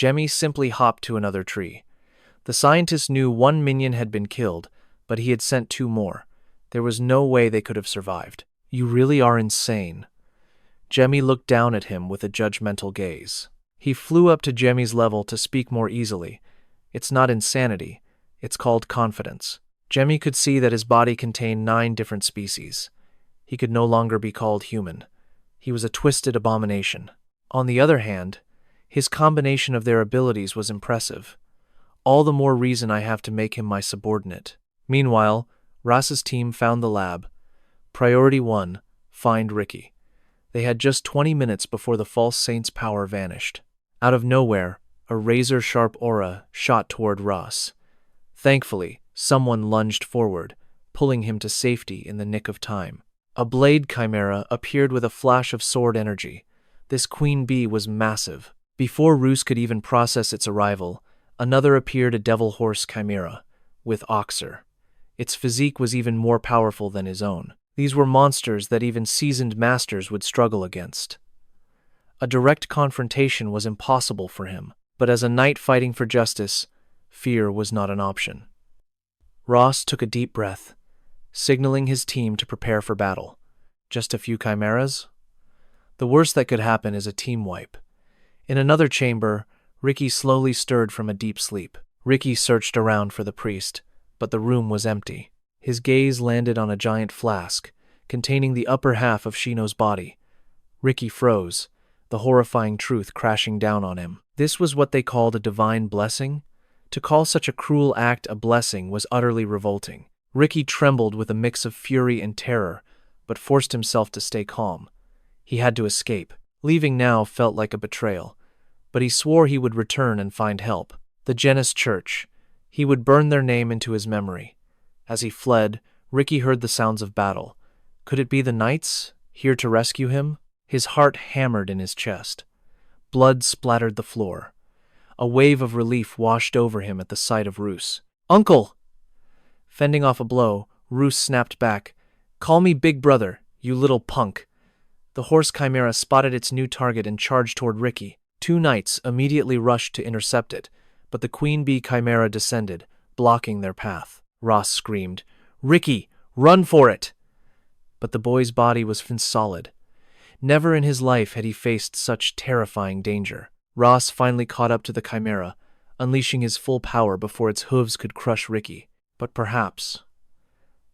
Jamie simply hopped to another tree. The scientist knew one minion had been killed, but he had sent 2 more. There was no way they could have survived. You really are insane. Jamie looked down at him with a judgmental gaze. He flew up to Jamie's level to speak more easily. It's not insanity. It's called confidence. Jamie could see that his body contained 9 different species. He could no longer be called human. He was a twisted abomination. On the other hand, his combination of their abilities was impressive. All the more reason I have to make him my subordinate. Meanwhile, Rasa's team found the lab. Priority 1, find Ricky. They had just 20 minutes before the false saint's power vanished. Out of nowhere, a razor-sharp aura shot toward Ross. Thankfully, someone lunged forward, pulling him to safety in the nick of time. A blade chimera appeared with a flash of sword energy. This queen bee was massive. Before Roos could even process its arrival, another appeared, a devil horse chimera, with 𝐒𝐒𝐒. Its physique was even more powerful than his own. These were monsters that even seasoned masters would struggle against. A direct confrontation was impossible for him, but as a knight fighting for justice, fear was not an option. Ross took a deep breath, signaling his team to prepare for battle. Just a few chimeras? The worst that could happen is a team wipe. In another chamber, Ricky slowly stirred from a deep sleep. Ricky searched around for the priest, but the room was empty. His gaze landed on a giant flask, containing the upper half of Shino's body. Ricky froze, the horrifying truth crashing down on him. This was what they called a divine blessing? To call such a cruel act a blessing was utterly revolting. Ricky trembled with a mix of fury and terror, but forced himself to stay calm. He had to escape. Leaving now felt like a betrayal, but he swore he would return and find help. The Jennis Church. He would burn their name into his memory. As he fled, Ricky heard the sounds of battle. Could it be the knights, here to rescue him? His heart hammered in his chest. Blood splattered the floor. A wave of relief washed over him at the sight of Roos. "Uncle!" Fending off a blow, Roos snapped back. "Call me Big Brother, you little punk." The horse chimera spotted its new target and charged toward Ricky. 2 knights immediately rushed to intercept it, but the queen bee chimera descended, blocking their path. Ross screamed, "Ricky, run for it!" But the boy's body was solid. Never in his life had he faced such terrifying danger. Ross finally caught up to the chimera, unleashing his full power before its hooves could crush Ricky. But perhaps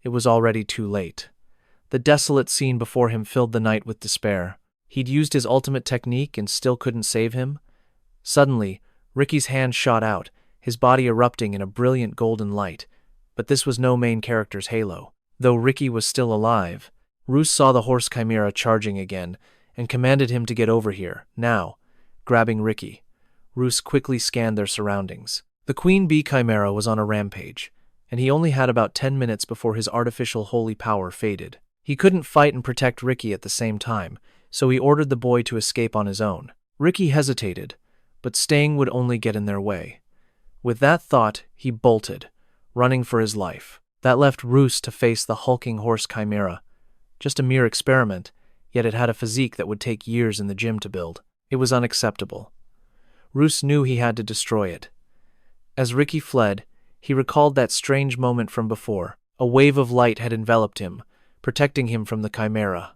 it was already too late. The desolate scene before him filled the knight with despair. He'd used his ultimate technique and still couldn't save him. Suddenly, Ricky's hand shot out, his body erupting in a brilliant golden light. But this was no main character's halo. Though Ricky was still alive, Roos saw the horse chimera charging again and commanded him to get over here, now. Grabbing Ricky, Roos quickly scanned their surroundings. The queen bee chimera was on a rampage, and he only had about 10 minutes before his artificial holy power faded. He couldn't fight and protect Ricky at the same time, so he ordered the boy to escape on his own. Ricky hesitated, but staying would only get in their way. With that thought, he bolted, running for his life. That left Roos to face the hulking horse chimera. Just a mere experiment, yet it had a physique that would take years in the gym to build. It was unacceptable. Roos knew he had to destroy it. As Ricky fled, he recalled that strange moment from before. A wave of light had enveloped him, protecting him from the chimera.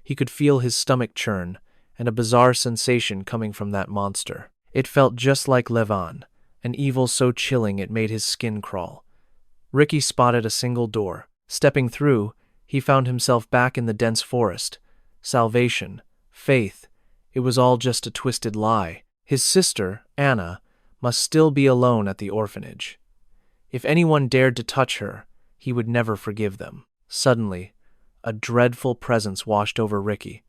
He could feel his stomach churn, and a bizarre sensation coming from that monster. It felt just like 𝐒𝐈𝐍𝐿, an evil so chilling it made his skin crawl. Ricky spotted a single door. Stepping through, he found himself back in the dense forest. Salvation, faith, it was all just a twisted lie. His sister, Anna, must still be alone at the orphanage. If anyone dared to touch her, he would never forgive them. Suddenly, a dreadful presence washed over Ricky.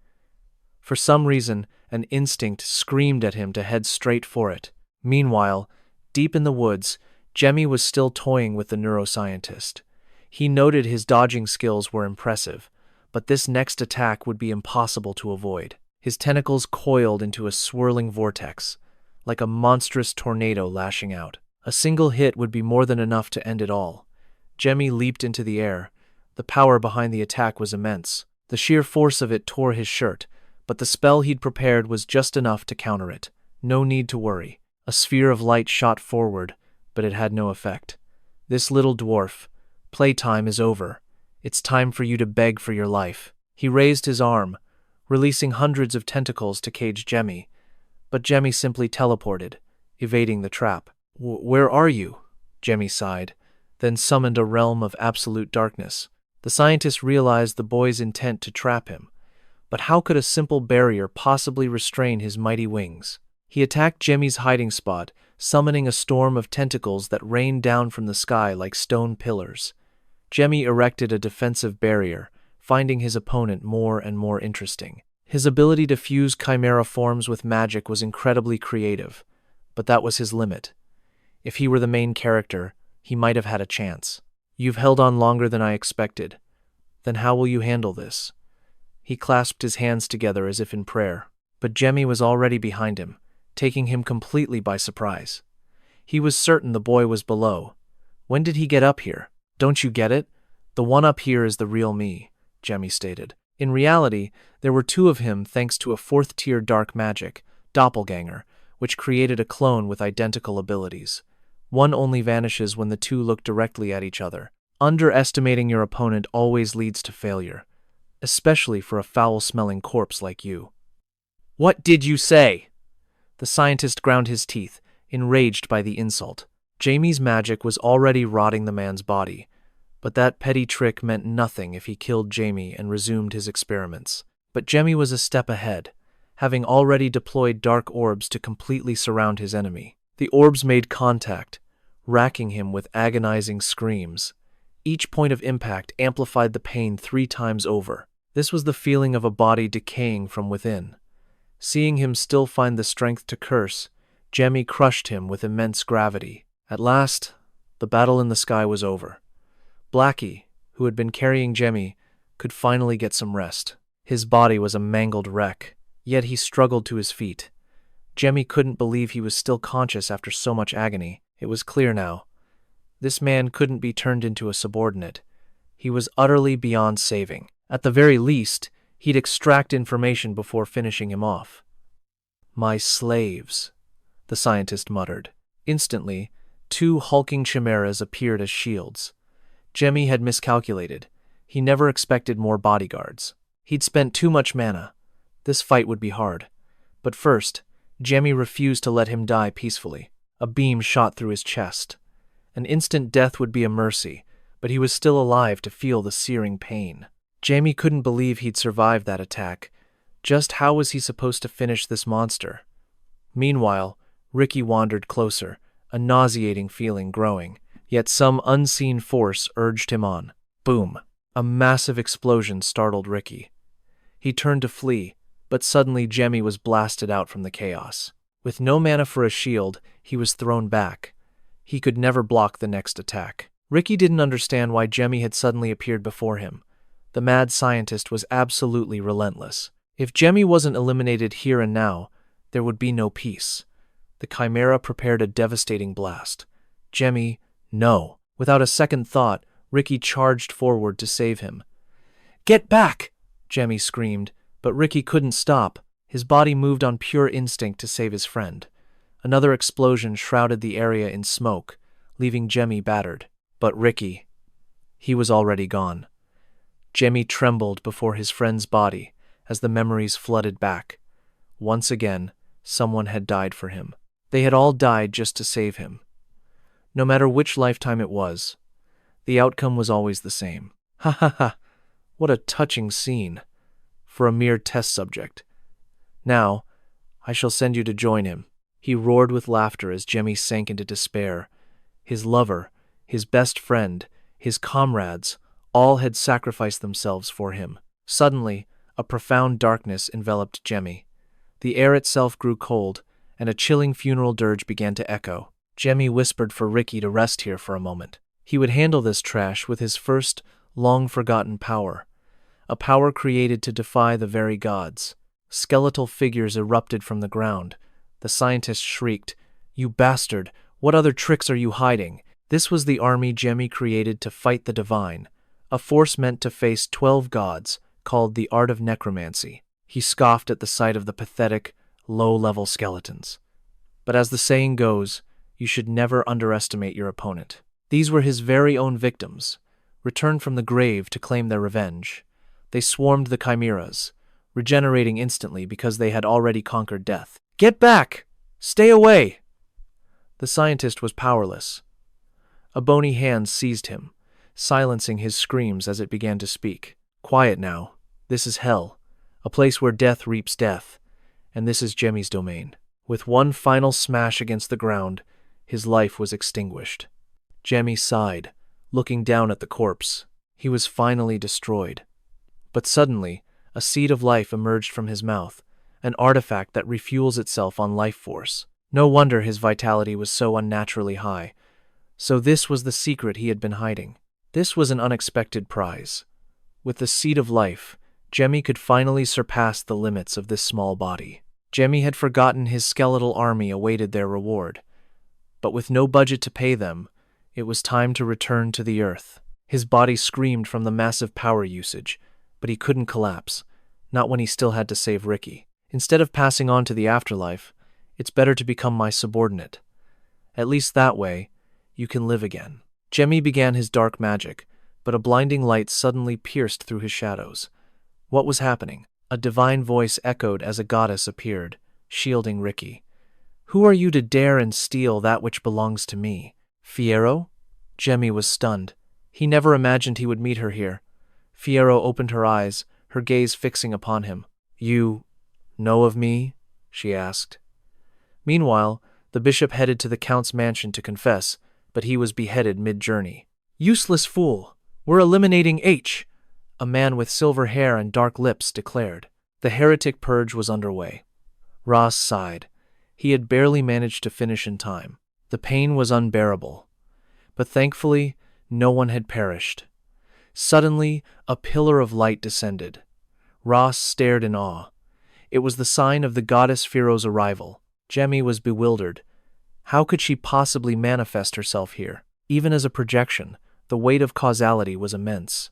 For some reason, an instinct screamed at him to head straight for it. Meanwhile, deep in the woods, Jamie was still toying with the neuroscientist. He noted his dodging skills were impressive, but this next attack would be impossible to avoid. His tentacles coiled into a swirling vortex, like a monstrous tornado lashing out. A single hit would be more than enough to end it all. Jamie leaped into the air. The power behind the attack was immense. The sheer force of it tore his shirt, but the spell he'd prepared was just enough to counter it. No need to worry. A sphere of light shot forward, but it had no effect. "This little dwarf, playtime is over. It's time for you to beg for your life." He raised his arm, releasing hundreds of tentacles to cage Jamie, but Jamie simply teleported, evading the trap. "Where are you?" Jamie sighed, then summoned a realm of absolute darkness. The scientist realized the boy's intent to trap him, but how could a simple barrier possibly restrain his mighty wings? He attacked Jamie's hiding spot, summoning a storm of tentacles that rained down from the sky like stone pillars. Jamie erected a defensive barrier, finding his opponent more and more interesting. His ability to fuse chimera forms with magic was incredibly creative, but that was his limit. If he were the main character, he might have had a chance. "You've held on longer than I expected. Then how will you handle this?" He clasped his hands together as if in prayer, but Jamie was already behind him, taking him completely by surprise. He was certain the boy was below. "When did he get up here? Don't you get it? The one up here is the real me," Jamie stated. In reality, there were two of him thanks to a fourth-tier dark magic, doppelganger, which created a clone with identical abilities. One only vanishes when the two look directly at each other. Underestimating your opponent always leads to failure, especially for a foul-smelling corpse like you. "What did you say?" The scientist ground his teeth, enraged by the insult. Jamie's magic was already rotting the man's body, but that petty trick meant nothing if he killed Jamie and resumed his experiments. But Jamie was a step ahead, having already deployed dark orbs to completely surround his enemy. The orbs made contact, racking him with agonizing screams. Each point of impact amplified the pain 3 times over. This was the feeling of a body decaying from within. Seeing him still find the strength to curse, Jamie crushed him with immense gravity. At last, the battle in the sky was over. Blackie, who had been carrying Jamie, could finally get some rest. His body was a mangled wreck, yet he struggled to his feet. Jamie couldn't believe he was still conscious after so much agony. It was clear now. This man couldn't be turned into a subordinate. He was utterly beyond saving. At the very least, he'd extract information before finishing him off. "My slaves," the scientist muttered. Instantly, 2 hulking chimeras appeared as shields. Jamie had miscalculated. He never expected more bodyguards. He'd spent too much mana. This fight would be hard. But first, Jamie refused to let him die peacefully. A beam shot through his chest. An instant death would be a mercy, but he was still alive to feel the searing pain. Jamie couldn't believe he'd survived that attack. Just how was he supposed to finish this monster? Meanwhile, Ricky wandered closer, a nauseating feeling growing. Yet some unseen force urged him on. Boom! A massive explosion startled Ricky. He turned to flee, but suddenly Jamie was blasted out from the chaos. With no mana for a shield, he was thrown back. He could never block the next attack. Ricky didn't understand why Jamie had suddenly appeared before him. The mad scientist was absolutely relentless. If Jamie wasn't eliminated here and now, there would be no peace. The chimera prepared a devastating blast. Jamie, no. Without a second thought, Ricky charged forward to save him. "Get back!" Jamie screamed, but Ricky couldn't stop. His body moved on pure instinct to save his friend. Another explosion shrouded the area in smoke, leaving Jamie battered. But Ricky, he was already gone. Jamie trembled before his friend's body as the memories flooded back. Once again, someone had died for him. They had all died just to save him. No matter which lifetime it was, the outcome was always the same. Ha ha ha! What a touching scene for a mere test subject. Now, I shall send you to join him. He roared with laughter as Jamie sank into despair. His lover, his best friend, his comrades, all had sacrificed themselves for him. Suddenly, a profound darkness enveloped Jamie. The air itself grew cold, and a chilling funeral dirge began to echo. Jamie whispered for Ricky to rest here for a moment. He would handle this trash with his first, long-forgotten power. A power created to defy the very gods. Skeletal figures erupted from the ground. The scientist shrieked, "You bastard! What other tricks are you hiding?" This was the army Jamie created to fight the divine, a force meant to face 12 gods, called the art of necromancy. He scoffed at the sight of the pathetic, low-level skeletons. But as the saying goes, you should never underestimate your opponent. These were his very own victims, returned from the grave to claim their revenge. They swarmed the chimeras, regenerating instantly because they had already conquered death. "Get back! Stay away!" The scientist was powerless. A bony hand seized him, silencing his screams as it began to speak. "Quiet now. This is hell, a place where death reaps death, and this is Jamie's domain." With one final smash against the ground, his life was extinguished. Jamie sighed, looking down at the corpse. He was finally destroyed. But suddenly, a seed of life emerged from his mouth, an artifact that refuels itself on life force. No wonder his vitality was so unnaturally high. So this was the secret he had been hiding. This was an unexpected prize. With the seed of life, Jamie could finally surpass the limits of this small body. Jamie had forgotten his skeletal army awaited their reward. But with no budget to pay them, it was time to return to the earth. His body screamed from the massive power usage, but he couldn't collapse, not when he still had to save Ricky. Instead of passing on to the afterlife, it's better to become my subordinate. At least that way, you can live again. Jamie began his dark magic, but a blinding light suddenly pierced through his shadows. What was happening? A divine voice echoed as a goddess appeared, shielding Ricky. "Who are you to dare and steal that which belongs to me? Fiero?" Jamie was stunned. He never imagined he would meet her here. Fiero opened her eyes, her gaze fixing upon him. "You know of me?" she asked. Meanwhile, the bishop headed to the count's mansion to confess, but he was beheaded mid-journey. "Useless fool! We're eliminating H!" a man with silver hair and dark lips declared. The heretic purge was underway. Ross sighed. He had barely managed to finish in time. The pain was unbearable. But thankfully, no one had perished. Suddenly, a pillar of light descended. Ross stared in awe. It was the sign of the goddess Pharaoh's arrival. Jamie was bewildered. How could she possibly manifest herself here? Even as a projection, the weight of causality was immense.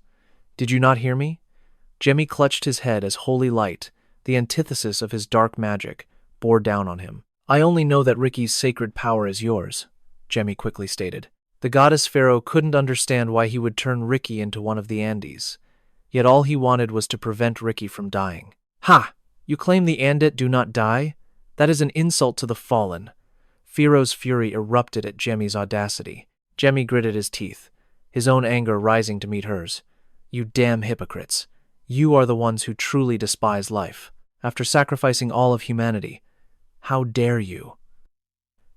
"Did you not hear me?" Jamie clutched his head as holy light, the antithesis of his dark magic, bore down on him. "I only know that Ricky's sacred power is yours," Jamie quickly stated. The goddess Pharaoh couldn't understand why he would turn Ricky into one of the Andes. Yet all he wanted was to prevent Ricky from dying. "Ha! You claim the Andit do not die? That is an insult to the fallen." Pharaoh's fury erupted at Jamie's audacity. Jamie gritted his teeth, his own anger rising to meet hers. "You damn hypocrites. You are the ones who truly despise life. After sacrificing all of humanity, how dare you?"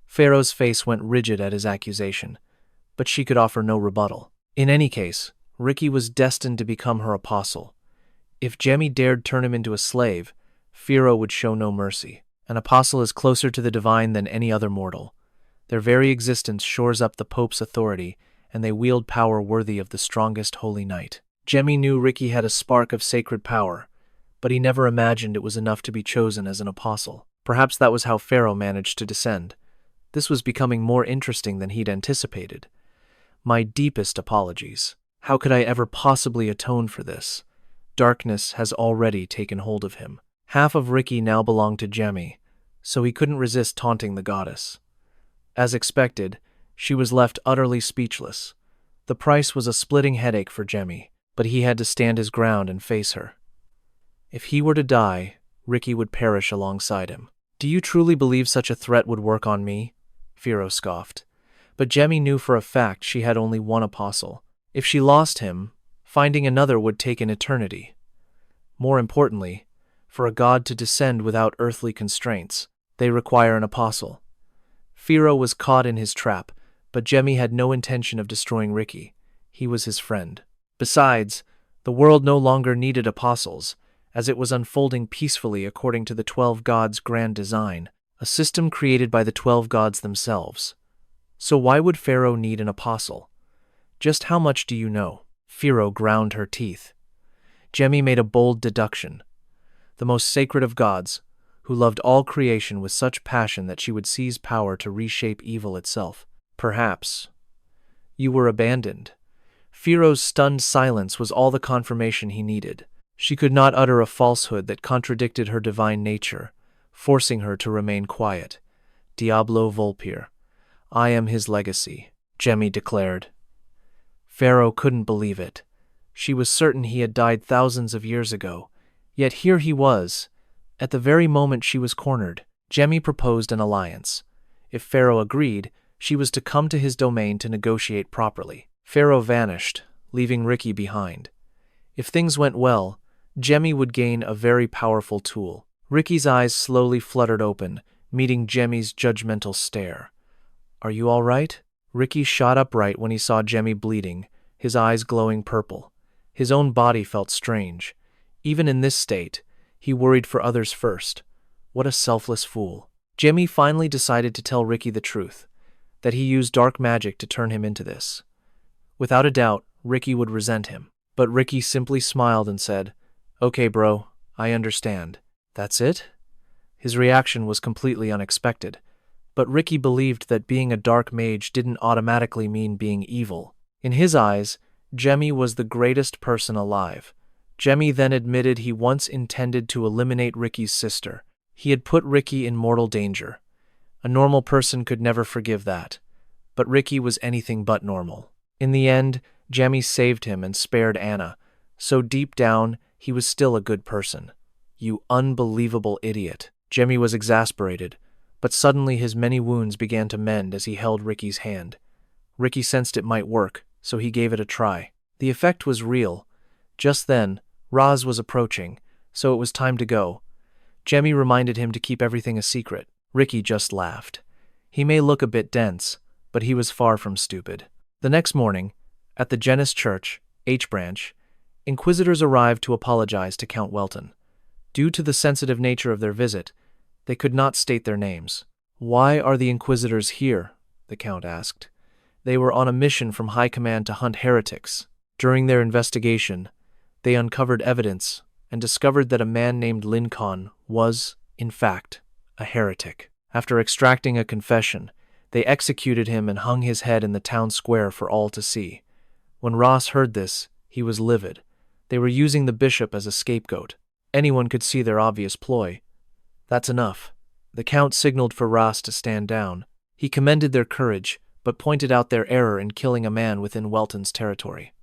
Pharaoh's face went rigid at his accusation, but she could offer no rebuttal. In any case, Ricky was destined to become her apostle. If Jamie dared turn him into a slave, Fiero would show no mercy. An apostle is closer to the divine than any other mortal. Their very existence shores up the Pope's authority, and they wield power worthy of the strongest holy knight. Jamie knew Ricky had a spark of sacred power, but he never imagined it was enough to be chosen as an apostle. Perhaps that was how Pharaoh managed to descend. This was becoming more interesting than he'd anticipated. "My deepest apologies. How could I ever possibly atone for this? Darkness has already taken hold of him." Half of Ricky now belonged to Jamie, so he couldn't resist taunting the goddess. As expected, she was left utterly speechless. The price was a splitting headache for Jamie, but he had to stand his ground and face her. If he were to die, Ricky would perish alongside him. "Do you truly believe such a threat would work on me?" Fiero scoffed. But Jamie knew for a fact she had only one apostle. If she lost him, finding another would take an eternity. More importantly, for a god to descend without earthly constraints, they require an apostle. Fiero was caught in his trap, but Jamie had no intention of destroying Ricky. He was his friend. Besides, the world no longer needed apostles, as it was unfolding peacefully according to the 12 gods' grand design, a system created by the 12 gods themselves. So why would Pharaoh need an apostle? "Just how much do you know?" Fiero ground her teeth. Jamie made a bold deduction. The most sacred of gods, who loved all creation with such passion that she would seize power to reshape evil itself. "Perhaps. You were abandoned." Pharaoh's stunned silence was all the confirmation he needed. She could not utter a falsehood that contradicted her divine nature, forcing her to remain quiet. Diablo Volpia. I am his legacy, Jamie declared. Pharaoh couldn't believe it. She was certain he had died thousands of years ago, yet here he was. At the very moment she was cornered, Jamie proposed an alliance. If Pharaoh agreed, she was to come to his domain to negotiate properly. Pharaoh vanished, leaving Ricky behind. If things went well, Jamie would gain a very powerful tool. Ricky's eyes slowly fluttered open, meeting Jamie's judgmental stare. Are you all right? Ricky shot upright when he saw Jamie bleeding, his eyes glowing purple. His own body felt strange. Even in this state, he worried for others first. What a selfless fool. Jamie finally decided to tell Ricky the truth, that he used dark magic to turn him into this. Without a doubt, Ricky would resent him. But Ricky simply smiled and said, "Okay, bro, I understand." That's it? His reaction was completely unexpected. But Ricky believed that being a dark mage didn't automatically mean being evil. In his eyes, Jamie was the greatest person alive. Jamie then admitted he once intended to eliminate Ricky's sister. He had put Ricky in mortal danger. A normal person could never forgive that. But Ricky was anything but normal. In the end, Jamie saved him and spared Anna, so deep down, he was still a good person. You unbelievable idiot. Jamie was exasperated, but suddenly his many wounds began to mend as he held Ricky's hand. Ricky sensed it might work, so he gave it a try. The effect was real. Just then, Roz was approaching, so it was time to go. Jamie reminded him to keep everything a secret. Ricky just laughed. He may look a bit dense, but he was far from stupid. The next morning, at the Jennis Church, H branch, inquisitors arrived to apologize to Count Welton. Due to the sensitive nature of their visit, they could not state their names. "Why are the inquisitors here?" the count asked. They were on a mission from high command to hunt heretics. During their investigation, they uncovered evidence and discovered that a man named Lincoln was, in fact, a heretic. After extracting a confession, they executed him and hung his head in the town square for all to see. When Ross heard this, he was livid. They were using the bishop as a scapegoat. Anyone could see their obvious ploy. That's enough. The count signaled for Ross to stand down. He commended their courage, but pointed out their error in killing a man within Welton's territory.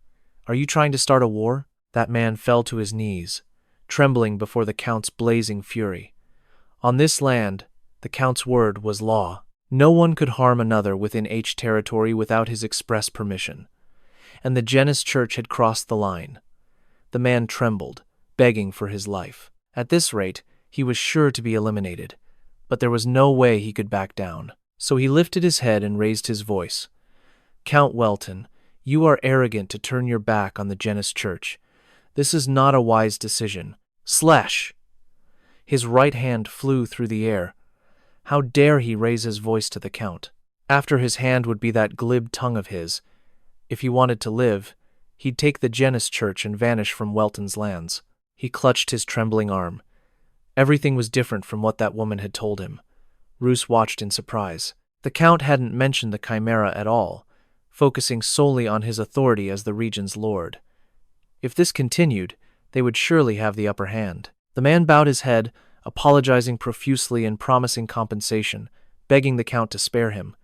"Are you trying to start a war?" That man fell to his knees, trembling before the count's blazing fury. On this land, the count's word was law. No one could harm another within H territory without his express permission. And the Jennis Church had crossed the line. The man trembled, begging for his life. At this rate, he was sure to be eliminated. But there was no way he could back down. So he lifted his head and raised his voice. "Count Welton, you are arrogant to turn your back on the Jennis Church. This is not a wise decision." Slash! His right hand flew through the air. How dare he raise his voice to the count? After his hand would be that glib tongue of his. If he wanted to live, he'd take the Jennis Church and vanish from Welton's lands. He clutched his trembling arm. Everything was different from what that woman had told him. Roos watched in surprise. The count hadn't mentioned the chimera at all, focusing solely on his authority as the region's lord. If this continued, they would surely have the upper hand. The man bowed his head, apologizing profusely and promising compensation, begging the count to spare him.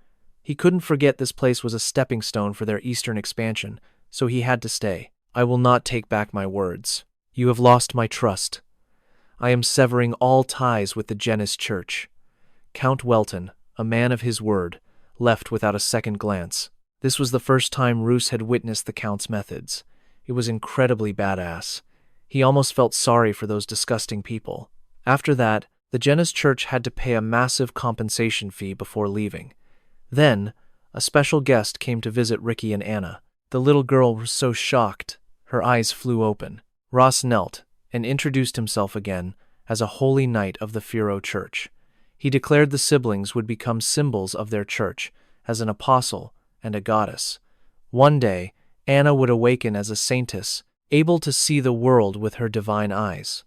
He couldn't forget this place was a stepping stone for their eastern expansion, so he had to stay. "I will not take back my words. You have lost my trust. I am severing all ties with the Jennis Church." Count Welton, a man of his word, left without a second glance. This was the first time Roos had witnessed the count's methods. It was incredibly badass. He almost felt sorry for those disgusting people. After that, the Jennis Church had to pay a massive compensation fee before leaving. Then, a special guest came to visit Ricky and Anna. The little girl was so shocked, her eyes flew open. Ross knelt and introduced himself again as a holy knight of the Fiero Church. He declared the siblings would become symbols of their church as an apostle and a goddess. One day, Anna would awaken as a saintess, able to see the world with her divine eyes.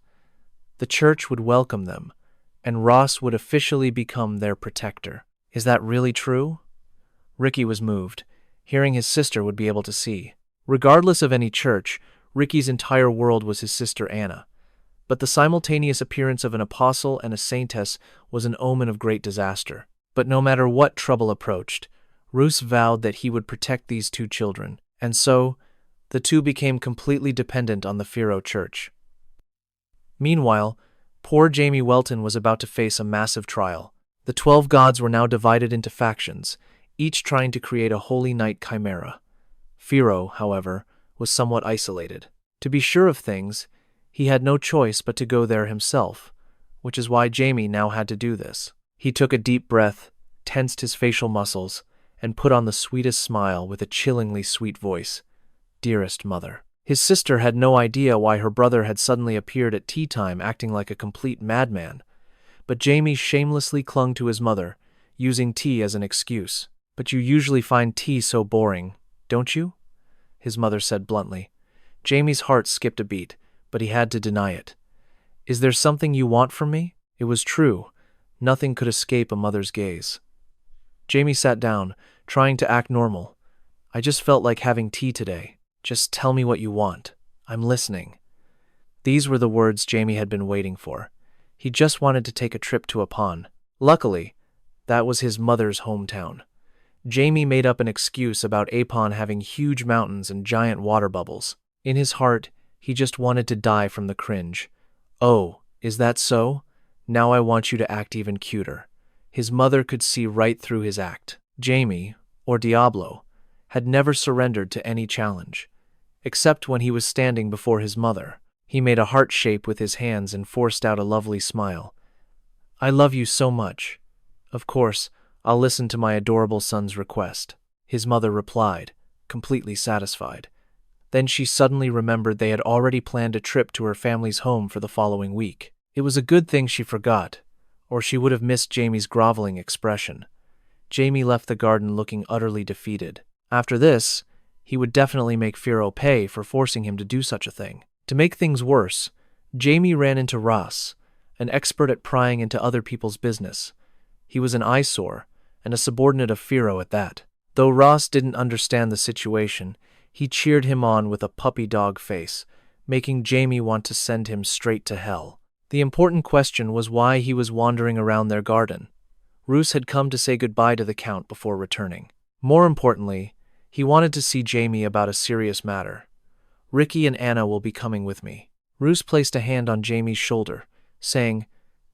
The church would welcome them, and Ross would officially become their protector. Is that really true? Ricky was moved. Hearing his sister would be able to see. Regardless of any church, Ricky's entire world was his sister Anna. But the simultaneous appearance of an apostle and a saintess was an omen of great disaster. But no matter what trouble approached, Roos vowed that he would protect these two children, and so, the two became completely dependent on the Fiero church. Meanwhile, poor Jamie Welton was about to face a massive trial. The 12 gods were now divided into factions, each trying to create a holy knight chimera. Fiero, however, was somewhat isolated. To be sure of things, he had no choice but to go there himself, which is why Jamie now had to do this. He took a deep breath, tensed his facial muscles, and put on the sweetest smile with a chillingly sweet voice. Dearest mother. His sister had no idea why her brother had suddenly appeared at tea time acting like a complete madman, but Jamie shamelessly clung to his mother, using tea as an excuse. But you usually find tea so boring, don't you? His mother said bluntly. Jamie's heart skipped a beat, but he had to deny it. Is there something you want from me? It was true. Nothing could escape a mother's gaze. Jamie sat down, trying to act normal. I just felt like having tea today. Just tell me what you want. I'm listening. These were the words Jamie had been waiting for. He just wanted to take a trip to a pond. Luckily, that was his mother's hometown. Jamie made up an excuse about Apon having huge mountains and giant water bubbles. In his heart, he just wanted to die from the cringe. Oh, is that so? Now I want you to act even cuter. His mother could see right through his act. Jamie, or Diablo, had never surrendered to any challenge, except when he was standing before his mother. He made a heart shape with his hands and forced out a lovely smile. I love you so much. Of course, I'll listen to my adorable son's request, his mother replied, completely satisfied. Then she suddenly remembered they had already planned a trip to her family's home for the following week. It was a good thing she forgot, or she would have missed Jamie's groveling expression. Jamie left the garden looking utterly defeated. After this, he would definitely make Fiero pay for forcing him to do such a thing. To make things worse, Jamie ran into Ross, an expert at prying into other people's business. He was an eyesore, and a subordinate of Fiero at that. Though Ross didn't understand the situation, he cheered him on with a puppy dog face, making Jamie want to send him straight to hell. The important question was why he was wandering around their garden. Roos had come to say goodbye to the Count before returning. More importantly, he wanted to see Jamie about a serious matter. Ricky and Anna will be coming with me. Roos placed a hand on Jamie's shoulder, saying,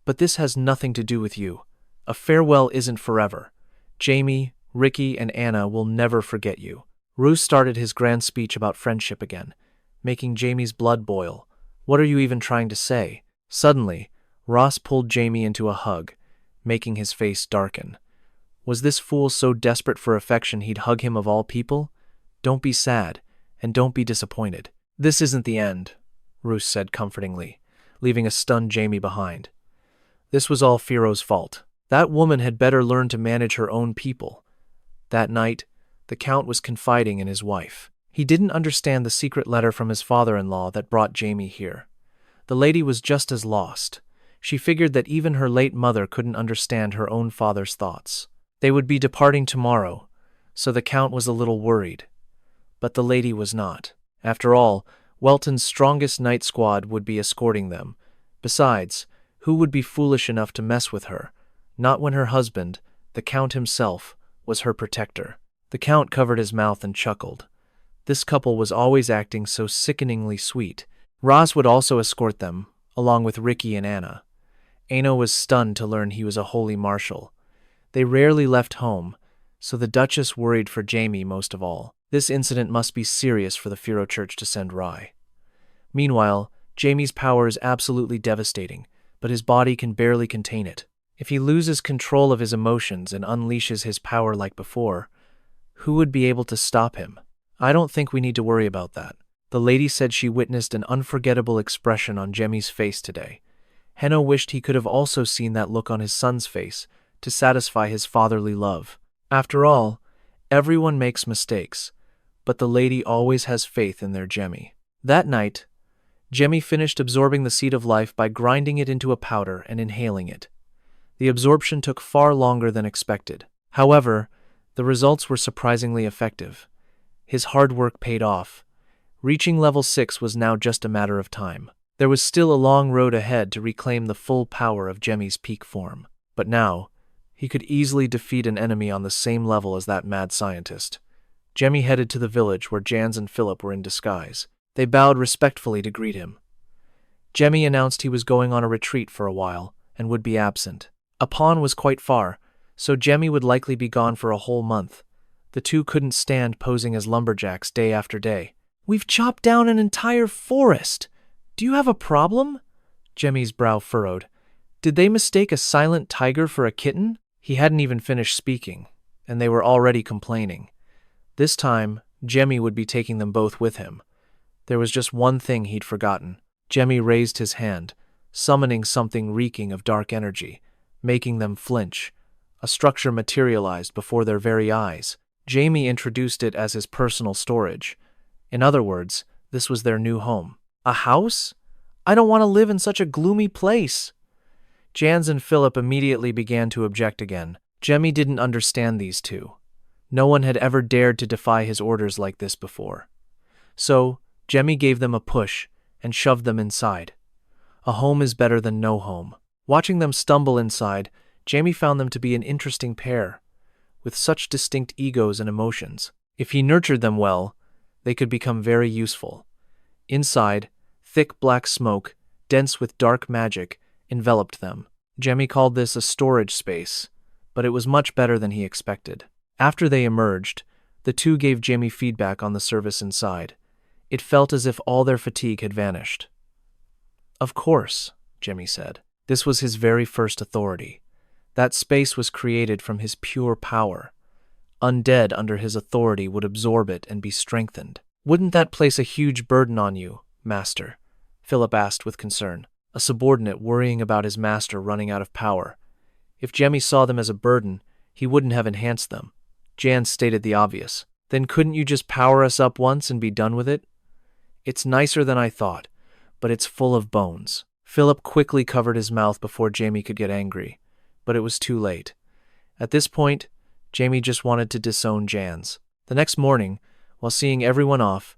But this has nothing to do with you. A farewell isn't forever. Jamie, Ricky, and Anna will never forget you. Roos started his grand speech about friendship again, making Jamie's blood boil. What are you even trying to say? Suddenly, Ross pulled Jamie into a hug, making his face darken. Was this fool so desperate for affection he'd hug him of all people? Don't be sad, and don't be disappointed. This isn't the end, Roos said comfortingly, leaving a stunned Jamie behind. This was all Fiero's fault. That woman had better learn to manage her own people. That night, the Count was confiding in his wife. He didn't understand the secret letter from his father-in-law that brought Jamie here. The lady was just as lost. She figured that even her late mother couldn't understand her own father's thoughts. They would be departing tomorrow, so the Count was a little worried. But the lady was not. After all, Welton's strongest knight squad would be escorting them. Besides, who would be foolish enough to mess with her? Not when her husband, the Count himself, was her protector. The Count covered his mouth and chuckled. This couple was always acting so sickeningly sweet. Ross would also escort them, along with Ricky and Anna. Anna was stunned to learn he was a holy marshal. They rarely left home, so the Duchess worried for Jamie most of all. This incident must be serious for the Fiero Church to send Rye. Meanwhile, Jamie's power is absolutely devastating, but his body can barely contain it. If he loses control of his emotions and unleashes his power like before, who would be able to stop him? I don't think we need to worry about that. The lady said she witnessed an unforgettable expression on Jamie's face today. Henno wished he could have also seen that look on his son's face to satisfy his fatherly love. After all, everyone makes mistakes, but the lady always has faith in their Jemmy. That night, Jemmy finished absorbing the seed of life by grinding it into a powder and inhaling it. The absorption took far longer than expected. However, the results were surprisingly effective. His hard work paid off. Reaching level 6 was now just a matter of time. There was still a long road ahead to reclaim the full power of Jemmy's peak form. But now, He could easily defeat an enemy on the same level as that mad scientist. Jamie headed to the village where Jans and Philip were in disguise. They bowed respectfully to greet him. Jamie announced he was going on a retreat for a while and would be absent. Upon was quite far, so Jamie would likely be gone for a whole month. The two couldn't stand posing as lumberjacks day after day. "We've chopped down an entire forest. Do you have a problem?" Jamie's brow furrowed. Did they mistake a silent tiger for a kitten? He hadn't even finished speaking, and they were already complaining. This time, Jamie would be taking them both with him. There was just one thing he'd forgotten. Jamie raised his hand, summoning something reeking of dark energy, making them flinch. A structure materialized before their very eyes. Jamie introduced it as his personal storage. In other words, this was their new home. "A house? I don't want to live in such a gloomy place." Jans and Philip immediately began to object again. Jamie didn't understand these two. No one had ever dared to defy his orders like this before. So, Jamie gave them a push and shoved them inside. A home is better than no home. Watching them stumble inside, Jamie found them to be an interesting pair, with such distinct egos and emotions. If he nurtured them well, they could become very useful. Inside, thick black smoke, dense with dark magic, enveloped them. Jamie called this a storage space, but it was much better than he expected. After they emerged, the two gave Jamie feedback on the service inside. It felt as if all their fatigue had vanished. "Of course," Jamie said. This was his very first authority. That space was created from his pure power. Undead under his authority would absorb it and be strengthened. "Wouldn't that place a huge burden on you, Master?" Philip asked with concern, a subordinate worrying about his master running out of power. If Jamie saw them as a burden, he wouldn't have enhanced them. Jan stated the obvious. "Then couldn't you just power us up once and be done with it?" "It's nicer than I thought, but it's full of bones." Philip quickly covered his mouth before Jamie could get angry, but it was too late. At this point, Jamie just wanted to disown Jans. The next morning, while seeing everyone off,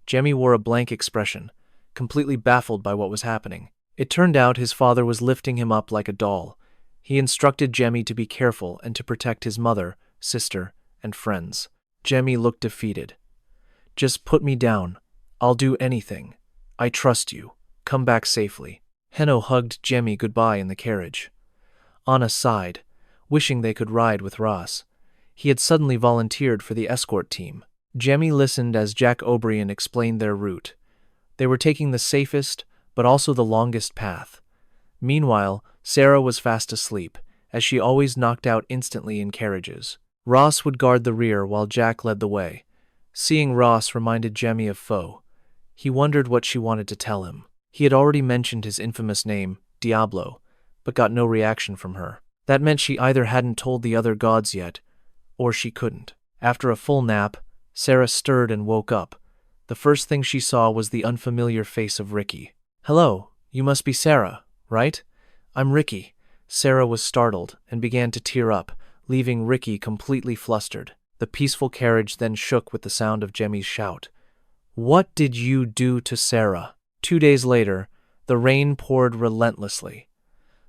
Jamie wore a blank expression, completely baffled by what was happening. It turned out his father was lifting him up like a doll. He instructed Jamie to be careful and to protect his mother, sister, and friends. Jamie looked defeated. "Just put me down. I'll do anything. I trust you. Come back safely." Henno hugged Jamie goodbye in the carriage. Anna sighed, wishing they could ride with Ross. He had suddenly volunteered for the escort team. Jamie listened as Jack O'Brien explained their route. They were taking the safest, but also the longest path. Meanwhile, Sarah was fast asleep, as she always knocked out instantly in carriages. Ross would guard the rear while Jack led the way. Seeing Ross reminded Jamie of Foe. He wondered what she wanted to tell him. He had already mentioned his infamous name, Diablo, but got no reaction from her. That meant she either hadn't told the other gods yet, or she couldn't. After a full nap, Sarah stirred and woke up. The first thing she saw was the unfamiliar face of Ricky. "Hello, you must be Sarah, right?" "I'm Ricky." Sarah was startled and began to tear up, leaving Ricky completely flustered. The peaceful carriage then shook with the sound of Jamie's shout. "What did you do to Sarah?" 2 days later, the rain poured relentlessly.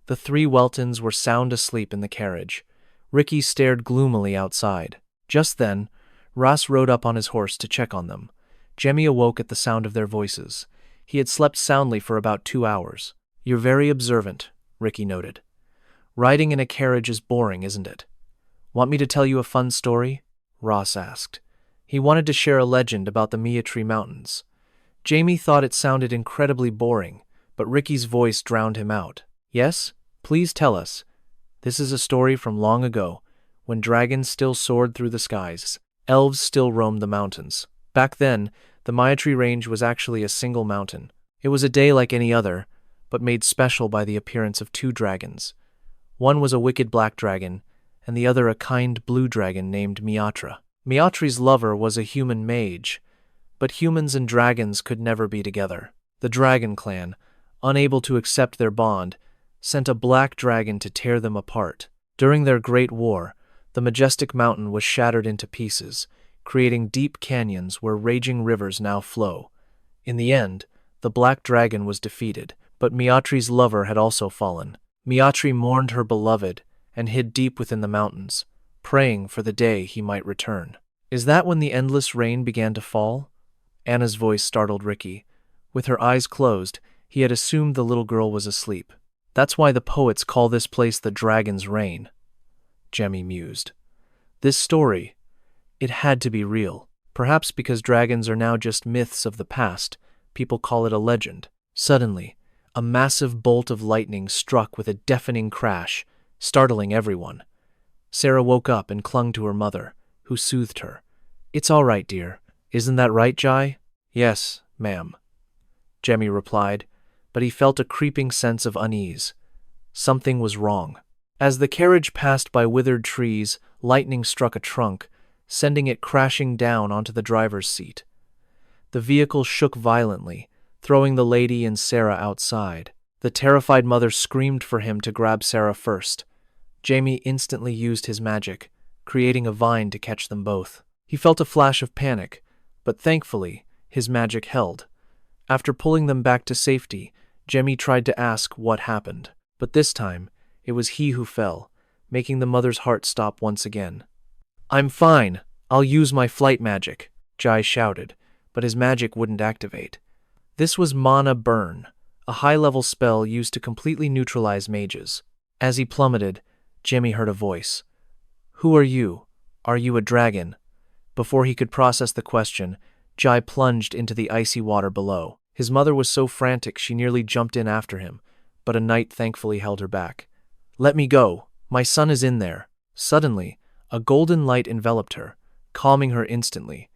The three Weltons were sound asleep in the carriage. Ricky stared gloomily outside. Just then, Ross rode up on his horse to check on them. Jamie awoke at the sound of their voices. He had slept soundly for about 2 hours. "You're very observant," Ricky noted. "Riding in a carriage is boring, isn't it?" "Want me to tell you a fun story?" Ross asked. He wanted to share a legend about the Miatri Mountains. Jamie thought it sounded incredibly boring, but Ricky's voice drowned him out. "Yes, please tell us. This is a story from long ago, when dragons still soared through the skies. Elves still roamed the mountains. Back then, the Miatri Range was actually a single mountain. It was a day like any other, but made special by the appearance of 2 dragons. One was a wicked black dragon, and the other a kind blue dragon named Miatri. Miatri's lover was a human mage, but humans and dragons could never be together. The dragon clan, unable to accept their bond, sent a black dragon to tear them apart. During their great war, the majestic mountain was shattered into pieces, creating deep canyons where raging rivers now flow. In the end, the black dragon was defeated, but Miatri's lover had also fallen. Miatri mourned her beloved and hid deep within the mountains, praying for the day he might return. Is that when the endless rain began to fall? Anna's voice startled Ricky. With her eyes closed, he had assumed the little girl was asleep. That's why the poets call this place the Dragon's Rain, Jamie mused. This story, it had to be real. Perhaps because dragons are now just myths of the past, people call it a legend. Suddenly, a massive bolt of lightning struck with a deafening crash, startling everyone. Sarah woke up and clung to her mother, who soothed her. "It's all right, dear. Isn't that right, Jai?" "Yes, ma'am," Jamie replied, but he felt a creeping sense of unease. Something was wrong. As the carriage passed by withered trees, lightning struck a trunk, sending it crashing down onto the driver's seat. The vehicle shook violently, throwing the lady and Sarah outside. The terrified mother screamed for him to grab Sarah first. Jamie instantly used his magic, creating a vine to catch them both. He felt a flash of panic, but thankfully, his magic held. After pulling them back to safety, Jamie tried to ask what happened. But this time, it was he who fell, making the mother's heart stop once again. "I'm fine. I'll use my flight magic," Jai shouted, but his magic wouldn't activate. This was Mana Burn, a high-level spell used to completely neutralize mages. As he plummeted, Jamie heard a voice. "Who are you? Are you a dragon?" Before he could process the question, Jai plunged into the icy water below. His mother was so frantic she nearly jumped in after him, but a knight thankfully held her back. "Let me go. My son is in there." Suddenly, a golden light enveloped her, calming her instantly.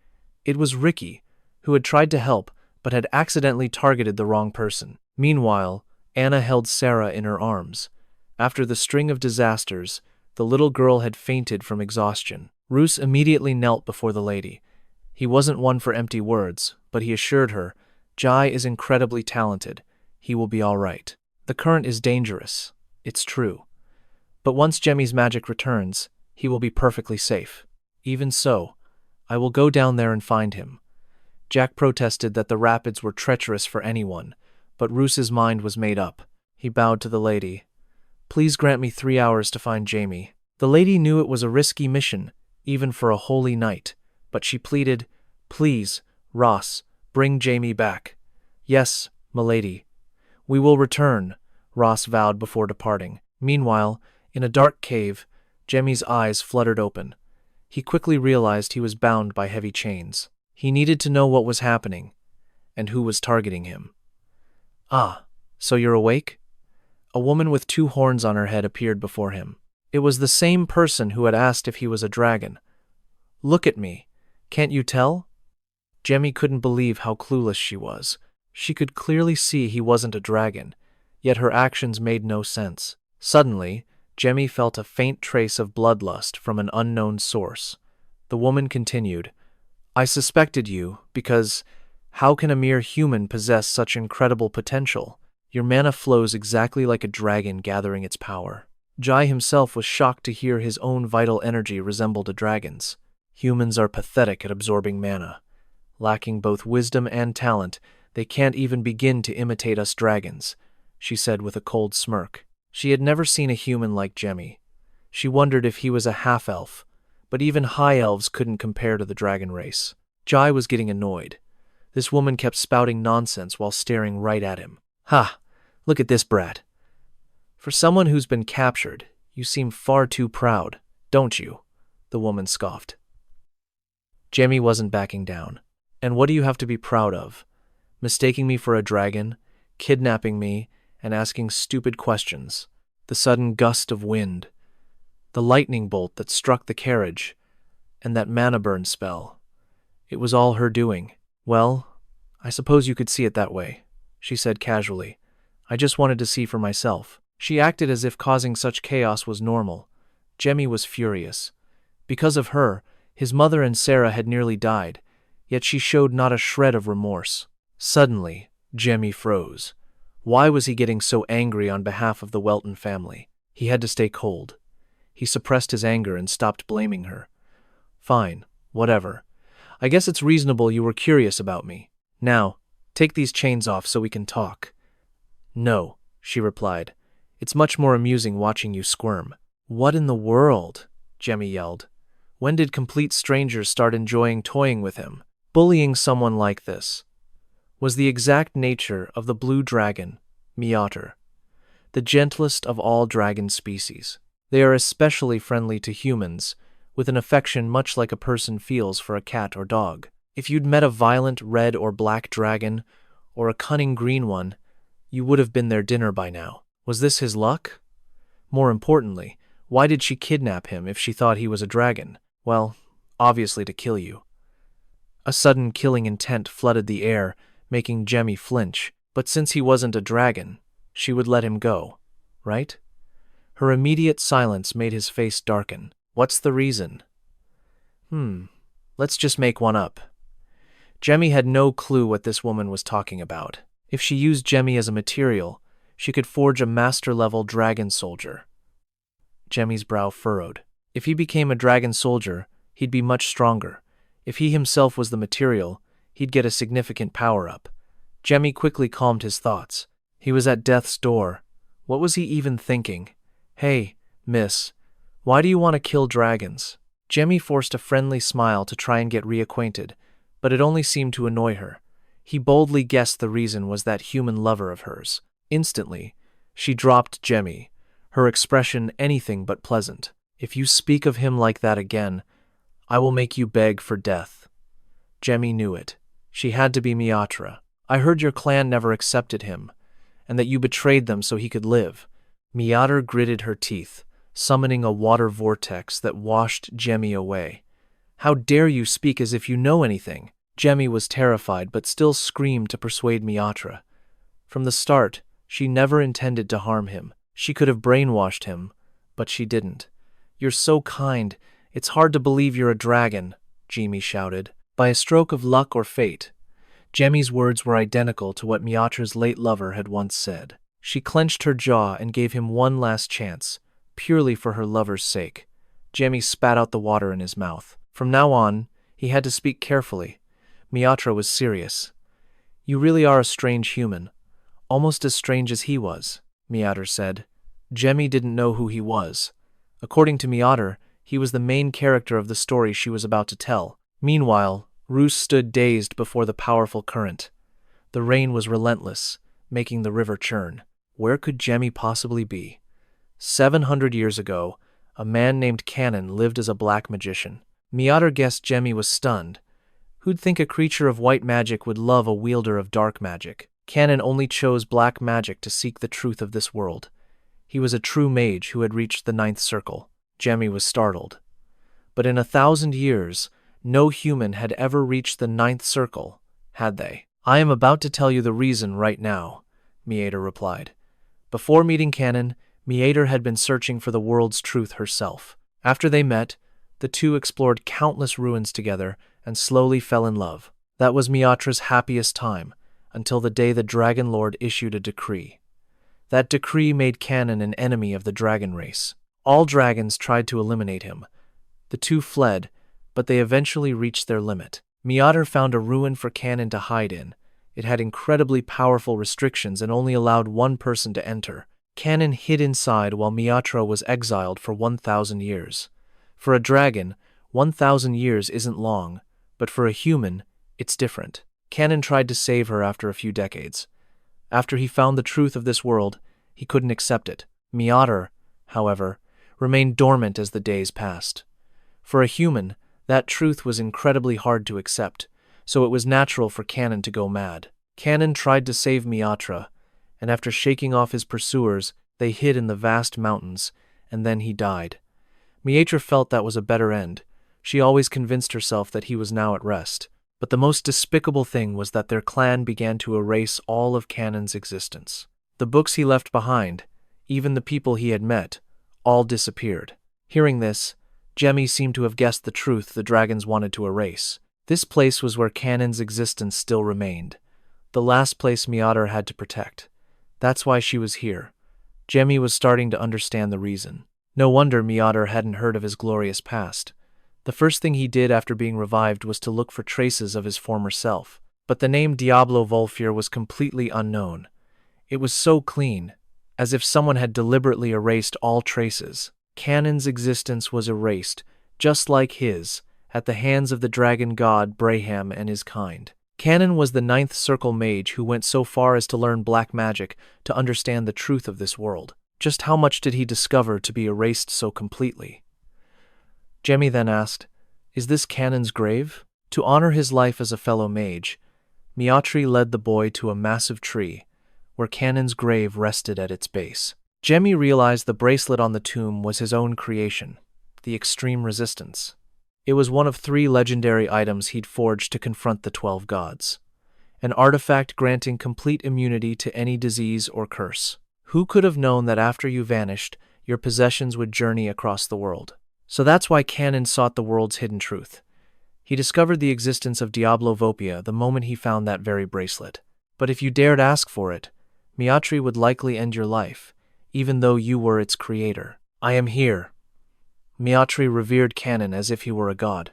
It was Ricky, who had tried to help, but had accidentally targeted the wrong person. Meanwhile, Anna held Sarah in her arms. After the string of disasters, the little girl had fainted from exhaustion. Roos immediately knelt before the lady. He wasn't one for empty words, but he assured her, "Jai is incredibly talented. He will be all right. The current is dangerous, it's true. But once Jemmy's magic returns, he will be perfectly safe. Even so, I will go down there and find him." Jack protested that the rapids were treacherous for anyone, but Roos's mind was made up. He bowed to the lady. "Please grant me 3 hours to find Jamie." The lady knew it was a risky mission, even for a holy knight, but she pleaded, "Please, Ross, bring Jamie back." "Yes, milady. We will return," Ross vowed before departing. Meanwhile, in a dark cave, Jamie's eyes fluttered open. He quickly realized he was bound by heavy chains. He needed to know what was happening, and who was targeting him. "Ah, so you're awake?" A woman with 2 horns on her head appeared before him. It was the same person who had asked if he was a dragon. "Look at me. Can't you tell?" Jamie couldn't believe how clueless she was. She could clearly see he wasn't a dragon, yet her actions made no sense. Suddenly, Jamie felt a faint trace of bloodlust from an unknown source. The woman continued, "I suspected you because how can a mere human possess such incredible potential? Your mana flows exactly like a dragon gathering its power." Jai himself was shocked to hear his own vital energy resembled a dragon's. "Humans are pathetic at absorbing mana. Lacking both wisdom and talent, they can't even begin to imitate us dragons," she said with a cold smirk. She had never seen a human like Jamie. She wondered if he was a half-elf, but even high elves couldn't compare to the dragon race. Jai was getting annoyed. This woman kept spouting nonsense while staring right at him. "Ha! Look at this brat. For someone who's been captured, you seem far too proud, don't you?" the woman scoffed. Jamie wasn't backing down. "And what do you have to be proud of? Mistaking me for a dragon, kidnapping me, and asking stupid questions. The sudden gust of wind, the lightning bolt that struck the carriage, and that mana burn spell. It was all her doing." "Well, I suppose you could see it that way," she said casually. "I just wanted to see for myself." She acted as if causing such chaos was normal. Jamie was furious. Because of her, his mother and Sarah had nearly died, yet she showed not a shred of remorse. Suddenly, Jamie froze. Why was he getting so angry on behalf of the Welton family? He had to stay cold. He suppressed his anger and stopped blaming her. "Fine, whatever. I guess it's reasonable you were curious about me. Now, take these chains off so we can talk." "No," she replied. "It's much more amusing watching you squirm." What in the world? Jamie yelled. When did complete strangers start enjoying toying with him? Bullying someone like this was the exact nature of the blue dragon, Miatri, the gentlest of all dragon species. They are especially friendly to humans, with an affection much like a person feels for a cat or dog. If you'd met a violent red or black dragon, or a cunning green one, you would have been their dinner by now. Was this his luck? More importantly, why did she kidnap him if she thought he was a dragon? Well, obviously to kill you. A sudden killing intent flooded the air, making Jamie flinch, but since he wasn't a dragon, she would let him go, right? Her immediate silence made his face darken. What's the reason? Let's just make one up. Jamie had no clue what this woman was talking about. If she used Jamie as a material, she could forge a master-level dragon soldier. Jamie's brow furrowed. If he became a dragon soldier, he'd be much stronger. If he himself was the material, he'd get a significant power-up. Jamie quickly calmed his thoughts. He was at death's door. What was he even thinking? Hey, miss, why do you want to kill dragons? Jamie forced a friendly smile to try and get reacquainted, but it only seemed to annoy her. He boldly guessed the reason was that human lover of hers. Instantly, she dropped Jamie, her expression anything but pleasant. If you speak of him like that again, I will make you beg for death. Jamie knew it. She had to be Miatri. I heard your clan never accepted him, and that you betrayed them so he could live. Miatri gritted her teeth, summoning a water vortex that washed Jamie away. How dare you speak as if you know anything? Jamie was terrified but still screamed to persuade Miatri. From the start, she never intended to harm him. She could have brainwashed him, but she didn't. You're so kind. It's hard to believe you're a dragon, Jamie shouted. By a stroke of luck or fate, Jamie's words were identical to what Miatri's late lover had once said. She clenched her jaw and gave him one last chance, purely for her lover's sake. Jamie spat out the water in his mouth. From now on, he had to speak carefully. Miatri was serious. You really are a strange human. Almost as strange as he was, Miatri said. Jamie didn't know who he was. According to Miatri, he was the main character of the story she was about to tell. Meanwhile, Roos stood dazed before the powerful current. The rain was relentless, making the river churn. Where could Jamie possibly be? 700 years ago, a man named Canon lived as a black magician. Miatri guessed Jamie was stunned. Who'd think a creature of white magic would love a wielder of dark magic? Canon only chose black magic to seek the truth of this world. He was a true mage who had reached the 9th circle. Jamie was startled. But in 1,000 years, no human had ever reached the 9th circle, had they? I am about to tell you the reason right now, Miatri replied. Before meeting Canon, Miatri had been searching for the world's truth herself. After they met, the two explored countless ruins together and slowly fell in love. That was Miatri's happiest time, until the day the Dragon Lord issued a decree. That decree made Canon an enemy of the dragon race. All dragons tried to eliminate him. The two fled, but they eventually reached their limit. Miatri found a ruin for Canon to hide in. It had incredibly powerful restrictions and only allowed one person to enter. Canon hid inside while Miatri was exiled for 1,000 years. For a dragon, 1,000 years isn't long, but for a human, it's different. Canon tried to save her after a few decades. After he found the truth of this world, he couldn't accept it. Miatri, however, remained dormant as the days passed. For a human, that truth was incredibly hard to accept, so it was natural for Canon to go mad. Canon tried to save Miatri, and after shaking off his pursuers, they hid in the vast mountains, and then he died. Miatri felt that was a better end. She always convinced herself that he was now at rest. But the most despicable thing was that their clan began to erase all of Canon's existence. The books he left behind, even the people he had met, all disappeared. Hearing this, Jamie seemed to have guessed the truth the dragons wanted to erase. This place was where Canon's existence still remained, the last place Miatri had to protect. That's why she was here. Jamie was starting to understand the reason. No wonder Miatri hadn't heard of his glorious past. The first thing he did after being revived was to look for traces of his former self. But the name Diablo Volpia was completely unknown. It was so clean, as if someone had deliberately erased all traces. 𝐒𝐿 existence was erased, just like his, at the hands of the dragon god Braham and his kind. 𝐒𝐿 was the 9th Circle mage who went so far as to learn black magic to understand the truth of this world. Just how much did he discover to be erased so completely? Jamie then asked, "Is this 𝐒𝐿's grave?" To honor his life as a fellow mage, Miatri led the boy to a massive tree, where 𝐒𝐿's grave rested at its base. Jamie realized the bracelet on the tomb was his own creation, the Extreme Resistance. It was one of 3 legendary items he'd forged to confront the 12 gods. An artifact granting complete immunity to any disease or curse. Who could have known that after you vanished, your possessions would journey across the world? So that's why 𝐒𝐿 sought the world's hidden truth. He discovered the existence of Diablo Volpia the moment he found that very bracelet. But if you dared ask for it, Miatri would likely end your life, even though you were its creator. "I am here." Miatri revered 𝐒𝐿 as if he were a god.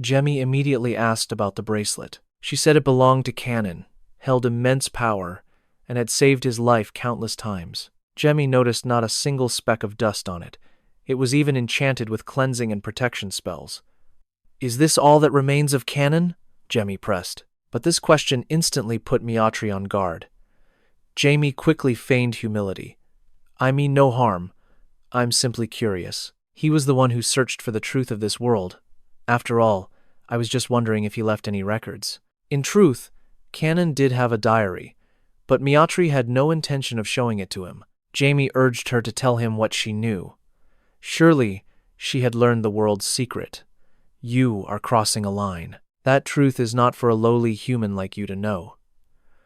Jamie immediately asked about the bracelet. She said it belonged to 𝐒𝐿, held immense power, and had saved his life countless times. Jamie noticed not a single speck of dust on it. It was even enchanted with cleansing and protection spells. "Is this all that remains of 𝐒𝐿?" Jamie pressed. But this question instantly put Miatri on guard. Jamie quickly feigned humility. "I mean no harm. I'm simply curious. He was the one who searched for the truth of this world. After all, I was just wondering if he left any records." In truth, 𝐒𝐿 did have a diary, but Miatri had no intention of showing it to him. Jamie urged her to tell him what she knew. Surely, she had learned the world's secret. You are crossing a line. That truth is not for a lowly human like you to know.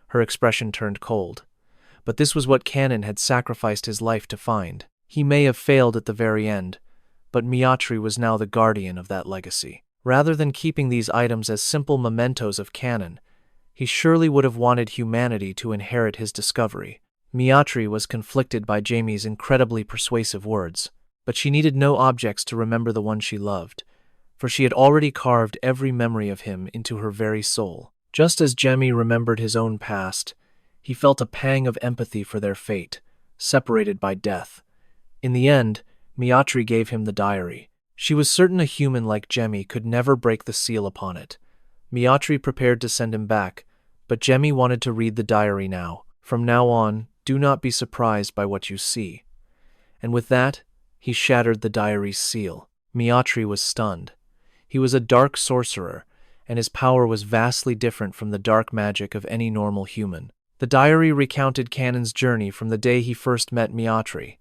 Her expression turned cold. But this was what 𝐒𝐿 had sacrificed his life to find. He may have failed at the very end, but Miatri was now the guardian of that legacy. Rather than keeping these items as simple mementos of 𝐒𝐿, he surely would have wanted humanity to inherit his discovery. Miatri was conflicted by Jamie's incredibly persuasive words, but she needed no objects to remember the one she loved, for she had already carved every memory of him into her very soul. Just as Jamie remembered his own past, he felt a pang of empathy for their fate, separated by death. In the end, Miatri gave him the diary. She was certain a human like Jamie could never break the seal upon it. Miatri prepared to send him back, but Jamie wanted to read the diary now. "From now on, do not be surprised by what you see." And with that, he shattered the diary's seal. Miatri was stunned. He was a dark sorcerer, and his power was vastly different from the dark magic of any normal human. The diary recounted 𝐒𝐿's journey from the day he first met Miatri.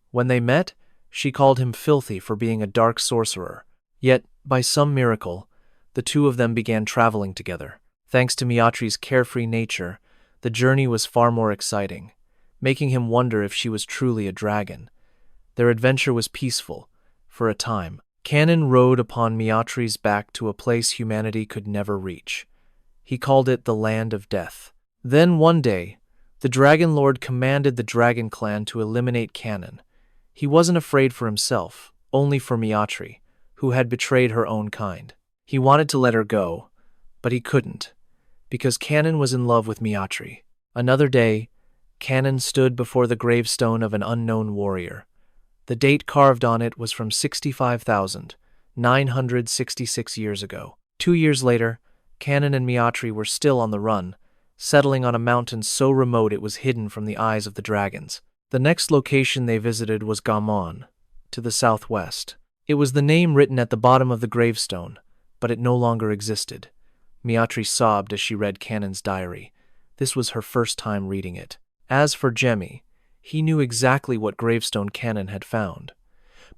When they met, she called him filthy for being a dark sorcerer. Yet, by some miracle, the two of them began traveling together. Thanks to Miatri's carefree nature, the journey was far more exciting, making him wonder if she was truly a dragon. Their adventure was peaceful, for a time. 𝐒𝐿 rode upon Miatri's back to a place humanity could never reach. He called it the Land of Death. Then one day, the Dragon Lord commanded the Dragon Clan to eliminate 𝐒𝐿. He wasn't afraid for himself, only for Miatri, who had betrayed her own kind. He wanted to let her go, but he couldn't, because 𝐒𝐿 was in love with Miatri. Another day, 𝐒𝐿 stood before the gravestone of an unknown warrior. The date carved on it was from 65,966 years ago. 2 years later, 𝐒𝐿 and Miatri were still on the run, settling on a mountain so remote it was hidden from the eyes of the dragons. The next location they visited was 𝐒𝐿, to the southwest. It was the name written at the bottom of the gravestone, but it no longer existed. Miatri sobbed as she read 𝐒𝐿's diary. This was her first time reading it. As for Jamie, he knew exactly what gravestone 𝐒𝐿 had found.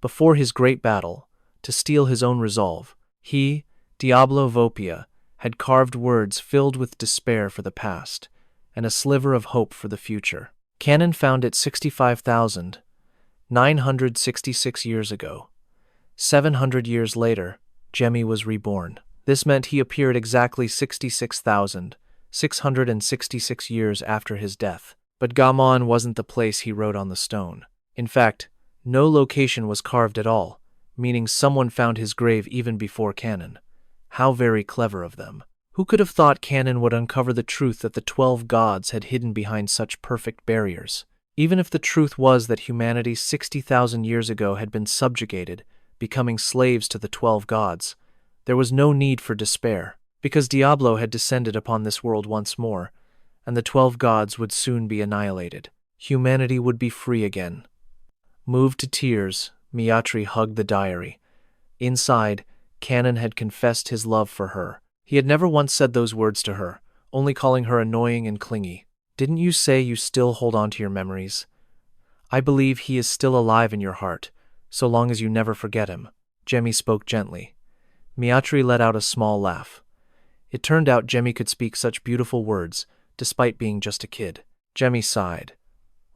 Before his great battle, to steel his own resolve, he, Diablo Volpia, had carved words filled with despair for the past, and a sliver of hope for the future. 𝐒𝐿 found it 65,966 years ago. 700 years later, Jamie was reborn. This meant he appeared exactly 66,666 years after his death. But 𝐒𝐿 wasn't the place he wrote on the stone. In fact, no location was carved at all, meaning someone found his grave even before 𝐒𝐿. How very clever of them. Who could have thought 𝐒𝐿 would uncover the truth that the 12 gods had hidden behind such perfect barriers? Even if the truth was that humanity 60,000 years ago had been subjugated, becoming slaves to the 12 gods, there was no need for despair, because Diablo had descended upon this world once more, and the 12 gods would soon be annihilated. Humanity would be free again. Moved to tears, Miatri hugged the diary. Inside, Canon had confessed his love for her. He had never once said those words to her, only calling her annoying and clingy. "Didn't you say you still hold on to your memories? I believe he is still alive in your heart, so long as you never forget him." Jamie spoke gently. Miatri let out a small laugh. It turned out Jamie could speak such beautiful words, despite being just a kid. Jamie sighed.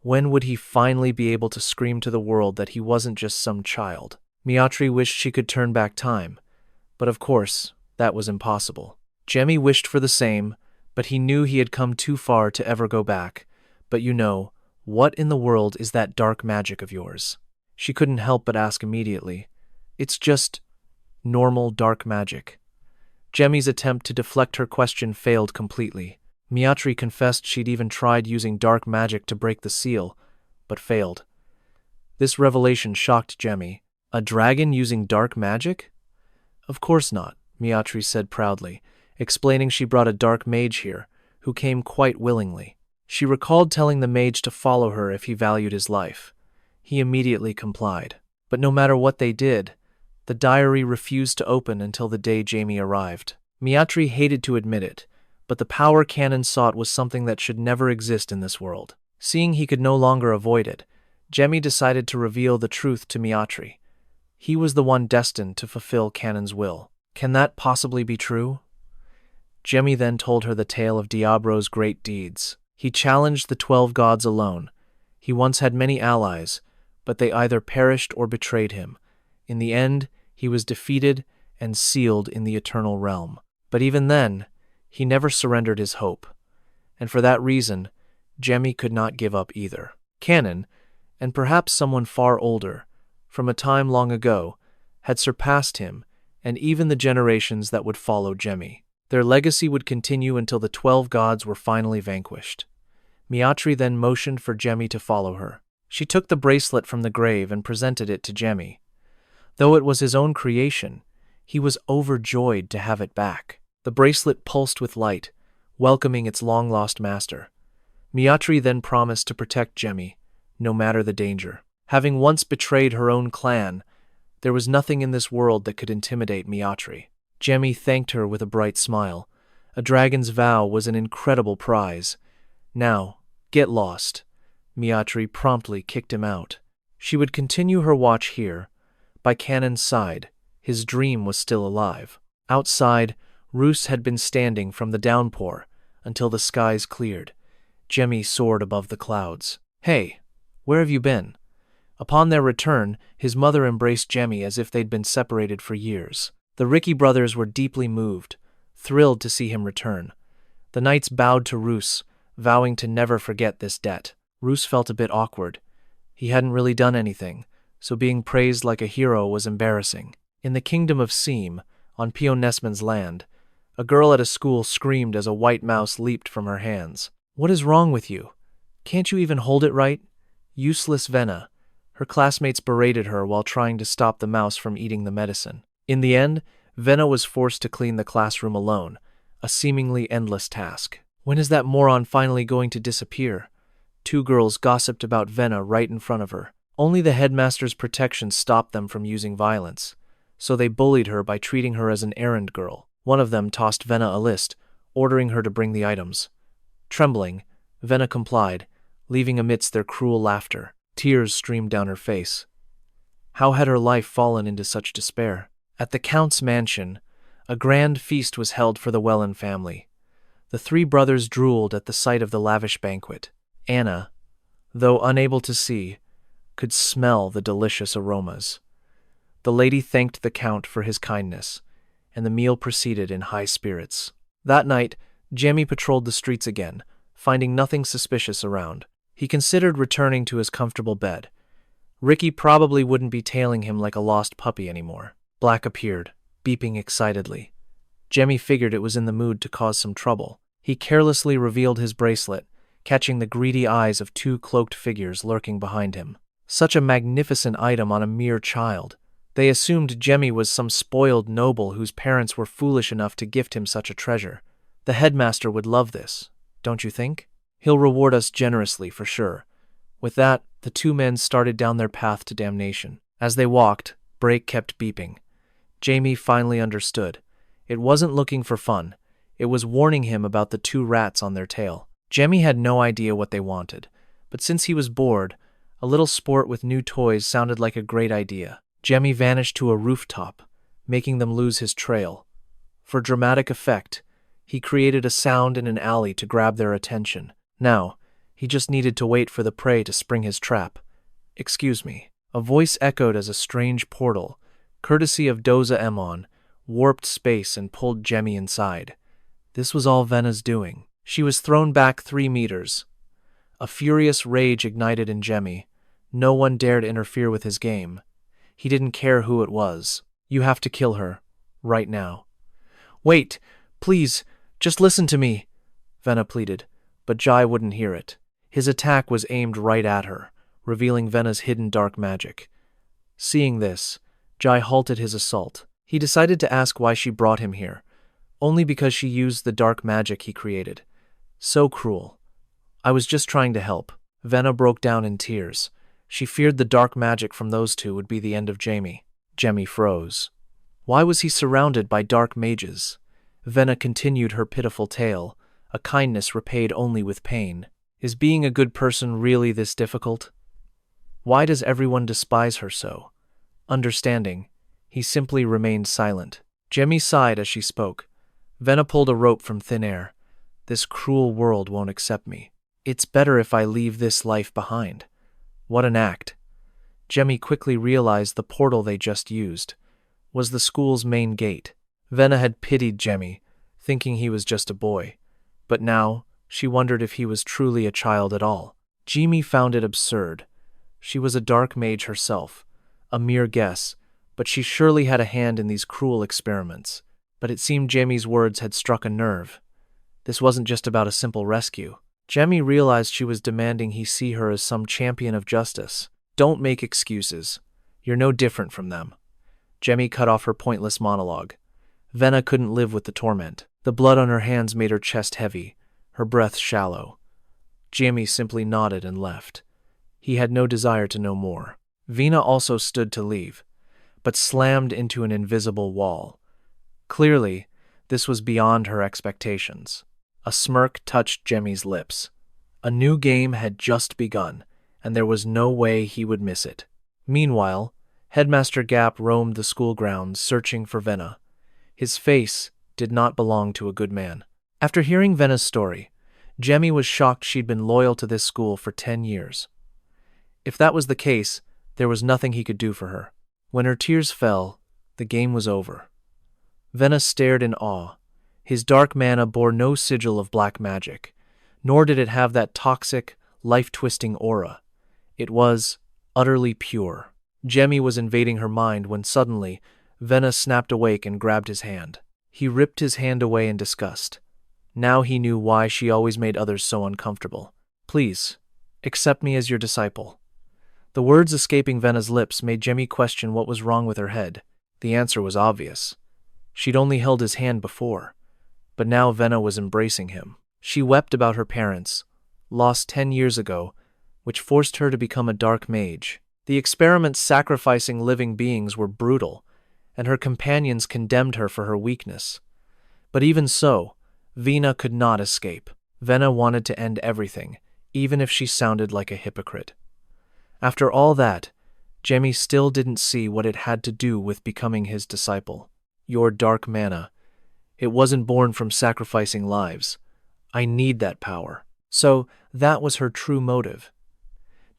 When would he finally be able to scream to the world that he wasn't just some child? Miatri wished she could turn back time, but of course, that was impossible. Jamie wished for the same, but he knew he had come too far to ever go back. "But you know, what in the world is that dark magic of yours?" She couldn't help but ask immediately. "It's just normal dark magic." Jamie's attempt to deflect her question failed completely. Miatri confessed she'd even tried using dark magic to break the seal, but failed. This revelation shocked Jamie. A dragon using dark magic? "Of course not," Miatri said proudly, explaining she brought a dark mage here, who came quite willingly. She recalled telling the mage to follow her if he valued his life. He immediately complied. But no matter what they did, the diary refused to open until the day Jamie arrived. Miatri hated to admit it, but the power Canon sought was something that should never exist in this world. Seeing he could no longer avoid it, Jamie decided to reveal the truth to Miatri. He was the one destined to fulfill Canon's will. Can that possibly be true? Jamie then told her the tale of Diablo's great deeds. He challenged the 12 gods alone. He once had many allies, but they either perished or betrayed him. In the end, he was defeated and sealed in the eternal realm. But even then, he never surrendered his hope. And for that reason, Jamie could not give up either. Canon, and perhaps someone far older, from a time long ago, had surpassed him and even the generations that would follow Jamie. Their legacy would continue until the 12 gods were finally vanquished. Miatri then motioned for Jamie to follow her. She took the bracelet from the grave and presented it to Jamie. Though it was his own creation, he was overjoyed to have it back. The bracelet pulsed with light, welcoming its long-lost master. Miatri then promised to protect Jamie, no matter the danger. Having once betrayed her own clan, there was nothing in this world that could intimidate Miatri. Jamie thanked her with a bright smile. A dragon's vow was an incredible prize. "Now, get lost." Miatri promptly kicked him out. She would continue her watch here. By Canon's side, his dream was still alive. Outside, Roos had been standing from the downpour until the skies cleared. Jamie soared above the clouds. "Hey, where have you been?" Upon their return, his mother embraced Jamie as if they'd been separated for years. The Ricky brothers were deeply moved, thrilled to see him return. The knights bowed to Roos, vowing to never forget this debt. Roos felt a bit awkward. He hadn't really done anything, so being praised like a hero was embarrassing. In the kingdom of 𝐒𝐒𝐒, on Pio Nesman's land, a girl at a school screamed as a white mouse leaped from her hands. "What is wrong with you? Can't you even hold it right? Useless Vena." Her classmates berated her while trying to stop the mouse from eating the medicine. In the end, Vena was forced to clean the classroom alone, a seemingly endless task. When is that moron finally going to disappear? Two girls gossiped about Vena right in front of her. Only the headmaster's protection stopped them from using violence, so they bullied her by treating her as an errand girl. One of them tossed Vena a list, ordering her to bring the items. Trembling, Vena complied, leaving amidst their cruel laughter. Tears streamed down her face. How had her life fallen into such despair? At the Count's mansion, a grand feast was held for the Welton family. The three brothers drooled at the sight of the lavish banquet. Anna, though unable to see, could smell the delicious aromas. The lady thanked the Count for his kindness, and the meal proceeded in high spirits. That night, Jamie patrolled the streets again, finding nothing suspicious around. He considered returning to his comfortable bed. Ricky probably wouldn't be tailing him like a lost puppy anymore. Black appeared, beeping excitedly. Jamie figured it was in the mood to cause some trouble. He carelessly revealed his bracelet, catching the greedy eyes of two cloaked figures lurking behind him. Such a magnificent item on a mere child. They assumed Jamie was some spoiled noble whose parents were foolish enough to gift him such a treasure. The headmaster would love this, don't you think? He'll reward us generously for sure. With that, the two men started down their path to damnation. As they walked, brake kept beeping. Jamie finally understood. It wasn't looking for fun. It was warning him about the two rats on their tail. Jamie had no idea what they wanted, but since he was bored, a little sport with new toys sounded like a great idea. Jamie vanished to a rooftop, making them lose his trail. For dramatic effect, he created a sound in an alley to grab their attention. Now, he just needed to wait for the prey to spring his trap. "Excuse me." A voice echoed as a strange portal, courtesy of Doza-Emon, warped space and pulled Jamie inside. This was all Vena's doing. She was thrown back 3 meters. A furious rage ignited in Jamie. No one dared interfere with his game. He didn't care who it was. "You have to kill her. Right now." "Wait, please, just listen to me," Vena pleaded, but Jai wouldn't hear it. His attack was aimed right at her, revealing Vena's hidden dark magic. Seeing this, Jai halted his assault. He decided to ask why she brought him here, only because she used the dark magic he created. So cruel. "I was just trying to help." Vena broke down in tears. She feared the dark magic from those two would be the end of Jamie. Jamie froze. Why was he surrounded by dark mages? Vena continued her pitiful tale, a kindness repaid only with pain. Is being a good person really this difficult? Why does everyone despise her so? Understanding, he simply remained silent. Jamie sighed as she spoke. Vena pulled a rope from thin air. "This cruel world won't accept me. It's better if I leave this life behind." What an act. Jamie quickly realized the portal they just used was the school's main gate. Vena had pitied Jamie, thinking he was just a boy. But now, she wondered if he was truly a child at all. Jamie found it absurd. She was a dark mage herself, a mere guess, but she surely had a hand in these cruel experiments. But it seemed Jamie's words had struck a nerve. This wasn't just about a simple rescue. Jamie realized she was demanding he see her as some champion of justice. "Don't make excuses. You're no different from them." Jamie cut off her pointless monologue. Vena couldn't live with the torment. The blood on her hands made her chest heavy, her breath shallow. Jamie simply nodded and left. He had no desire to know more. Vena also stood to leave, but slammed into an invisible wall. Clearly, this was beyond her expectations. A smirk touched Jamie's lips. A new game had just begun, and there was no way he would miss it. Meanwhile, Headmaster Gap roamed the school grounds searching for Vena. His face did not belong to a good man. After hearing Vena's story, Jamie was shocked she'd been loyal to this school for 10 years. If that was the case, there was nothing he could do for her. When her tears fell, the game was over. Vena stared in awe. His dark mana bore no sigil of black magic, nor did it have that toxic, life-twisting aura. It was utterly pure. Jamie was invading her mind when suddenly, Vena snapped awake and grabbed his hand. He ripped his hand away in disgust. Now he knew why she always made others so uncomfortable. "Please, accept me as your disciple." The words escaping Vena's lips made Jamie question what was wrong with her head. The answer was obvious. She'd only held his hand before, but now Vena was embracing him. She wept about her parents, lost 10 years ago, which forced her to become a dark mage. The experiments sacrificing living beings were brutal, and her companions condemned her for her weakness. But even so, Vena could not escape. Vena wanted to end everything, even if she sounded like a hypocrite. After all that, Jamie still didn't see what it had to do with becoming his disciple. "Your dark mana. It wasn't born from sacrificing lives. I need that power." So that was her true motive.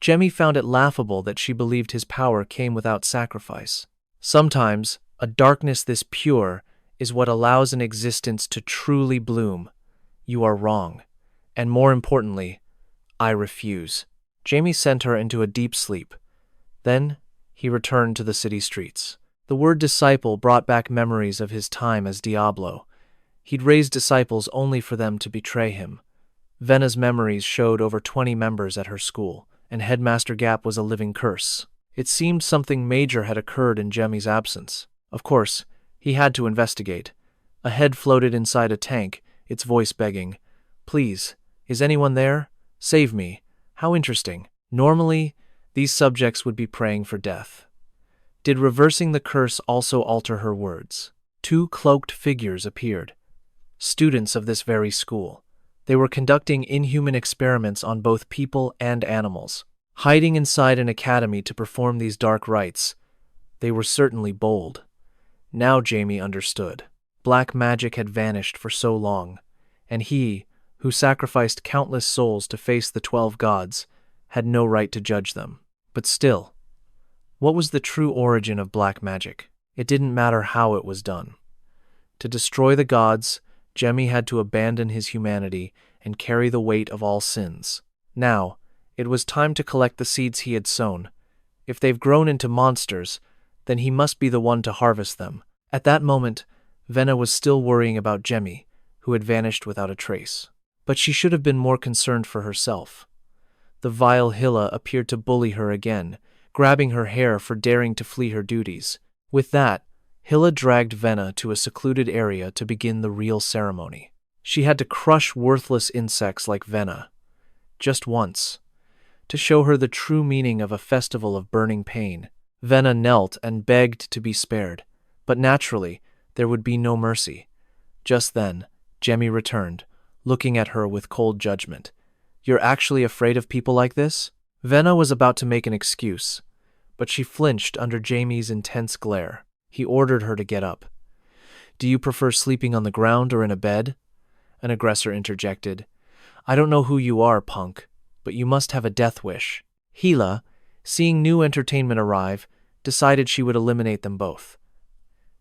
Jamie found it laughable that she believed his power came without sacrifice. Sometimes, a darkness this pure is what allows an existence to truly bloom. You are wrong. And more importantly, I refuse. Jamie sent her into a deep sleep. Then, he returned to the city streets. The word disciple brought back memories of his time as Diablo. He'd raised disciples only for them to betray him. Vena's memories showed over 20 members at her school, and Headmaster 𝐒𝐄 was a living curse. It seemed something major had occurred in Jamie's absence. Of course, he had to investigate. A head floated inside a tank, its voice begging, "Please, is anyone there? Save me." How interesting. Normally, these subjects would be praying for death. Did reversing the curse also alter her words? Two cloaked figures appeared. Students of this very school. They were conducting inhuman experiments on both people and animals. Hiding inside an academy to perform these dark rites, they were certainly bold. Now Jamie understood. Black magic had vanished for so long, and he, who sacrificed countless souls to face the 12 gods, had no right to judge them. But still, what was the true origin of black magic? It didn't matter how it was done. To destroy the gods, Jamie had to abandon his humanity and carry the weight of all sins. Now, it was time to collect the seeds he had sown. If they've grown into monsters, then he must be the one to harvest them. At that moment, Vena was still worrying about Jamie, who had vanished without a trace. But she should have been more concerned for herself. The vile 𝐒𝐿a appeared to bully her again, grabbing her hair for daring to flee her duties. With that, 𝐒𝐿a dragged Vena to a secluded area to begin the real ceremony. She had to crush worthless insects like Vena. Just once. To show her the true meaning of a festival of burning pain. Vena knelt and begged to be spared, but naturally, there would be no mercy. Just then, Jamie returned, looking at her with cold judgment. "You're actually afraid of people like this?" Vena was about to make an excuse, but she flinched under Jamie's intense glare. He ordered her to get up. "Do you prefer sleeping on the ground or in a bed?" An aggressor interjected. "I don't know who you are, punk, but you must have a death wish." 𝐒𝐿a, seeing new entertainment arrive, decided she would eliminate them both.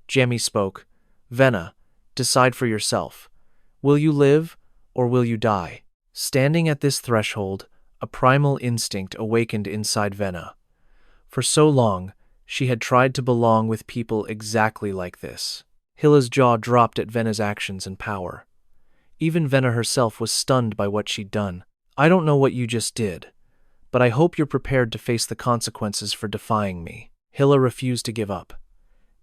Jamie spoke. "Vena, decide for yourself. Will you live, or will you die?" Standing at this threshold, a primal instinct awakened inside Vena. For so long, she had tried to belong with people exactly like this. 𝐒𝐿a's jaw dropped at Vena's actions and power. Even Vena herself was stunned by what she'd done. "I don't know what you just did, but I hope you're prepared to face the consequences for defying me." 𝐒𝐿a refused to give up.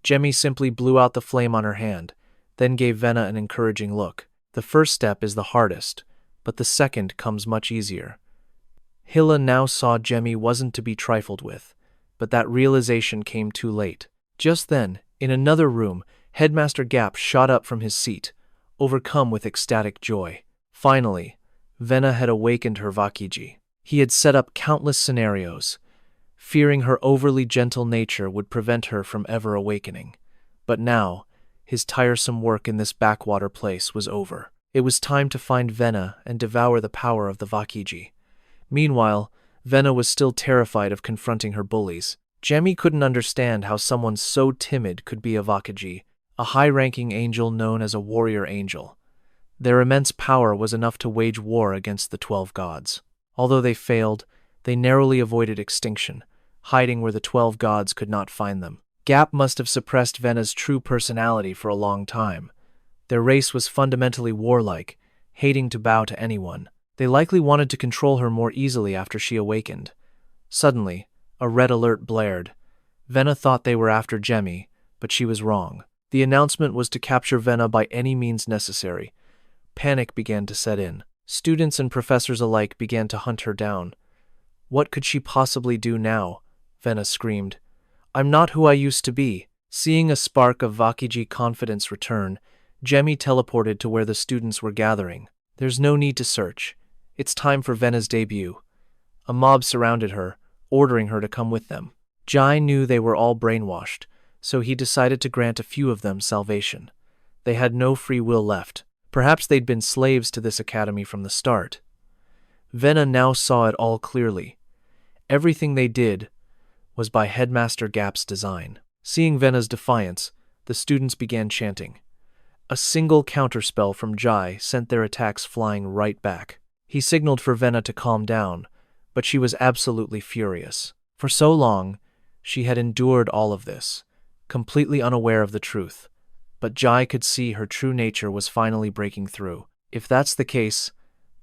Jamie simply blew out the flame on her hand, then gave Vena an encouraging look. "The first step is the hardest, but the second comes much easier." 𝐒𝐿a now saw Jamie wasn't to be trifled with, but that realization came too late. Just then, in another room, Headmaster 𝐒𝐄 shot up from his seat, overcome with ecstatic joy. Finally, Vena had awakened her 𝐒𝐒𝐒. He had set up countless scenarios, fearing her overly gentle nature would prevent her from ever awakening. But now, his tiresome work in this backwater place was over. It was time to find Vena and devour the power of the 𝐒𝐒𝐒. Meanwhile, Vena was still terrified of confronting her bullies. Jamie couldn't understand how someone so timid could be a 𝐒𝐒𝐒, a high-ranking angel known as a warrior angel. Their immense power was enough to wage war against the 12 gods. Although they failed, they narrowly avoided extinction, hiding where the 12 gods could not find them. 𝐒𝐄 must have suppressed Vena's true personality for a long time. Their race was fundamentally warlike, hating to bow to anyone. They likely wanted to control her more easily after she awakened. Suddenly, a red alert blared. Vena thought they were after Jamie, but she was wrong. The announcement was to capture Vena by any means necessary. Panic began to set in. Students and professors alike began to hunt her down. "What could she possibly do now?" Vena screamed. "I'm not who I used to be." Seeing a spark of 𝐒𝐒𝐒 confidence return, Jamie teleported to where the students were gathering. "There's no need to search. It's time for Vena's debut." A mob surrounded her, ordering her to come with them. Jai knew they were all brainwashed, so he decided to grant a few of them salvation. They had no free will left. Perhaps they'd been slaves to this academy from the start. Vena now saw it all clearly. Everything they did was by Headmaster 𝐒𝐄's design. Seeing Vena's defiance, the students began chanting. A single counterspell from Jai sent their attacks flying right back. He signaled for Vena to calm down, but she was absolutely furious. For so long, she had endured all of this, completely unaware of the truth. But Jai could see her true nature was finally breaking through. If that's the case,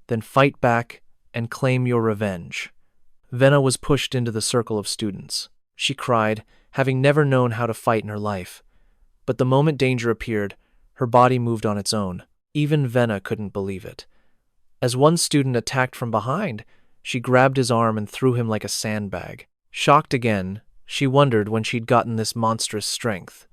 then fight back and claim your revenge. Vena was pushed into the circle of students. She cried, having never known how to fight in her life. But the moment danger appeared, her body moved on its own. Even Vena couldn't believe it. As one student attacked from behind, she grabbed his arm and threw him like a sandbag. Shocked again, she wondered when she'd gotten this monstrous strength.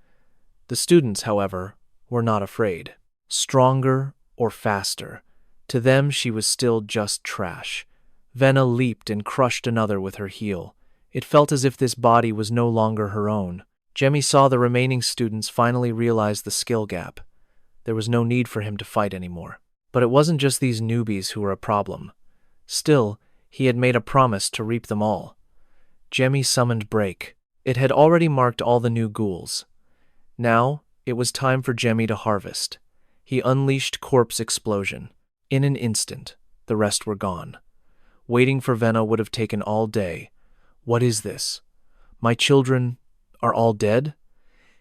The students, however, were not afraid. Stronger or faster, to them she was still just trash. Vena leaped and crushed another with her heel. It felt as if this body was no longer her own. Jamie saw the remaining students finally realize the skill gap. There was no need for him to fight anymore. But it wasn't just these newbies who were a problem. Still, he had made a promise to reap them all. Jamie summoned Break. It had already marked all the new ghouls. Now, it was time for Jamie to harvest. He unleashed Corpse Explosion. In an instant, the rest were gone. Waiting for Vena would have taken all day. What is this? My children are all dead?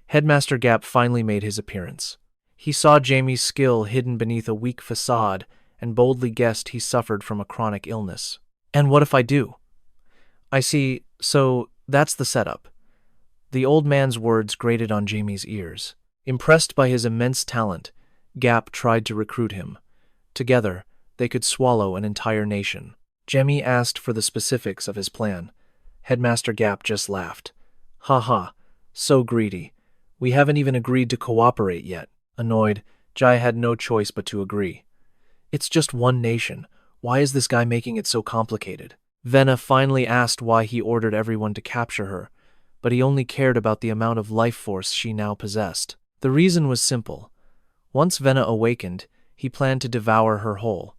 Headmaster 𝐒𝐄 finally made his appearance. He saw Jamie's skill hidden beneath a weak facade and boldly guessed he suffered from a chronic illness. And what if I do? I see, so that's the setup. The old man's words grated on Jamie's ears. Impressed by his immense talent, 𝐒𝐄 tried to recruit him. Together, they could swallow an entire nation. Jamie asked for the specifics of his plan. Headmaster 𝐒𝐄 just laughed. Ha ha, so greedy. We haven't even agreed to cooperate yet. Annoyed, Jai had no choice but to agree. It's just one nation. Why is this guy making it so complicated? Vena finally asked why he ordered everyone to capture her, but he only cared about the amount of life force she now possessed. The reason was simple. Once Vena awakened, he planned to devour her whole.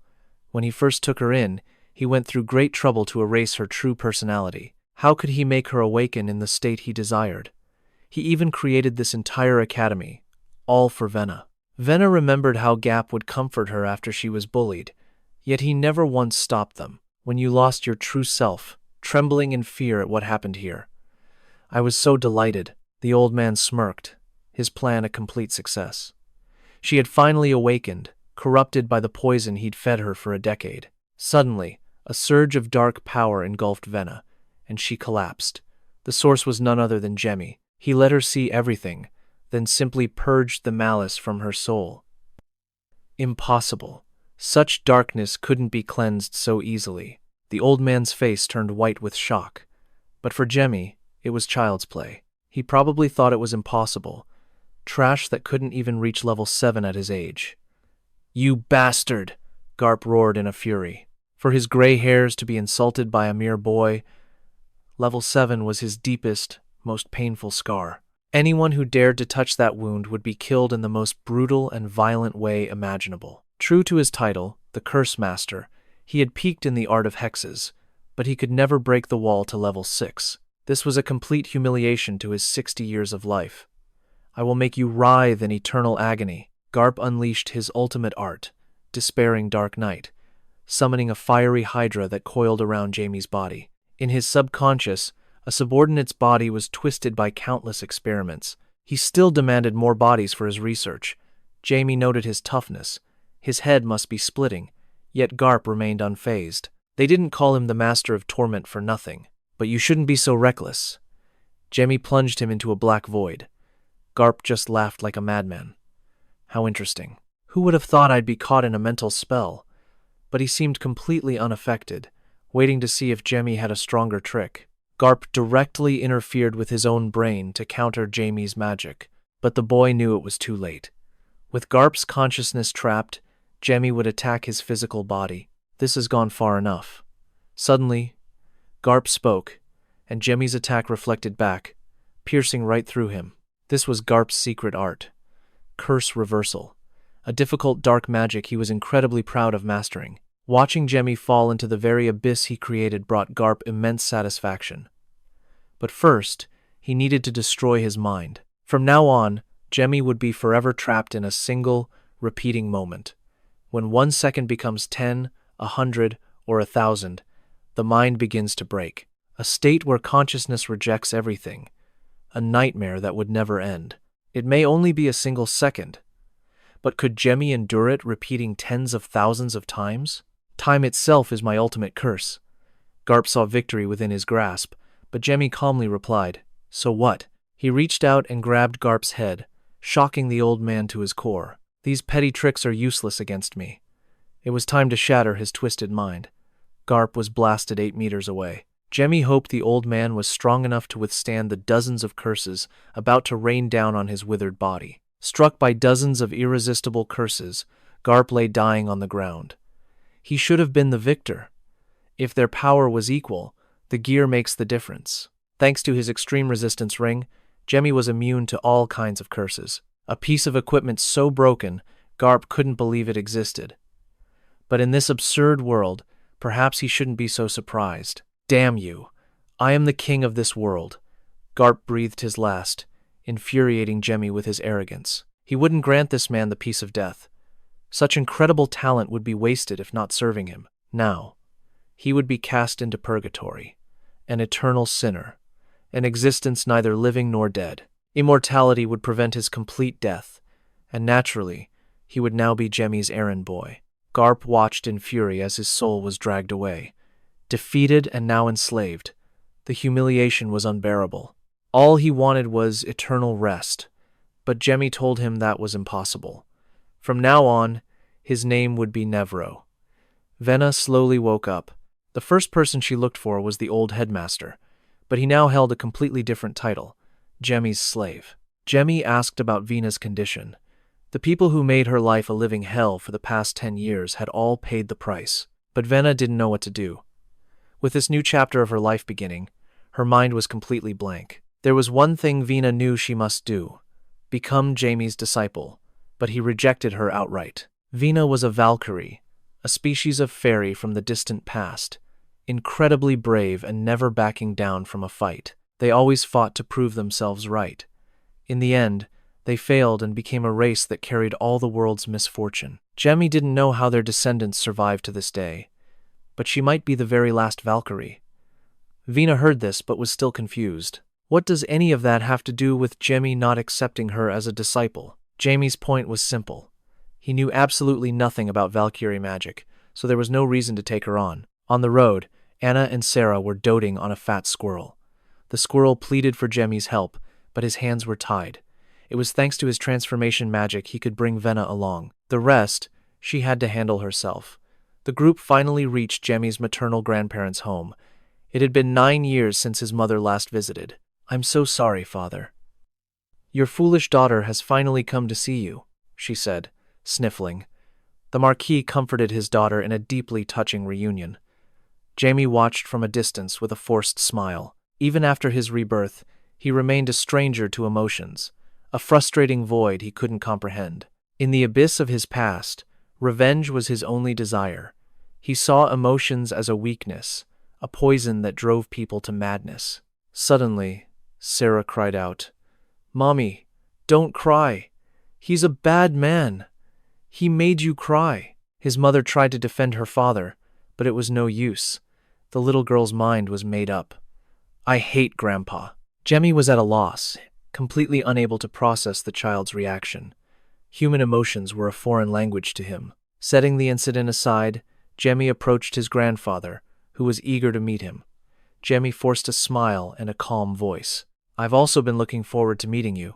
When he first took her in, he went through great trouble to erase her true personality. How could he make her awaken in the state he desired? He even created this entire academy, all for Vena. Vena remembered how 𝐒𝐄 would comfort her after she was bullied, yet he never once stopped them. When you lost your true self, trembling in fear at what happened here. I was so delighted. The old man smirked, his plan a complete success. She had finally awakened, corrupted by the poison he'd fed her for a decade. Suddenly, a surge of dark power engulfed Vena, and she collapsed. The source was none other than Jamie. He let her see everything, then simply purged the malice from her soul. Impossible. Such darkness couldn't be cleansed so easily. The old man's face turned white with shock. But for Jamie, it was child's play. He probably thought it was impossible. Trash that couldn't even reach level 7 at his age. You bastard! 𝐒𝐄 roared in a fury. For his gray hairs to be insulted by a mere boy, level 7 was his deepest, most painful scar. Anyone who dared to touch that wound would be killed in the most brutal and violent way imaginable. True to his title, the Curse Master, he had peaked in the art of hexes, but he could never break the wall to level 6. This was a complete humiliation to his 60 years of life. I will make you writhe in eternal agony. 𝐒𝐄 unleashed his ultimate art, Despairing Dark Night, summoning a fiery hydra that coiled around Jamie's body. In his subconscious, a subordinate's body was twisted by countless experiments. He still demanded more bodies for his research. Jamie noted his toughness. His head must be splitting, yet 𝐒𝐄 remained unfazed. They didn't call him the Master of Torment for nothing. But you shouldn't be so reckless. Jamie plunged him into a black void. 𝐒𝐄 just laughed like a madman. How interesting. Who would have thought I'd be caught in a mental spell? But he seemed completely unaffected, waiting to see if Jamie had a stronger trick. 𝐒𝐄 directly interfered with his own brain to counter Jamie's magic, but the boy knew it was too late. With 𝐒𝐄's consciousness trapped, Jamie would attack his physical body. This has gone far enough. Suddenly, 𝐒𝐄 spoke, and Jamie's attack reflected back, piercing right through him. This was 𝐒𝐄's secret art. Curse Reversal. A difficult dark magic he was incredibly proud of mastering. Watching Jamie fall into the very abyss he created brought 𝐒𝐄 immense satisfaction. But first, he needed to destroy his mind. From now on, Jamie would be forever trapped in a single, repeating moment. When 1 second becomes 10, 100, or 1,000, the mind begins to break. A state where consciousness rejects everything. A nightmare that would never end. It may only be a single second, but could Jamie endure it repeating tens of thousands of times? Time itself is my ultimate curse. 𝐒𝐄 saw victory within his grasp, but Jamie calmly replied, "So what?" He reached out and grabbed 𝐒𝐄's head, shocking the old man to his core. These petty tricks are useless against me. It was time to shatter his twisted mind. 𝐒𝐄 was blasted 8 meters away. Jamie hoped the old man was strong enough to withstand the dozens of curses about to rain down on his withered body. Struck by dozens of irresistible curses, 𝐒𝐄 lay dying on the ground. He should have been the victor. If their power was equal, the gear makes the difference. Thanks to his extreme resistance ring, Jamie was immune to all kinds of curses. A piece of equipment so broken, 𝐒𝐄 couldn't believe it existed. But in this absurd world, perhaps he shouldn't be so surprised. "Damn you! I am the king of this world." 𝐒𝐄 breathed his last, infuriating Jamie with his arrogance. He wouldn't grant this man the peace of death. Such incredible talent would be wasted if not serving him. Now, he would be cast into purgatory, an eternal sinner, an existence neither living nor dead. Immortality would prevent his complete death, and naturally, he would now be Jamie's errand boy. 𝐒𝐄 watched in fury as his soul was dragged away. Defeated and now enslaved, the humiliation was unbearable. All he wanted was eternal rest, but Jamie told him that was impossible. From now on, his name would be Nevro. Vena slowly woke up. The first person she looked for was the old headmaster, but he now held a completely different title, Jamie's slave. Jamie asked about Vena's condition. The people who made her life a living hell for the past 10 years had all paid the price, but Vena didn't know what to do. With this new chapter of her life beginning, her mind was completely blank. There was one thing Vena knew she must do: become Jamie's disciple, but he rejected her outright. Vena was a Valkyrie, a species of fairy from the distant past, incredibly brave and never backing down from a fight. They always fought to prove themselves right. In the end, they failed and became a race that carried all the world's misfortune. Jamie didn't know how their descendants survived to this day, but she might be the very last Valkyrie. Vena heard this but was still confused. What does any of that have to do with Jamie not accepting her as a disciple? Jamie's point was simple. He knew absolutely nothing about Valkyrie magic, so there was no reason to take her on. On the road, Anna and Sarah were doting on a fat squirrel. The squirrel pleaded for Jamie's help, but his hands were tied. It was thanks to his transformation magic he could bring Vena along. The rest, she had to handle herself. The group finally reached Jamie's maternal grandparents' home. It had been 9 years since his mother last visited. "I'm so sorry, Father. Your foolish daughter has finally come to see you," she said, sniffling. The Marquis comforted his daughter in a deeply touching reunion. Jamie watched from a distance with a forced smile. Even after his rebirth, he remained a stranger to emotions, a frustrating void he couldn't comprehend. In the abyss of his past, revenge was his only desire. He saw emotions as a weakness, a poison that drove people to madness. Suddenly, Sarah cried out, "Mommy, don't cry. He's a bad man. He made you cry." His mother tried to defend her father, but it was no use. The little girl's mind was made up. "I hate Grandpa." Jamie was at a loss, completely unable to process the child's reaction. Human emotions were a foreign language to him. Setting the incident aside, Jamie approached his grandfather, who was eager to meet him. Jamie forced a smile and a calm voice. "I've also been looking forward to meeting you."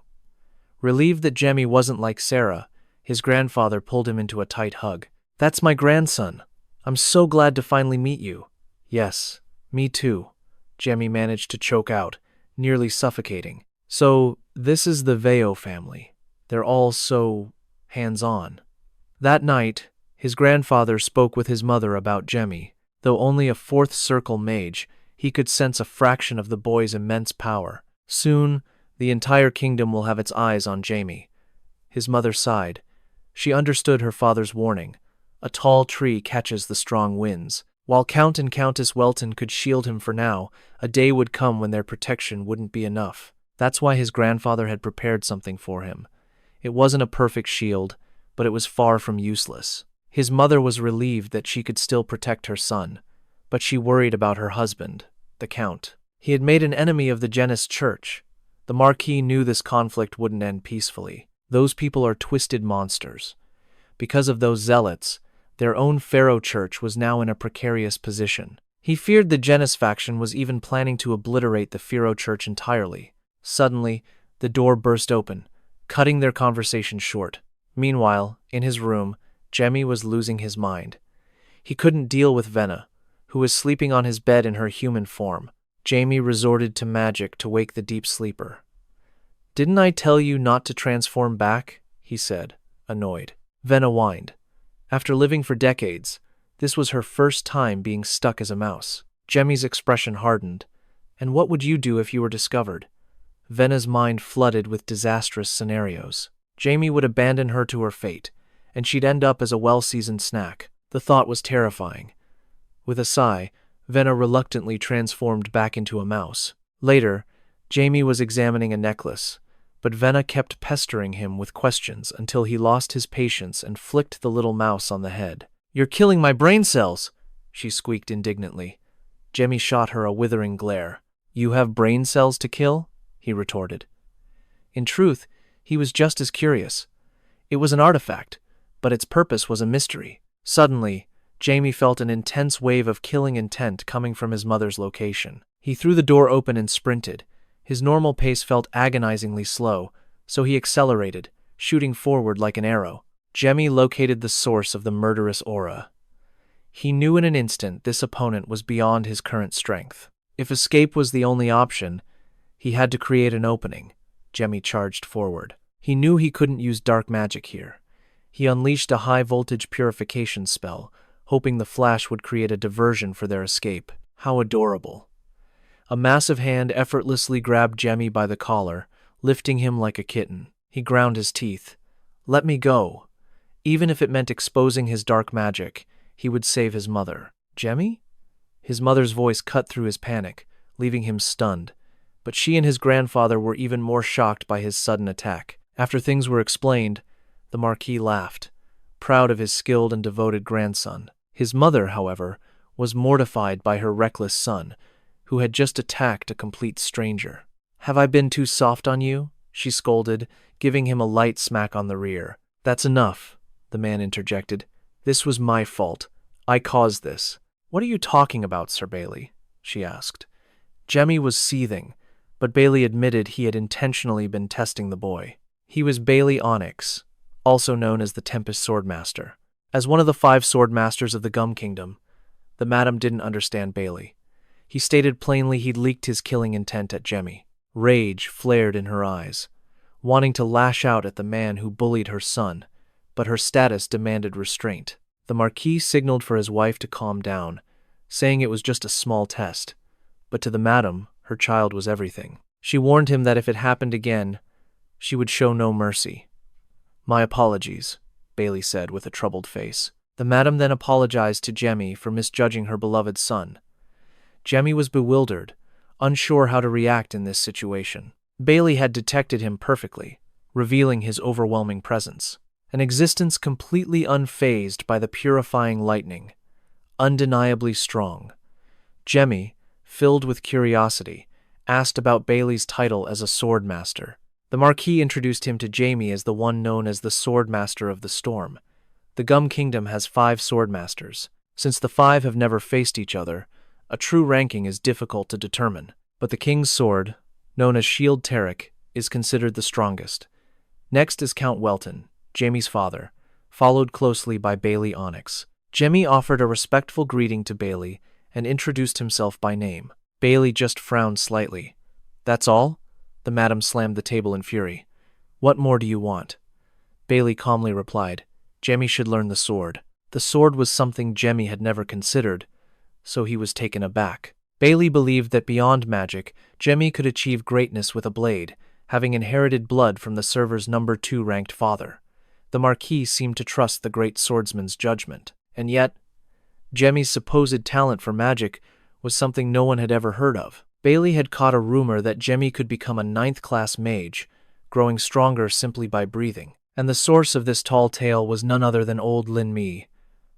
Relieved that Jamie wasn't like Sarah, his grandfather pulled him into a tight hug. "That's my grandson. I'm so glad to finally meet you." "Yes, me too," Jamie managed to choke out, nearly suffocating. "So, this is the 𝐒𝐄 family. They're all so hands-on." That night, his grandfather spoke with his mother about Jamie. Though only a 4th circle mage, he could sense a fraction of the boy's immense power. Soon, the entire kingdom will have its eyes on Jamie. His mother sighed. She understood her father's warning. A tall tree catches the strong winds. While Count and Countess Welton could shield him for now, a day would come when their protection wouldn't be enough. That's why his grandfather had prepared something for him. It wasn't a perfect shield, but it was far from useless. His mother was relieved that she could still protect her son, but she worried about her husband, the Count. He had made an enemy of the Jennis church. The Marquis knew this conflict wouldn't end peacefully. Those people are twisted monsters. Because of those zealots, Their own Pharaoh church was now in a precarious position. He feared the Jennis faction was even planning to obliterate the Fiero church entirely. Suddenly, the door burst open, cutting their conversation short. Meanwhile, in his room, Jamie was losing his mind. He couldn't deal with Vena, who was sleeping on his bed in her human form. Jamie resorted to magic to wake the deep sleeper. "Didn't I tell you not to transform back?" he said, annoyed. Vena whined. After living for decades, this was her first time being stuck as a mouse. Jamie's expression hardened. "And what would you do if you were discovered?" Vena's mind flooded with disastrous scenarios. Jamie would abandon her to her fate, and she'd end up as a well-seasoned snack. The thought was terrifying. With a sigh, Vena reluctantly transformed back into a mouse. Later, Jamie was examining a necklace, but Vena kept pestering him with questions until he lost his patience and flicked the little mouse on the head. "You're killing my brain cells!" she squeaked indignantly. Jamie shot her a withering glare. "You have brain cells to kill?" he retorted. In truth, he was just as curious. It was an artifact, but its purpose was a mystery. Suddenly, Jamie felt an intense wave of killing intent coming from his mother's location. He threw the door open and sprinted. His normal pace felt agonizingly slow, so he accelerated, shooting forward like an arrow. Jamie located the source of the murderous aura. He knew in an instant this opponent was beyond his current strength. If escape was the only option, he had to create an opening. Jamie charged forward. He knew he couldn't use dark magic here. He unleashed a high-voltage purification spell, hoping the flash would create a diversion for their escape. How adorable. A massive hand effortlessly grabbed Jamie by the collar, lifting him like a kitten. He ground his teeth. "Let me go." Even if it meant exposing his dark magic, he would save his mother. "Jamie?" His mother's voice cut through his panic, leaving him stunned. But she and his grandfather were even more shocked by his sudden attack. After things were explained, the Marquis laughed, proud of his skilled and devoted grandson. His mother, however, was mortified by her reckless son, who had just attacked a complete stranger. "Have I been too soft on you?" she scolded, giving him a light smack on the rear. "That's enough," the man interjected. "This was my fault. I caused this." "What are you talking about, Sir Bailey?" she asked. Jamie was seething, but Bailey admitted he had intentionally been testing the boy. He was Bailey Onyx, also known as the Tempest Swordmaster. As one of the 5 Swordmasters of the Gum Kingdom, the madam didn't understand Bailey. He stated plainly he'd leaked his killing intent at Jamie. Rage flared in her eyes, wanting to lash out at the man who bullied her son, but her status demanded restraint. The Marquis signaled for his wife to calm down, saying it was just a small test, but to the madam, her child was everything. She warned him that if it happened again, she would show no mercy. "My apologies," Bailey said with a troubled face. The madam then apologized to Jamie for misjudging her beloved son. Jamie was bewildered, unsure how to react in this situation. Bailey had detected him perfectly, revealing his overwhelming presence. An existence completely unfazed by the purifying lightning, undeniably strong. Jamie, filled with curiosity, asked about Bailey's title as a Swordmaster. The Marquis introduced him to Jamie as the one known as the Swordmaster of the Storm. The Gum Kingdom has 5 Swordmasters. Since the 5 have never faced each other, a true ranking is difficult to determine. But the King's Sword, known as 𝐒𝐈𝐍𝐿 is considered the strongest. Next is Count Welton, Jamie's father, followed closely by Bailey Onyx. Jamie offered a respectful greeting to Bailey and introduced himself by name. Bailey just frowned slightly. "That's all?" The madam slammed the table in fury. "What more do you want?" Bailey calmly replied, "Jamie should learn the sword." The sword was something Jamie had never considered, so he was taken aback. Bailey believed that beyond magic, Jamie could achieve greatness with a blade, having inherited blood from the server's number 2 ranked father. The Marquis seemed to trust the great swordsman's judgment. And yet, Jamie's supposed talent for magic was something no one had ever heard of. Bailey had caught a rumor that Jamie could become a 9th-class mage, growing stronger simply by breathing. And the source of this tall tale was none other than old Lin Mi.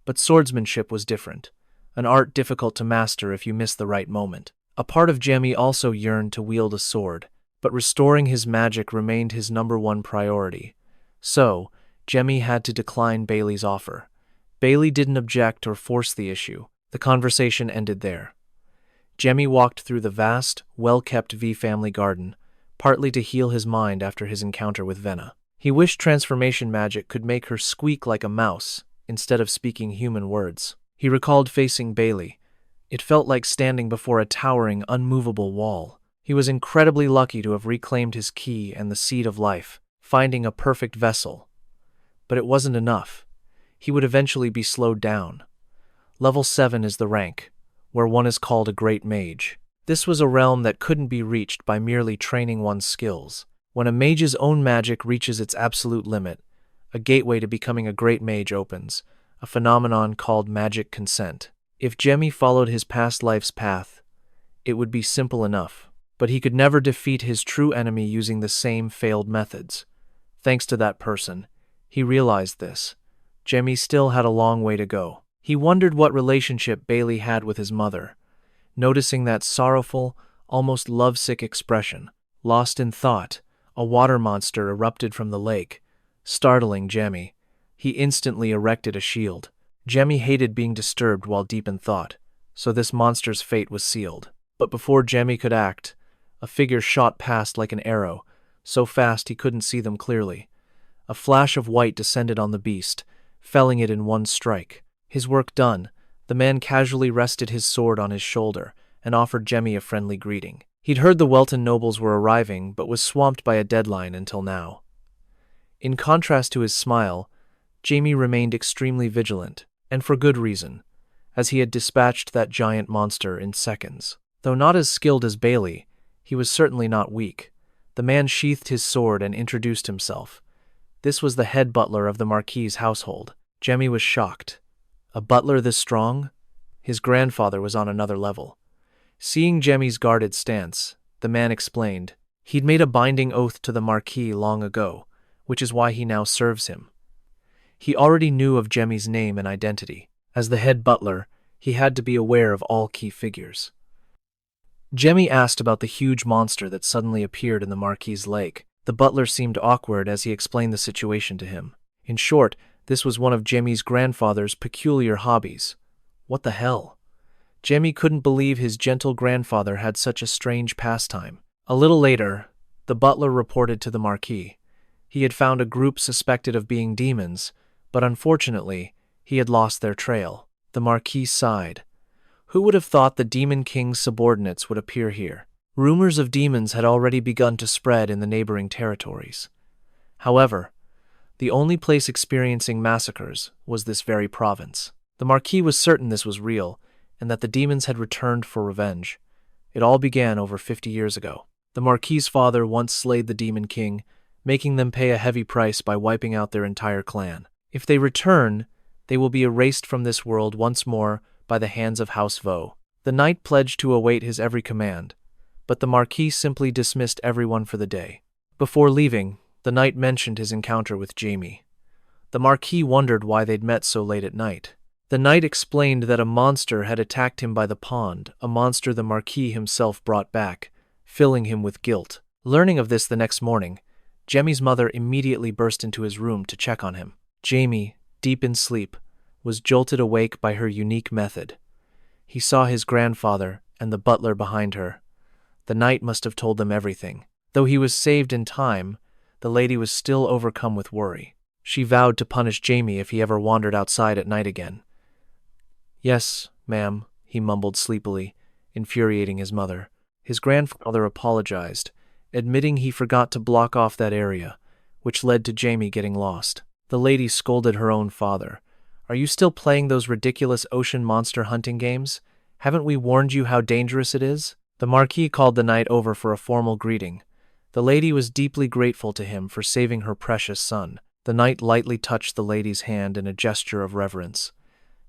But swordsmanship was different, an art difficult to master if you missed the right moment. A part of Jamie also yearned to wield a sword, but restoring his magic remained his number 1 priority. So, Jamie had to decline Bailey's offer. Bailey didn't object or force the issue. The conversation ended there. Jamie walked through the vast, well-kept V family garden, partly to heal his mind after his encounter with Vena. He wished transformation magic could make her squeak like a mouse instead of speaking human words. He recalled facing Bailey. It felt like standing before a towering, unmovable wall. He was incredibly lucky to have reclaimed his key and the seed of life, finding a perfect vessel. But it wasn't enough. He would eventually be slowed down. Level 7 is the rank, where one is called a great mage. This was a realm that couldn't be reached by merely training one's skills. When a mage's own magic reaches its absolute limit, a gateway to becoming a great mage opens, a phenomenon called magic consent. If Jamie followed his past life's path, it would be simple enough, but he could never defeat his true enemy using the same failed methods. Thanks to that person, he realized this. Jamie still had a long way to go. He wondered what relationship Bailey had with his mother. Noticing that sorrowful, almost lovesick expression, lost in thought, a water monster erupted from the lake. Startling Jamie, he instantly erected a shield. Jamie hated being disturbed while deep in thought, so this monster's fate was sealed. But before Jamie could act, a figure shot past like an arrow, so fast he couldn't see them clearly. A flash of white descended on the beast, felling it in one strike. His work done, the man casually rested his sword on his shoulder and offered Jamie a friendly greeting. He'd heard the Welton nobles were arriving, but was swamped by a deadline until now. In contrast to his smile, Jamie remained extremely vigilant, and for good reason, as he had dispatched that giant monster in seconds. Though not as skilled as Bailey, he was certainly not weak. The man sheathed his sword and introduced himself. This was the head butler of the Marquis's household. Jamie was shocked. A butler this strong? His grandfather was on another level. Seeing Jamie's guarded stance, the man explained, he'd made a binding oath to the Marquis long ago, which is why he now serves him. He already knew of Jamie's name and identity. As the head butler, he had to be aware of all key figures. Jamie asked about the huge monster that suddenly appeared in the Marquis's lake. The butler seemed awkward as he explained the situation to him. In short, this was one of Jamie's grandfather's peculiar hobbies. What the hell? Jamie couldn't believe his gentle grandfather had such a strange pastime. A little later, the butler reported to the Marquis. He had found a group suspected of being demons, but unfortunately, he had lost their trail. The Marquis sighed. Who would have thought the Demon King's subordinates would appear here? Rumors of demons had already begun to spread in the neighboring territories. However, the only place experiencing massacres was this very province. The Marquis was certain this was real, and that the demons had returned for revenge. It all began over 50 years ago. The Marquis's father once slayed the Demon King, making them pay a heavy price by wiping out their entire clan. If they return, they will be erased from this world once more by the hands of House 𝐒𝐒. The knight pledged to await his every command, but the Marquis simply dismissed everyone for the day. Before leaving, the knight mentioned his encounter with Jamie. The Marquis wondered why they'd met so late at night. The knight explained that a monster had attacked him by the pond, a monster the Marquis himself brought back, filling him with guilt. Learning of this the next morning, Jamie's mother immediately burst into his room to check on him. Jamie, deep in sleep, was jolted awake by her unique method. He saw his grandfather and the butler behind her. The knight must have told them everything. Though he was saved in time, the lady was still overcome with worry. She vowed to punish Jamie if he ever wandered outside at night again. "Yes, ma'am," he mumbled sleepily, infuriating his mother. His grandfather apologized, admitting he forgot to block off that area, which led to Jamie getting lost. The lady scolded her own father. "Are you still playing those ridiculous ocean monster hunting games? Haven't we warned you how dangerous it is?" The Marquis called the knight over for a formal greeting. The lady was deeply grateful to him for saving her precious son. The knight lightly touched the lady's hand in a gesture of reverence.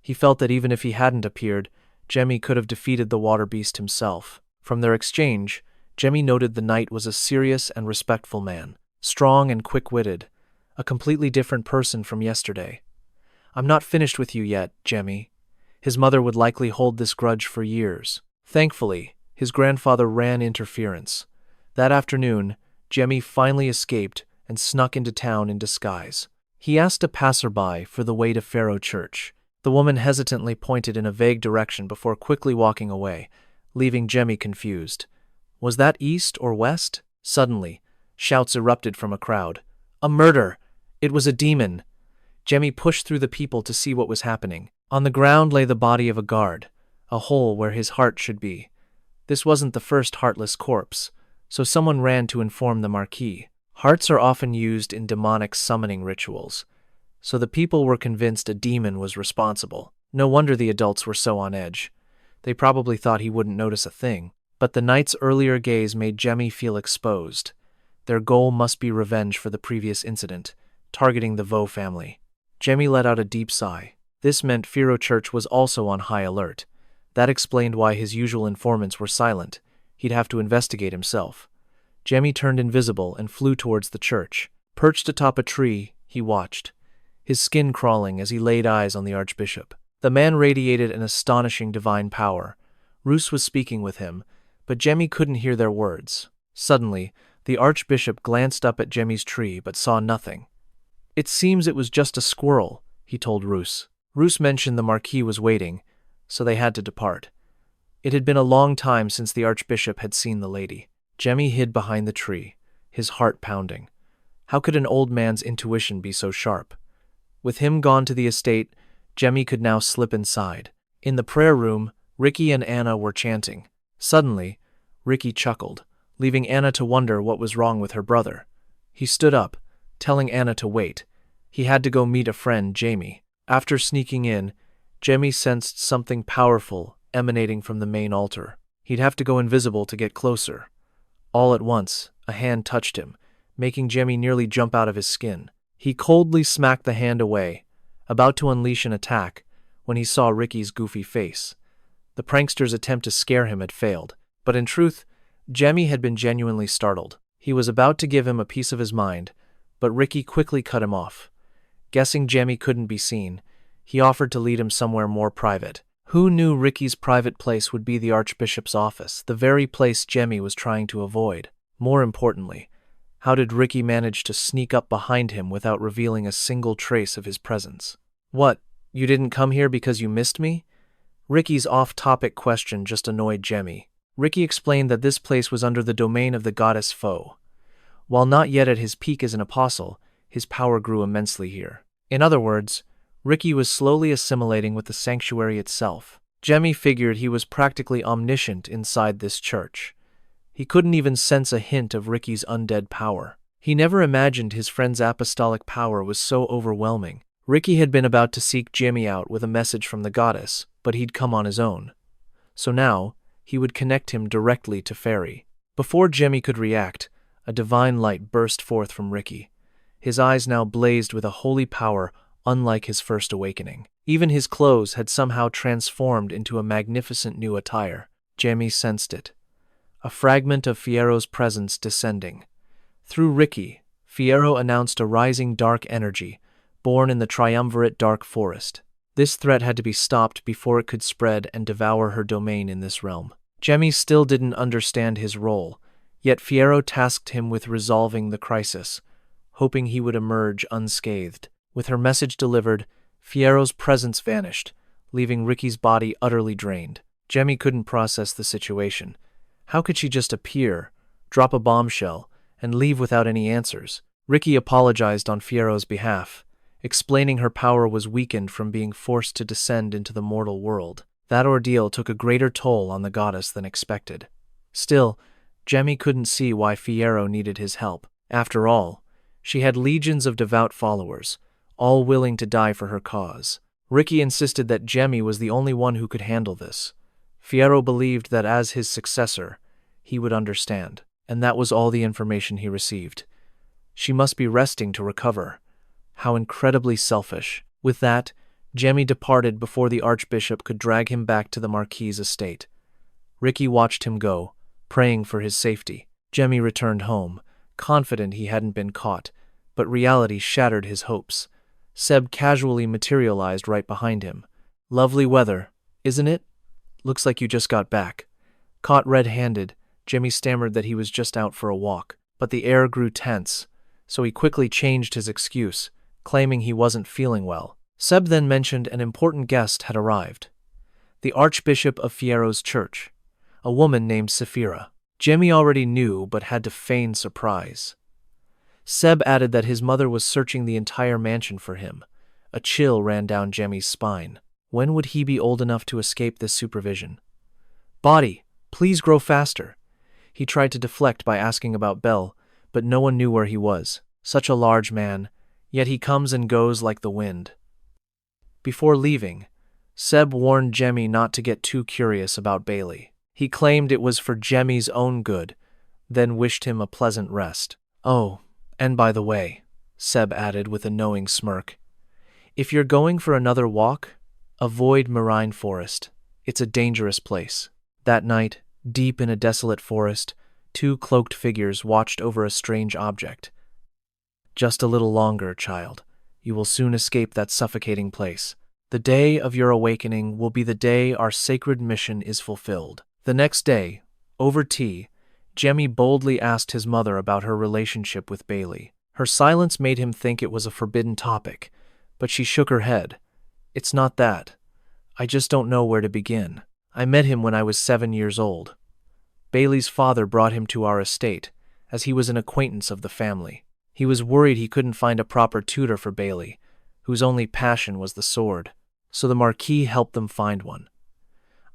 He felt that even if he hadn't appeared, Jamie could have defeated the water beast himself. From their exchange, Jamie noted the knight was a serious and respectful man, strong and quick-witted, a completely different person from yesterday. "I'm not finished with you yet, Jamie." His mother would likely hold this grudge for years. Thankfully, his grandfather ran interference. That afternoon, Jamie finally escaped and snuck into town in disguise. He asked a passerby for the way to Pharaoh Church. The woman hesitantly pointed in a vague direction before quickly walking away, leaving Jamie confused. Was that east or west? Suddenly, shouts erupted from a crowd. A murder! It was a demon! Jamie pushed through the people to see what was happening. On the ground lay the body of a guard, a hole where his heart should be. This wasn't the first heartless corpse, so someone ran to inform the Marquis. Hearts are often used in demonic summoning rituals, so the people were convinced a demon was responsible. No wonder the adults were so on edge. They probably thought he wouldn't notice a thing. But the knight's earlier gaze made Jamie feel exposed. Their goal must be revenge for the previous incident, targeting the Vo family. Jamie let out a deep sigh. This meant Fiero Church was also on high alert. That explained why his usual informants were silent. He'd have to investigate himself. Jamie turned invisible and flew towards the church. Perched atop a tree, he watched, his skin crawling as he laid eyes on the archbishop. The man radiated an astonishing divine power. Roos was speaking with him, but Jamie couldn't hear their words. Suddenly, the archbishop glanced up at Jamie's tree but saw nothing. It seems it was just a squirrel, he told Roos. Roos mentioned the Marquis was waiting, so they had to depart. It had been a long time since the archbishop had seen the lady. Jamie hid behind the tree, his heart pounding. How could an old man's intuition be so sharp? With him gone to the estate, Jamie could now slip inside. In the prayer room, Ricky and Anna were chanting. Suddenly, Ricky chuckled, leaving Anna to wonder what was wrong with her brother. He stood up, telling Anna to wait. He had to go meet a friend, Jamie. After sneaking in, Jamie sensed something powerful emanating from the main altar. He'd have to go invisible to get closer. All at once, a hand touched him, making Jamie nearly jump out of his skin. He coldly smacked the hand away, about to unleash an attack, when he saw Ricky's goofy face. The prankster's attempt to scare him had failed, but in truth, Jamie had been genuinely startled. He was about to give him a piece of his mind, but Ricky quickly cut him off. Guessing Jamie couldn't be seen, he offered to lead him somewhere more private. Who knew Ricky's private place would be the archbishop's office, the very place Jamie was trying to avoid? More importantly, how did Ricky manage to sneak up behind him without revealing a single trace of his presence? What, you didn't come here because you missed me? Ricky's off-topic question just annoyed Jamie. Ricky explained that this place was under the domain of the goddess Foe. While not yet at his peak as an apostle, his power grew immensely here. In other words, Ricky was slowly assimilating with the sanctuary itself. Jamie figured he was practically omniscient inside this church. He couldn't even sense a hint of Ricky's undead power. He never imagined his friend's apostolic power was so overwhelming. Ricky had been about to seek Jamie out with a message from the goddess, but he'd come on his own. So now, he would connect him directly to Pharaoh. Before Jamie could react, a divine light burst forth from Ricky. His eyes now blazed with a holy power unlike his first awakening. Even his clothes had somehow transformed into a magnificent new attire. Jamie sensed it. A fragment of Fiero's presence descending. Through Ricky, Fiero announced a rising dark energy, born in the triumvirate dark forest. This threat had to be stopped before it could spread and devour her domain in this realm. Jamie still didn't understand his role, yet Fiero tasked him with resolving the crisis, hoping he would emerge unscathed. With her message delivered, Fiero's presence vanished, leaving Ricky's body utterly drained. Jamie couldn't process the situation. How could she just appear, drop a bombshell, and leave without any answers? Ricky apologized on Fiero's behalf, explaining her power was weakened from being forced to descend into the mortal world. That ordeal took a greater toll on the goddess than expected. Still, Jamie couldn't see why Fiero needed his help. After all, she had legions of devout followers, all willing to die for her cause. Ricky insisted that Jamie was the only one who could handle this. Fiero believed that as his successor, he would understand, and that was all the information he received. She must be resting to recover. How incredibly selfish. With that, Jamie departed before the archbishop could drag him back to the Marquis's estate. Ricky watched him go, praying for his safety. Jamie returned home, confident he hadn't been caught, but reality shattered his hopes. Seb casually materialized right behind him. Lovely weather, isn't it? Looks like you just got back. Caught red-handed, Jamie stammered that he was just out for a walk, but the air grew tense, so he quickly changed his excuse, claiming he wasn't feeling well. Seb then mentioned an important guest had arrived. The Archbishop of Fiero's church, a woman named Saphira. Jamie already knew but had to feign surprise. Seb added that his mother was searching the entire mansion for him. A chill ran down Jamie's spine. When would he be old enough to escape this supervision? Body, please grow faster. He tried to deflect by asking about Bel, but no one knew where he was. Such a large man, yet he comes and goes like the wind. Before leaving, Seb warned Jamie not to get too curious about Bailey. He claimed it was for Jamie's own good, then wished him a pleasant rest. Oh, and by the way, Seb added with a knowing smirk, if you're going for another walk, avoid Marine Forest. It's a dangerous place. That night, deep in a desolate forest, two cloaked figures watched over a strange object. Just a little longer, child. You will soon escape that suffocating place. The day of your awakening will be the day our sacred mission is fulfilled. The next day, over tea, Jamie boldly asked his mother about her relationship with Bailey. Her silence made him think it was a forbidden topic, but she shook her head. It's not that. I just don't know where to begin. I met him when I was 7 years old. Bailey's father brought him to our estate, as he was an acquaintance of the family. He was worried he couldn't find a proper tutor for Bailey, whose only passion was the sword, so the Marquis helped them find one.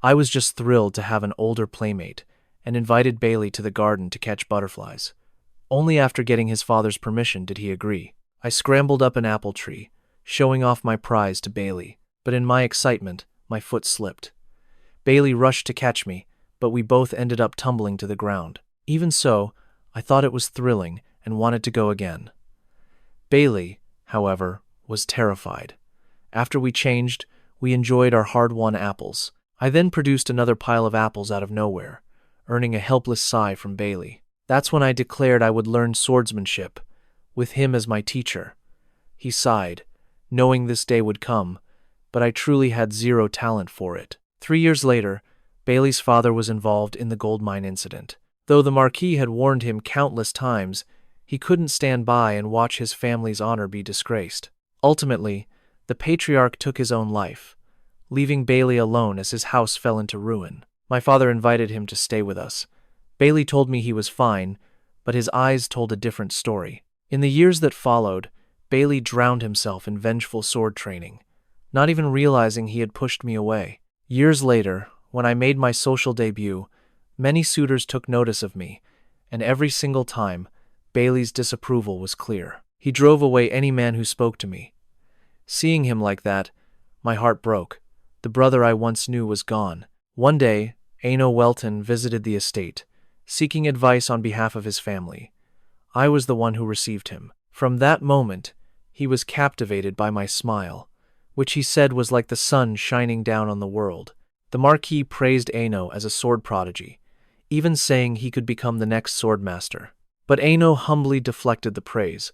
I was just thrilled to have an older playmate, and invited Bailey to the garden to catch butterflies. Only after getting his father's permission did he agree. I scrambled up an apple tree, showing off my prize to Bailey, but in my excitement, my foot slipped. Bailey rushed to catch me, but we both ended up tumbling to the ground. Even so, I thought it was thrilling and wanted to go again. Bailey, however, was terrified. After we changed, we enjoyed our hard-won apples. I then produced another pile of apples out of nowhere, earning a helpless sigh from Bailey. That's when I declared I would learn swordsmanship, with him as my teacher. He sighed, knowing this day would come, but I truly had zero talent for it. 3 years later, Bailey's father was involved in the gold mine incident. Though the Marquis had warned him countless times, he couldn't stand by and watch his family's honor be disgraced. Ultimately, the patriarch took his own life, leaving Bailey alone as his house fell into ruin. My father invited him to stay with us. Bailey told me he was fine, but his eyes told a different story. In the years that followed, Bailey drowned himself in vengeful sword training, not even realizing he had pushed me away. Years later, when I made my social debut, many suitors took notice of me, and every single time, Bailey's disapproval was clear. He drove away any man who spoke to me. Seeing him like that, my heart broke. The brother I once knew was gone. One day, Jamie Welton visited the estate, seeking advice on behalf of his family. I was the one who received him. From that moment, he was captivated by my smile, which he said was like the sun shining down on the world. The Marquis praised Jamie as a sword prodigy, even saying he could become the next Swordmaster. But Jamie humbly deflected the praise.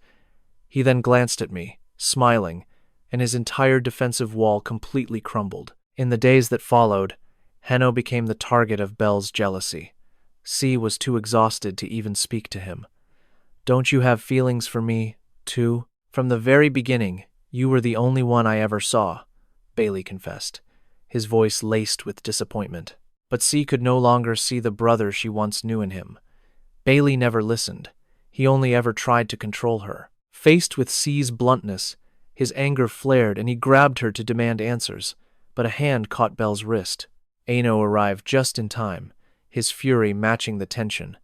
He then glanced at me, smiling, and his entire defensive wall completely crumbled. In the days that followed, Jamie became the target of Bel's jealousy. C was too exhausted to even speak to him. Don't you have feelings for me, too? From the very beginning, you were the only one I ever saw, Bailey confessed, his voice laced with disappointment. But C could no longer see the brother she once knew in him. Bailey never listened. He only ever tried to control her. Faced with C's bluntness, his anger flared and he grabbed her to demand answers, but a hand caught Bel's wrist. Jamie arrived just in time, his fury matching the tension.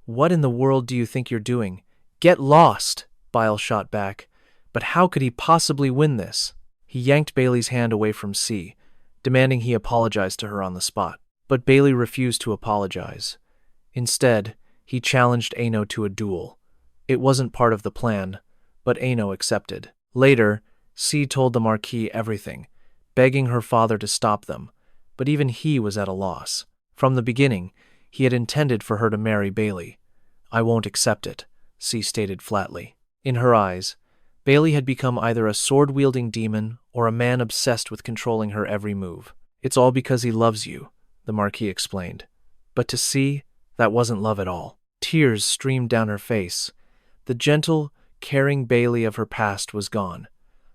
What in the world do you think you're doing? Get lost, Bile shot back. But how could he possibly win this? He yanked Bailey's hand away from C, demanding he apologize to her on the spot. But Bailey refused to apologize. Instead, he challenged Jamie to a duel. It wasn't part of the plan, but Jamie accepted. Later, C told the Marquis everything, begging her father to stop them, but even he was at a loss. From the beginning, he had intended for her to marry Bailey. I won't accept it, C stated flatly. In her eyes, Bailey had become either a sword-wielding demon or a man obsessed with controlling her every move. It's all because he loves you, the Marquis explained. But to C, that wasn't love at all. Tears streamed down her face. The gentle, caring Bailey of her past was gone.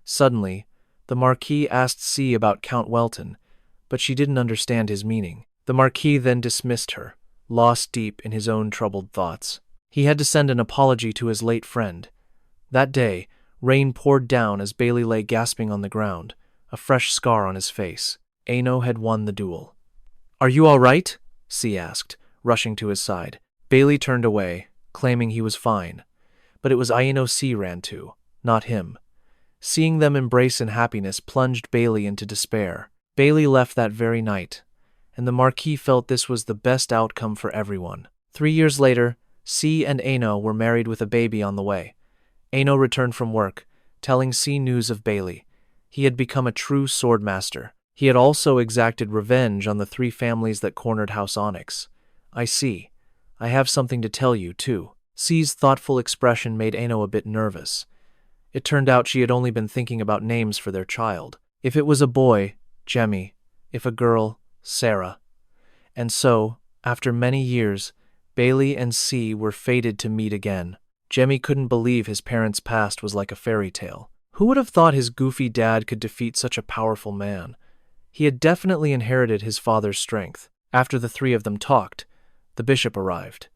Suddenly, The Marquis asked 𝐒𝐒 about Count Welton, but she didn't understand his meaning. The Marquis then dismissed her, lost deep in his own troubled thoughts. He had to send an apology to his late friend. That day, rain poured down as Bailey lay gasping on the ground, a fresh scar on his face. 𝐒𝐄 had won the duel. "Are you all right?" 𝐒𝐒 asked, rushing to his side. Bailey turned away, claiming he was fine. But it was 𝐒𝐄 ran to, not him. Seeing them embrace in happiness plunged Bailey into despair. Bailey left that very night, and the Marquis felt this was the best outcome for everyone. 3 years later, 𝐒𝐒 and 𝐒𝐄 were married with a baby on the way. 𝐒𝐄 returned from work, telling 𝐒𝐒 news of Bailey. He had become a true Swordmaster. He had also exacted revenge on the 3 families that cornered House Onyx. "I see. I have something to tell you, too." 𝐒𝐒's thoughtful expression made 𝐒𝐄 a bit nervous. It turned out she had only been thinking about names for their child. If it was a boy, Jamie; if a girl, Sarah. And so, after many years, Bailey and 𝐒𝐒 were fated to meet again. Jamie couldn't believe his parents' past was like a fairy tale. Who would have thought his goofy dad could defeat such a powerful man? He had definitely inherited his father's strength. After the 3 of them talked, the bishop arrived.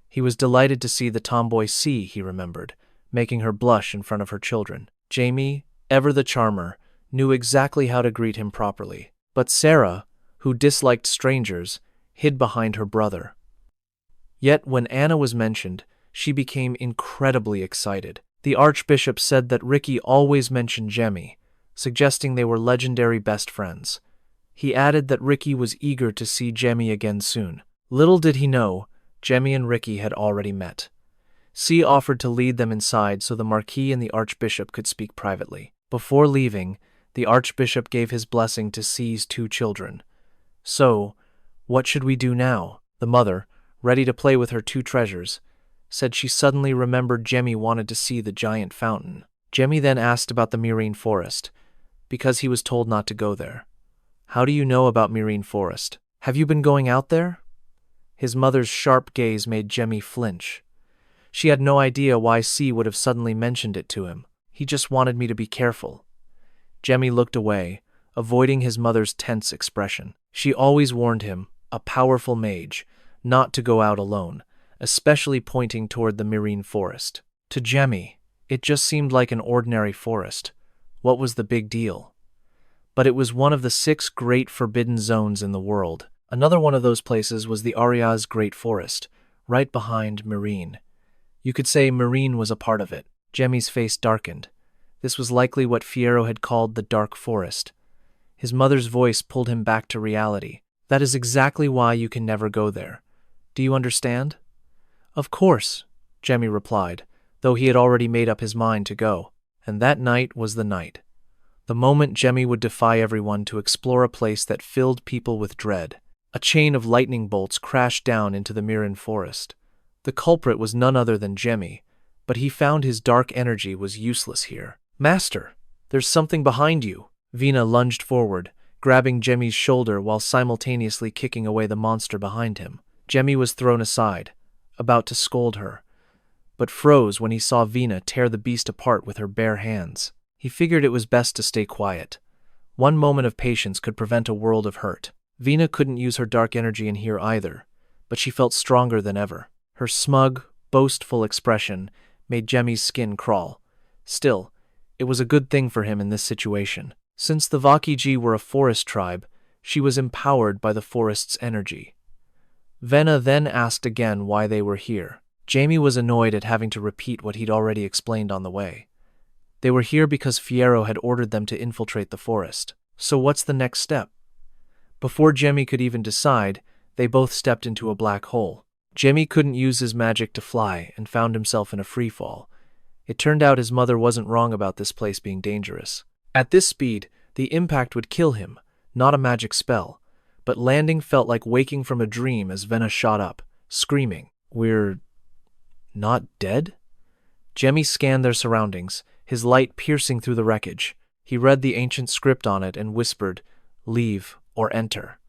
He was delighted to see the tomboy 𝐒𝐒, he remembered, making her blush in front of her children. Jamie, ever the charmer, knew exactly how to greet him properly. But Sarah, who disliked strangers, hid behind her brother. Yet when Anna was mentioned, she became incredibly excited. The archbishop said that Ricky always mentioned Jamie, suggesting they were legendary best friends. He added that Ricky was eager to see Jamie again soon. Little did he know, Jamie and Ricky had already met. 𝐒𝐒 offered to lead them inside so the Marquis and the archbishop could speak privately. Before leaving, the archbishop gave his blessing to 𝐒𝐒's 2 children. "So, what should we do now?" The mother, ready to play with her 2 treasures, said she suddenly remembered Jamie wanted to see the giant fountain. Jamie then asked about the Marine Forest, because he was told not to go there. "How do you know about Marine Forest? Have you been going out there?" His mother's sharp gaze made Jamie flinch. She had no idea why 𝐒𝐒 would have suddenly mentioned it to him. "He just wanted me to be careful." Jamie looked away, avoiding his mother's tense expression. She always warned him, a powerful mage, not to go out alone, especially pointing toward the Marine Forest. To Jamie, it just seemed like an ordinary forest. What was the big deal? But it was one of the 6 great forbidden zones in the world. Another one of those places was the Ariaz Great Forest, right behind Marine. You could say Marine was a part of it. Jamie's face darkened. This was likely what Fiero had called the Dark Forest. His mother's voice pulled him back to reality. "That is exactly why you can never go there. Do you understand?" "Of course," Jamie replied, though he had already made up his mind to go. And that night was the night. The moment Jamie would defy everyone to explore a place that filled people with dread. A chain of lightning bolts crashed down into the Marine Forest. The culprit was none other than Jamie, but he found his dark energy was useless here. "Master, there's something behind you." Vena lunged forward, grabbing Jamie's shoulder while simultaneously kicking away the monster behind him. Jamie was thrown aside, about to scold her, but froze when he saw Vena tear the beast apart with her bare hands. He figured it was best to stay quiet. One moment of patience could prevent a world of hurt. Vena couldn't use her dark energy in here either, but she felt stronger than ever. Her smug, boastful expression made Jamie's skin crawl. Still, it was a good thing for him in this situation. Since the 𝐒𝐒𝐄 were a forest tribe, she was empowered by the forest's energy. Vena then asked again why they were here. Jamie was annoyed at having to repeat what he'd already explained on the way. They were here because Fiero had ordered them to infiltrate the forest. So what's the next step? Before Jamie could even decide, they both stepped into a black hole. Jamie couldn't use his magic to fly and found himself in a freefall. It turned out his mother wasn't wrong about this place being dangerous. At this speed, the impact would kill him, not a magic spell. But landing felt like waking from a dream as Vena shot up, screaming, "We're not dead?" Jamie scanned their surroundings, his light piercing through the wreckage. He read the ancient script on it and whispered, "Leave or enter."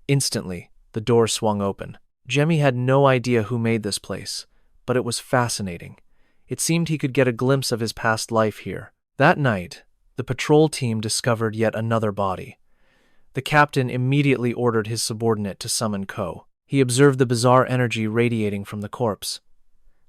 Instantly, the door swung open. Jamie had no idea who made this place, but it was fascinating. It seemed he could get a glimpse of his past life here. That night, the patrol team discovered yet another body. The captain immediately ordered his subordinate to summon 𝐒𝐄. He observed the bizarre energy radiating from the corpse.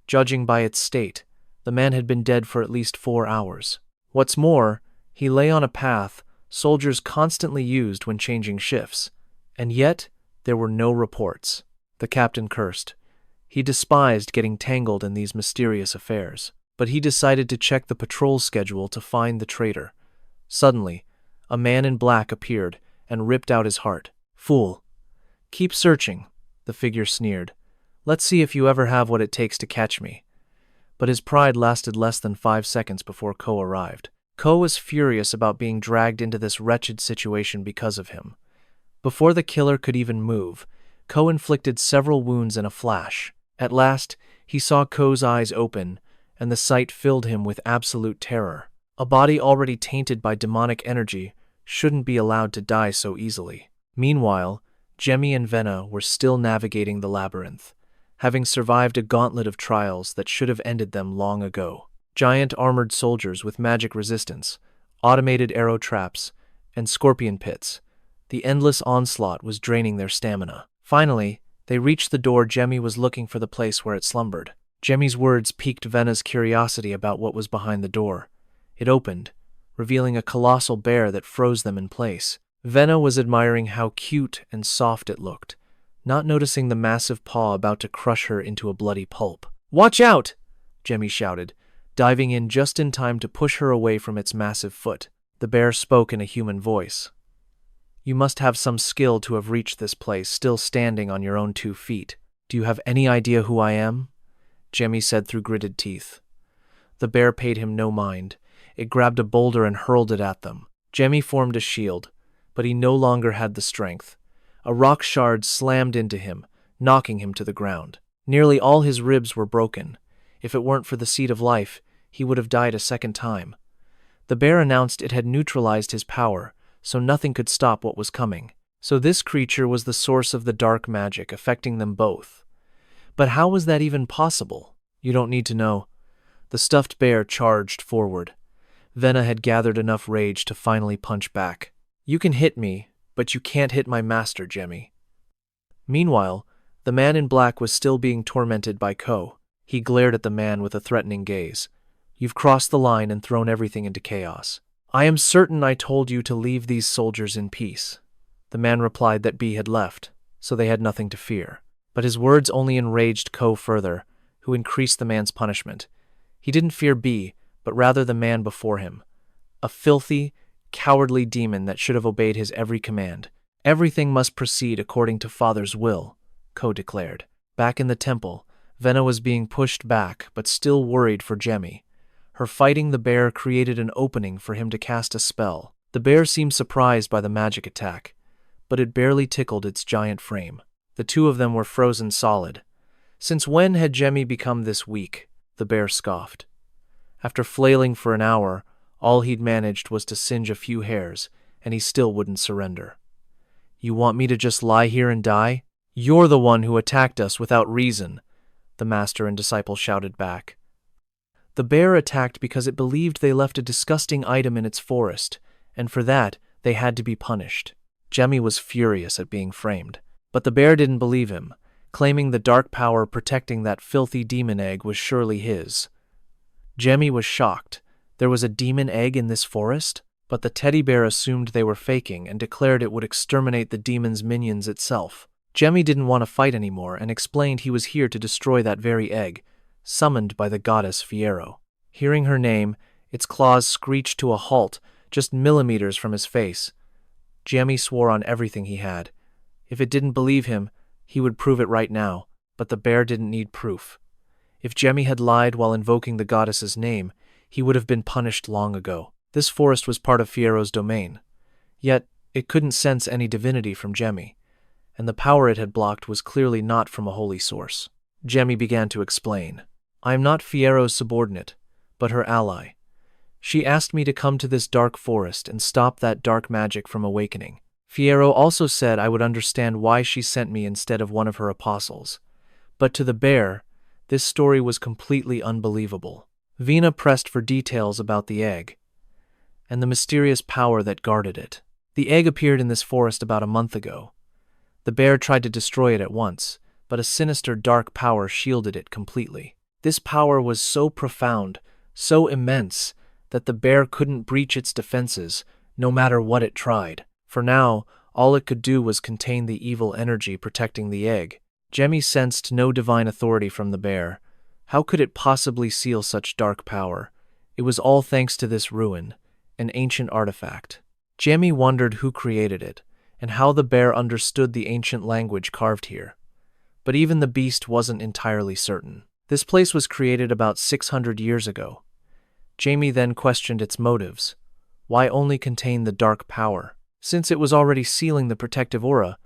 Judging by its state, the man had been dead for at least 4 hours. What's more, he lay on a path soldiers constantly used when changing shifts, and yet there were no reports. The captain cursed. He despised getting tangled in these mysterious affairs, but he decided to check the patrol schedule to find the traitor. Suddenly, a man in black appeared and ripped out his heart. "Fool! Keep searching," the figure sneered. "Let's see if you ever have what it takes to catch me." But his pride lasted less than 5 seconds before 𝐒𝐄 arrived. 𝐒𝐄 was furious about being dragged into this wretched situation because of him. Before the killer could even move, 𝐒𝐄 inflicted several wounds in a flash. At last, he saw 𝐒𝐄's eyes open, and the sight filled him with absolute terror. A body already tainted by demonic energy shouldn't be allowed to die so easily. Meanwhile, Jamie and Vena were still navigating the labyrinth, having survived a gauntlet of trials that should have ended them long ago. Giant armored soldiers with magic resistance, automated arrow traps, and scorpion pits. The endless onslaught was draining their stamina. Finally, they reached the door Jamie was looking for, the place where it slumbered. Jamie's words piqued Vena's curiosity about what was behind the door. It opened, revealing a colossal bear that froze them in place. Vena was admiring how cute and soft it looked, not noticing the massive paw about to crush her into a bloody pulp. "Watch out!" Jamie shouted, diving in just in time to push her away from its massive foot. The bear spoke in a human voice. "You must have some skill to have reached this place still standing on your own 2 feet. Do you have any idea who I am?" Jamie said through gritted teeth. The bear paid him no mind. It grabbed a boulder and hurled it at them. Jamie formed a shield, but he no longer had the strength. A rock shard slammed into him, knocking him to the ground. Nearly all his ribs were broken. If it weren't for the seed of life, he would have died a second time. The bear announced it had neutralized his power, so nothing could stop what was coming. So this creature was the source of the dark magic affecting them both. But how was that even possible? You don't need to know. The stuffed bear charged forward. Vena had gathered enough rage to finally punch back. "You can hit me, but you can't hit my master, Jamie." Meanwhile, the man in black was still being tormented by 𝐒𝐄. He glared at the man with a threatening gaze. "You've crossed the line and thrown everything into chaos. I am certain I told you to leave these soldiers in peace." The man replied that B had left, so they had nothing to fear. But his words only enraged 𝐒𝐄 further, who increased the man's punishment. He didn't fear B, but rather the man before him. A filthy, cowardly demon that should have obeyed his every command. "Everything must proceed according to Father's will," 𝐒𝐄 declared. Back in the temple, Vena was being pushed back, but still worried for Jamie. Her fighting the bear created an opening for him to cast a spell. The bear seemed surprised by the magic attack, but it barely tickled its giant frame. The two of them were frozen solid. Since when had Jamie become this weak? The bear scoffed. After flailing for an hour, all he'd managed was to singe a few hairs, and he still wouldn't surrender. "You want me to just lie here and die? You're the one who attacked us without reason," the master and disciple shouted back. The bear attacked because it believed they left a disgusting item in its forest, and for that they had to be punished. Jamie was furious at being framed, but the bear didn't believe him, claiming the dark power protecting that filthy demon egg was surely his. Jamie was shocked. There was a demon egg in this forest? But the teddy bear assumed they were faking and declared it would exterminate the demon's minions itself. Jamie didn't want to fight anymore and explained he was here to destroy that very egg, summoned by the goddess Fiero. Hearing her name, its claws screeched to a halt just millimeters from his face. Jamie swore on everything he had. If it didn't believe him, he would prove it right now, but the bear didn't need proof. If Jamie had lied while invoking the goddess's name, he would have been punished long ago. This forest was part of Fiero's domain. Yet, it couldn't sense any divinity from Jamie, and the power it had blocked was clearly not from a holy source. Jamie began to explain. "I am not Fiero's subordinate, but her ally. She asked me to come to this dark forest and stop that dark magic from awakening. Fiero also said I would understand why she sent me instead of one of her apostles. But to the bear, this story was completely unbelievable." Vena pressed for details about the egg, and the mysterious power that guarded it. The egg appeared in this forest about a month ago. The bear tried to destroy it at once, but a sinister dark power shielded it completely. This power was so profound, so immense, that the bear couldn't breach its defenses, no matter what it tried. For now, all it could do was contain the evil energy protecting the egg. Jamie sensed no divine authority from the bear. How could it possibly seal such dark power? It was all thanks to this ruin, an ancient artifact. Jamie wondered who created it, and how the bear understood the ancient language carved here. But even the beast wasn't entirely certain. This place was created about 600 years ago. Jamie then questioned its motives. Why only contain the dark power? Since it was already sealing the protective aura,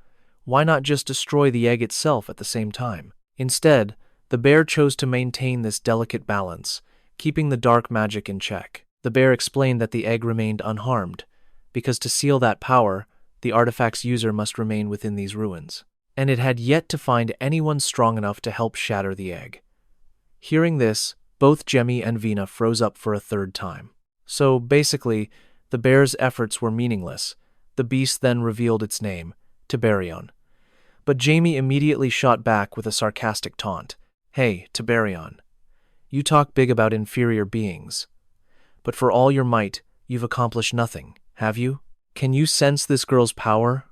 why not just destroy the egg itself at the same time? Instead, the bear chose to maintain this delicate balance, keeping the dark magic in check. The bear explained that the egg remained unharmed, because to seal that power, the artifact's user must remain within these ruins, and it had yet to find anyone strong enough to help shatter the egg. Hearing this, both Jamie and Vena froze up for a third time. So, basically, the bear's efforts were meaningless. The beast then revealed its name, Tiberion. But Jamie immediately shot back with a sarcastic taunt. Hey, Tiberion, you talk big about inferior beings. But for all your might, you've accomplished nothing, have you? Can you sense this girl's power?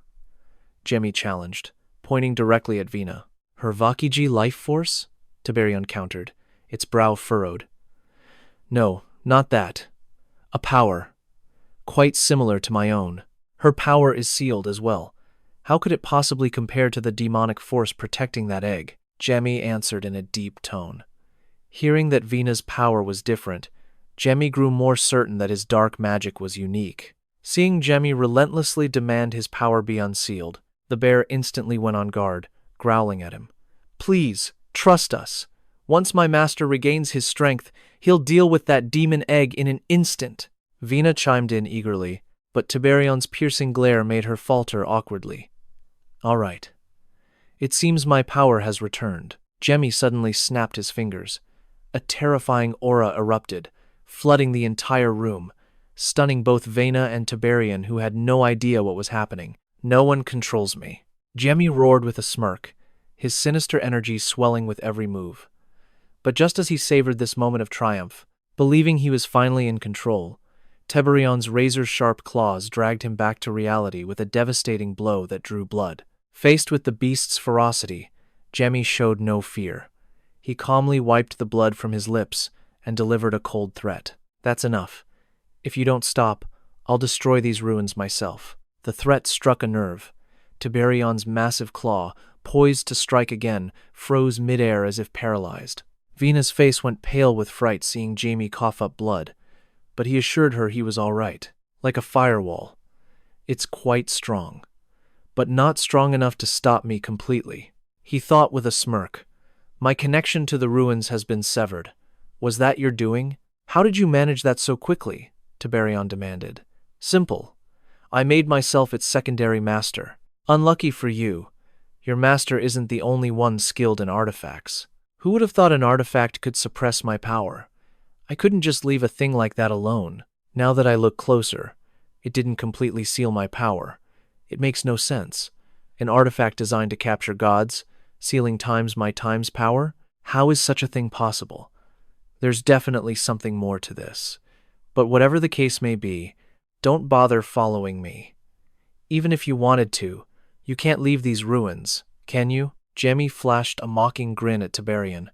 Jamie challenged, pointing directly at Vena. Her 𝐒𝐒𝐄 life force? Tiberion countered, its brow furrowed. No, not that. A power. Quite similar to my own. Her power is sealed as well. How could it possibly compare to the demonic force protecting that egg? Jamie answered in a deep tone. Hearing that Vena's power was different, Jamie grew more certain that his dark magic was unique. Seeing Jamie relentlessly demand his power be unsealed, the bear instantly went on guard, growling at him. Please, trust us. Once my master regains his strength, he'll deal with that demon egg in an instant. Vena chimed in eagerly, but Tiberion's piercing glare made her falter awkwardly. All right. It seems my power has returned. Jamie suddenly snapped his fingers. A terrifying aura erupted, flooding the entire room, stunning both Vena and Tiberion, who had no idea what was happening. No one controls me. Jamie roared with a smirk, his sinister energy swelling with every move. But just as he savored this moment of triumph, believing he was finally in control, Tiberion's razor-sharp claws dragged him back to reality with a devastating blow that drew blood. Faced with the beast's ferocity, Jamie showed no fear. He calmly wiped the blood from his lips and delivered a cold threat. That's enough. If you don't stop, I'll destroy these ruins myself. The threat struck a nerve. Tiberion's massive claw, poised to strike again, froze midair as if paralyzed. Vena's face went pale with fright seeing Jamie cough up blood, but he assured her he was all right. Like a firewall. It's quite strong, but not strong enough to stop me completely. He thought with a smirk. My connection to the ruins has been severed. Was that your doing? How did you manage that so quickly? Tiberion demanded. Simple. I made myself its secondary master. Unlucky for you, your master isn't the only one skilled in artifacts. Who would have thought an artifact could suppress my power? I couldn't just leave a thing like that alone. Now that I look closer, it didn't completely seal my power. It makes no sense. An artifact designed to capture gods, sealing times my times power? How is such a thing possible? There's definitely something more to this. But whatever the case may be, don't bother following me. Even if you wanted to, you can't leave these ruins, can you? Jamie flashed a mocking grin at Tiberion,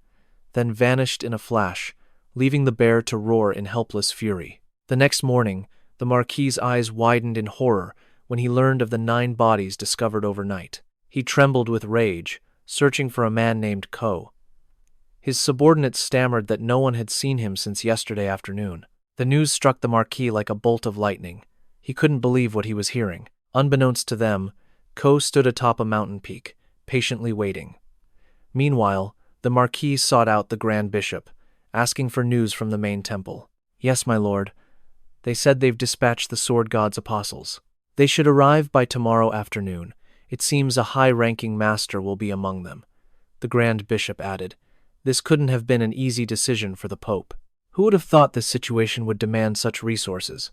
then vanished in a flash, leaving the bear to roar in helpless fury. The next morning, the Marquis's eyes widened in horror when he learned of the 9 bodies discovered overnight. He trembled with rage, searching for a man named 𝐒𝐄. His subordinates stammered that no one had seen him since yesterday afternoon. The news struck the Marquis like a bolt of lightning. He couldn't believe what he was hearing. Unbeknownst to them, 𝐒𝐄 stood atop a mountain peak, patiently waiting. Meanwhile, the Marquis sought out the Grand Bishop, asking for news from the main temple. Yes, my lord. They said they've dispatched the Sword God's apostles. They should arrive by tomorrow afternoon. It seems a high-ranking master will be among them. The Grand Bishop added. This couldn't have been an easy decision for the Pope. Who would have thought this situation would demand such resources?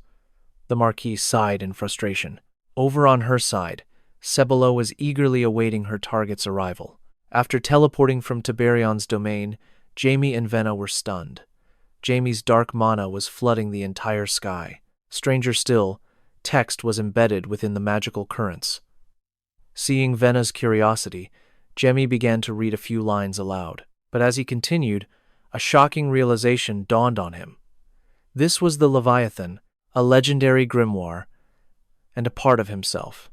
The Marquis sighed in frustration. Over on her side, Sebel was eagerly awaiting her target's arrival. After teleporting from Tiberion's domain, Jamie and Vena were stunned. Jamie's dark mana was flooding the entire sky. Stranger still, text was embedded within the magical currents. Seeing Vena's curiosity, Jamie began to read a few lines aloud. But as he continued, a shocking realization dawned on him. This was the Leviathan, a legendary grimoire, and a part of himself.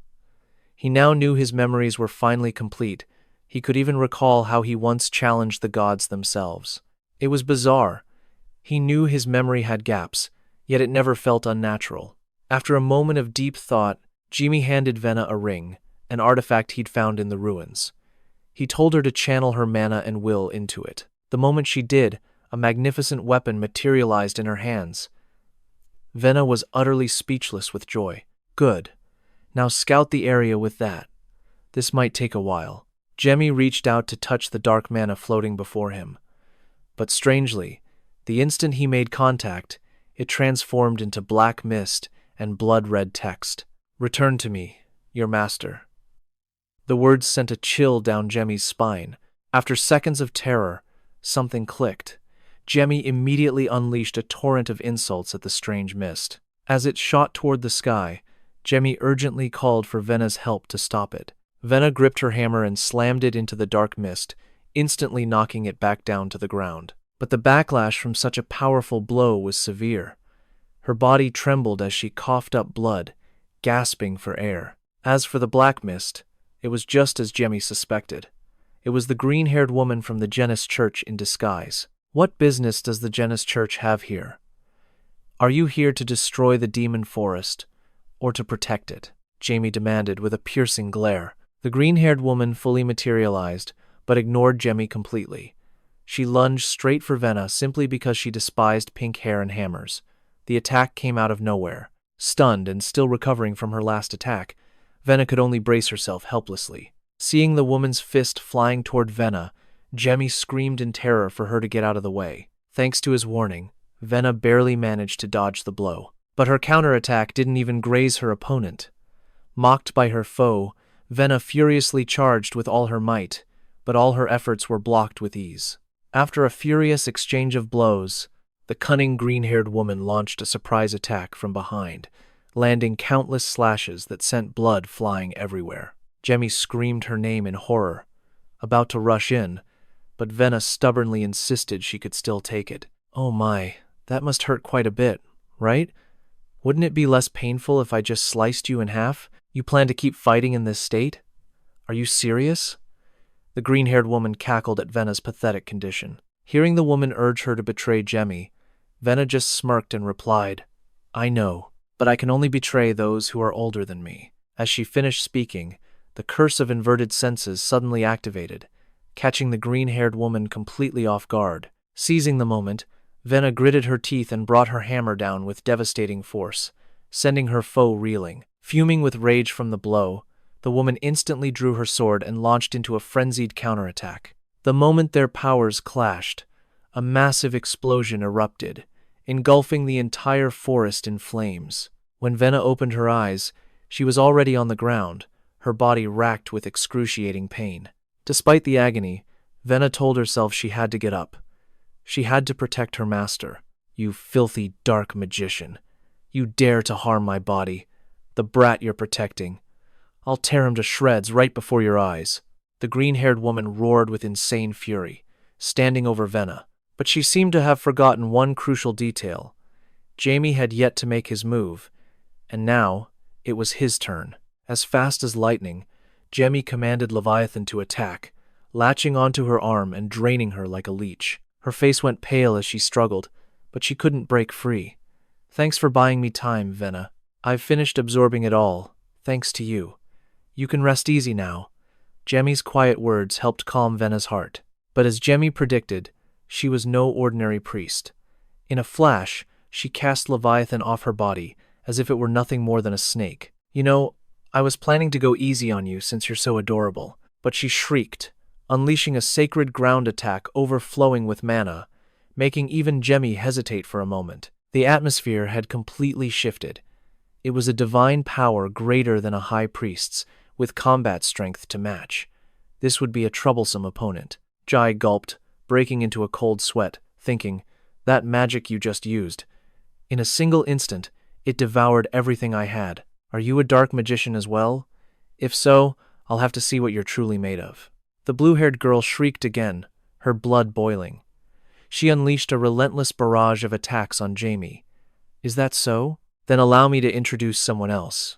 He now knew his memories were finally complete. He could even recall how he once challenged the gods themselves. It was bizarre. He knew his memory had gaps, yet it never felt unnatural. After a moment of deep thought, Jamie handed Vena a ring, an artifact he'd found in the ruins. He told her to channel her mana and will into it. The moment she did, a magnificent weapon materialized in her hands. Vena was utterly speechless with joy. Good. Now scout the area with that. This might take a while. Jamie reached out to touch the dark mana floating before him. But strangely, the instant he made contact, it transformed into black mist and blood-red text. Return to me, your master. The words sent a chill down Jamie's spine. After seconds of terror, something clicked. Jamie immediately unleashed a torrent of insults at the strange mist. As it shot toward the sky, Jamie urgently called for Vena's help to stop it. Vena gripped her hammer and slammed it into the dark mist, instantly knocking it back down to the ground. But the backlash from such a powerful blow was severe. Her body trembled as she coughed up blood, gasping for air. As for the black mist, it was just as Jamie suspected. It was the green-haired woman from the Jennis church in disguise. What business does the Jennis church have here? Are you here to destroy the demon forest, or to protect it? Jamie demanded with a piercing glare. The green-haired woman fully materialized, but ignored Jamie completely. She lunged straight for Vena simply because she despised pink hair and hammers. The attack came out of nowhere. Stunned and still recovering from her last attack, Vena could only brace herself helplessly. Seeing the woman's fist flying toward Vena, Jamie screamed in terror for her to get out of the way. Thanks to his warning, Vena barely managed to dodge the blow. But her counterattack didn't even graze her opponent. Mocked by her foe, Vena furiously charged with all her might, but all her efforts were blocked with ease. After a furious exchange of blows, the cunning green-haired woman launched a surprise attack from behind, landing countless slashes that sent blood flying everywhere. Jamie screamed her name in horror, about to rush in, but Vena stubbornly insisted she could still take it. Oh my, that must hurt quite a bit, right? Wouldn't it be less painful if I just sliced you in half? You plan to keep fighting in this state? Are you serious? The green-haired woman cackled at Vena's pathetic condition. Hearing the woman urge her to betray Jamie, Vena just smirked and replied, I know, but I can only betray those who are older than me. As she finished speaking, the curse of inverted senses suddenly activated, catching the green-haired woman completely off guard. Seizing the moment, Vena gritted her teeth and brought her hammer down with devastating force, sending her foe reeling. Fuming with rage from the blow, the woman instantly drew her sword and launched into a frenzied counterattack. The moment their powers clashed, a massive explosion erupted, engulfing the entire forest in flames. When Vena opened her eyes, she was already on the ground, her body racked with excruciating pain. Despite the agony, Vena told herself she had to get up. She had to protect her master. You filthy dark magician. You dare to harm my body. The brat you're protecting. I'll tear him to shreds right before your eyes. The green-haired woman roared with insane fury, standing over Vena. But she seemed to have forgotten one crucial detail. Jamie had yet to make his move, and now it was his turn. As fast as lightning, Jamie commanded Leviathan to attack, latching onto her arm and draining her like a leech. Her face went pale as she struggled, but she couldn't break free. Thanks for buying me time, Vena. I've finished absorbing it all, thanks to you. You can rest easy now. Jamie's quiet words helped calm Vena's heart. But as Jamie predicted, she was no ordinary priest. In a flash, she cast Leviathan off her body, as if it were nothing more than a snake. You know, I was planning to go easy on you since you're so adorable. But she shrieked, unleashing a sacred ground attack overflowing with mana, making even Jamie hesitate for a moment. The atmosphere had completely shifted. It was a divine power greater than a high priest's, with combat strength to match. This would be a troublesome opponent. Jai gulped, breaking into a cold sweat, thinking, that magic you just used. In a single instant, it devoured everything I had. Are you a dark magician as well? If so, I'll have to see what you're truly made of. The blue-haired girl shrieked again, her blood boiling. She unleashed a relentless barrage of attacks on Jamie. Is that so? Then allow me to introduce someone else.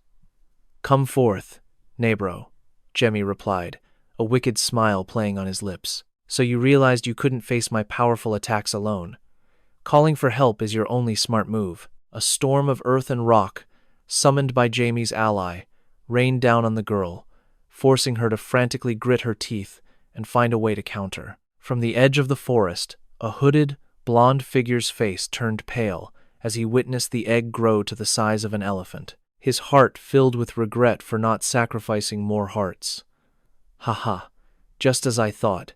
Come forth, Nebro, Jamie replied, a wicked smile playing on his lips. So you realized you couldn't face my powerful attacks alone. Calling for help is your only smart move. A storm of earth and rock, summoned by Jamie's ally, rained down on the girl, forcing her to frantically grit her teeth and find a way to counter. From the edge of the forest, a hooded, blonde figure's face turned pale as he witnessed the egg grow to the size of an elephant, his heart filled with regret for not sacrificing more hearts. Haha, just as I thought,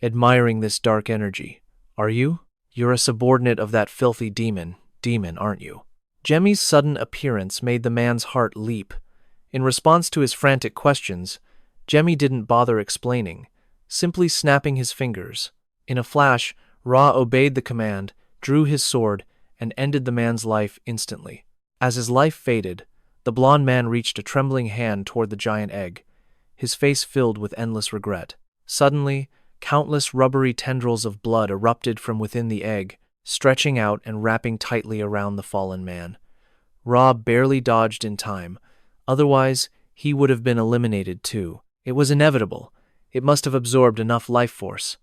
admiring this dark energy. Are you? You're a subordinate of that filthy demon, aren't you? Jemmy's sudden appearance made the man's heart leap. In response to his frantic questions, Jemmy didn't bother explaining, simply snapping his fingers. In a flash, Ra obeyed the command, drew his sword, and ended the man's life instantly. As his life faded, the blond man reached a trembling hand toward the giant egg, his face filled with endless regret. Suddenly, countless rubbery tendrils of blood erupted from within the egg, stretching out and wrapping tightly around the fallen man. Ra barely dodged in time, otherwise he would have been eliminated too. It was inevitable. It must have absorbed enough life force.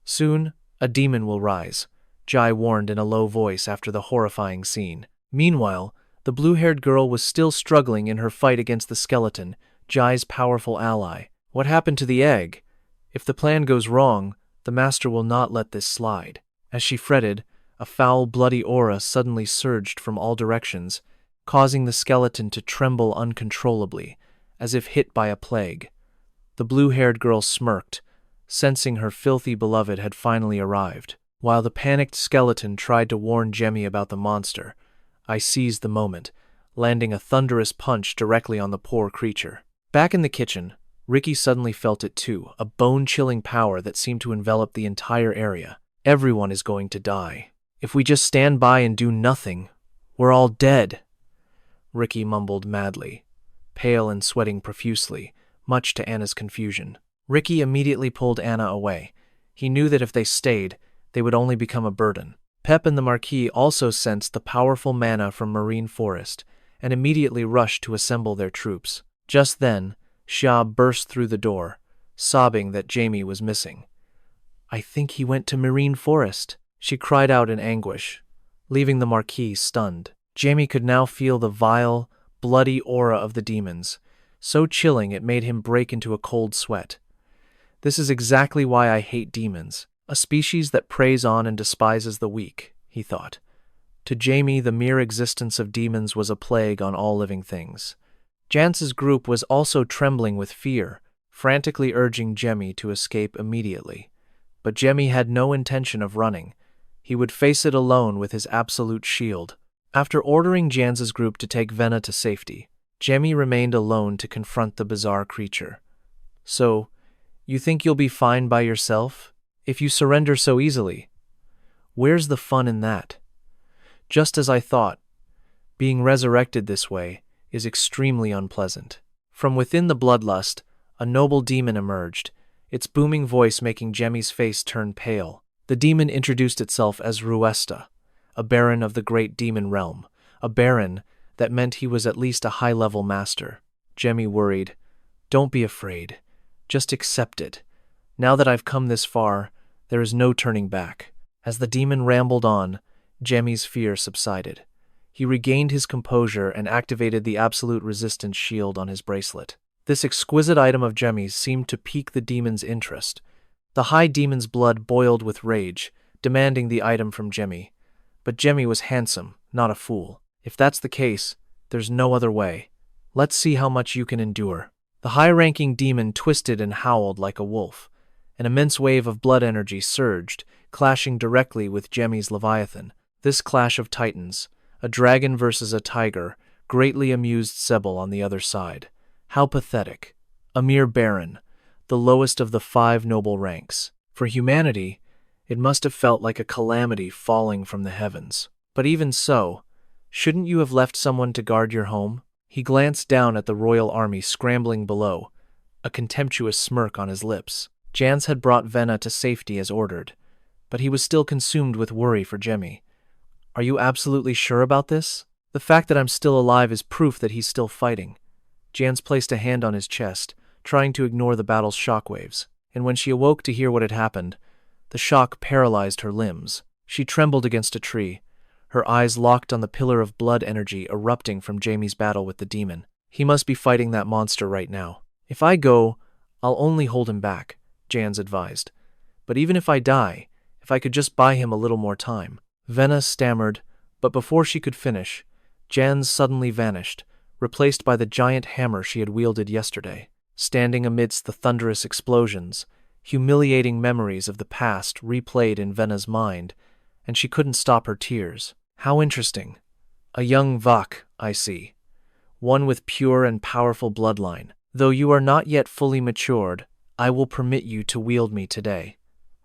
Soon, a demon will rise, Jai warned in a low voice after the horrifying scene. Meanwhile, the blue-haired girl was still struggling in her fight against the skeleton, Jai's powerful ally. What happened to the egg? If the plan goes wrong, the master will not let this slide. As she fretted, a foul, bloody aura suddenly surged from all directions, causing the skeleton to tremble uncontrollably, as if hit by a plague. The blue-haired girl smirked, sensing her filthy beloved had finally arrived. While the panicked skeleton tried to warn Jemmy about the monster, I seized the moment, landing a thunderous punch directly on the poor creature. Back in the kitchen, Ricky suddenly felt it too, a bone-chilling power that seemed to envelop the entire area. Everyone is going to die. If we just stand by and do nothing, we're all dead, Ricky mumbled madly, pale and sweating profusely, much to Anna's confusion. Ricky immediately pulled Anna away. He knew that if they stayed, they would only become a burden. Pep and the Marquis also sensed the powerful mana from Marine Forest and immediately rushed to assemble their troops. Just then, Xia burst through the door, sobbing that Jamie was missing. I think he went to Marine Forest, she cried out in anguish, leaving the Marquis stunned. Jamie could now feel the vile, bloody aura of the demons, so chilling it made him break into a cold sweat. This is exactly why I hate demons, a species that preys on and despises the weak, he thought. To Jamie, the mere existence of demons was a plague on all living things. Jance's group was also trembling with fear, frantically urging Jemmy to escape immediately. But Jemmy had no intention of running. He would face it alone with his absolute shield. After ordering Jance's group to take Vena to safety, Jemmy remained alone to confront the bizarre creature. So, you think you'll be fine by yourself? If you surrender so easily? Where's the fun in that? Just as I thought, being resurrected this way is extremely unpleasant. From within the bloodlust, a noble demon emerged, its booming voice making Jemmy's face turn pale. The demon introduced itself as Ruesta, a baron of the great demon realm, a baron that meant he was at least a high-level master. Jemmy worried, Don't be afraid. Just accept it. Now that I've come this far, there is no turning back. As the demon rambled on, Jemmy's fear subsided. He regained his composure and activated the absolute resistance shield on his bracelet. This exquisite item of Jemmy's seemed to pique the demon's interest. The high demon's blood boiled with rage, demanding the item from Jemmy. But Jemmy was handsome, not a fool. If that's the case, there's no other way. Let's see how much you can endure. The high-ranking demon twisted and howled like a wolf. An immense wave of blood energy surged, clashing directly with Jemmy's Leviathan. This clash of titans, a dragon versus a tiger, greatly amused Sebel on the other side. How pathetic. A mere baron, the lowest of the 5 noble ranks. For humanity, it must have felt like a calamity falling from the heavens. But even so, shouldn't you have left someone to guard your home? He glanced down at the royal army scrambling below, a contemptuous smirk on his lips. Jans had brought Vena to safety as ordered, but he was still consumed with worry for Jamie. Are you absolutely sure about this? The fact that I'm still alive is proof that he's still fighting. Jans placed a hand on his chest, trying to ignore the battle's shockwaves, and when she awoke to hear what had happened, the shock paralyzed her limbs. She trembled against a tree, her eyes locked on the pillar of blood energy erupting from Jamie's battle with the demon. He must be fighting that monster right now. If I go, I'll only hold him back, Jans advised. But even if I die, if I could just buy him a little more time. Vena stammered, but before she could finish, Jans suddenly vanished, replaced by the giant hammer she had wielded yesterday. Standing amidst the thunderous explosions, humiliating memories of the past replayed in Vena's mind, and she couldn't stop her tears. How interesting. A young Vak, I see. One with pure and powerful bloodline. Though you are not yet fully matured, I will permit you to wield me today.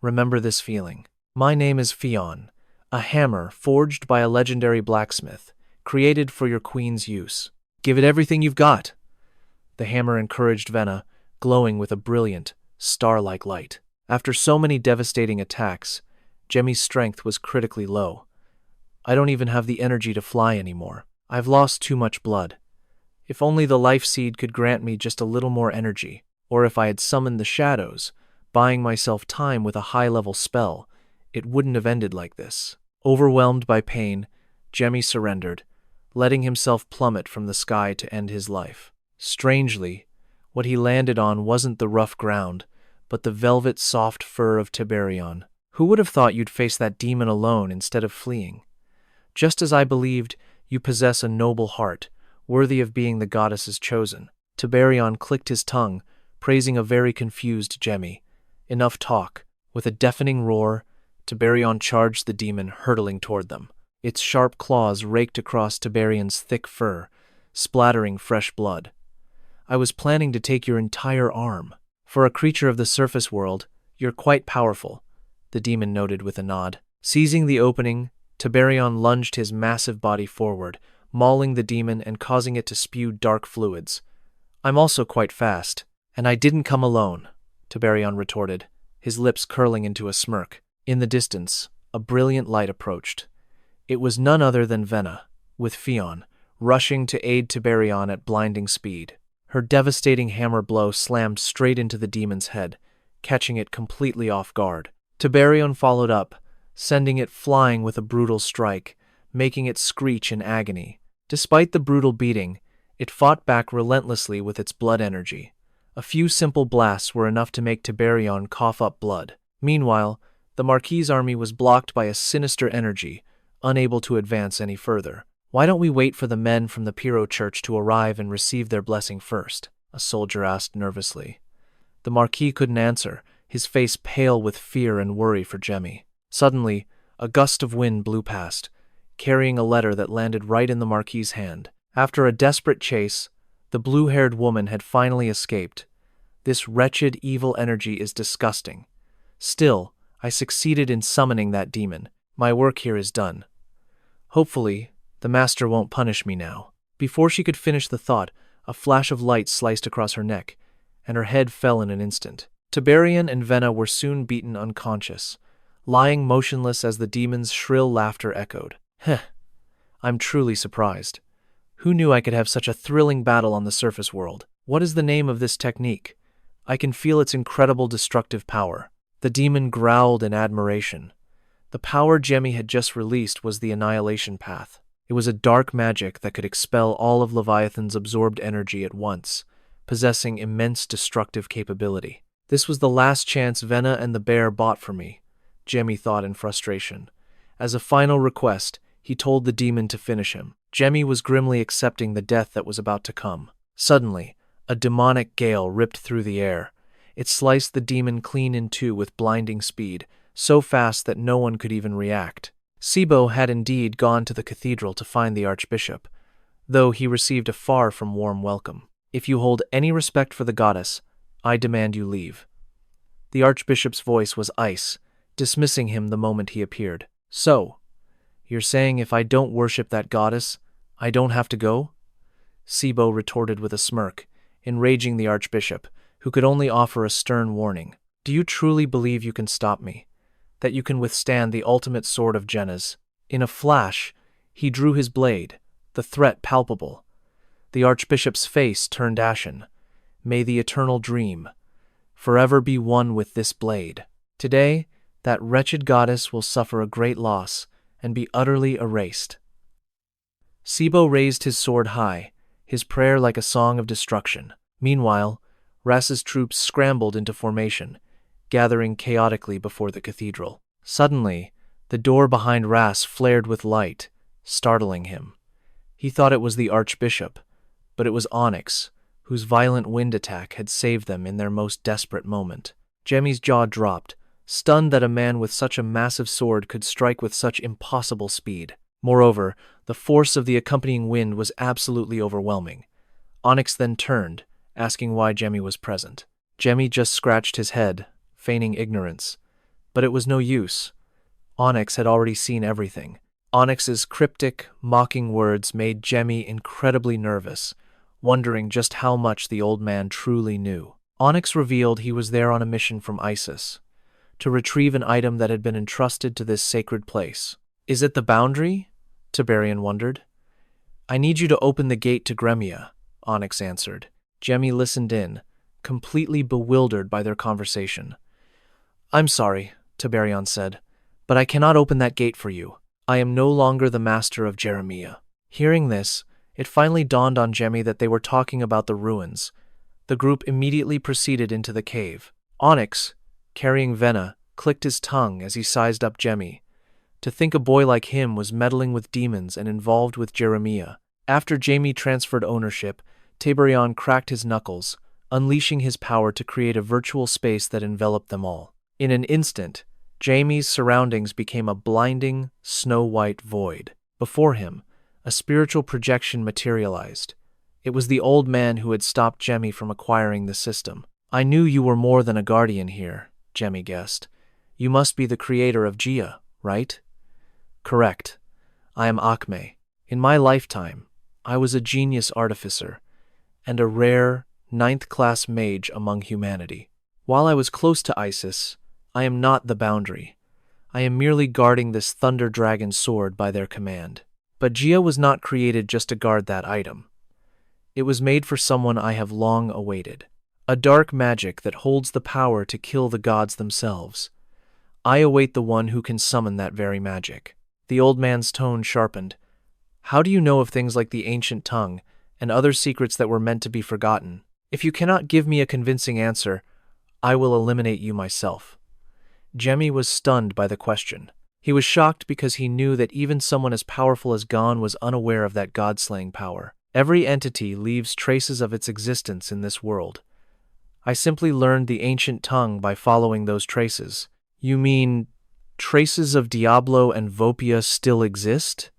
Remember this feeling. My name is Fion, a hammer forged by a legendary blacksmith, created for your queen's use. Give it everything you've got. The hammer encouraged Vena, glowing with a brilliant, star-like light. After so many devastating attacks, Jamie's strength was critically low. I don't even have the energy to fly anymore. I've lost too much blood. If only the life seed could grant me just a little more energy, or if I had summoned the shadows, buying myself time with a high-level spell, it wouldn't have ended like this. Overwhelmed by pain, Jamie surrendered, letting himself plummet from the sky to end his life. Strangely, what he landed on wasn't the rough ground, but the velvet soft fur of Tiberion. Who would have thought you'd face that demon alone instead of fleeing? Just as I believed, you possess a noble heart, worthy of being the goddess's chosen. Tiberion clicked his tongue, praising a very confused Jamie. Enough talk. With a deafening roar, Tiberion charged the demon, hurtling toward them. Its sharp claws raked across Tiberion's thick fur, splattering fresh blood. I was planning to take your entire arm. For a creature of the surface world, you're quite powerful, the demon noted with a nod. Seizing the opening, Tiberion lunged his massive body forward, mauling the demon and causing it to spew dark fluids. I'm also quite fast, and I didn't come alone, Tiberion retorted, his lips curling into a smirk. In the distance, a brilliant light approached. It was none other than Vena, with Fion, rushing to aid Tiberion at blinding speed. Her devastating hammer blow slammed straight into the demon's head, catching it completely off guard. Tiberion followed up, sending it flying with a brutal strike, making it screech in agony. Despite the brutal beating, it fought back relentlessly with its blood energy. A few simple blasts were enough to make Tiberion cough up blood. Meanwhile, the Marquis' army was blocked by a sinister energy, unable to advance any further. Why don't we wait for the men from the Fiero church to arrive and receive their blessing first? A soldier asked nervously. The Marquis couldn't answer, his face pale with fear and worry for Jamie. Suddenly, a gust of wind blew past, carrying a letter that landed right in the Marquis' hand. After a desperate chase, the blue-haired woman had finally escaped. This wretched, evil energy is disgusting. Still, I succeeded in summoning that demon. My work here is done. Hopefully, the master won't punish me now. Before she could finish the thought, a flash of light sliced across her neck, and her head fell in an instant. Tiberion and Vena were soon beaten unconscious, lying motionless as the demon's shrill laughter echoed. Heh, I'm truly surprised. Who knew I could have such a thrilling battle on the surface world? What is the name of this technique? I can feel its incredible destructive power. The demon growled in admiration. The power Jamie had just released was the Annihilation Path. It was a dark magic that could expel all of Leviathan's absorbed energy at once, possessing immense destructive capability. This was the last chance Vena and the bear bought for me, Jamie thought in frustration. As a final request, he told the demon to finish him. Jamie was grimly accepting the death that was about to come. Suddenly, a demonic gale ripped through the air. It sliced the demon clean in two with blinding speed, so fast that no one could even react. Sebel had indeed gone to the cathedral to find the archbishop, though he received a far from warm welcome. "If you hold any respect for the goddess, I demand you leave." The archbishop's voice was ice, dismissing him the moment he appeared. "So, you're saying if I don't worship that goddess, I don't have to go?" 𝐒𝐒𝐿 retorted with a smirk, enraging the archbishop, who could only offer a stern warning. "Do you truly believe you can stop me? That you can withstand the ultimate sword of Jennis?" In a flash, he drew his blade, the threat palpable. The archbishop's face turned ashen. "May the eternal dream forever be one with this blade. Today, that wretched goddess will suffer a great loss and be utterly erased." 𝐒𝐒𝐿 raised his sword high, his prayer like a song of destruction. Meanwhile, Ras's troops scrambled into formation, gathering chaotically before the cathedral. Suddenly, the door behind Ras flared with light, startling him. He thought it was the archbishop, but it was 𝐒𝐄𝐿, whose violent wind attack had saved them in their most desperate moment. Jamie's jaw dropped, stunned that a man with such a massive sword could strike with such impossible speed. Moreover, the force of the accompanying wind was absolutely overwhelming. 𝐒𝐿 then turned, asking why Jamie was present. Jamie just scratched his head, feigning ignorance. But it was no use. 𝐒𝐿 had already seen everything. 𝐒𝐿's cryptic, mocking words made Jamie incredibly nervous, wondering just how much the old man truly knew. 𝐒𝐿 revealed he was there on a mission from Isis, to retrieve an item that had been entrusted to this sacred place. "Is it the boundary?" Tiberian wondered. "I need you to open the gate to 𝐒𝐒𝐿, 𝐒𝐿 listened. Jamie listened in, completely bewildered by their conversation. "I'm sorry," Tiberian said, "but I cannot open that gate for you. I am no longer the master of 𝐒𝐿." Hearing this, it finally dawned on Jamie that they were talking about the ruins. The group immediately proceeded into the cave. 𝐒𝐿, carrying Vena, clicked his tongue as he sized up Jamie. To think a boy like him was meddling with demons and involved with 𝐒𝐿. After Jamie transferred ownership, Tiberian cracked his knuckles, unleashing his power to create a virtual space that enveloped them all. In an instant, Jamie's surroundings became a blinding, snow-white void. Before him, a spiritual projection materialized. It was the old man who had stopped Jamie from acquiring the system. "I knew you were more than a guardian here," Jamie guessed. "You must be the creator of 𝐒𝐿, right?" "Correct. I am 𝐒𝐿. In my lifetime, I was a genius artificer, and a rare, 9th-class mage among humanity. While I was close to Isis, I am not the boundary. I am merely guarding this Thunder Dragon sword by their command. But 𝐒𝐿 was not created just to guard that item. It was made for someone I have long awaited. A dark magic that holds the power to kill the gods themselves. I await the one who can summon that very magic." The old man's tone sharpened. "How do you know of things like the ancient tongue and other secrets that were meant to be forgotten? If you cannot give me a convincing answer, I will eliminate you myself." Jamie was stunned by the question. He was shocked because he knew that even someone as powerful as 𝐒𝐿 was unaware of that god-slaying power. Every entity leaves traces of its existence in this world. I simply learned the ancient tongue by following those traces. "You mean traces of Diablo and Volpia still exist?"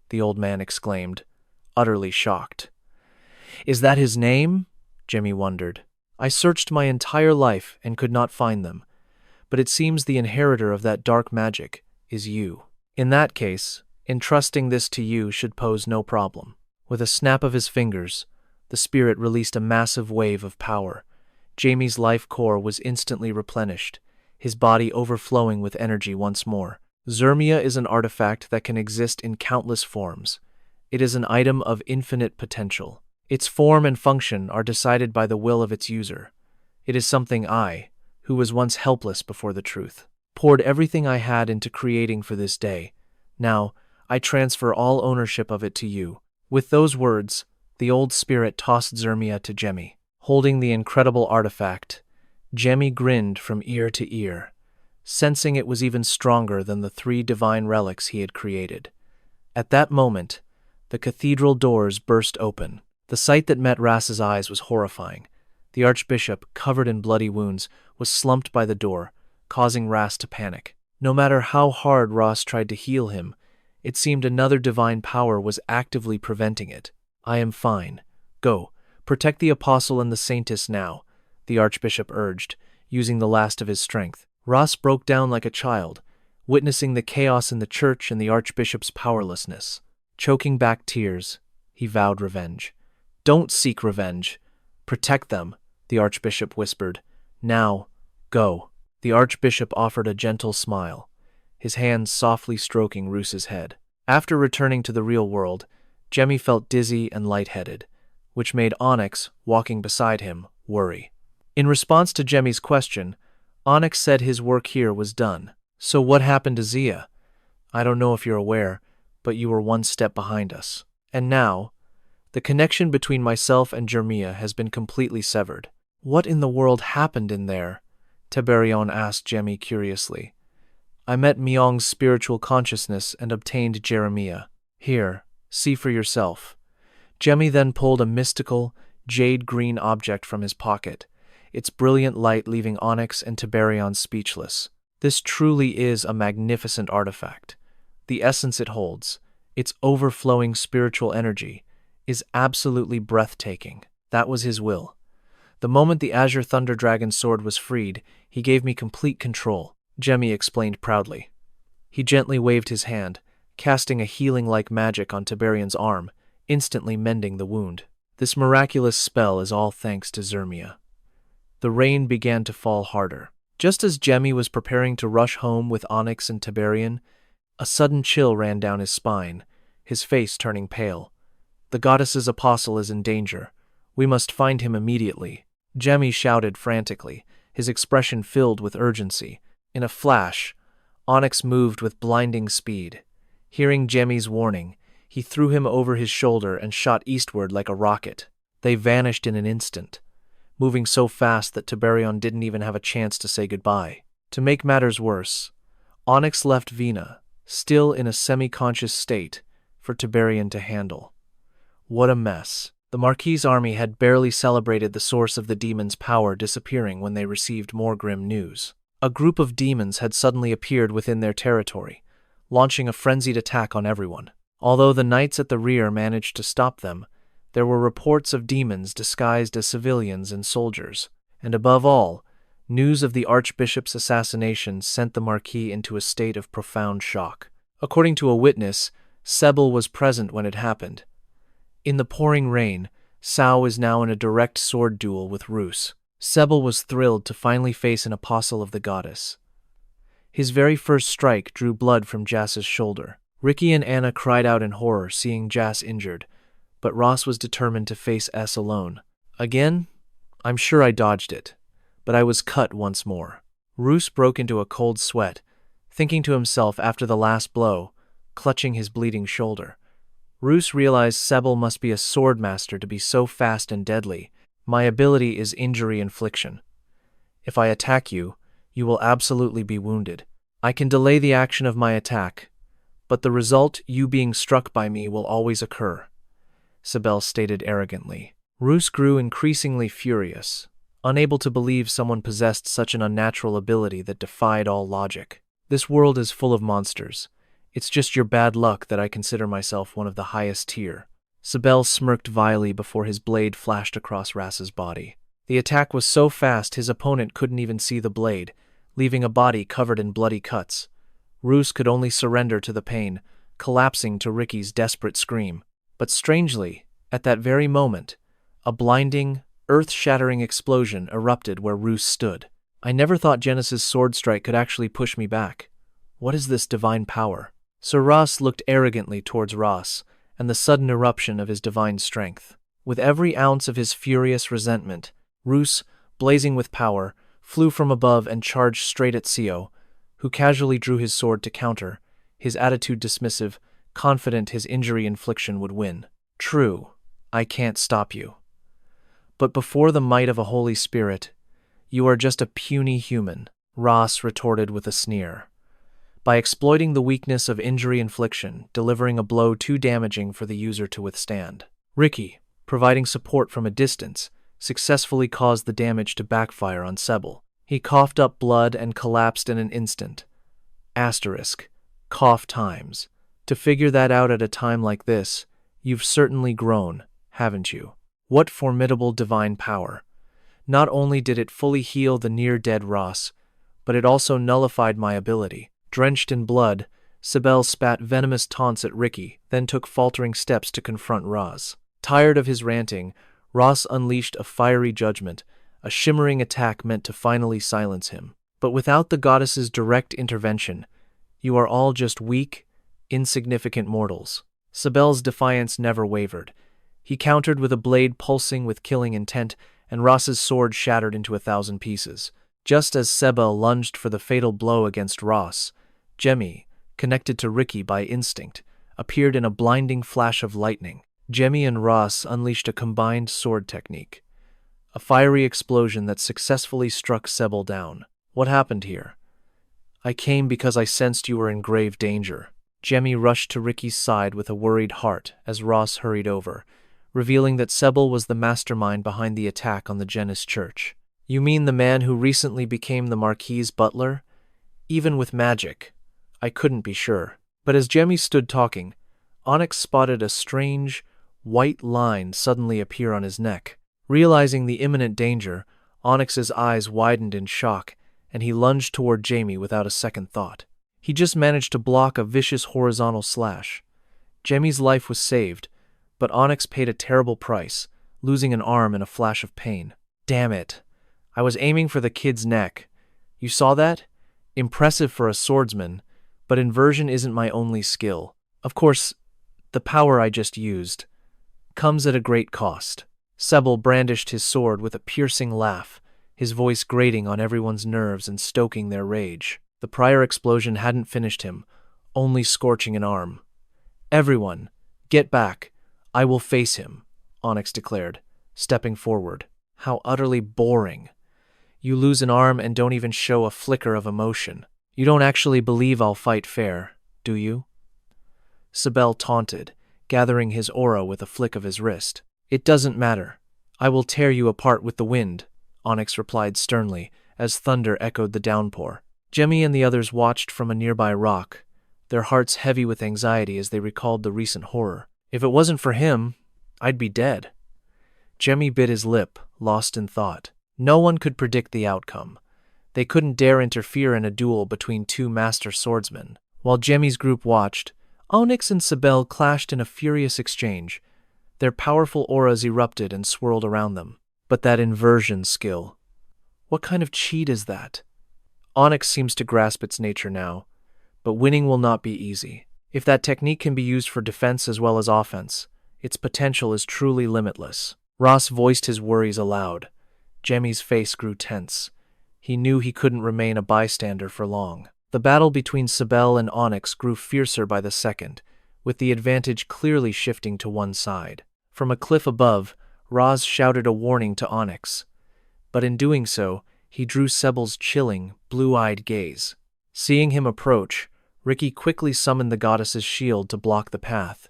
the old man exclaimed, utterly shocked. "Is that his name?" Jamie wondered. "I searched my entire life and could not find them, but it seems the inheritor of that dark magic is you. In that case, entrusting this to you should pose no problem." With a snap of his fingers, the spirit released a massive wave of power. Jamie's life core was instantly replenished, his body overflowing with energy once more. 𝐒𝐿 is an artifact that can exist in countless forms. It is an item of infinite potential. Its form and function are decided by the will of its user. It is something I, who was once helpless before the truth, poured everything I had into creating for this day. Now, I transfer all ownership of it to you. With those words, the old spirit tossed 𝐒𝐿 to Jamie. Holding the incredible artifact, Jamie grinned from ear to ear, sensing it was even stronger than the 3 divine relics he had created. At that moment, the cathedral doors burst open. The sight that met Ras's eyes was horrifying. The archbishop, covered in bloody wounds, was slumped by the door, causing Ras to panic. No matter how hard Ras tried to heal him, it seemed another divine power was actively preventing it. I am fine. Go, protect the apostle and the saintess now, the archbishop urged, using the last of his strength. Ross broke down like a child, witnessing the chaos in the church and the archbishop's powerlessness. Choking back tears, he vowed revenge. Don't seek revenge. Protect them, the archbishop whispered. Now, go. The archbishop offered a gentle smile, his hands softly stroking Roos's head. After returning to the real world, Jamie felt dizzy and lightheaded, which made Onyx, walking beside him, worry. In response to Jamie's question, Onyx said his work here was done. So what happened to 𝐒𝐒𝐒? I don't know if you're aware, but you were one step behind us. And now, the connection between myself and Jeremiah has been completely severed. What in the world happened in there? Tiberion asked Jamie curiously. I met Myong's spiritual consciousness and obtained Jeremiah. Here, see for yourself. Jamie then pulled a mystical, jade-green object from his pocket, its brilliant light leaving Onyx and Tiberion speechless. This truly is a magnificent artifact. The essence it holds, its overflowing spiritual energy, is absolutely breathtaking. That was his will. The moment the Azure Thunder Dragon sword was freed, he gave me complete control, Jamie explained proudly. He gently waved his hand, casting a healing-like magic on Tiberion's arm, instantly mending the wound. This miraculous spell is all thanks to Jeremiah. The rain began to fall harder. Just as Jamie was preparing to rush home with Onyx and Tiberion, a sudden chill ran down his spine, his face turning pale. The goddess's apostle is in danger. We must find him immediately. Jamie shouted frantically, his expression filled with urgency. In a flash, Onyx moved with blinding speed. Hearing Jamie's warning, he threw him over his shoulder and shot eastward like a rocket. They vanished in an instant, moving so fast that Tiberion didn't even have a chance to say goodbye. To make matters worse, Onyx left Vena, still in a semi-conscious state, for Tiberion to handle. What a mess. The Marquis's army had barely celebrated the source of the demon's power disappearing when they received more grim news. A group of demons had suddenly appeared within their territory, launching a frenzied attack on everyone. Although the knights at the rear managed to stop them, there were reports of demons disguised as civilians and soldiers, and above all, news of the Archbishop's assassination sent the Marquis into a state of profound shock. According to a witness, Sebel was present when it happened. In the pouring rain, 𝐒𝐒𝐒 is now in a direct sword duel with Roos. Sebel was thrilled to finally face an apostle of the goddess. His very first strike drew blood from Jas's shoulder. Ricky and Anna cried out in horror seeing Jas injured, but Ross was determined to face S alone. Again? I'm sure I dodged it, but I was cut once more. Roos broke into a cold sweat, thinking to himself after the last blow, clutching his bleeding shoulder. Roos realized Sebel must be a Swordmaster to be so fast and deadly. My ability is injury infliction. If I attack you, you will absolutely be wounded. I can delay the action of my attack, but the result, you being struck by me, will always occur, Sebel stated arrogantly. Roos grew increasingly furious, unable to believe someone possessed such an unnatural ability that defied all logic. This world is full of monsters. It's just your bad luck that I consider myself one of the highest tier. Sebel smirked vilely before his blade flashed across Rass's body. The attack was so fast his opponent couldn't even see the blade, leaving a body covered in bloody cuts. Roos could only surrender to the pain, collapsing to Ricky's desperate scream. But strangely, at that very moment, a blinding, earth-shattering explosion erupted where Roos stood. I never thought Jennis's sword strike could actually push me back. What is this divine power? Sir Ross looked arrogantly towards Ross, and the sudden eruption of his divine strength. With every ounce of his furious resentment, Roos, blazing with power, flew from above and charged straight at 𝐒𝐒𝐒, who casually drew his sword to counter, his attitude dismissive, confident his injury infliction would win. True, I can't stop you. But before the might of a Holy Spirit, you are just a puny human, Ross retorted with a sneer. By exploiting the weakness of injury infliction, delivering a blow too damaging for the user to withstand. Ricky, providing support from a distance, successfully caused the damage to backfire on Sebel. He coughed up blood and collapsed in an instant. Cough times. To figure that out at a time like this, you've certainly grown, haven't you? What formidable divine power! Not only did it fully heal the near-dead Ross, but it also nullified my ability. Drenched in blood, Sebel spat venomous taunts at Ricky, then took faltering steps to confront Ross. Tired of his ranting, Ross unleashed a fiery judgment, a shimmering attack meant to finally silence him. But without the goddess's direct intervention, you are all just weak, insignificant mortals. Sebel's defiance never wavered. He countered with a blade pulsing with killing intent, and Ross's sword shattered into 1,000 pieces. Just as Sebel lunged for the fatal blow against Ross, Jamie, connected to Ricky by instinct, appeared in a blinding flash of lightning. Jamie and Ross unleashed a combined sword technique, a fiery explosion that successfully struck Sebel down. What happened here? I came because I sensed you were in grave danger. Jamie rushed to Ricky's side with a worried heart as Ross hurried over, revealing that Sebel was the mastermind behind the attack on the Jennis church. You mean the man who recently became the Marquis's butler? Even with magic, I couldn't be sure. But as Jamie stood talking, Onyx spotted a strange, white line suddenly appear on his neck. Realizing the imminent danger, Onyx's eyes widened in shock, and he lunged toward Jamie without a second thought. He just managed to block a vicious horizontal slash. Jamie's life was saved, but Onyx paid a terrible price, losing an arm in a flash of pain. Damn it. I was aiming for the kid's neck. You saw that? Impressive for a swordsman, but inversion isn't my only skill. Of course, the power I just used comes at a great cost. Sebel brandished his sword with a piercing laugh, his voice grating on everyone's nerves and stoking their rage. The prior explosion hadn't finished him, only scorching an arm. Everyone, get back. I will face him, Onyx declared, stepping forward. How utterly boring. You lose an arm and don't even show a flicker of emotion. You don't actually believe I'll fight fair, do you? Sebel taunted, gathering his aura with a flick of his wrist. It doesn't matter. I will tear you apart with the wind, Onyx replied sternly, as thunder echoed the downpour. Jamie and the others watched from a nearby rock, their hearts heavy with anxiety as they recalled the recent horror. If it wasn't for him, I'd be dead. Jamie bit his lip, lost in thought. No one could predict the outcome. They couldn't dare interfere in a duel between two master swordsmen. While Jamie's group watched, Onyx and Sebel clashed in a furious exchange. Their powerful auras erupted and swirled around them. But that inversion skill. What kind of cheat is that? Onyx seems to grasp its nature now, but winning will not be easy. If that technique can be used for defense as well as offense, its potential is truly limitless. Ross voiced his worries aloud. Jamie's face grew tense. He knew he couldn't remain a bystander for long. The battle between Sebel and Onyx grew fiercer by the second, with the advantage clearly shifting to one side. From a cliff above, Roz shouted a warning to Onyx, but in doing so, he drew Sebel's chilling, blue-eyed gaze. Seeing him approach, Ricky quickly summoned the goddess's shield to block the path.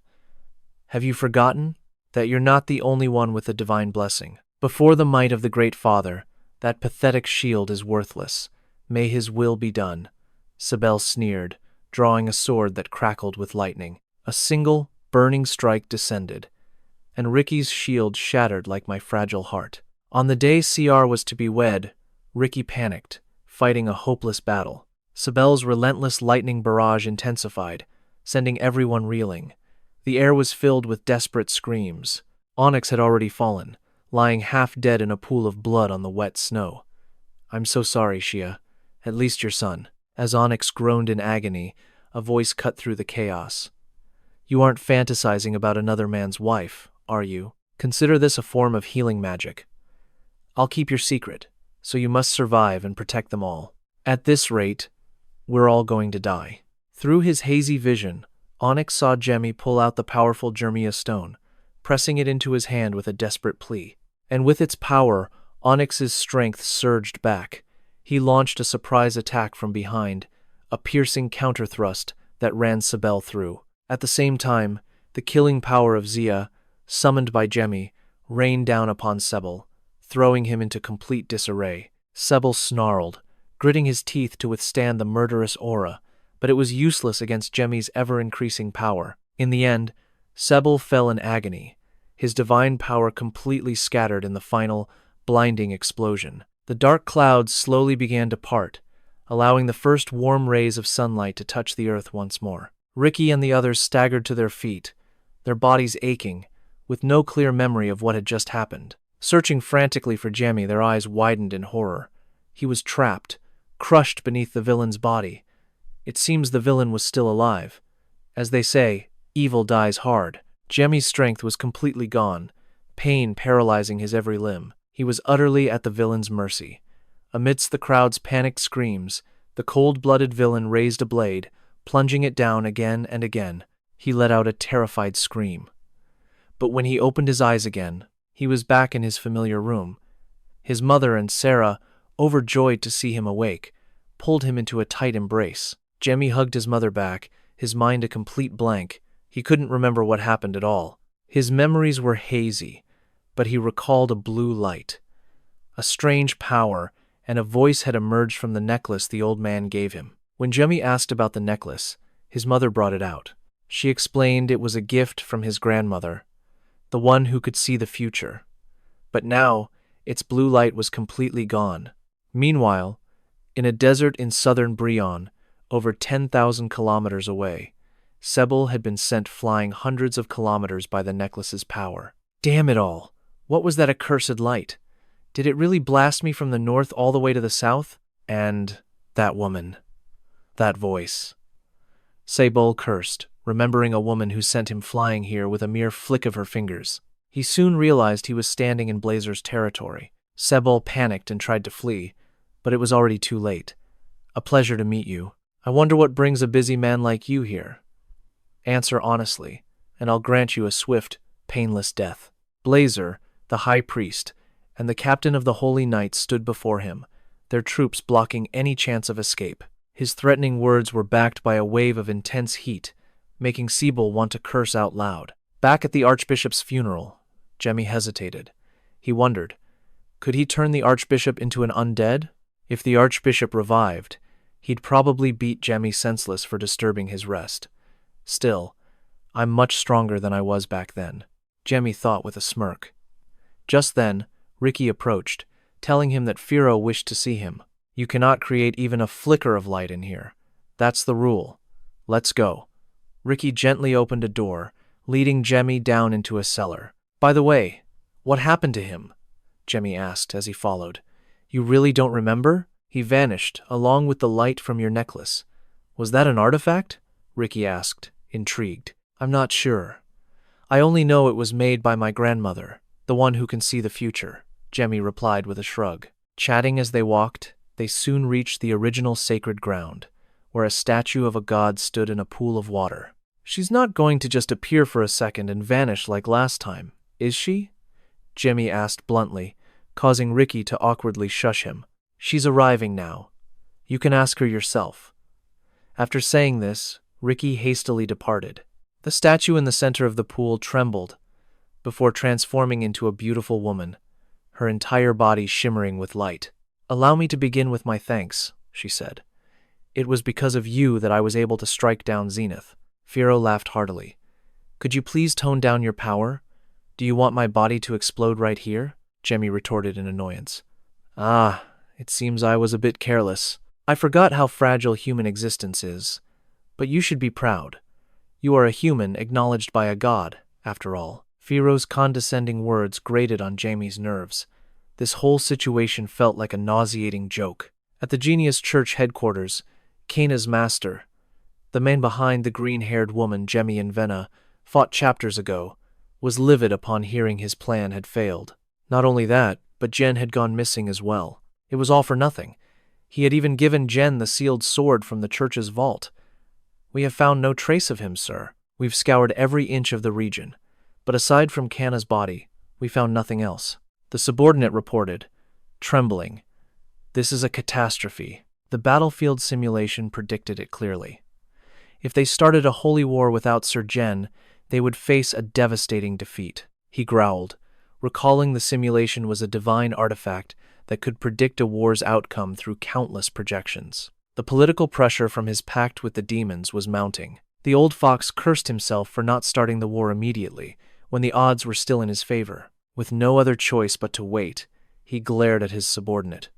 Have you forgotten that you're not the only one with a divine blessing? Before the might of the Great Father, that pathetic shield is worthless. May his will be done. Sebel sneered, drawing a sword that crackled with lightning. A single, burning strike descended, and Ricky's shield shattered like my fragile heart. On the day CR was to be wed, Ricky panicked, fighting a hopeless battle. Sebel's relentless lightning barrage intensified, sending everyone reeling. The air was filled with desperate screams. Onyx had already fallen, lying half dead in a pool of blood on the wet snow. I'm so sorry, Shia. At least your son. As Onyx groaned in agony, a voice cut through the chaos. You aren't fantasizing about another man's wife, are you? Consider this a form of healing magic. I'll keep your secret, so you must survive and protect them all. At this rate, we're all going to die. Through his hazy vision, Onyx saw Jamie pull out the powerful Jermia stone, pressing it into his hand with a desperate plea. And with its power, Onyx's strength surged back. He launched a surprise attack from behind, a piercing counterthrust that ran Sebel through. At the same time, the killing power of Zia, summoned by Jamie, rained down upon Sebel, throwing him into complete disarray. Sebel snarled, gritting his teeth to withstand the murderous aura, but it was useless against Jamie's ever-increasing power. In the end, Sebel fell in agony, his divine power completely scattered in the final, blinding explosion. The dark clouds slowly began to part, allowing the first warm rays of sunlight to touch the earth once more. Ricky and the others staggered to their feet, their bodies aching, with no clear memory of what had just happened. Searching frantically for Jamie, their eyes widened in horror. He was trapped, crushed beneath the villain's body. It seems the villain was still alive. As they say, evil dies hard. Jamie's strength was completely gone, pain paralyzing his every limb. He was utterly at the villain's mercy. Amidst the crowd's panicked screams, the cold-blooded villain raised a blade, plunging it down again and again. He let out a terrified scream. But when he opened his eyes again, he was back in his familiar room. His mother and Sarah, overjoyed to see him awake, pulled him into a tight embrace. Jamie hugged his mother back, his mind a complete blank. He couldn't remember what happened at all. His memories were hazy, but he recalled a blue light. A strange power and a voice had emerged from the necklace the old man gave him. When Jamie asked about the necklace, his mother brought it out. She explained it was a gift from his grandmother, the one who could see the future. But now, its blue light was completely gone. Meanwhile, in a desert in southern Brionne, over 10,000 kilometers away, Sebel had been sent flying hundreds of kilometers by the necklace's power. Damn it all! What was that accursed light? Did it really blast me from the north all the way to the south? And that woman. That voice. Sebel cursed, remembering a woman who sent him flying here with a mere flick of her fingers. He soon realized he was standing in Blazer's territory. Sebel panicked and tried to flee, but it was already too late. A pleasure to meet you. I wonder what brings a busy man like you here. Answer honestly, and I'll grant you a swift, painless death. Blazer, the high priest, and the captain of the Holy Knights stood before him, their troops blocking any chance of escape. His threatening words were backed by a wave of intense heat, making Sebel want to curse out loud. Back at the archbishop's funeral, Jamie hesitated. He wondered, could he turn the archbishop into an undead? If the archbishop revived, he'd probably beat Jamie senseless for disturbing his rest. Still, I'm much stronger than I was back then, Jamie thought with a smirk. Just then, Ricky approached, telling him that Fiero wished to see him. You cannot create even a flicker of light in here. That's the rule. Let's go. Ricky gently opened a door, leading Jamie down into a cellar. By the way, what happened to him? Jamie asked as he followed. You really don't remember? He vanished, along with the light from your necklace. Was that an artifact? Ricky asked, intrigued. I'm not sure. I only know it was made by my grandmother, the one who can see the future, Jamie replied with a shrug. Chatting as they walked, they soon reached the original sacred ground, where a statue of a god stood in a pool of water. She's not going to just appear for a second and vanish like last time, is she? Jamie asked bluntly, causing Ricky to awkwardly shush him. She's arriving now. You can ask her yourself. After saying this, Ricky hastily departed. The statue in the center of the pool trembled, before transforming into a beautiful woman, her entire body shimmering with light. Allow me to begin with my thanks, she said. It was because of you that I was able to strike down Zenith. Fiero laughed heartily. Could you please tone down your power? Do you want my body to explode right here? Jamie retorted in annoyance. Ah, it seems I was a bit careless. I forgot how fragile human existence is. But you should be proud. You are a human acknowledged by a god, after all. Fiero's condescending words grated on Jamie's nerves. This whole situation felt like a nauseating joke. At the Genius Church headquarters, Kana's master, the man behind the green-haired woman Jamie and Vena fought chapters ago, was livid upon hearing his plan had failed. Not only that, but Jen had gone missing as well. It was all for nothing. He had even given Jen the sealed sword from the church's vault. We have found no trace of him, sir. We've scoured every inch of the region. But aside from Kana's body, we found nothing else. The subordinate reported, trembling. This is a catastrophe. The battlefield simulation predicted it clearly. If they started a holy war without Sir Jen, they would face a devastating defeat. He growled, recalling the simulation was a divine artifact that could predict a war's outcome through countless projections. The political pressure from his pact with the demons was mounting. The old fox cursed himself for not starting the war immediately, when the odds were still in his favor. With no other choice but to wait, he glared at his subordinate.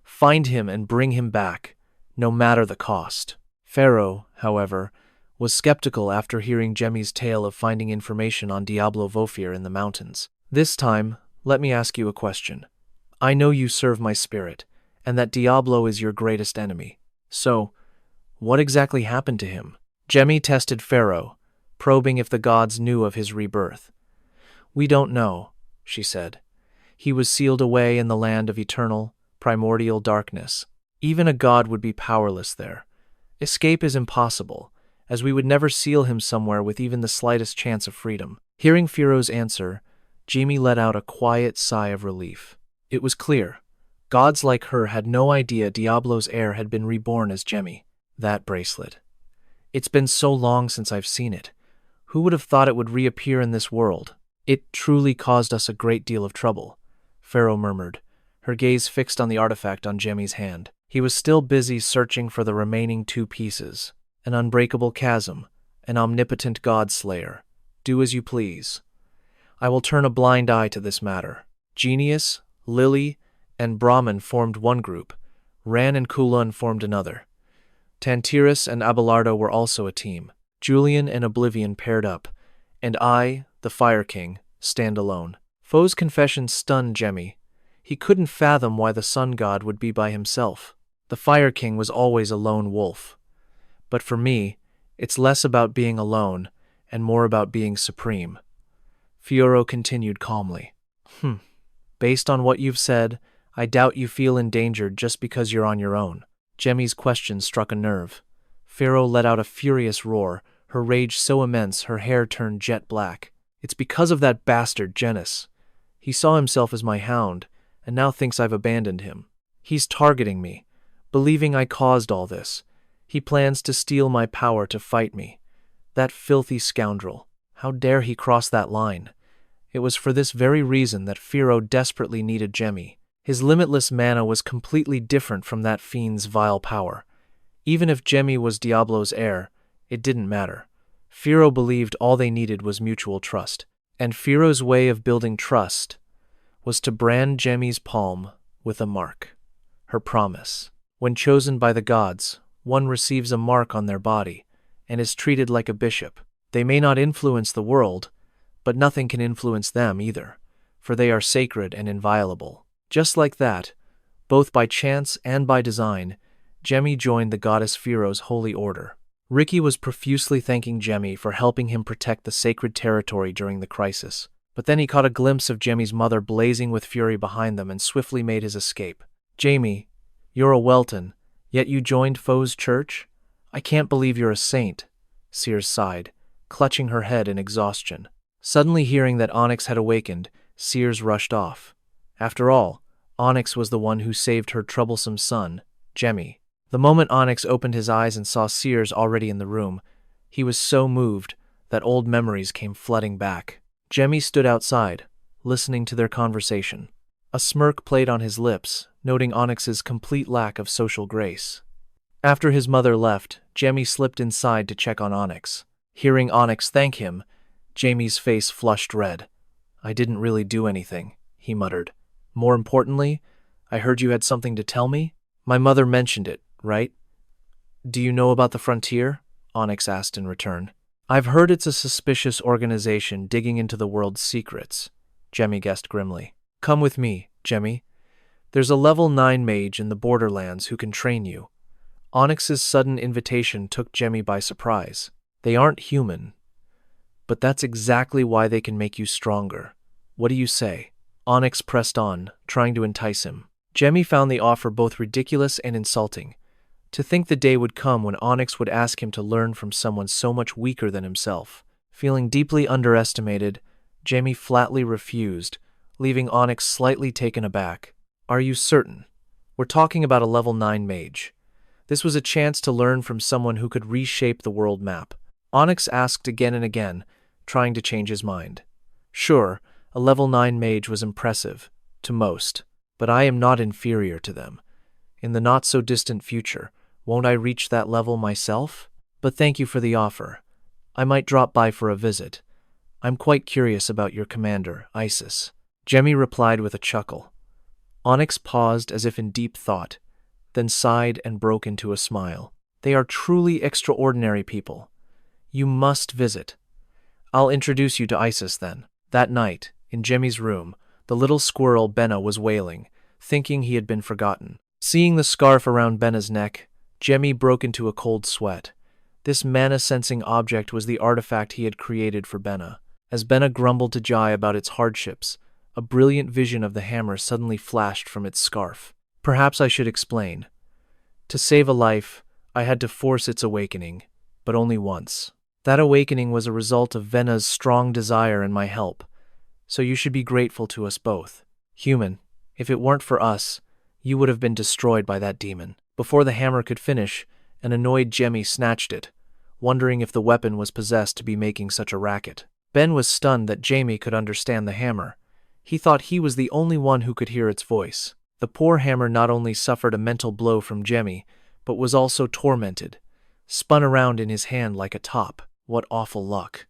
Find him and bring him back, no matter the cost. Pharaoh, however, was skeptical after hearing Jamie's tale of finding information on Diablo Volpia in the mountains. This time, let me ask you a question. I know you serve my spirit, and that Diablo is your greatest enemy. So, what exactly happened to him? Jamie tested Pharaoh, probing if the gods knew of his rebirth. We don't know, she said. He was sealed away in the land of eternal, primordial darkness. Even a god would be powerless there. Escape is impossible, as we would never seal him somewhere with even the slightest chance of freedom. Hearing Pharaoh's answer, Jamie let out a quiet sigh of relief. It was clear. Gods like her had no idea Diablo's heir had been reborn as Jamie. That bracelet. It's been so long since I've seen it. Who would have thought it would reappear in this world? It truly caused us a great deal of trouble, Pharaoh murmured, her gaze fixed on the artifact on Jamie's hand. He was still busy searching for the remaining 2 pieces, an unbreakable chasm, an omnipotent god-slayer. Do as you please. I will turn a blind eye to this matter. Genius, Lily, and Brahman formed one group. Ran and Kulan formed another. Tantiris and Abelardo were also a team. Julian and Oblivion paired up, and I, the Fire King, stand alone. Foe's confession stunned Jamie. He couldn't fathom why the sun god would be by himself. The Fire King was always a lone wolf. But for me, it's less about being alone and more about being supreme. Fiero continued calmly. Based on what you've said, I doubt you feel endangered just because you're on your own. Jamie's question struck a nerve. Pharaoh let out a furious roar, her rage so immense her hair turned jet black. It's because of that bastard Jennis. He saw himself as my hound, and now thinks I've abandoned him. He's targeting me, believing I caused all this. He plans to steal my power to fight me. That filthy scoundrel. How dare he cross that line? It was for this very reason that Fiero desperately needed Jamie. His limitless mana was completely different from that fiend's vile power. Even if Jamie was Diablo's heir, it didn't matter. Fiero believed all they needed was mutual trust. And Fiero's way of building trust was to brand Jamie's palm with a mark. Her promise. When chosen by the gods, one receives a mark on their body and is treated like a bishop. They may not influence the world, but nothing can influence them either, for they are sacred and inviolable. Just like that, both by chance and by design, Jamie joined the goddess Fiero's holy order. Ricky was profusely thanking Jamie for helping him protect the sacred territory during the crisis, but then he caught a glimpse of Jamie's mother blazing with fury behind them and swiftly made his escape. Jamie, you're a Welton, yet you joined Foe's church? I can't believe you're a saint, Sears sighed, clutching her head in exhaustion. Suddenly hearing that Onyx had awakened, Sears rushed off. After all, Onyx was the one who saved her troublesome son, Jamie. The moment Onyx opened his eyes and saw Sears already in the room, he was so moved that old memories came flooding back. Jamie stood outside, listening to their conversation. A smirk played on his lips, noting Onyx's complete lack of social grace. After his mother left, Jamie slipped inside to check on Onyx. Hearing Onyx thank him, Jamie's face flushed red. I didn't really do anything, he muttered. More importantly, I heard you had something to tell me? My mother mentioned it, right? Do you know about the Frontier? Onyx asked in return. I've heard it's a suspicious organization digging into the world's secrets, Jamie guessed grimly. Come with me, Jamie. There's a level 9 mage in the Borderlands who can train you. Onyx's sudden invitation took Jamie by surprise. They aren't human, but that's exactly why they can make you stronger. What do you say? Onyx pressed on, trying to entice him. Jamie found the offer both ridiculous and insulting. To think the day would come when Onyx would ask him to learn from someone so much weaker than himself. Feeling deeply underestimated, Jamie flatly refused, leaving Onyx slightly taken aback. Are you certain? We're talking about a level 9 mage. This was a chance to learn from someone who could reshape the world map. Onyx asked again and again, trying to change his mind. Sure, a level 9 mage was impressive, to most, but I am not inferior to them. In the not-so-distant future, won't I reach that level myself? But thank you for the offer. I might drop by for a visit. I'm quite curious about your commander, Isis. Jemmy replied with a chuckle. Onyx paused as if in deep thought, then sighed and broke into a smile. They are truly extraordinary people. You must visit. I'll introduce you to Isis then. That night, in Jemmy's room, the little squirrel Vena was wailing, thinking he had been forgotten. Seeing the scarf around Vena's neck, Jemmy broke into a cold sweat. This mana-sensing object was the artifact he had created for Vena. As Vena grumbled to Jai about its hardships, a brilliant vision of the hammer suddenly flashed from its scarf. Perhaps I should explain. To save a life, I had to force its awakening, but only once. That awakening was a result of Vena's strong desire and my help, so you should be grateful to us both. Human, if it weren't for us, you would have been destroyed by that demon. Before the hammer could finish, an annoyed Jemmy snatched it, wondering if the weapon was possessed to be making such a racket. Ben was stunned that Jamie could understand the hammer. He thought he was the only one who could hear its voice. The poor hammer not only suffered a mental blow from Jemmy, but was also tormented, spun around in his hand like a top. What awful luck.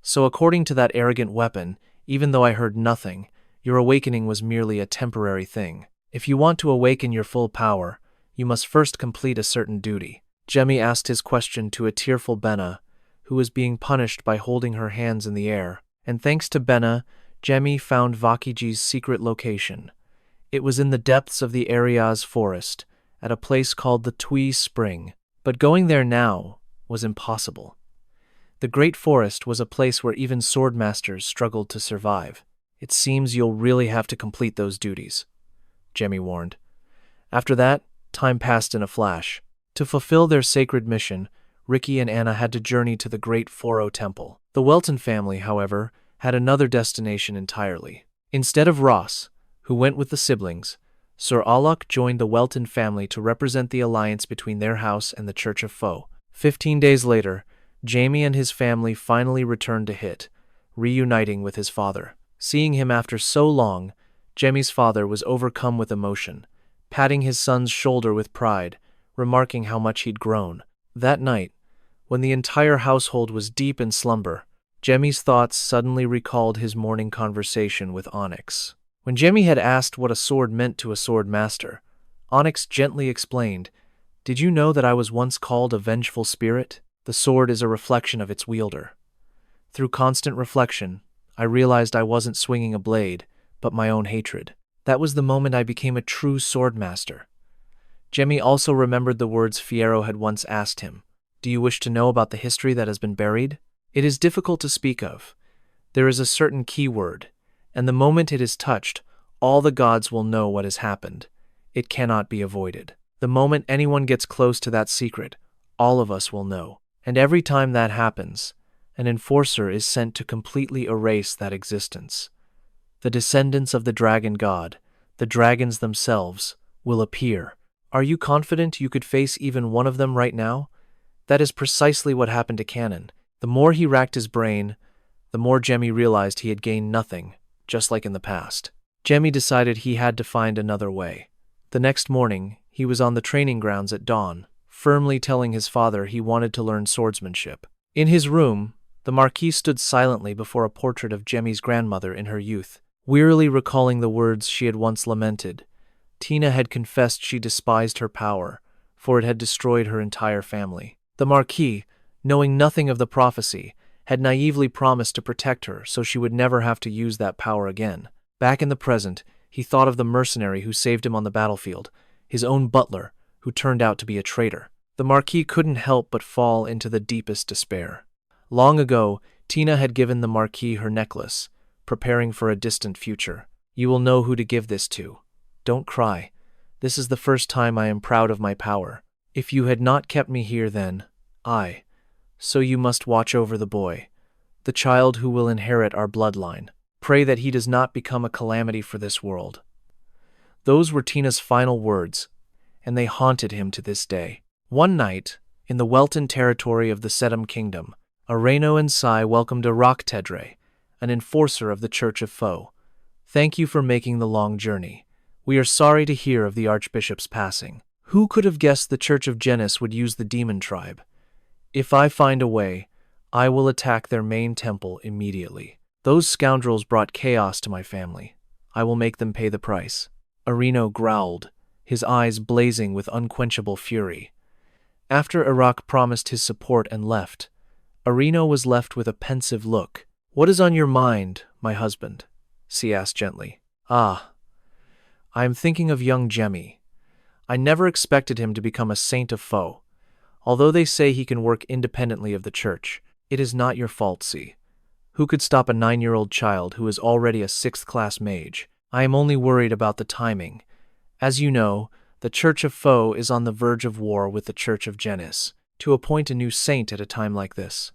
So according to that arrogant weapon, even though I heard nothing, your awakening was merely a temporary thing. If you want to awaken your full power, you must first complete a certain duty. Jemmy asked his question to a tearful Vena, who was being punished by holding her hands in the air. And thanks to Vena, Jemmy found 𝐒𝐒𝐄𝐫's secret location. It was in the depths of the REBORN forest, at a place called the 𝐒𝐿 Spring. But going there now was impossible. The Great Forest was a place where even swordmasters struggled to survive. It seems you'll really have to complete those duties, Jemmy warned. After that, time passed in a flash. To fulfill their sacred mission, Ricky and Anna had to journey to the great Pharaoh temple. The Welton family, however, had another destination entirely. Instead of Ross, who went with the siblings, Sir Alok joined the Welton family to represent the alliance between their house and the Church of 𝐒𝐿. 15 days later, Jamie and his family finally returned to Hit, reuniting with his father. Seeing him after so long, Jemmy's father was overcome with emotion, patting his son's shoulder with pride, remarking how much he'd grown. That night, when the entire household was deep in slumber, Jemmy's thoughts suddenly recalled his morning conversation with Onyx. When Jemmy had asked what a sword meant to a swordmaster, Onyx gently explained, "Did you know that I was once called a vengeful spirit? The sword is a reflection of its wielder." Through constant reflection, I realized I wasn't swinging a blade, but my own hatred. That was the moment I became a true swordmaster. Jemmy also remembered the words Fiero had once asked him. Do you wish to know about the history that has been buried? It is difficult to speak of. There is a certain key word, and the moment it is touched, all the gods will know what has happened. It cannot be avoided. The moment anyone gets close to that secret, all of us will know. And every time that happens, an enforcer is sent to completely erase that existence. The descendants of the dragon god, the dragons themselves, will appear. Are you confident you could face even one of them right now? That is precisely what happened to Canon. The more he racked his brain, the more Jemmy realized he had gained nothing, just like in the past. Jemmy decided he had to find another way. The next morning, he was on the training grounds at dawn, firmly telling his father he wanted to learn swordsmanship. In his room, the Marquis stood silently before a portrait of Jemmy's grandmother in her youth, wearily recalling the words she had once lamented. Tina had confessed she despised her power, for it had destroyed her entire family. The Marquis, knowing nothing of the prophecy, had naively promised to protect her so she would never have to use that power again. Back in the present, he thought of the mercenary who saved him on the battlefield, his own butler, who turned out to be a traitor. The Marquis couldn't help but fall into the deepest despair. Long ago, Tina had given the Marquis her necklace, preparing for a distant future. You will know who to give this to. Don't cry. This is the first time I am proud of my power. If you had not kept me here then, so you must watch over the boy, the child who will inherit our bloodline. Pray that he does not become a calamity for this world. Those were Tina's final words, and they haunted him to this day. One night, in the Welton territory of the Sedum Kingdom, Areno and Sai welcomed a Roktedre, an enforcer of the Church of 𝐒𝐿. Thank you for making the long journey. We are sorry to hear of the Archbishop's passing. Who could have guessed the Church of Jennis would use the demon tribe? If I find a way, I will attack their main temple immediately. Those scoundrels brought chaos to my family. I will make them pay the price." Arino growled, his eyes blazing with unquenchable fury. After Iraq promised his support and left, Arino was left with a pensive look. "What is on your mind, my husband?" she asked gently. "Ah, I am thinking of young Jamie. I never expected him to become a saint of foe. Although they say he can work independently of the church, it is not your fault, see. Who could stop a 9-year-old child who is already a 6th-class mage? I am only worried about the timing. As you know, the Church of Foe is on the verge of war with the Church of Jennis. To appoint a new saint at a time like this."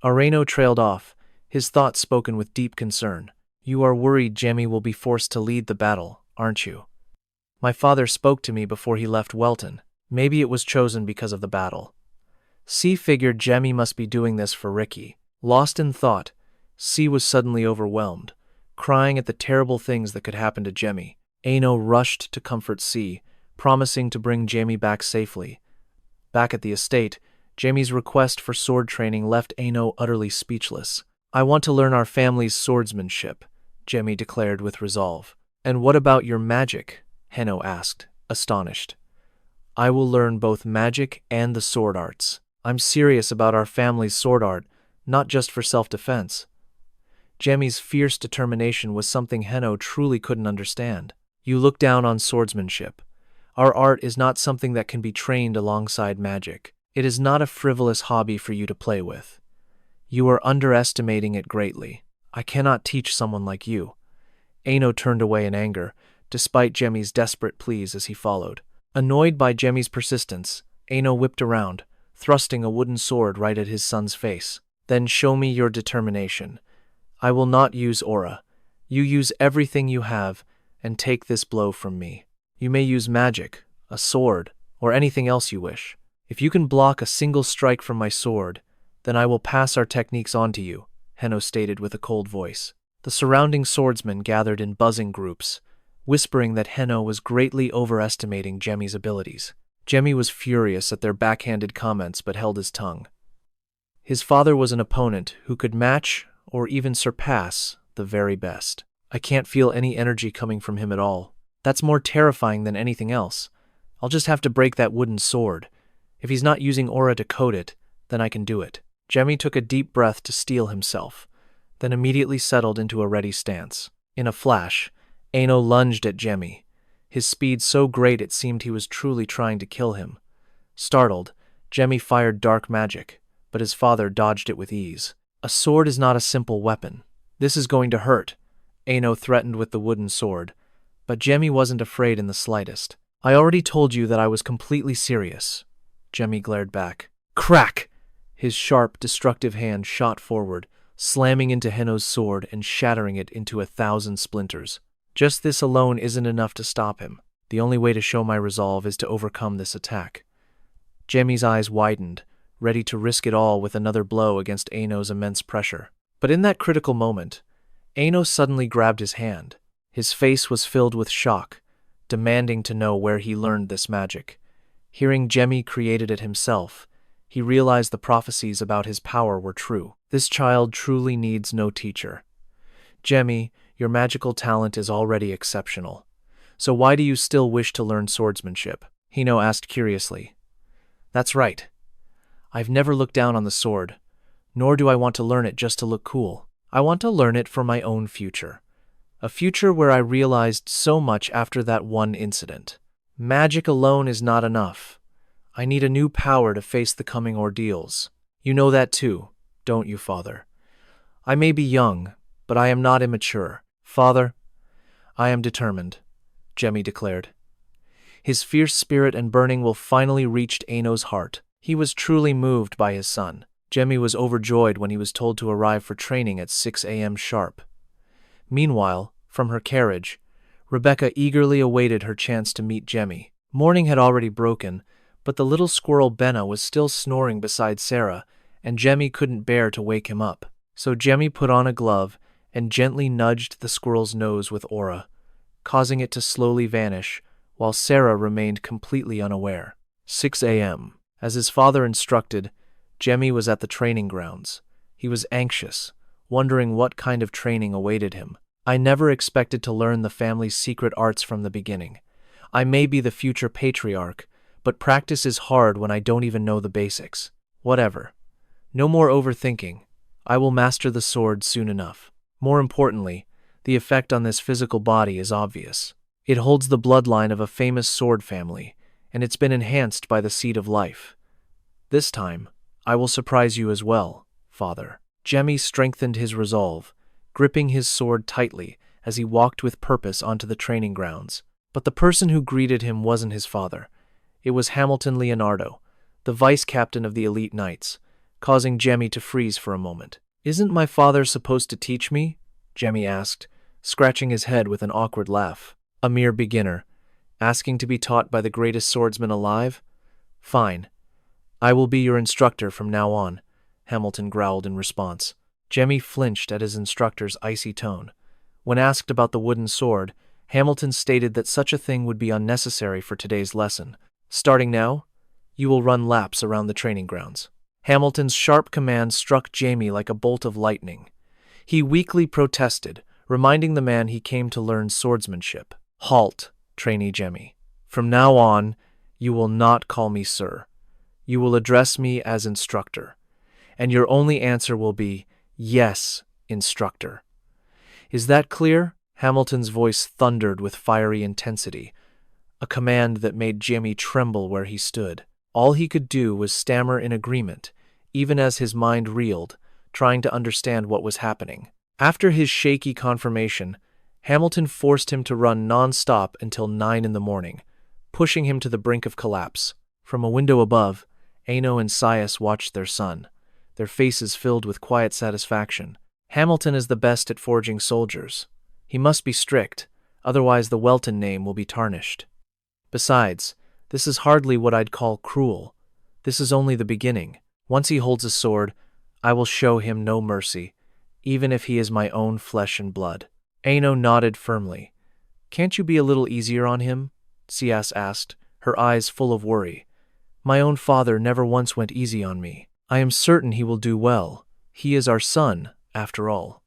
Areno trailed off, his thoughts spoken with deep concern. "You are worried Jamie will be forced to lead the battle, aren't you? My father spoke to me before he left Welton. Maybe it was chosen because of the battle." C figured Jamie must be doing this for Ricky. Lost in thought, C was suddenly overwhelmed, crying at the terrible things that could happen to Jamie. Ano rushed to comfort C, promising to bring Jamie back safely. Back at the estate, Jamie's request for sword training left Ano utterly speechless. "I want to learn our family's swordsmanship," Jamie declared with resolve. "And what about your magic?" Heno asked, astonished. "I will learn both magic and the sword arts. I'm serious about our family's sword art, not just for self-defense." Jamie's fierce determination was something Heno truly couldn't understand. "You look down on swordsmanship. Our art is not something that can be trained alongside magic. It is not a frivolous hobby for you to play with. You are underestimating it greatly. I cannot teach someone like you." Ano turned away in anger, despite Jemmy's desperate pleas as he followed. Annoyed by Jemmy's persistence, Ano whipped around, thrusting a wooden sword right at his son's face. "Then show me your determination. I will not use aura. You use everything you have, and take this blow from me. You may use magic, a sword, or anything else you wish. If you can block a single strike from my sword, then I will pass our techniques on to you," Heno stated with a cold voice. The surrounding swordsmen gathered in buzzing groups, whispering that Heno was greatly overestimating Jemmy's abilities. Jemmy was furious at their backhanded comments but held his tongue. His father was an opponent who could match or even surpass the very best. "I can't feel any energy coming from him at all. That's more terrifying than anything else. I'll just have to break that wooden sword. If he's not using aura to coat it, then I can do it." Jemmy took a deep breath to steel himself, then immediately settled into a ready stance. In a flash, Ano lunged at Jemmy, his speed so great it seemed he was truly trying to kill him. Startled, Jemmy fired dark magic, but his father dodged it with ease. "A sword is not a simple weapon. This is going to hurt," Ano threatened with the wooden sword, but Jemmy wasn't afraid in the slightest. "I already told you that I was completely serious," Jemmy glared back. Crack! His sharp, destructive hand shot forward, slamming into Heno's sword and shattering it into 1,000 splinters. Just this alone isn't enough to stop him. The only way to show my resolve is to overcome this attack. Jemmy's eyes widened, ready to risk it all with another blow against Ano's immense pressure. But in that critical moment, Ano suddenly grabbed his hand. His face was filled with shock, demanding to know where he learned this magic. Hearing Jemmy created it himself, he realized the prophecies about his power were true. This child truly needs no teacher. "Jemmy, your magical talent is already exceptional. So why do you still wish to learn swordsmanship?" Hino asked curiously. "That's right. I've never looked down on the sword, nor do I want to learn it just to look cool. I want to learn it for my own future. A future where I realized so much after that one incident. Magic alone is not enough. I need a new power to face the coming ordeals. You know that too, don't you, Father? I may be young, but I am not immature. Father, I am determined," Jemmy declared. His fierce spirit and burning will finally reached Ano's heart. He was truly moved by his son. Jemmy was overjoyed when he was told to arrive for training at 6 a.m. sharp. Meanwhile, from her carriage, Rebecca eagerly awaited her chance to meet Jemmy. Morning had already broken, but the little squirrel Vena was still snoring beside Sarah, and Jemmy couldn't bear to wake him up. So Jemmy put on a glove and gently nudged the squirrel's nose with aura, causing it to slowly vanish, while Sarah remained completely unaware. 6 a.m. As his father instructed, Jamie was at the training grounds. He was anxious, wondering what kind of training awaited him. I never expected to learn the family's secret arts from the beginning. I may be the future patriarch, but practice is hard when I don't even know the basics. Whatever. No more overthinking. I will master the sword soon enough. More importantly, the effect on this physical body is obvious. It holds the bloodline of a famous sword family, and it's been enhanced by the seed of life. This time, I will surprise you as well, father. Jamie strengthened his resolve, gripping his sword tightly as he walked with purpose onto the training grounds. But the person who greeted him wasn't his father. It was Hamilton Leonardo, the vice-captain of the elite knights, causing Jamie to freeze for a moment. "Isn't my father supposed to teach me?" Jamie asked, scratching his head with an awkward laugh. "A mere beginner, asking to be taught by the greatest swordsman alive? Fine. I will be your instructor from now on," Hamilton growled in response. Jamie flinched at his instructor's icy tone. When asked about the wooden sword, Hamilton stated that such a thing would be unnecessary for today's lesson. "Starting now, you will run laps around the training grounds." Hamilton's sharp command struck Jamie like a bolt of lightning. He weakly protested, reminding the man he came to learn swordsmanship. "Halt, trainee Jamie. From now on, you will not call me sir. You will address me as instructor. And your only answer will be, 'Yes, instructor.' Is that clear?" Hamilton's voice thundered with fiery intensity, a command that made Jamie tremble where he stood. All he could do was stammer in agreement, even as his mind reeled, trying to understand what was happening. After his shaky confirmation, Hamilton forced him to run non-stop until 9 in the morning, pushing him to the brink of collapse. From a window above, 𝐒𝐿 and 𝐒𝐈 watched their son, their faces filled with quiet satisfaction. Hamilton is the best at forging soldiers. He must be strict, otherwise the Welton name will be tarnished. Besides, this is hardly what I'd call cruel. This is only the beginning. Once he holds a sword, I will show him no mercy, even if he is my own flesh and blood. 𝐒𝐿 nodded firmly. "Can't you be a little easier on him?" 𝐒𝐈 asked, her eyes full of worry. "My own father never once went easy on me. I am certain he will do well. He is our son, after all."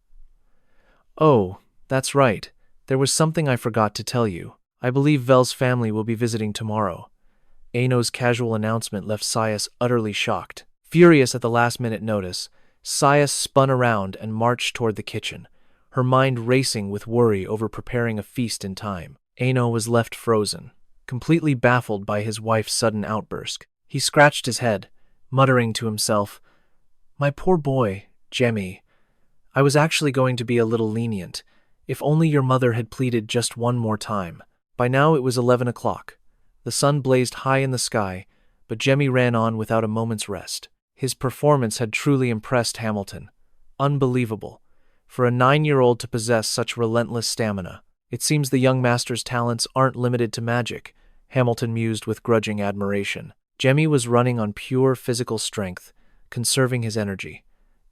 "Oh, that's right. There was something I forgot to tell you. I believe Vel's family will be visiting tomorrow." 𝐒𝐿's casual announcement left 𝐒𝐈 utterly shocked. Furious at the last-minute notice, 𝐒𝐈 spun around and marched toward the kitchen, her mind racing with worry over preparing a feast in time. 𝐒𝐿 was left frozen, completely baffled by his wife's sudden outburst. He scratched his head, muttering to himself, "My poor boy, Jamie. I was actually going to be a little lenient, if only your mother had pleaded just one more time." By now it was 11 o'clock. The sun blazed high in the sky, but Jamie ran on without a moment's rest. His performance had truly impressed Hamilton. Unbelievable. For a 9-year-old to possess such relentless stamina. It seems the young master's talents aren't limited to magic, Hamilton mused with grudging admiration. Jamie was running on pure physical strength, conserving his energy.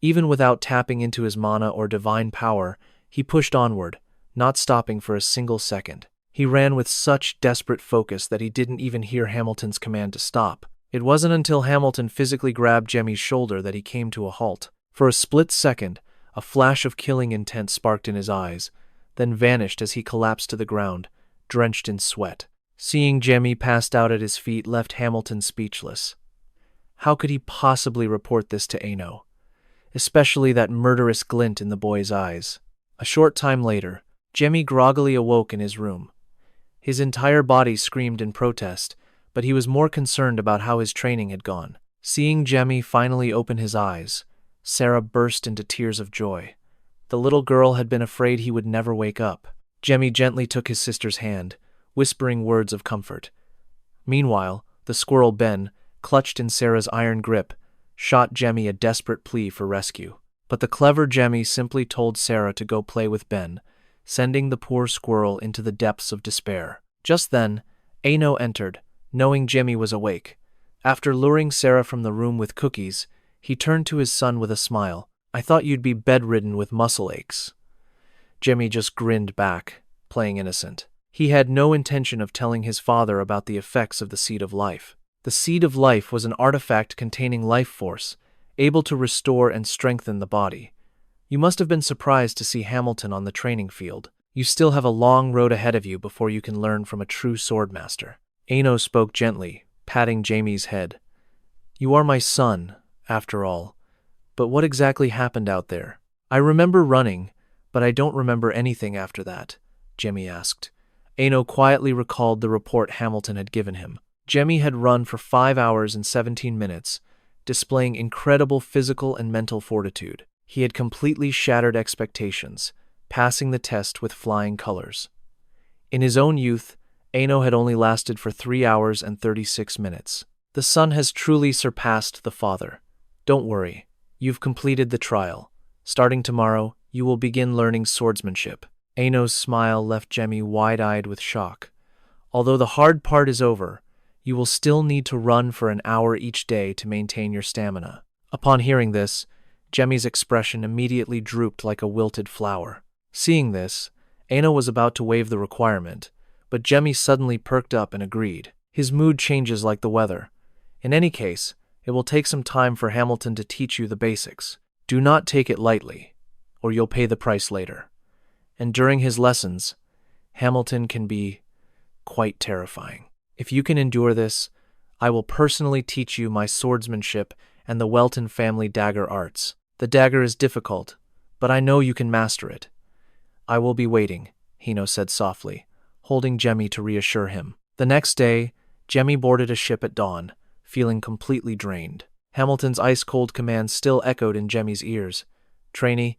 Even without tapping into his mana or divine power, he pushed onward, not stopping for a single second. He ran with such desperate focus that he didn't even hear Hamilton's command to stop. It wasn't until Hamilton physically grabbed Jamie's shoulder that he came to a halt. For a split second, a flash of killing intent sparked in his eyes, then vanished as he collapsed to the ground, drenched in sweat. Seeing Jamie passed out at his feet left Hamilton speechless. How could he possibly report this to 𝐒𝐿? Especially that murderous glint in the boy's eyes. A short time later, Jamie groggily awoke in his room. His entire body screamed in protest, but he was more concerned about how his training had gone. Seeing Jamie finally open his eyes, Sarah burst into tears of joy. The little girl had been afraid he would never wake up. Jamie gently took his sister's hand, whispering words of comfort. Meanwhile, the squirrel Ben, clutched in Sarah's iron grip, shot Jamie a desperate plea for rescue. But the clever Jamie simply told Sarah to go play with Ben, sending the poor squirrel into the depths of despair. Just then, 𝐒𝐿 entered, knowing Jamie was awake. After luring Sarah from the room with cookies, he turned to his son with a smile. "I thought you'd be bedridden with muscle aches." Jamie just grinned back, playing innocent. He had no intention of telling his father about the effects of the Seed of Life. The Seed of Life was an artifact containing life force, able to restore and strengthen the body. You must have been surprised to see Hamilton on the training field. You still have a long road ahead of you before you can learn from a true swordmaster. 𝐒𝐄 spoke gently, patting Jamie's head. You are my son, after all. But what exactly happened out there? I remember running, but I don't remember anything after that, Jamie asked. 𝐒𝐄 quietly recalled the report Hamilton had given him. Jamie had run for 5 hours and 17 minutes, displaying incredible physical and mental fortitude. He had completely shattered expectations, passing the test with flying colors. In his own youth, 𝐒𝐄 had only lasted for 3 hours and 36 minutes. The son has truly surpassed the father. Don't worry, you've completed the trial. Starting tomorrow, you will begin learning swordsmanship. 𝐒𝐄's smile left Jamie wide-eyed with shock. Although the hard part is over, you will still need to run for an hour each day to maintain your stamina. Upon hearing this, Jamie's expression immediately drooped like a wilted flower. Seeing this, 𝐒𝐄 was about to waive the requirement, but Jamie suddenly perked up and agreed. His mood changes like the weather. In any case, it will take some time for Hamilton to teach you the basics. Do not take it lightly, or you'll pay the price later. And during his lessons, Hamilton can be quite terrifying. If you can endure this, I will personally teach you my swordsmanship and the Welton family dagger arts. The dagger is difficult, but I know you can master it. I will be waiting, 𝐒𝐄 said softly, holding Jamie to reassure him. The next day, Jamie boarded a ship at dawn, feeling completely drained. Hamilton's ice-cold command still echoed in Jamie's ears. Trainee,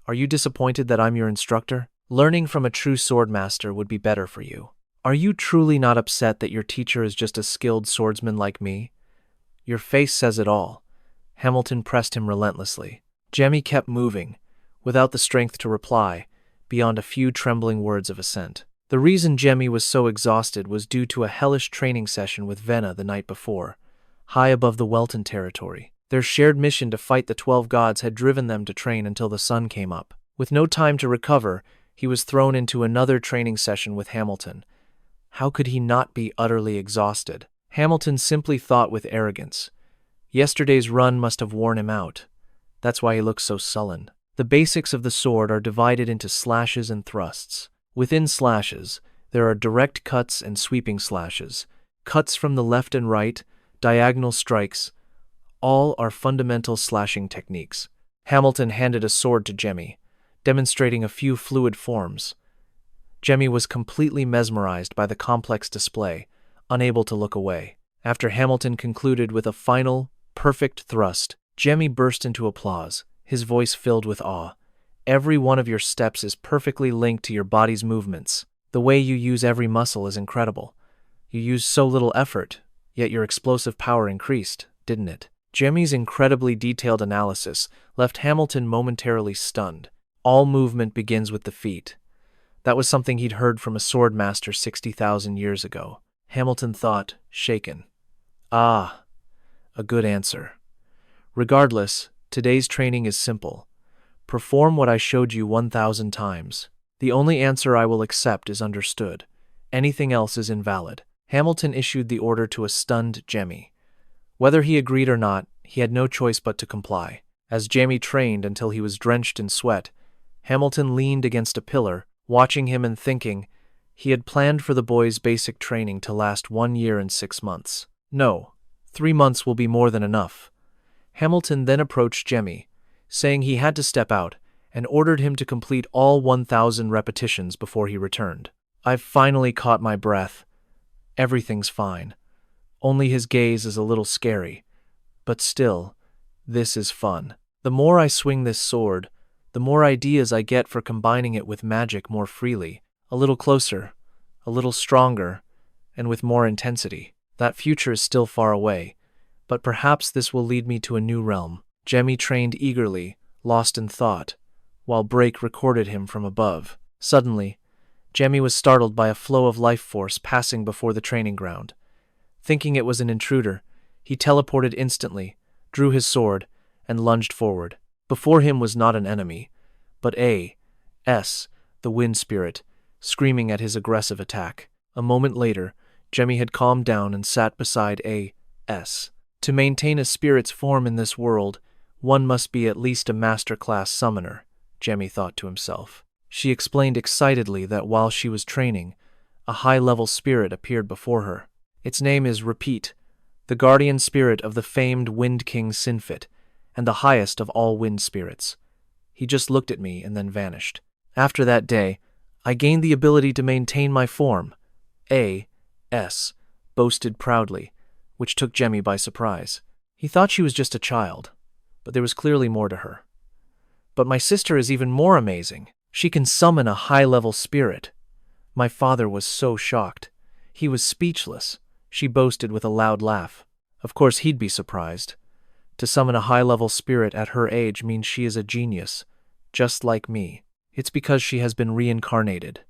are you disappointed that I'm your instructor? Learning from a true swordmaster would be better for you. Are you truly not upset that your teacher is just a skilled swordsman like me? Your face says it all. Hamilton pressed him relentlessly. Jamie kept moving, without the strength to reply, beyond a few trembling words of assent. The reason Jamie was so exhausted was due to a hellish training session with Vena the night before, high above the Welton territory. Their shared mission to fight the 12 gods had driven them to train until the sun came up. With no time to recover, he was thrown into another training session with Hamilton. How could he not be utterly exhausted? Hamilton simply thought with arrogance. Yesterday's run must have worn him out. That's why he looks so sullen. The basics of the sword are divided into slashes and thrusts. Within slashes, there are direct cuts and sweeping slashes, cuts from the left and right, diagonal strikes. All are fundamental slashing techniques. Hamilton handed a sword to Jamie, demonstrating a few fluid forms. Jamie was completely mesmerized by the complex display, unable to look away. After Hamilton concluded with a final, perfect thrust, Jamie burst into applause, his voice filled with awe. Every one of your steps is perfectly linked to your body's movements. The way you use every muscle is incredible. You used so little effort, yet your explosive power increased, didn't it? Jamie's incredibly detailed analysis left Hamilton momentarily stunned. All movement begins with the feet. That was something he'd heard from a swordmaster 60,000 years ago. Hamilton thought, shaken. Ah, a good answer. Regardless, today's training is simple. Perform what I showed you 1,000 times. The only answer I will accept is understood. Anything else is invalid. Hamilton issued the order to a stunned Jamie. Whether he agreed or not, he had no choice but to comply. As Jamie trained until he was drenched in sweat, Hamilton leaned against a pillar, watching him and thinking he had planned for the boy's basic training to last 1 year and 6 months. No, 3 months will be more than enough. Hamilton then approached Jamie, saying he had to step out, and ordered him to complete all 1,000 repetitions before he returned. I've finally caught my breath. Everything's fine. Only his gaze is a little scary. But still, this is fun. The more I swing this sword, the more ideas I get for combining it with magic more freely, a little closer, a little stronger, and with more intensity. That future is still far away, but perhaps this will lead me to a new realm. Jamie trained eagerly, lost in thought, while Brake recorded him from above. Suddenly, Jamie was startled by a flow of life force passing before the training ground. Thinking it was an intruder, he teleported instantly, drew his sword, and lunged forward. Before him was not an enemy, but 𝐒𝐿, the wind spirit, screaming at his aggressive attack. A moment later, Jamie had calmed down and sat beside 𝐒𝐿. To maintain a spirit's form in this world, One must be at least a master-class summoner, Jamie thought to himself. She explained excitedly that while she was training, a high-level spirit appeared before her. Its name is Repeat, the guardian spirit of the famed Wind King Sinfit, and the highest of all wind spirits. He just looked at me and then vanished. After that day, I gained the ability to maintain my form. A.S. boasted proudly, which took Jamie by surprise. He thought she was just a child, but there was clearly more to her. But my sister is even more amazing. She can summon a high-level spirit. My father was so shocked. He was speechless, she boasted with a loud laugh. Of course he'd be surprised. To summon a high-level spirit at her age means she is a genius, just like me. It's because she has been reincarnated.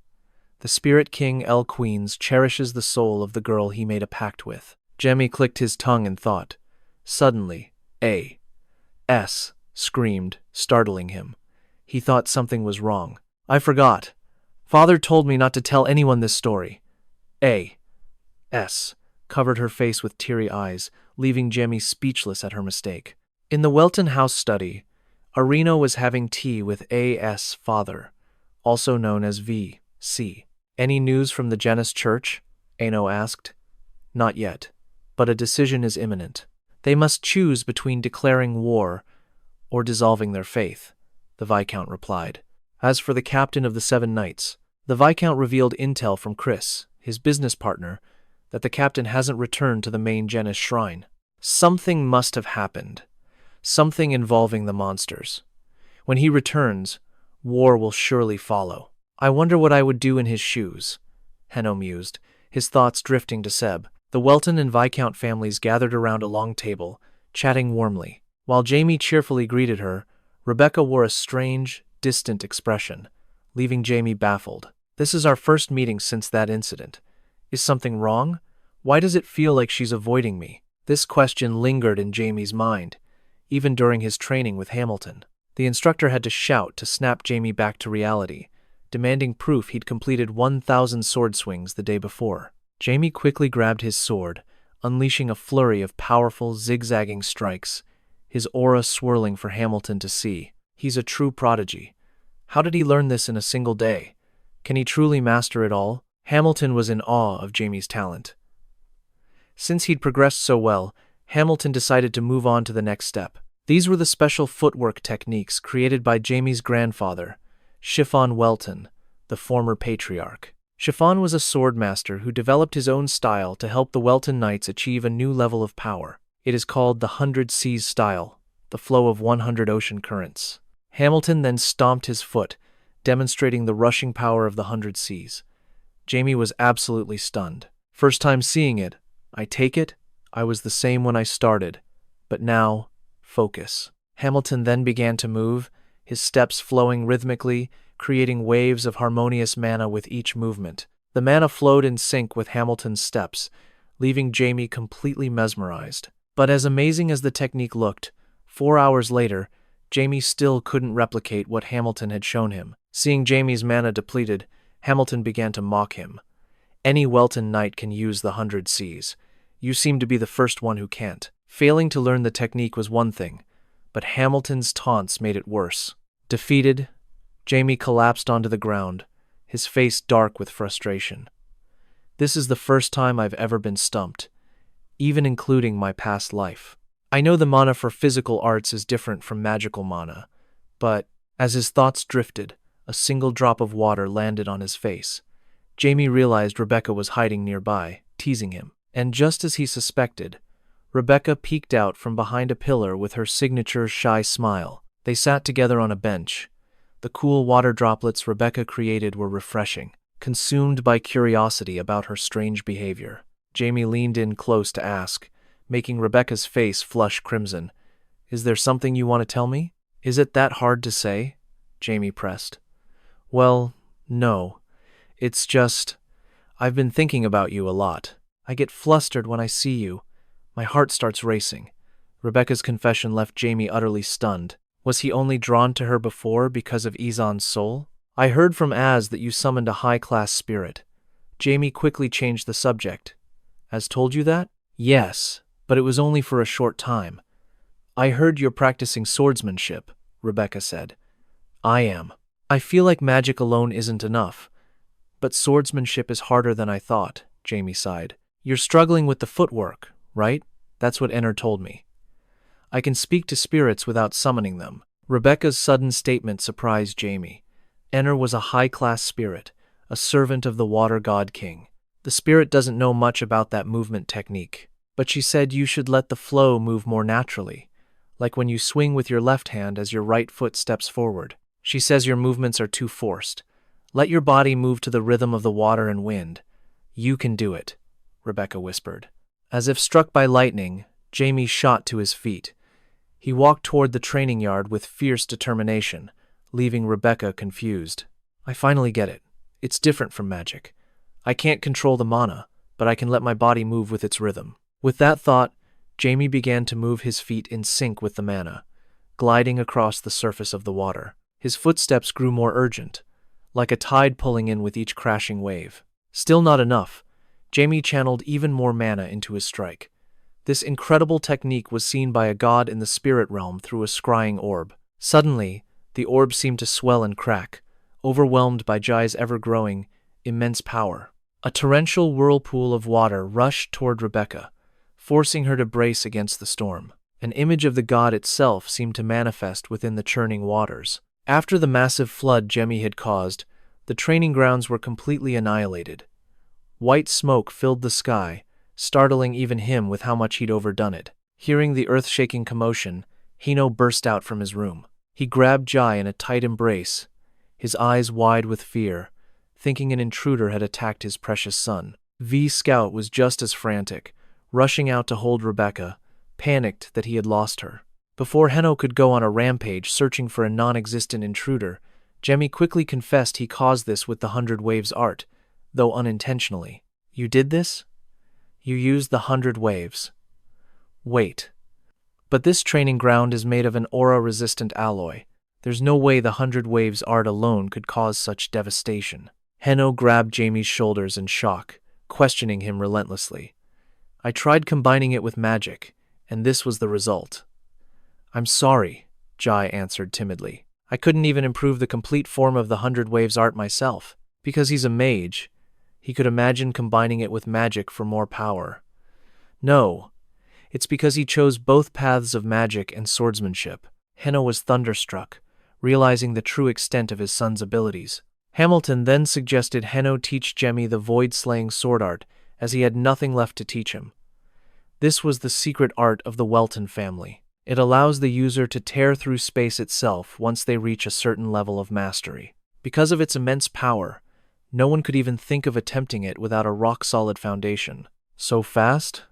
The spirit king 𝐒𝐒𝐄 cherishes the soul of the girl he made a pact with. Jamie clicked his tongue in thought. Suddenly, A.S. screamed, startling him. He thought something was wrong. I forgot. Father told me not to tell anyone this story. A.S. covered her face with teary eyes, leaving Jamie speechless at her mistake. In the Welton house study, Arino was having tea with A.S. father, also known as V.C. Any news from the Jennis church? Ano asked. Not yet, but a decision is imminent. They must choose between declaring war or dissolving their faith, the Viscount replied. As for the captain of the 7 Knights, the Viscount revealed intel from Chris, his business partner, that the captain hasn't returned to the main Jennis shrine. Something must have happened. Something involving the monsters. When he returns, war will surely follow. I wonder what I would do in his shoes, Heno mused, his thoughts drifting to Seb. The Welton and Viscount families gathered around a long table, chatting warmly. While Jamie cheerfully greeted her, Rebecca wore a strange, distant expression, leaving Jamie baffled. This is our first meeting since that incident. Is something wrong? Why does it feel like she's avoiding me? This question lingered in Jamie's mind, even during his training with Hamilton. The instructor had to shout to snap Jamie back to reality, demanding proof he'd completed 1,000 sword swings the day before. Jamie quickly grabbed his sword, unleashing a flurry of powerful, zigzagging strikes, his aura swirling for Hamilton to see. He's a true prodigy. How did he learn this in a single day? Can he truly master it all? Hamilton was in awe of Jamie's talent. Since he'd progressed so well, Hamilton decided to move on to the next step. These were the special footwork techniques created by Jamie's grandfather, Chiffon Welton, the former patriarch. Chiffon was a swordmaster who developed his own style to help the Welton Knights achieve a new level of power. It is called the 100 Seas style, the flow of 100 ocean currents. Hamilton then stomped his foot, demonstrating the rushing power of the 100 Seas. Jamie was absolutely stunned. First time seeing it, I take it, I was the same when I started, but now, focus. Hamilton then began to move, his steps flowing rhythmically, creating waves of harmonious mana with each movement. The mana flowed in sync with Hamilton's steps, leaving Jamie completely mesmerized. But as amazing as the technique looked, 4 hours later, Jamie still couldn't replicate what Hamilton had shown him. Seeing Jamie's mana depleted, Hamilton began to mock him. Any Welton Knight can use the 100 Seas. You seem to be the first one who can't. Failing to learn the technique was one thing, but Hamilton's taunts made it worse. Defeated, Jamie collapsed onto the ground, his face dark with frustration. This is the first time I've ever been stumped, even including my past life. I know the mana for physical arts is different from magical mana, but, as his thoughts drifted, a single drop of water landed on his face. Jamie realized Rebecca was hiding nearby, teasing him. And just as he suspected, Rebecca peeked out from behind a pillar with her signature shy smile. They sat together on a bench. The cool water droplets Rebecca created were refreshing. Consumed by curiosity about her strange behavior, Jamie leaned in close to ask, making Rebecca's face flush crimson. Is there something you want to tell me? Is it that hard to say? Jamie pressed. Well, no. It's just, I've been thinking about you a lot. I get flustered when I see you. My heart starts racing. Rebecca's confession left Jamie utterly stunned. Was he only drawn to her before because of Izan's soul? I heard from Az that you summoned a high-class spirit. Jamie quickly changed the subject. Az told you that? Yes, but it was only for a short time. I heard you're practicing swordsmanship, Rebecca said. I am. I feel like magic alone isn't enough. But swordsmanship is harder than I thought, Jamie sighed. You're struggling with the footwork, right? That's what Enner told me. I can speak to spirits without summoning them. Rebecca's sudden statement surprised Jamie. Enner was a high-class spirit, a servant of the water god king. The spirit doesn't know much about that movement technique, but she said you should let the flow move more naturally, like when you swing with your left hand as your right foot steps forward. She says your movements are too forced. Let your body move to the rhythm of the water and wind. You can do it, Rebecca whispered. As if struck by lightning, Jamie shot to his feet. He walked toward the training yard with fierce determination, leaving Rebecca confused. I finally get it. It's different from magic. I can't control the mana, but I can let my body move with its rhythm. With that thought, Jamie began to move his feet in sync with the mana, gliding across the surface of the water. His footsteps grew more urgent, like a tide pulling in with each crashing wave. Still not enough, Jamie channeled even more mana into his strike. This incredible technique was seen by a god in the spirit realm through a scrying orb. Suddenly, the orb seemed to swell and crack, overwhelmed by Jai's ever-growing, immense power. A torrential whirlpool of water rushed toward Rebecca, forcing her to brace against the storm. An image of the god itself seemed to manifest within the churning waters. After the massive flood Jamie had caused, the training grounds were completely annihilated. White smoke filled the sky, startling even him with how much he'd overdone it. Hearing the earth-shaking commotion, 𝐒𝐒𝐿 burst out from his room. He grabbed Jai in a tight embrace, his eyes wide with fear, thinking an intruder had attacked his precious son. V-Scout was just as frantic, rushing out to hold Rebecca, panicked that he had lost her. Before 𝐒𝐿 could go on a rampage searching for a non-existent intruder, Jamie quickly confessed he caused this with the 100 Waves art, though unintentionally. You did this? You used the 100 Waves. Wait. But this training ground is made of an aura-resistant alloy. There's no way the 100 Waves art alone could cause such devastation. 𝐒𝐿 grabbed Jamie's shoulders in shock, questioning him relentlessly. I tried combining it with magic, and this was the result. I'm sorry, Jai answered timidly. I couldn't even improve the complete form of the 100 Waves art myself. Because he's a mage, he could imagine combining it with magic for more power. No, it's because he chose both paths of magic and swordsmanship. 𝐒𝐿 was thunderstruck, realizing the true extent of his son's abilities. Hamilton then suggested 𝐒𝐿 teach Jamie the void-slaying sword art, as he had nothing left to teach him. This was the secret art of the Welton family. It allows the user to tear through space itself once they reach a certain level of mastery. Because of its immense power, no one could even think of attempting it without a rock-solid foundation. So fast?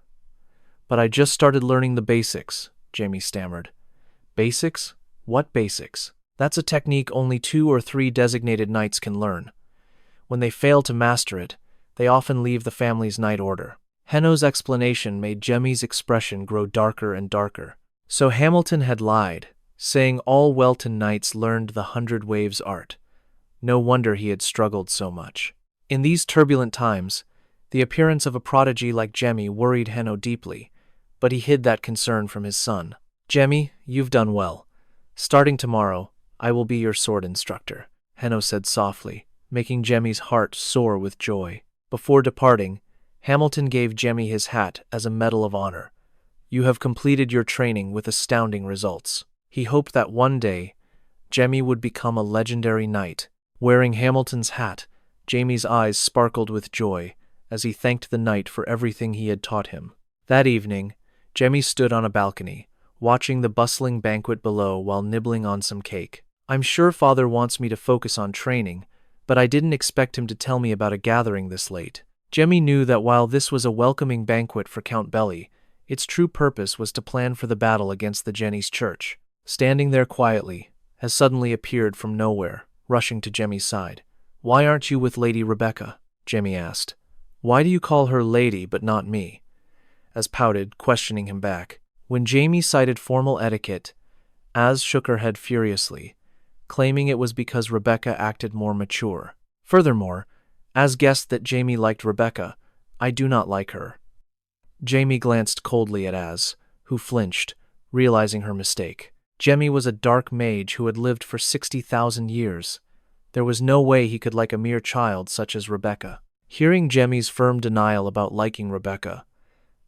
But I just started learning the basics, Jamie stammered. Basics? What basics? That's a technique only 2 or 3 designated knights can learn. When they fail to master it, they often leave the family's knight order. 𝐒𝐿's explanation made Jamie's expression grow darker and darker. So Hamilton had lied, saying all Welton knights learned the 100 Waves art. No wonder he had struggled so much. In these turbulent times, the appearance of a prodigy like Jamie worried 𝐒𝐿 deeply, but he hid that concern from his son. Jamie, you've done well. Starting tomorrow, I will be your sword instructor, 𝐒𝐿 said softly, making Jamie's heart soar with joy. Before departing, Hamilton gave Jamie his hat as a medal of honor. You have completed your training with astounding results. He hoped that one day, Jamie would become a legendary knight. Wearing Hamilton's hat, Jamie's eyes sparkled with joy as he thanked the knight for everything he had taught him. That evening, Jamie stood on a balcony, watching the bustling banquet below while nibbling on some cake. I'm sure Father wants me to focus on training, but I didn't expect him to tell me about a gathering this late. Jamie knew that while this was a welcoming banquet for Count Belli, its true purpose was to plan for the battle against the Jennis church. Standing there quietly, has suddenly appeared from nowhere, rushing to Jamie's side. Why aren't you with Lady Rebecca? Jamie asked. Why do you call her lady but not me? As pouted, questioning him back. When Jamie cited formal etiquette, Az shook her head furiously, claiming it was because Rebecca acted more mature. Furthermore, Az guessed that Jamie liked Rebecca. I do not like her. Jamie glanced coldly at Az, who flinched, realizing her mistake. Jemmy was a dark mage who had lived for 60,000 years. There was no way he could like a mere child such as Rebecca. Hearing Jemmy's firm denial about liking Rebecca,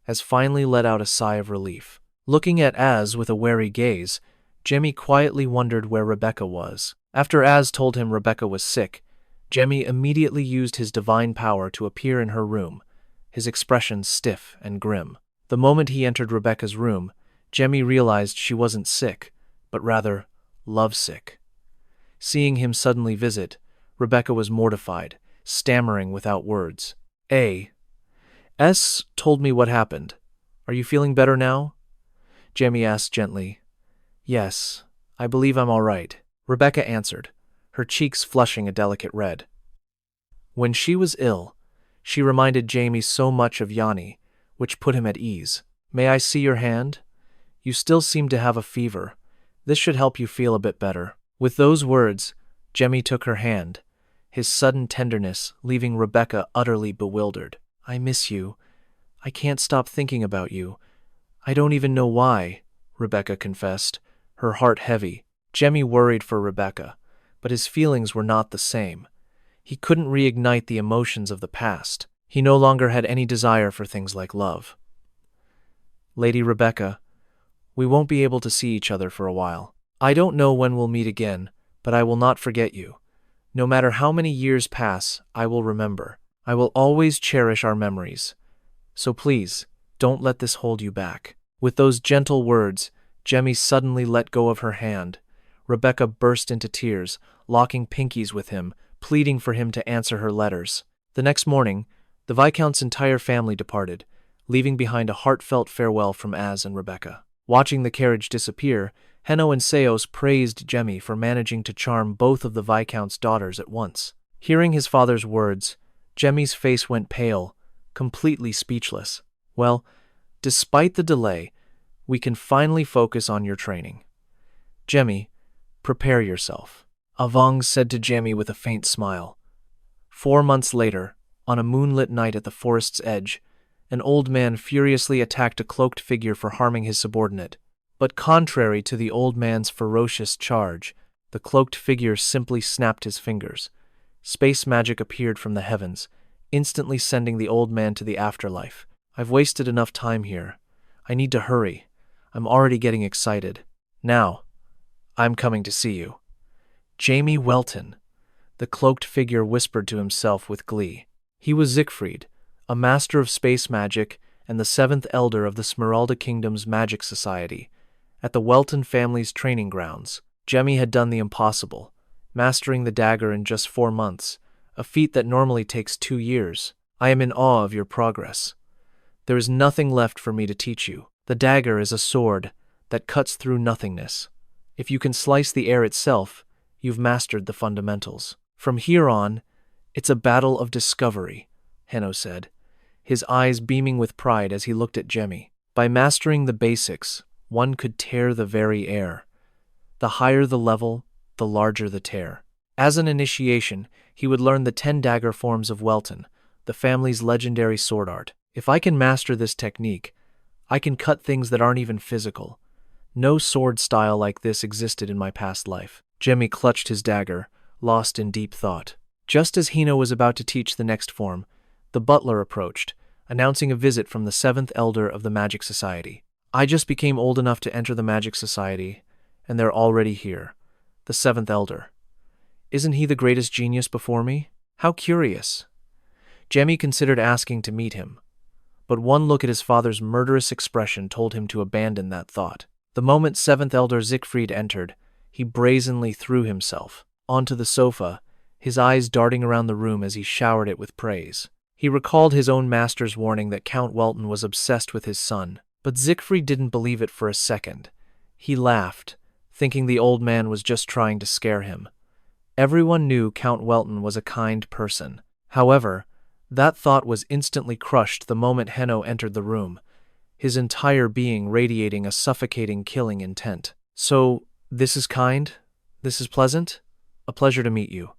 Az finally let out a sigh of relief. Looking at Az with a wary gaze, Jemmy quietly wondered where Rebecca was. After Az told him Rebecca was sick, Jemmy immediately used his divine power to appear in her room, his expression stiff and grim. The moment he entered Rebecca's room, Jemmy realized she wasn't sick, but rather lovesick. Seeing him suddenly visit, Rebecca was mortified, stammering without words. S told me what happened. Are you feeling better now? Jemmy asked gently. Yes, I believe I'm all right, Rebecca answered, her cheeks flushing a delicate red. When she was ill, she reminded Jamie so much of Yanni, which put him at ease. May I see your hand? You still seem to have a fever. This should help you feel a bit better. With those words, Jemmy took her hand, his sudden tenderness leaving Rebecca utterly bewildered. I miss you. I can't stop thinking about you. I don't even know why, Rebecca confessed, her heart heavy. Jemmy worried for Rebecca, but his feelings were not the same. He couldn't reignite the emotions of the past. He no longer had any desire for things like love. Lady Rebecca, we won't be able to see each other for a while. I don't know when we'll meet again, but I will not forget you. No matter how many years pass, I will remember. I will always cherish our memories. So please, don't let this hold you back. With those gentle words, Jemmy suddenly let go of her hand. Rebecca burst into tears, locking pinkies with him, pleading for him to answer her letters. The next morning, the Viscount's entire family departed, leaving behind a heartfelt farewell from Az and Rebecca. Watching the carriage disappear, Henno and Seos praised Jemmy for managing to charm both of the Viscount's daughters at once. Hearing his father's words, Jemmy's face went pale, completely speechless. Well, despite the delay, we can finally focus on your training. Jemmy, prepare yourself, Avong said to Jemmy with a faint smile. 4 months later, on a moonlit night at the forest's edge, an old man furiously attacked a cloaked figure for harming his subordinate. But contrary to the old man's ferocious charge, the cloaked figure simply snapped his fingers. Space magic appeared from the heavens, instantly sending the old man to the afterlife. I've wasted enough time here. I need to hurry. I'm already getting excited. Now, I'm coming to see you. Jamie Welton, the cloaked figure whispered to himself with glee. He was 𝐒𝐿, a master of space magic and the 7th elder of the Smeralda Kingdom's magic society. At the Welton family's training grounds, Jemmy had done the impossible, mastering the dagger in just 4 months, a feat that normally takes 2 years. I am in awe of your progress. There is nothing left for me to teach you. The dagger is a sword that cuts through nothingness. If you can slice the air itself, you've mastered the fundamentals. From here on, it's a battle of discovery, Henno said, his eyes beaming with pride as he looked at Jemmy. By mastering the basics, one could tear the very air. The higher the level, the larger the tear. As an initiation, he would learn the 10 dagger forms of Welton, the family's legendary sword art. If I can master this technique, I can cut things that aren't even physical. No sword style like this existed in my past life. Jemmy clutched his dagger, lost in deep thought. Just as Hino was about to teach the next form, the butler approached, announcing a visit from the 7th elder of the Magic Society. I just became old enough to enter the Magic Society, and they're already here. The 7th elder. Isn't he the greatest genius before me? How curious. Jemmy considered asking to meet him, but one look at his father's murderous expression told him to abandon that thought. The moment 7th elder 𝐒𝐿 entered, he brazenly threw himself onto the sofa, his eyes darting around the room as he showered it with praise. He recalled his own master's warning that Count Welton was obsessed with his son, but 𝐒𝐿 didn't believe it for a second. He laughed, thinking the old man was just trying to scare him. Everyone knew Count Welton was a kind person. However, that thought was instantly crushed the moment Henno entered the room, his entire being radiating a suffocating killing intent. So, this is kind? This is pleasant? A pleasure to meet you.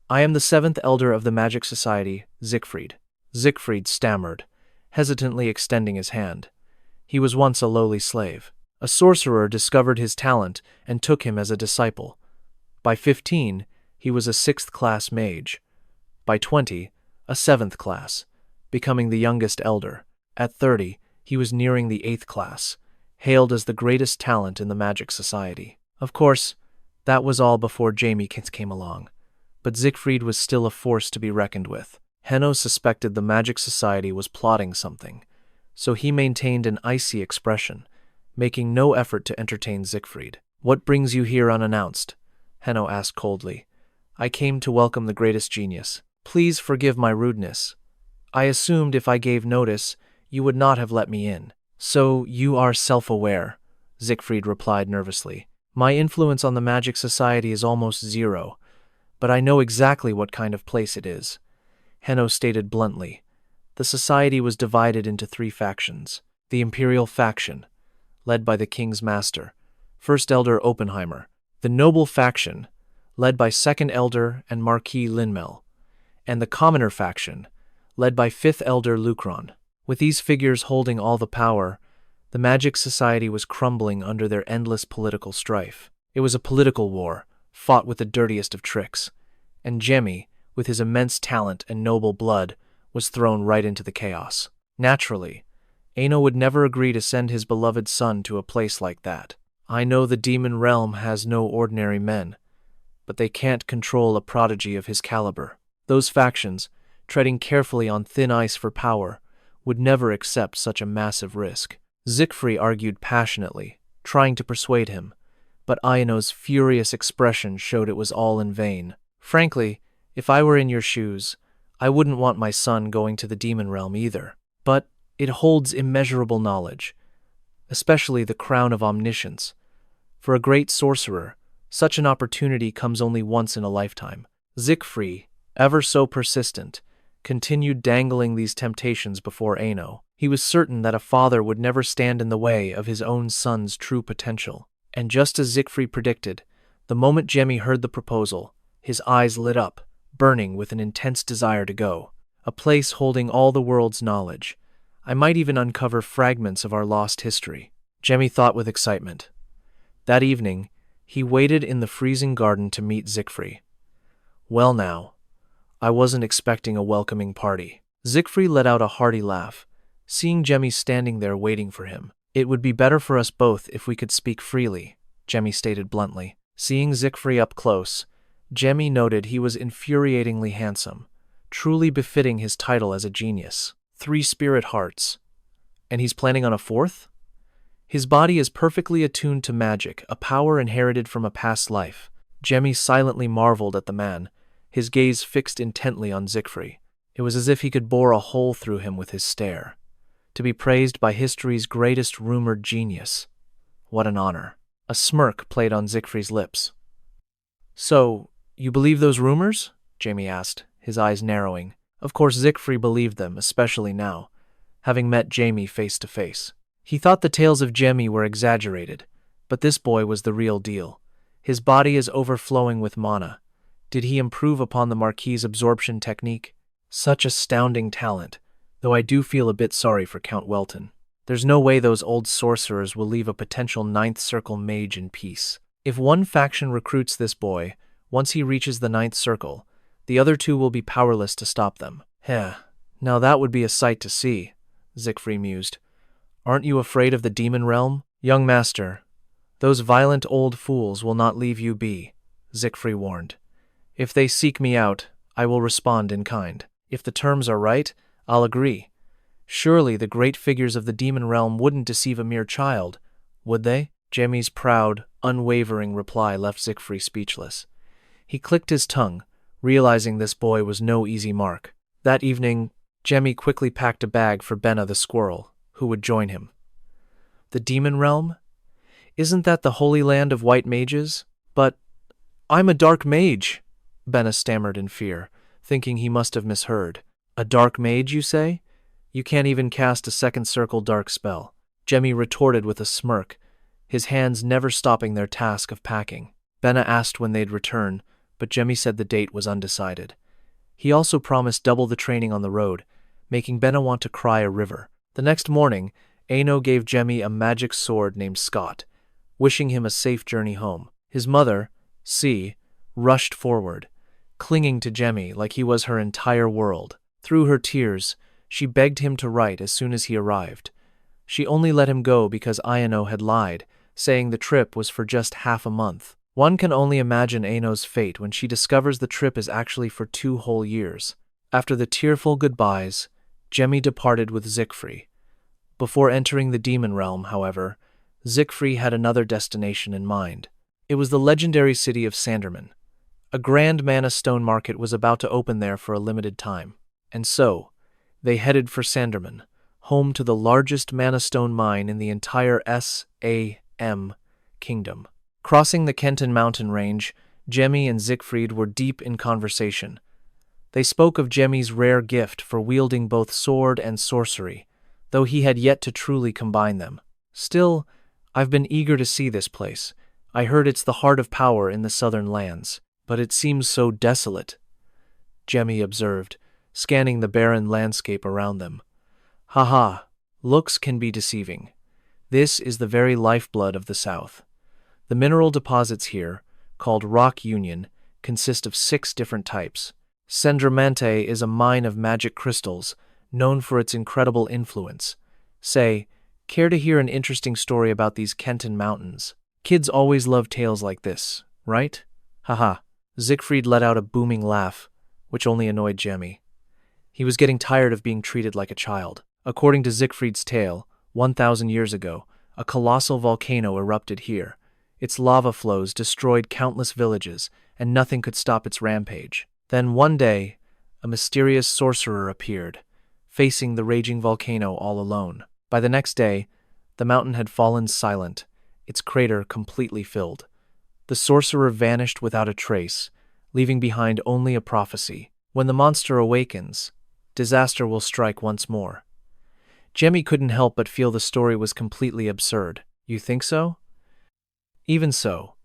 I am the 7th elder of the Magic Society, 𝐒𝐿. 𝐒𝐿 stammered, hesitantly extending his hand. He was once a lowly slave. A sorcerer discovered his talent and took him as a disciple. By 15, he was a 6th class mage. By 20, a 7th class, becoming the youngest elder. At 30, he was nearing the 8th class, hailed as the greatest talent in the magic society. Of course, that was all before Jamie came along, but Siegfried was still a force to be reckoned with. Henno suspected the magic society was plotting something, so he maintained an icy expression, making no effort to entertain Siegfried. "What brings you here unannounced?" Henno asked coldly. "I came to welcome the greatest genius. Please forgive my rudeness. I assumed if I gave notice, you would not have let me in." "So you are self-aware," Siegfried replied nervously. "My influence on the magic society is almost zero, but I know exactly what kind of place it is." Henno stated bluntly. The society was divided into 3 factions. The Imperial faction, led by the King's Master, First Elder Oppenheimer. The Noble faction, led by Second Elder and Marquis Linmel. And the Commoner faction, led by 5th Elder Lucron. With these figures holding all the power, the magic society was crumbling under their endless political strife. It was a political war, fought with the dirtiest of tricks, and Jamie, with his immense talent and noble blood, was thrown right into the chaos. Naturally, 𝐒𝐿 would never agree to send his beloved son to a place like that. "I know the demon realm has no ordinary men, but they can't control a prodigy of his caliber. Those factions, treading carefully on thin ice for power, would never accept such a massive risk." Siegfried argued passionately, trying to persuade him, but 𝐒𝐿's furious expression showed it was all in vain. "Frankly, if I were in your shoes, I wouldn't want my son going to the demon realm either. But it holds immeasurable knowledge, especially the crown of omniscience. For a great sorcerer, such an opportunity comes only once in a lifetime." Siegfried, ever so persistent, continued dangling these temptations before 𝐒𝐿. He was certain that a father would never stand in the way of his own son's true potential. And just as Siegfried predicted, the moment Jamie heard the proposal, his eyes lit up, burning with an intense desire to go. A place holding all the world's knowledge. I might even uncover fragments of our lost history, Jamie thought with excitement. That evening, he waited in the freezing garden to meet Siegfried. "Well now, I wasn't expecting a welcoming party." Siegfried let out a hearty laugh, seeing Jamie standing there waiting for him. "It would be better for us both if we could speak freely," Jamie stated bluntly. Seeing Siegfried up close, Jamie noted he was infuriatingly handsome, truly befitting his title as a genius. 3 spirit hearts. And he's planning on a 4th? His body is perfectly attuned to magic, a power inherited from a past life. Jamie silently marveled at the man, his gaze fixed intently on Siegfried. It was as if he could bore a hole through him with his stare. To be praised by history's greatest rumored genius. What an honor. A smirk played on Siegfried's lips. "So, you believe those rumors?" Jamie asked, his eyes narrowing. Of course Siegfried believed them, especially now, having met Jamie face to face. He thought the tales of Jamie were exaggerated, but this boy was the real deal. His body is overflowing with mana. Did he improve upon the Marquis' absorption technique? Such astounding talent, though I do feel a bit sorry for Count Welton. There's no way those old sorcerers will leave a potential 9th Circle mage in peace. If one faction recruits this boy, once he reaches the 9th Circle, the other 2 will be powerless to stop them. Now that would be a sight to see, Siegfried mused. Aren't you afraid of the demon realm? Young master, those violent old fools will not leave you be, Siegfried warned. If they seek me out, I will respond in kind. If the terms are right, I'll agree. Surely the great figures of the demon realm wouldn't deceive a mere child, would they? Jamie's proud, unwavering reply left Siegfried speechless. He clicked his tongue, realizing this boy was no easy mark. That evening, Jamie quickly packed a bag for Vena the squirrel, who would join him. The demon realm? Isn't that the holy land of white mages? But I'm a dark mage, Vena stammered in fear, thinking he must have misheard. A dark mage, you say? You can't even cast a 2nd circle dark spell, Jamie retorted with a smirk, his hands never stopping their task of packing. Vena asked when they'd return, but Jamie said the date was undecided. He also promised double the training on the road, making Vena want to cry a river. The next morning, 𝐒𝐄 gave Jamie a magic sword named Scott, wishing him a safe journey home. His mother, 𝐒𝐒, rushed forward, clinging to Jamie like he was her entire world. Through her tears, she begged him to write as soon as he arrived. She only let him go because 𝐒𝐄 had lied, saying the trip was for just half a month. One can only imagine 𝐒𝐄's fate when she discovers the trip is actually for 2 whole years. After the tearful goodbyes, Jamie departed with 𝐒𝐒𝐒. Before entering the demon realm, however, 𝐒𝐒𝐒 had another destination in mind. It was the legendary city of Sanderman. A grand mana stone market was about to open there for a limited time. And so, they headed for Sanderman, home to the largest mana stone mine in the entire SAM kingdom. Crossing the 𝐾𝐿 mountain range, Jamie and 𝐒𝐒𝐒 were deep in conversation. They spoke of Jamie's rare gift for wielding both sword and sorcery, though he had yet to truly combine them. Still, I've been eager to see this place. I heard it's the heart of power in the southern lands, but it seems so desolate, Jamie observed, scanning the barren landscape around them. Haha, looks can be deceiving. This is the very lifeblood of the south. The mineral deposits here, called Rock Union, consist of 6 different types. Sanderman is a mine of magic crystals, known for its incredible influence. Say, care to hear an interesting story about these 𝐾𝐿 mountains? Kids always love tales like this, right? Haha. 𝐒𝐒𝐒 let out a booming laugh, which only annoyed Jamie. He was getting tired of being treated like a child. According to 𝐒𝐒𝐒's tale, 1,000 years ago, a colossal volcano erupted here. Its lava flows destroyed countless villages, and nothing could stop its rampage. Then one day, a mysterious sorcerer appeared, facing the raging volcano all alone. By the next day, the mountain had fallen silent, its crater completely filled. The sorcerer vanished without a trace, leaving behind only a prophecy. When the monster awakens, disaster will strike once more. Jamie couldn't help but feel the story was completely absurd. You think so? Even so,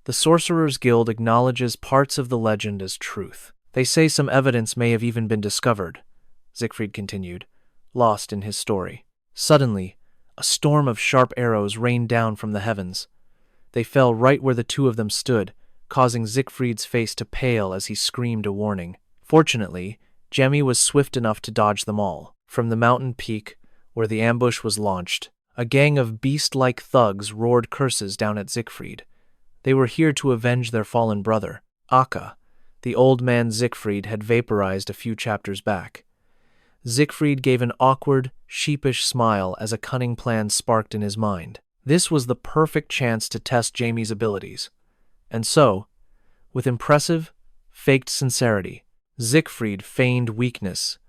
the Sorcerer's Guild acknowledges parts of the legend as truth. They say some evidence may have even been discovered, 𝐒𝐒𝐒 continued, lost in his story. Suddenly, a storm of sharp arrows rained down from the heavens. They fell right where the two of them stood, causing 𝐒𝐒𝐒's face to pale as he screamed a warning. Fortunately, Jamie was swift enough to dodge them all. From the mountain peak, where the ambush was launched, a gang of beast-like thugs roared curses down at 𝐒𝐒𝐒. They were here to avenge their fallen brother, 𝐒𝐒𝐒, the old man 𝐒𝐒𝐒 had vaporized a few chapters back. 𝐒𝐒𝐒 gave an awkward, sheepish smile as a cunning plan sparked in his mind. This was the perfect chance to test Jamie's abilities. And so, with impressive, faked sincerity, 𝐒𝐒𝐒 feigned weakness,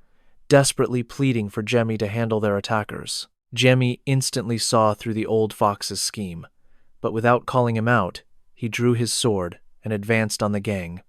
desperately pleading for Jamie to handle their attackers. Jamie instantly saw through the old fox's scheme, but without calling him out, he drew his sword and advanced on the gang.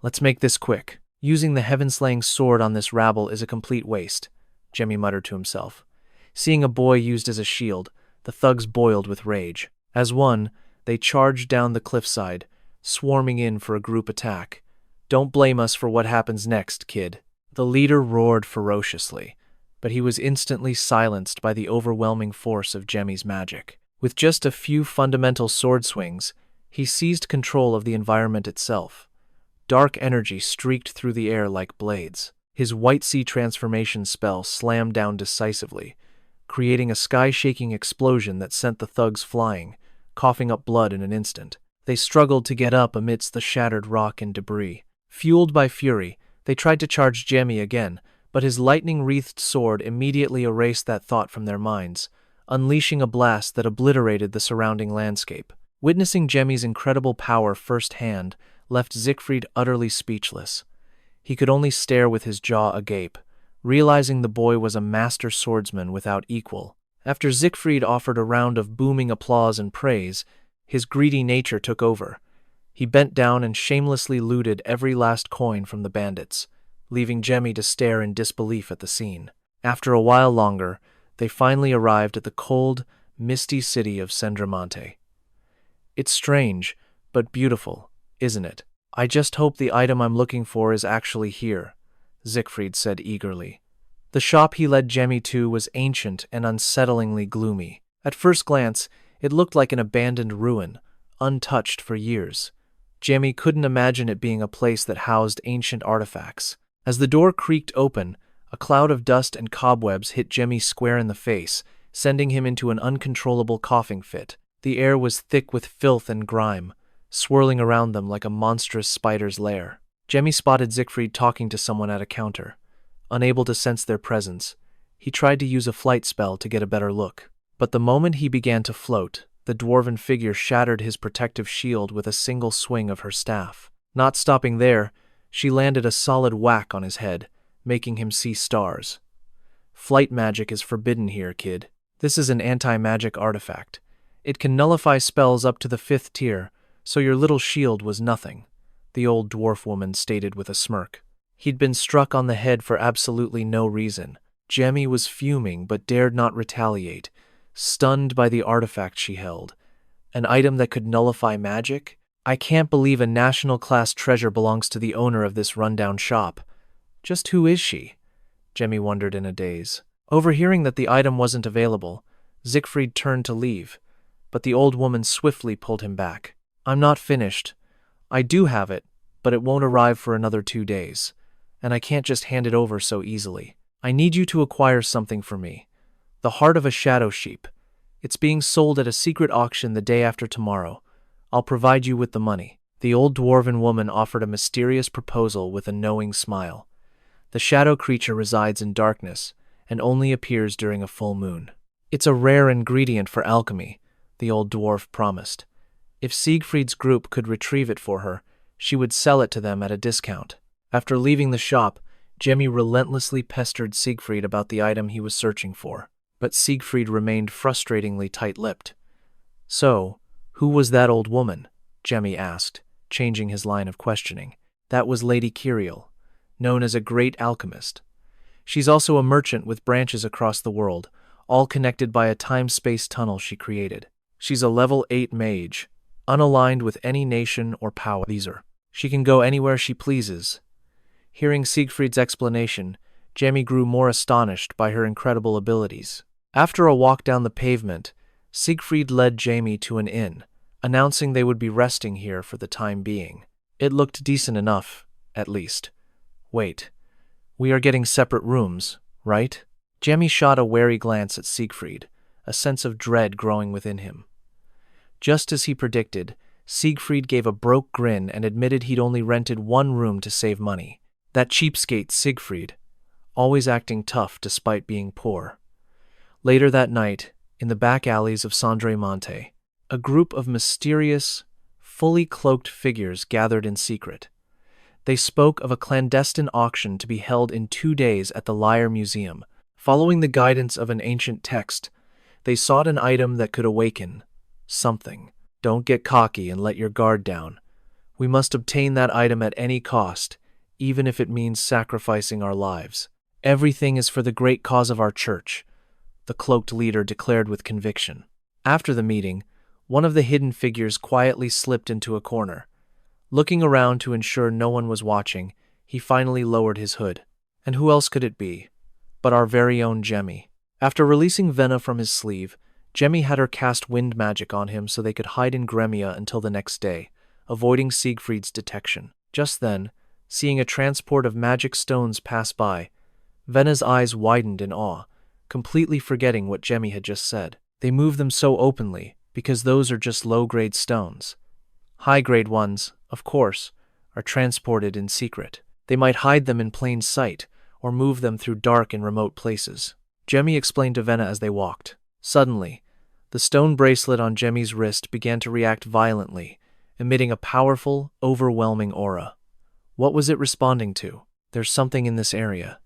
Let's make this quick. Using the heaven-slaying sword on this rabble is a complete waste, Jamie muttered to himself. Seeing a boy used as a shield, the thugs boiled with rage. As one, they charged down the cliffside, swarming in for a group attack. Don't blame us for what happens next, kid. The leader roared ferociously, but he was instantly silenced by the overwhelming force of Jamie's magic. With just a few fundamental sword swings, he seized control of the environment itself. Dark energy streaked through the air like blades. His White Sea transformation spell slammed down decisively, creating a sky-shaking explosion that sent the thugs flying, coughing up blood in an instant. They struggled to get up amidst the shattered rock and debris. Fueled by fury, they tried to charge Jamie again, but his lightning-wreathed sword immediately erased that thought from their minds, unleashing a blast that obliterated the surrounding landscape. Witnessing Jamie's incredible power firsthand left 𝐒𝐒𝐒 utterly speechless. He could only stare with his jaw agape, realizing the boy was a master swordsman without equal. After 𝐒𝐒𝐒 offered a round of booming applause and praise, his greedy nature took over. He bent down and shamelessly looted every last coin from the bandits, leaving Jamie to stare in disbelief at the scene. After a while longer, they finally arrived at the cold, misty city of Sanderman. It's strange, but beautiful, isn't it? I just hope the item I'm looking for is actually here, 𝐒𝐒𝐒 said eagerly. The shop he led Jamie to was ancient and unsettlingly gloomy. At first glance, it looked like an abandoned ruin, untouched for years. Jamie couldn't imagine it being a place that housed ancient artifacts. As the door creaked open, a cloud of dust and cobwebs hit Jamie square in the face, sending him into an uncontrollable coughing fit. The air was thick with filth and grime, swirling around them like a monstrous spider's lair. Jamie spotted Siegfried talking to someone at a counter. Unable to sense their presence, he tried to use a flight spell to get a better look. But the moment he began to float, the dwarven figure shattered his protective shield with a single swing of her staff. Not stopping there, she landed a solid whack on his head, making him see stars. Flight magic is forbidden here, kid. This is an anti-magic artifact. It can nullify spells up to the 5th tier, so your little shield was nothing, the old dwarf woman stated with a smirk. He'd been struck on the head for absolutely no reason. Jamie was fuming but dared not retaliate, stunned by the artifact she held. An item that could nullify magic? I can't believe a national-class treasure belongs to the owner of this rundown shop. Just who is she? Jamie wondered in a daze. Overhearing that the item wasn't available, Siegfried turned to leave, but the old woman swiftly pulled him back. I'm not finished. I do have it, but it won't arrive for another 2 days, and I can't just hand it over so easily. I need you to acquire something for me. The heart of a shadow sheep. It's being sold at a secret auction the day after tomorrow. I'll provide you with the money. The old dwarven woman offered a mysterious proposal with a knowing smile. The shadow creature resides in darkness and only appears during a full moon. It's a rare ingredient for alchemy, the old dwarf promised. If Siegfried's group could retrieve it for her, she would sell it to them at a discount. After leaving the shop, Jamie relentlessly pestered Siegfried about the item he was searching for, but Siegfried remained frustratingly tight-lipped. So, who was that old woman? Jamie asked, changing his line of questioning. That was Lady 𝐒𝐿, known as a great alchemist. She's also a merchant with branches across the world, all connected by a time-space tunnel she created. She's a level 8 mage, unaligned with any nation or power. She can go anywhere she pleases. Hearing Siegfried's explanation, Jamie grew more astonished by her incredible abilities. After a walk down the pavement, Siegfried led Jamie to an inn, announcing they would be resting here for the time being. It looked decent enough, at least. Wait, we are getting separate rooms, right? Jamie shot a wary glance at Siegfried, a sense of dread growing within him. Just as he predicted, Siegfried gave a broke grin and admitted he'd only rented one room to save money. That cheapskate Siegfried, always acting tough despite being poor. Later that night, in the back alleys of Sanderman, a group of mysterious, fully cloaked figures gathered in secret. They spoke of a clandestine auction to be held in 2 days at the Lyre Museum. Following the guidance of an ancient text, they sought an item that could awaken something. Don't get cocky and let your guard down. We must obtain that item at any cost, even if it means sacrificing our lives. Everything is for the great cause of our church, the cloaked leader declared with conviction. After the meeting, one of the hidden figures quietly slipped into a corner. Looking around to ensure no one was watching, he finally lowered his hood. And who else could it be but our very own Jamie? After releasing Vena from his sleeve, Jamie had her cast wind magic on him so they could hide in Gremia until the next day, avoiding Siegfried's detection. Just then, seeing a transport of magic stones pass by, Vena's eyes widened in awe, completely forgetting what Jamie had just said. They move them so openly because those are just low-grade stones. High-grade ones, of course, are transported in secret. They might hide them in plain sight or move them through dark and remote places. Jamie explained to Vena as they walked. Suddenly, the stone bracelet on Jamie's wrist began to react violently, emitting a powerful, overwhelming aura. What was it responding to? There's something in this area.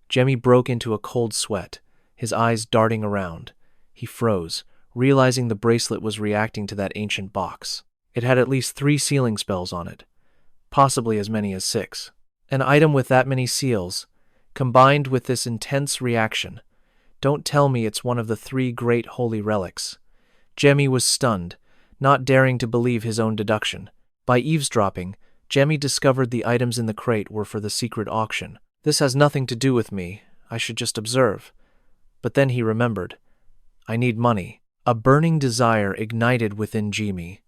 Jamie broke into a cold sweat, his eyes darting around. He froze, realizing the bracelet was reacting to that ancient box. It had at least 3 sealing spells on it, possibly as many as 6. An item with that many seals, combined with this intense reaction. Don't tell me it's one of the 3 great holy relics. Jamie was stunned, not daring to believe his own deduction. By eavesdropping, Jamie discovered the items in the crate were for the secret auction. This has nothing to do with me. I should just observe. But then he remembered. I need money. A burning desire ignited within Jamie.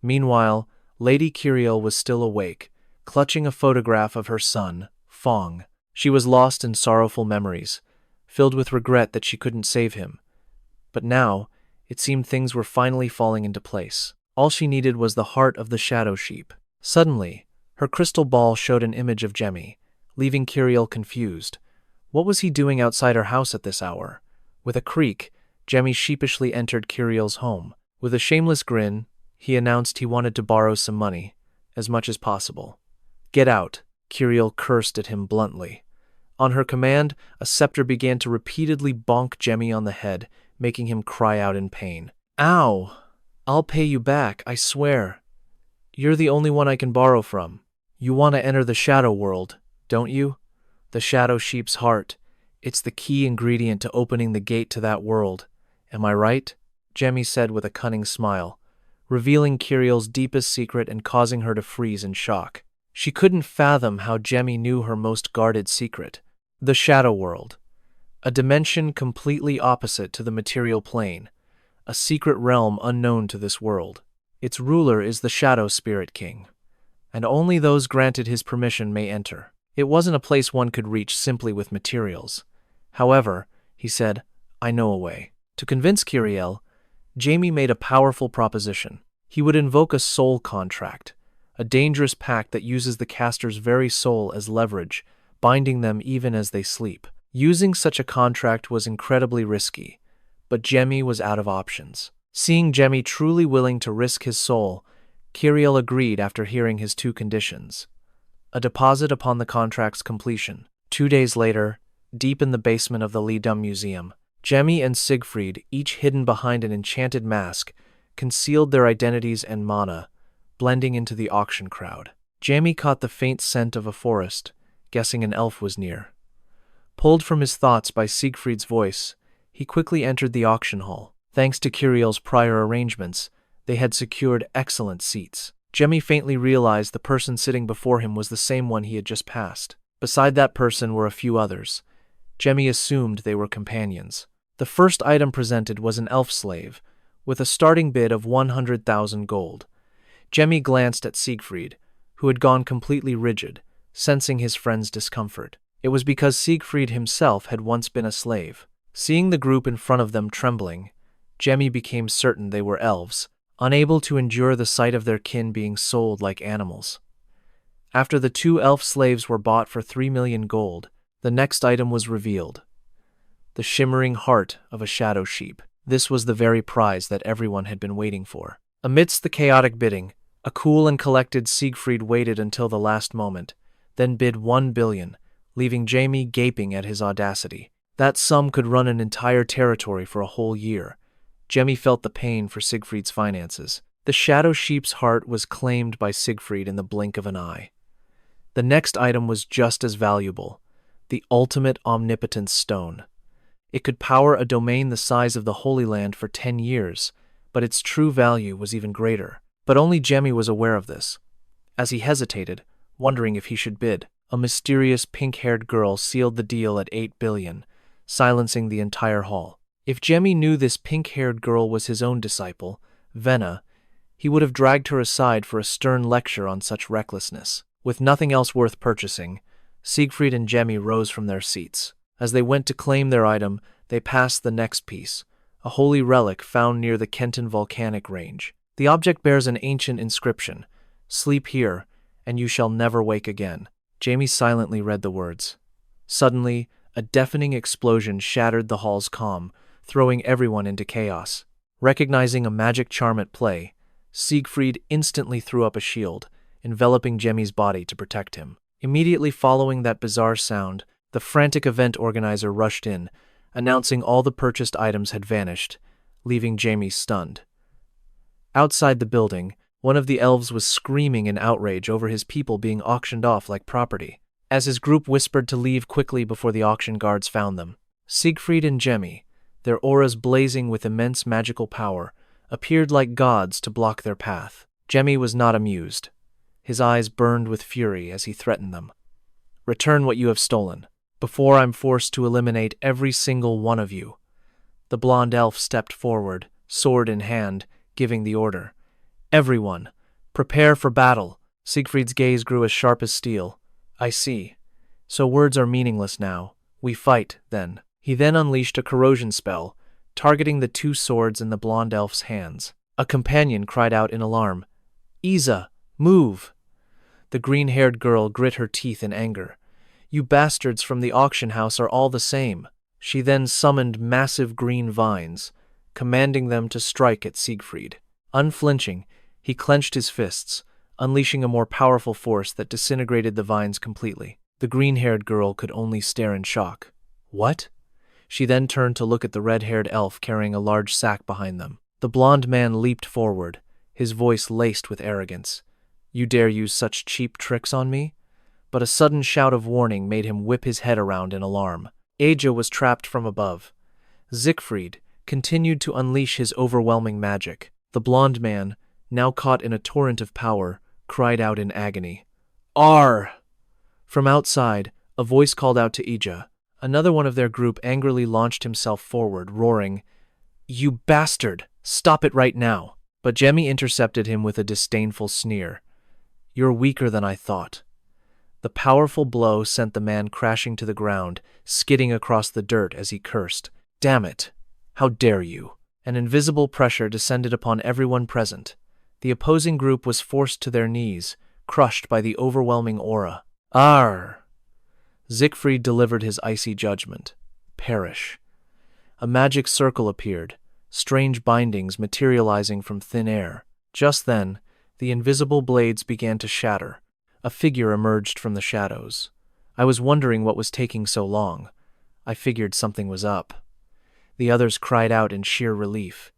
Meanwhile, Lady Kiriel was still awake, clutching a photograph of her son, Fong. She was lost in sorrowful memories, filled with regret that she couldn't save him. But now, it seemed things were finally falling into place. All she needed was the heart of the shadow sheep. Suddenly, her crystal ball showed an image of Jamie, leaving Kiriel confused. What was he doing outside her house at this hour? With a creak, Jamie sheepishly entered Kiriel's home. With a shameless grin, he announced he wanted to borrow some money, as much as possible. Get out, Kiriel cursed at him bluntly. On her command, a scepter began to repeatedly bonk Jamie on the head, making him cry out in pain. Ow! I'll pay you back, I swear. You're the only one I can borrow from. You want to enter the shadow world, don't you? The shadow sheep's heart. It's the key ingredient to opening the gate to that world. Am I right? Jamie said with a cunning smile, revealing Kiriel's deepest secret and causing her to freeze in shock. She couldn't fathom how Jamie knew her most guarded secret. The shadow world. A dimension completely opposite to the material plane. A secret realm unknown to this world. Its ruler is the Shadow Spirit King, and only those granted his permission may enter. It wasn't a place one could reach simply with materials. However, he said, I know a way. To convince Kiriel, Jamie made a powerful proposition. He would invoke a soul contract, a dangerous pact that uses the caster's very soul as leverage, binding them even as they sleep. Using such a contract was incredibly risky, but Jamie was out of options. Seeing Jamie truly willing to risk his soul, Kiriel agreed after hearing his two conditions. A deposit upon the contract's completion. 2 days later, deep in the basement of the Lidum Museum, Jamie and Siegfried, each hidden behind an enchanted mask, concealed their identities and mana, blending into the auction crowd. Jamie caught the faint scent of a forest, guessing an elf was near. Pulled from his thoughts by Siegfried's voice, he quickly entered the auction hall. Thanks to Kiriel's prior arrangements, they had secured excellent seats. Jamie faintly realized the person sitting before him was the same one he had just passed. Beside that person were a few others. Jamie assumed they were companions. The first item presented was an elf slave, with a starting bid of 100,000 gold. Jamie glanced at Siegfried, who had gone completely rigid, sensing his friend's discomfort. It was because Siegfried himself had once been a slave. Seeing the group in front of them trembling, Jamie became certain they were elves, unable to endure the sight of their kin being sold like animals. After the 2 elf slaves were bought for 3 million gold, the next item was revealed. The shimmering heart of a shadow sheep. This was the very prize that everyone had been waiting for. Amidst the chaotic bidding, a cool and collected Siegfried waited until the last moment, then bid 1 billion, leaving Jamie gaping at his audacity. That sum could run an entire territory for a whole year. Jamie felt the pain for Siegfried's finances. The shadow sheep's heart was claimed by Siegfried in the blink of an eye. The next item was just as valuable, the ultimate omnipotence stone. It could power a domain the size of the Holy Land for 10 years, but its true value was even greater. But only Jamie was aware of this. As he hesitated, wondering if he should bid, a mysterious pink-haired girl sealed the deal at 8 billion, silencing the entire hall. If Jamie knew this pink-haired girl was his own disciple, Vena, he would have dragged her aside for a stern lecture on such recklessness. With nothing else worth purchasing, Siegfried and Jamie rose from their seats. As they went to claim their item, they passed the next piece, a holy relic found near the Kenton volcanic range. The object bears an ancient inscription, "Sleep here, and you shall never wake again." Jamie silently read the words. Suddenly, a deafening explosion shattered the hall's calm, throwing everyone into chaos. Recognizing a magic charm at play, Siegfried instantly threw up a shield, enveloping Jamie's body to protect him. Immediately following that bizarre sound, the frantic event organizer rushed in, announcing all the purchased items had vanished, leaving Jamie stunned. Outside the building, one of the elves was screaming in outrage over his people being auctioned off like property. As his group whispered to leave quickly before the auction guards found them, Siegfried and Jamie, their auras blazing with immense magical power, appeared like gods to block their path. Jamie was not amused. His eyes burned with fury as he threatened them. "Return what you have stolen. before I'm forced to eliminate every single one of you." The blonde elf stepped forward, sword in hand, giving the order. "Everyone, prepare for battle." Siegfried's gaze grew as sharp as steel. "I see. So words are meaningless now. We fight, then." He then unleashed a corrosion spell, targeting the two swords in the blonde elf's hands. A companion cried out in alarm. "𝐒𝐒𝐒, move!" The green-haired girl grit her teeth in anger. "You bastards from the auction house are all the same." She then summoned massive green vines, commanding them to strike at Siegfried. Unflinching, he clenched his fists, unleashing a more powerful force that disintegrated the vines completely. The green-haired girl could only stare in shock. "What?" She then turned to look at the red-haired elf carrying a large sack behind them. The blonde man leaped forward, his voice laced with arrogance. "You dare use such cheap tricks on me?" But a sudden shout of warning made him whip his head around in alarm. 𝐒𝐒𝐿 was trapped from above. Siegfried continued to unleash his overwhelming magic. The blonde man, now caught in a torrent of power, cried out in agony. "Arr!" From outside, a voice called out to 𝐒𝐒𝐿. Another one of their group angrily launched himself forward, roaring, "You bastard! Stop it right now!" But Jamie intercepted him with a disdainful sneer. "You're weaker than I thought." The powerful blow sent the man crashing to the ground, skidding across the dirt as he cursed. "Damn it! How dare you!" An invisible pressure descended upon everyone present. The opposing group was forced to their knees, crushed by the overwhelming aura. "Arr!" Siegfried delivered his icy judgment. "Perish." A magic circle appeared, strange bindings materializing from thin air. Just then, the invisible blades began to shatter. A figure emerged from the shadows. I was wondering what was taking so long. I figured something was up. The others cried out in sheer relief.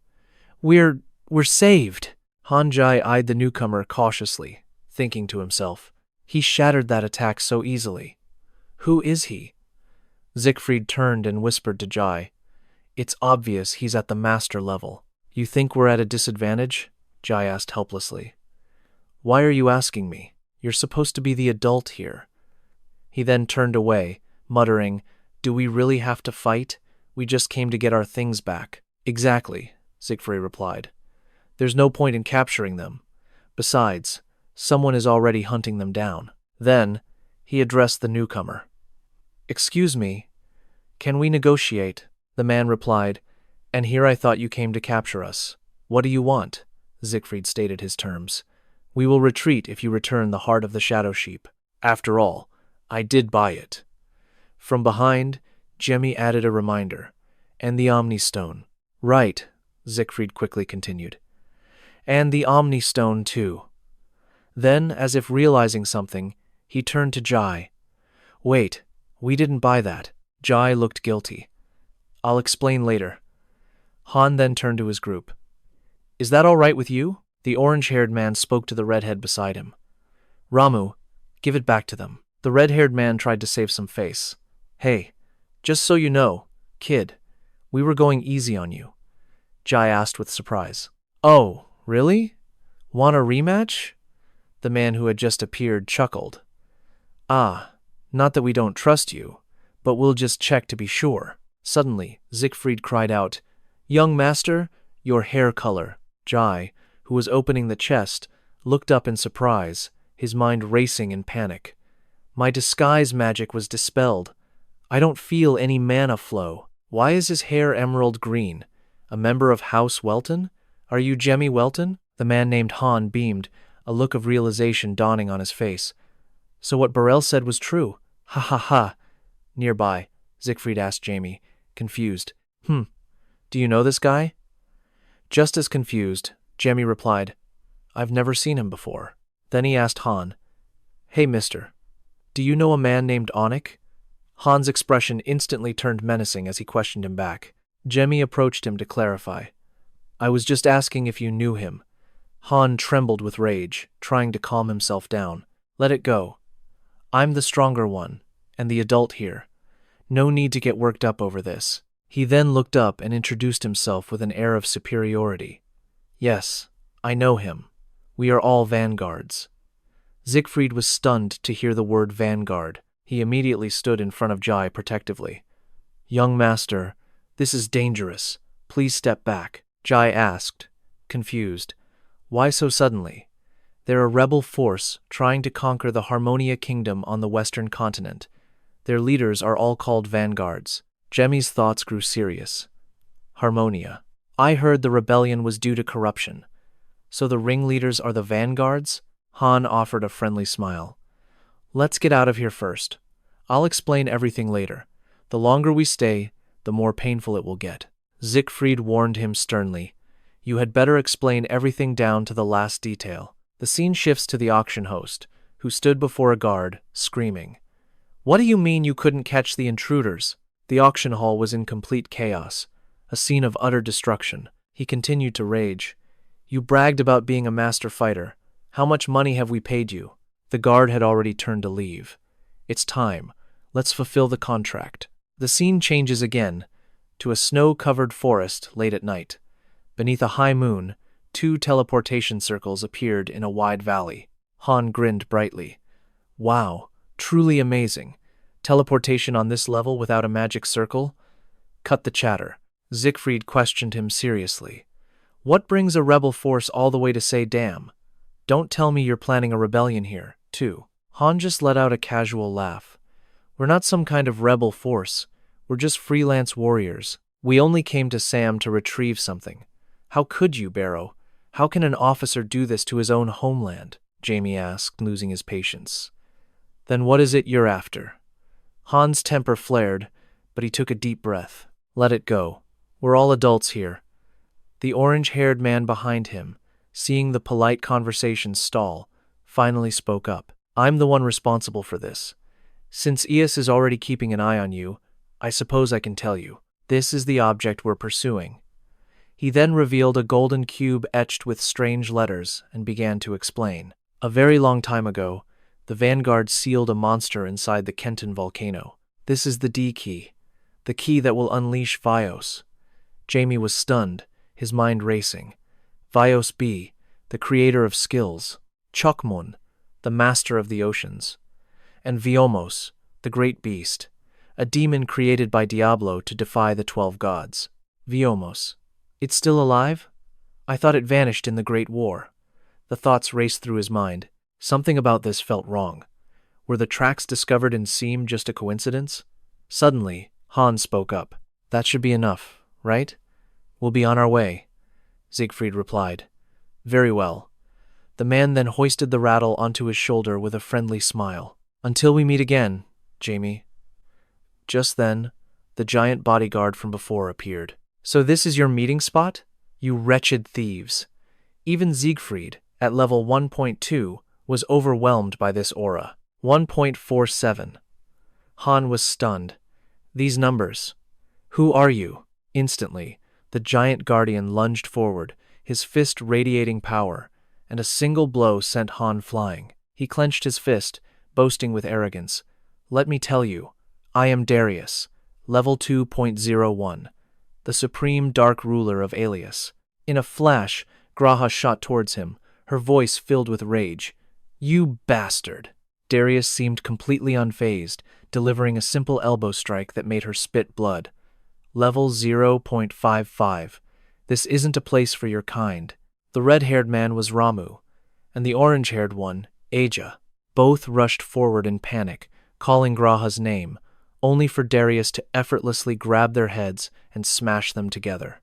We're saved!" Hanjai eyed the newcomer cautiously, thinking to himself, "He shattered that attack so easily. Who is he?" Siegfried turned and whispered to Jai, "It's obvious he's at the master level." "You think we're at a disadvantage?" Jai asked helplessly. "Why are you asking me? You're supposed to be the adult here." He then turned away, muttering, "Do we really have to fight? We just came to get our things back." "Exactly," Siegfried replied. "There's no point in capturing them. Besides, someone is already hunting them down." Then, he addressed the newcomer. "Excuse me, can we negotiate?" The man replied, "And here I thought you came to capture us. What do you want?" Siegfried stated his terms. "We will retreat if you return the heart of the Shadow Sheep. After all, I did buy it." From behind, Jamie added a reminder. "And the Omni Stone." "Right," Siegfried quickly continued. "And the Omni Stone, too." Then, as if realizing something, he turned to Jai. "Wait, we didn't buy that." Jai looked guilty. "I'll explain later." Han then turned to his group. "Is that all right with you?" The orange-haired man spoke to the redhead beside him. "Ramu, give it back to them." The red-haired man tried to save some face. "Hey, just so you know, kid, we were going easy on you." Jai asked with surprise. "Oh, really? Want a rematch?" The man who had just appeared chuckled. "Ah, not that we don't trust you, but we'll just check to be sure." Suddenly, Siegfried cried out, "Young master, your hair color." Jai, who was opening the chest, looked up in surprise, his mind racing in panic. My disguise magic was dispelled. I don't feel any mana flow. Why is his hair emerald green? A member of House Welton? Are you Jamie Welton? The man named Han beamed, a look of realization dawning on his face. So what Burrell said was true. Ha ha ha. Nearby, Siegfried asked Jamie, confused. Do you know this guy? Just as confused, Jamie replied, "I've never seen him before." Then he asked Han, "Hey, mister, do you know a man named 𝐒𝐿? Han's expression instantly turned menacing as he questioned him back. Jamie approached him to clarify. "I was just asking if you knew him." Han trembled with rage, trying to calm himself down. "Let it go. I'm the stronger one, and the adult here. No need to get worked up over this." He then looked up and introduced himself with an air of superiority. "Yes, I know him. We are all vanguards." Siegfried was stunned to hear the word vanguard. He immediately stood in front of Jai protectively. "Young master, this is dangerous. Please step back," Jai asked, confused. "Why so suddenly?" "They're a rebel force trying to conquer the Harmonia Kingdom on the western continent. Their leaders are all called vanguards." Jemmy's thoughts grew serious. Harmonia. I heard the rebellion was due to corruption. So the ringleaders are the vanguards? Han offered a friendly smile. "Let's get out of here first. I'll explain everything later. The longer we stay, the more painful it will get." Siegfried warned him sternly. "You had better explain everything down to the last detail." The scene shifts to the auction host, who stood before a guard, screaming. "What do you mean you couldn't catch the intruders?" The auction hall was in complete chaos, a scene of utter destruction. He continued to rage. "You bragged about being a master fighter. How much money have we paid you?" The guard had already turned to leave. "It's time. Let's fulfill the contract." The scene changes again, to a snow-covered forest late at night. Beneath a high moon, 2 teleportation circles appeared in a wide valley. Han grinned brightly. "Wow, truly amazing. Teleportation on this level without a magic circle?" "Cut the chatter." Siegfried questioned him seriously. "What brings a rebel force all the way to say damn? Don't tell me you're planning a rebellion here, too." Han just let out a casual laugh. "We're not some kind of rebel force. We're just freelance warriors. We only came to Sam to retrieve something." "How could you, Pharaoh? How can an officer do this to his own homeland?" Jamie asked, losing his patience. "Then what is it you're after?" Han's temper flared, but he took a deep breath. "Let it go. We're all adults here." The orange-haired man behind him, seeing the polite conversation stall, finally spoke up. "I'm the one responsible for this. Since Eos is already keeping an eye on you, I suppose I can tell you. This is the object we're pursuing." He then revealed a golden cube etched with strange letters and began to explain. "A very long time ago, the Vanguard sealed a monster inside the Kenton volcano. This is the D key, the key that will unleash Vios." Jamie was stunned, his mind racing. Vios B, the creator of skills. 𝐒𝐿𝐿, the master of the oceans. And Viomos, the great beast, a demon created by Diablo to defy the 12 gods. Viomos. It's still alive? I thought it vanished in the Great War. The thoughts raced through his mind. Something about this felt wrong. Were the tracks discovered in Seam just a coincidence? Suddenly, Han spoke up. "That should be enough, right? We'll be on our way." Siegfried replied. "Very well." The man then hoisted the rattle onto his shoulder with a friendly smile. "Until we meet again, Jamie." Just then, the giant bodyguard from before appeared. "So this is your meeting spot? You wretched thieves." Even Siegfried, at level 1.2, was overwhelmed by this aura. 1.47. Han was stunned. These numbers. "Who are you?" Instantly, the giant guardian lunged forward, his fist radiating power, and a single blow sent Han flying. He clenched his fist, boasting with arrogance. "Let me tell you, I am Darius, level 2.01, the supreme dark ruler of Alias." In a flash, Graha shot towards him, her voice filled with rage. "You bastard!" Darius seemed completely unfazed, delivering a simple elbow strike that made her spit blood. "Level 0.55. This isn't a place for your kind." The red-haired man was Ramu, and the orange-haired one, Aja. Both rushed forward in panic, calling Graha's name, only for Darius to effortlessly grab their heads and smash them together.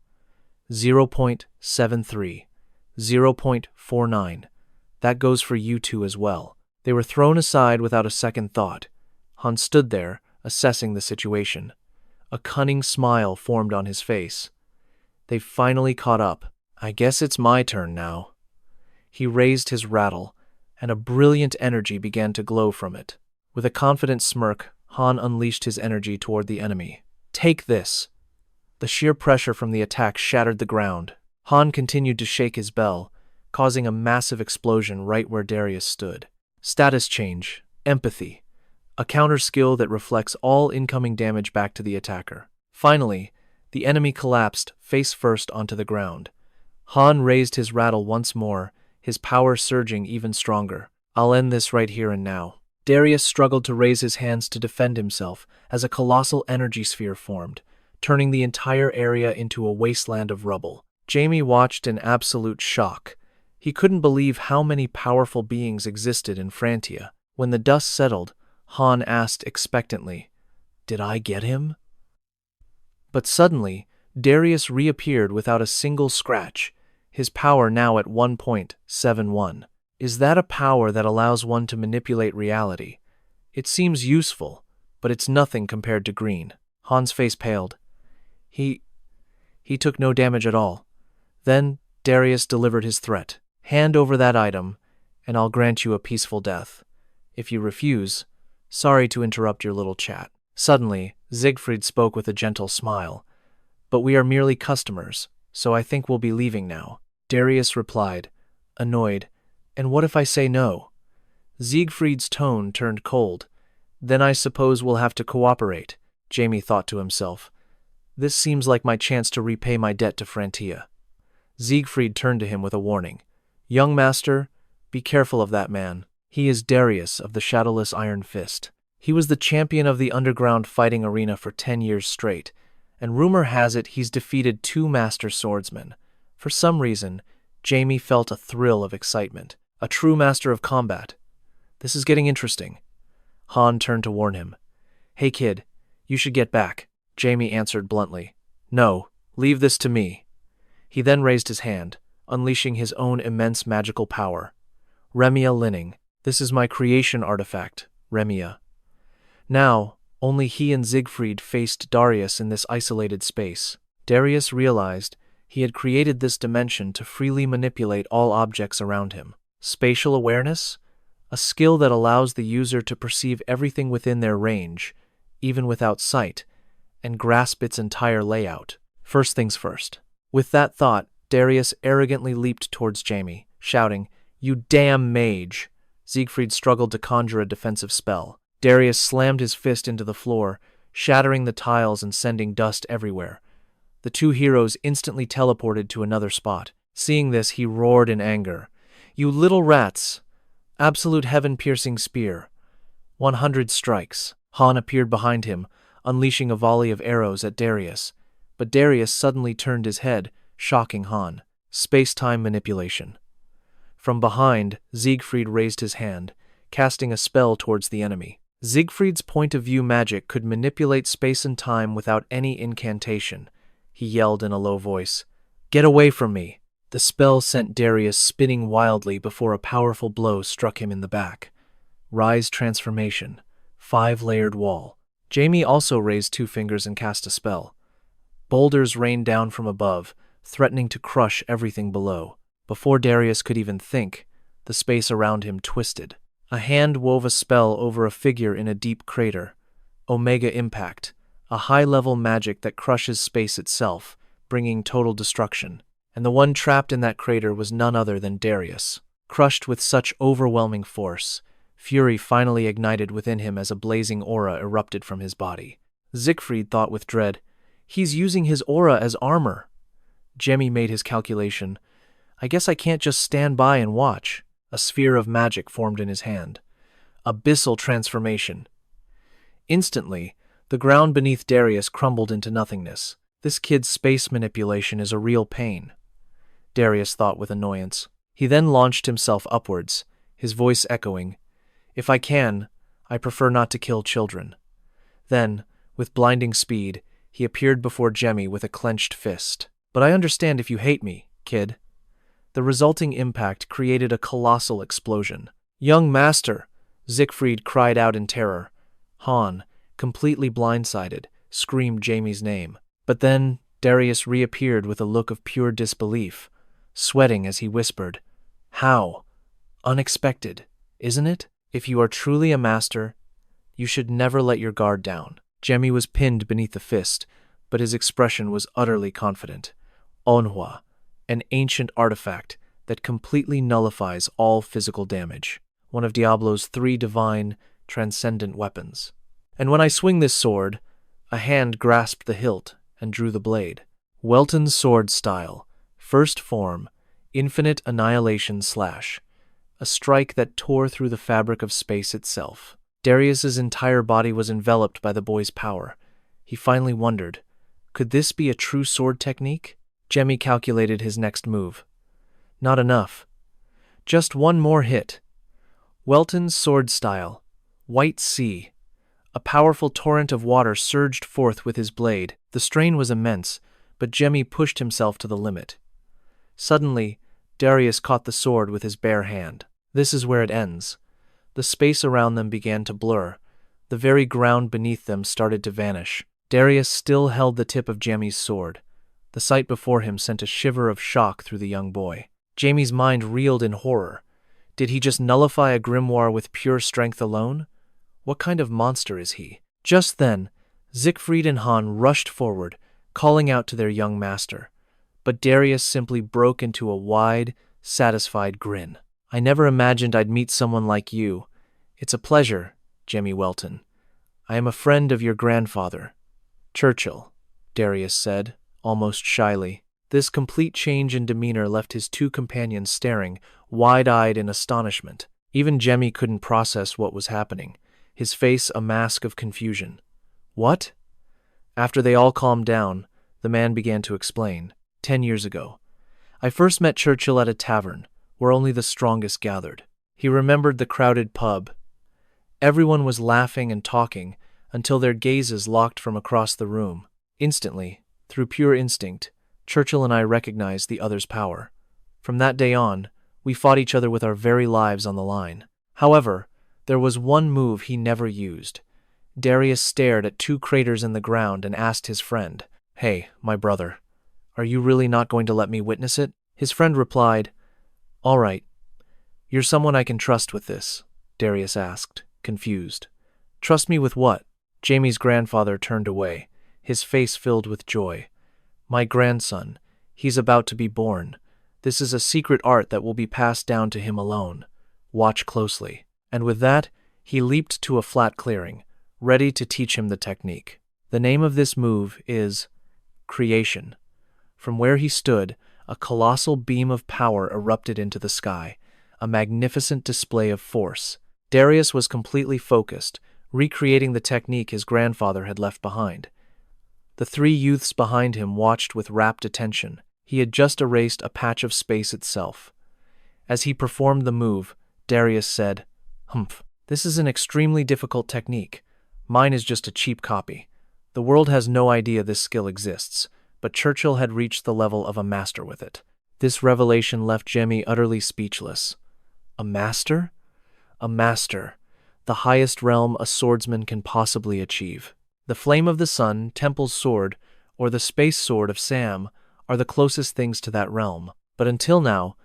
0.73. 0.49. That goes for you two as well. They were thrown aside without a second thought. Han stood there, assessing the situation. A cunning smile formed on his face. "They've finally caught up. I guess it's my turn now." He raised his rattle, and a brilliant energy began to glow from it. With a confident smirk, Han unleashed his energy toward the enemy. "Take this!" The sheer pressure from the attack shattered the ground. Han continued to shake his bell, causing a massive explosion right where Darius stood. Status change, empathy, a counter skill that reflects all incoming damage back to the attacker. Finally, the enemy collapsed face first onto the ground. Han raised his rattle once more, his power surging even stronger. "I'll end this right here and now." Darius struggled to raise his hands to defend himself as a colossal energy sphere formed, turning the entire area into a wasteland of rubble. Jamie watched in absolute shock. He couldn't believe how many powerful beings existed in Frantia. When the dust settled, Han asked expectantly, "Did I get him?" But suddenly, Darius reappeared without a single scratch, his power now at 1.71. Is that a power that allows one to manipulate reality? It seems useful, but it's nothing compared to green. Han's face paled. He took no damage at all. Then Darius delivered his threat. Hand over that item, and I'll grant you a peaceful death. If you refuse, sorry to interrupt your little chat. Suddenly, Siegfried spoke with a gentle smile. But we are merely customers, so I think we'll be leaving now. Darius replied, annoyed, and what if I say no? Siegfried's tone turned cold. Then I suppose we'll have to cooperate, Jamie thought to himself. This seems like my chance to repay my debt to Frantia. Siegfried turned to him with a warning. Young master, be careful of that man. He is Darius of the Shadowless Iron Fist. He was the champion of the underground fighting arena for 10 years straight, and rumor has it he's defeated 2 master swordsmen. For some reason, Jamie felt a thrill of excitement. A true master of combat. This is getting interesting. Han turned to warn him. Hey kid, you should get back. Jamie answered bluntly. No, leave this to me. He then raised his hand, unleashing his own immense magical power. Remia Linning. This is my creation artifact, Remia. Now, only he and Siegfried faced Darius in this isolated space. Darius realized he had created this dimension to freely manipulate all objects around him. Spatial awareness? A skill that allows the user to perceive everything within their range, even without sight, and grasp its entire layout. First things first. With that thought, Darius arrogantly leaped towards Jamie, shouting, You damn mage! Siegfried struggled to conjure a defensive spell. Darius slammed his fist into the floor, shattering the tiles and sending dust everywhere. The 2 heroes instantly teleported to another spot. Seeing this, he roared in anger. You little rats! Absolute heaven-piercing spear. 100 strikes. Han appeared behind him, unleashing a volley of arrows at Darius. But Darius suddenly turned his head, shocking Han. Space-time manipulation. From behind, Siegfried raised his hand, casting a spell towards the enemy. Siegfried's point-of-view magic could manipulate space and time without any incantation. He yelled in a low voice, Get away from me! The spell sent Darius spinning wildly before a powerful blow struck him in the back. Rise transformation. 5-layered wall. Jamie also raised 2 fingers and cast a spell. Boulders rained down from above, threatening to crush everything below. Before Darius could even think, the space around him twisted. A hand wove a spell over a figure in a deep crater. Omega Impact, a high-level magic that crushes space itself, bringing total destruction. And the one trapped in that crater was none other than Darius. Crushed with such overwhelming force, fury finally ignited within him as a blazing aura erupted from his body. Siegfried thought with dread, He's using his aura as armor. Jamie made his calculation. I guess I can't just stand by and watch. A sphere of magic formed in his hand. Abyssal transformation. Instantly, the ground beneath Darius crumbled into nothingness. This kid's space manipulation is a real pain, Darius thought with annoyance. He then launched himself upwards, his voice echoing, If I can, I prefer not to kill children. Then, with blinding speed, he appeared before Jamie with a clenched fist. But I understand if you hate me, kid. The resulting impact created a colossal explosion. Young master! Siegfried cried out in terror. Han, completely blindsided, screamed Jamie's name. But then Darius reappeared with a look of pure disbelief, sweating as he whispered, How? Unexpected, isn't it? If you are truly a master, you should never let your guard down. Jamie was pinned beneath the fist, but his expression was utterly confident. Manhwa, an ancient artifact that completely nullifies all physical damage. One of Diablo's 3 divine, transcendent weapons. And when I swing this sword, a hand grasped the hilt and drew the blade. Welton's sword style. First form, Infinite Annihilation / a strike that tore through the fabric of space itself. Darius's entire body was enveloped by the boy's power. He finally wondered, could this be a true sword technique? Jamie calculated his next move. Not enough. Just one more hit. Welton's sword style, White Sea. A powerful torrent of water surged forth with his blade. The strain was immense, but Jamie pushed himself to the limit. Suddenly, Darius caught the sword with his bare hand. This is where it ends. The space around them began to blur. The very ground beneath them started to vanish. Darius still held the tip of Jamie's sword. The sight before him sent a shiver of shock through the young boy. Jamie's mind reeled in horror. Did he just nullify a grimoire with pure strength alone? What kind of monster is he? Just then, Siegfried and Han rushed forward, calling out to their young master. But Darius simply broke into a wide, satisfied grin. I never imagined I'd meet someone like you. It's a pleasure, Jamie Welton. I am a friend of your grandfather. Churchill, Darius said, almost shyly. This complete change in demeanor left his two companions staring, wide-eyed in astonishment. Even Jamie couldn't process what was happening, his face a mask of confusion. What? After they all calmed down, the man began to explain. 10 years ago, I first met Churchill at a tavern, where only the strongest gathered. He remembered the crowded pub. Everyone was laughing and talking, until their gazes locked from across the room. Instantly, through pure instinct, Churchill and I recognized the other's power. From that day on, we fought each other with our very lives on the line. However, there was one move he never used. Darius stared at two craters in the ground and asked his friend, Hey, my brother, are you really not going to let me witness it? His friend replied, All right. You're someone I can trust with this, Darius asked, confused. Trust me with what? Jamie's grandfather turned away, his face filled with joy. My grandson, he's about to be born. This is a secret art that will be passed down to him alone. Watch closely. And with that, he leaped to a flat clearing, ready to teach him the technique. The name of this move is Creation. From where he stood, a colossal beam of power erupted into the sky, a magnificent display of force. Darius was completely focused, recreating the technique his grandfather had left behind. The three youths behind him watched with rapt attention. He had just erased a patch of space itself. As he performed the move, Darius said, Humph, this is an extremely difficult technique. Mine is just a cheap copy. The world has no idea this skill exists, but Churchill had reached the level of a master with it. This revelation left Jamie utterly speechless. A master? A master, the highest realm a swordsman can possibly achieve. The Flame of the Sun, Temple's Sword, or the Space Sword of Sam are the closest things to that realm, but until now,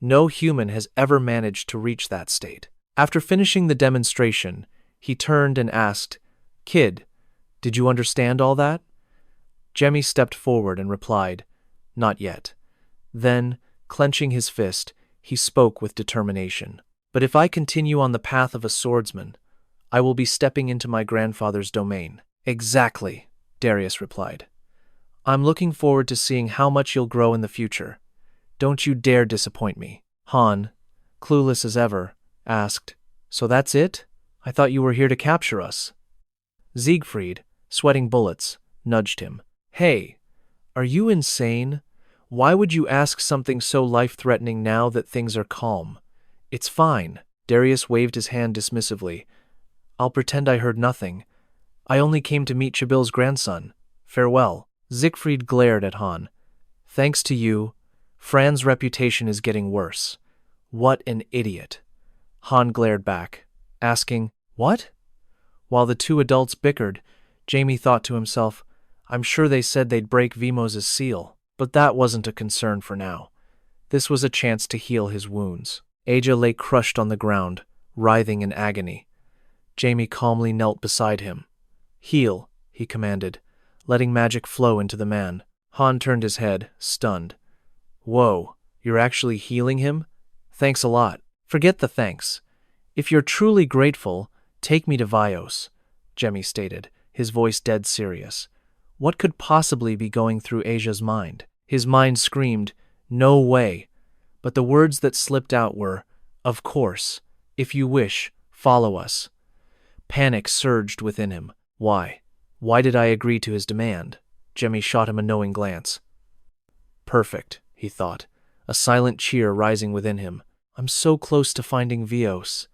no human has ever managed to reach that state. After finishing the demonstration, he turned and asked, Kid, did you understand all that? Jamie stepped forward and replied, Not yet. Then, clenching his fist, he spoke with determination. But if I continue on the path of a swordsman, I will be stepping into my grandfather's domain. Exactly, Darius replied. I'm looking forward to seeing how much you'll grow in the future. Don't you dare disappoint me. Han, clueless as ever, asked, So that's it? I thought you were here to capture us. Siegfried, sweating bullets, nudged him. Hey, are you insane? Why would you ask something so life-threatening now that things are calm? It's fine. Darius waved his hand dismissively. I'll pretend I heard nothing. I only came to meet Sebel's grandson. Farewell. Siegfried glared at Han. Thanks to you, Fran's reputation is getting worse. What an idiot. Han glared back, asking, What? While the two adults bickered, Jamie thought to himself, I'm sure they said they'd break Vimos' seal, but that wasn't a concern for now. This was a chance to heal his wounds. 𝐒𝐿 lay crushed on the ground, writhing in agony. Jamie calmly knelt beside him. Heal, he commanded, letting magic flow into the man. Han turned his head, stunned. Whoa, you're actually healing him? Thanks a lot. Forget the thanks. If you're truly grateful, take me to Vios, Jamie stated, his voice dead serious. What could possibly be going through 𝐒𝐿's mind? His mind screamed, No way. But the words that slipped out were, Of course. If you wish, follow us. Panic surged within him. Why? Why did I agree to his demand? Jamie shot him a knowing glance. Perfect, he thought, a silent cheer rising within him. I'm so close to finding Vios.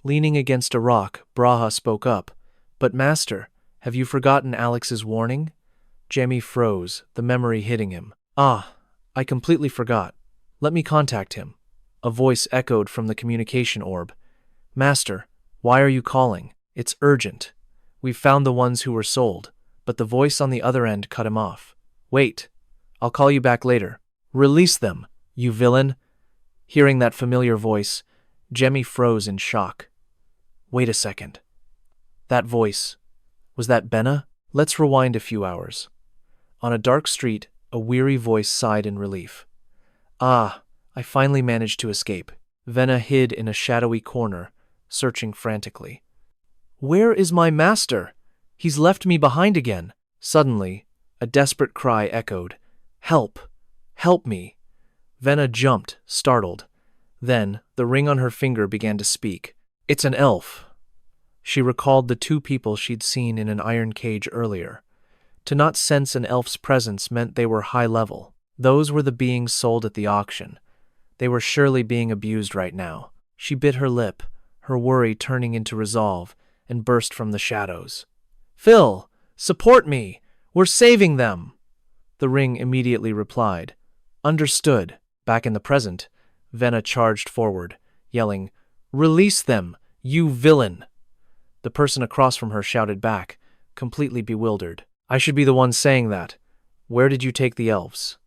Leaning against a rock, Braha spoke up. But master, have you forgotten Alex's warning? Jamie froze, the memory hitting him. Ah, I completely forgot. Let me contact him. A voice echoed from the communication orb. Master, why are you calling? It's urgent. We've found the ones who were sold, but the voice on the other end cut him off. Wait, I'll call you back later. Release them, you villain. Hearing that familiar voice, Jamie froze in shock. Wait a second. That voice, was that Vena? Let's rewind a few hours. On a dark street, a weary voice sighed in relief. Ah, I finally managed to escape. Vena hid in a shadowy corner, searching frantically. Where is my master? He's left me behind again. Suddenly, a desperate cry echoed. Help! Help me! Vena jumped, startled. Then, the ring on her finger began to speak. It's an elf. She recalled the two people she'd seen in an iron cage earlier. To not sense an elf's presence meant they were high level. Those were the beings sold at the auction. They were surely being abused right now. She bit her lip, her worry turning into resolve, and burst from the shadows. Phil, support me! We're saving them! The ring immediately replied. Understood. Back in the present, Vena charged forward, yelling, Release them, you villain! The person across from her shouted back, completely bewildered. I should be the one saying that. Where did you take the elves?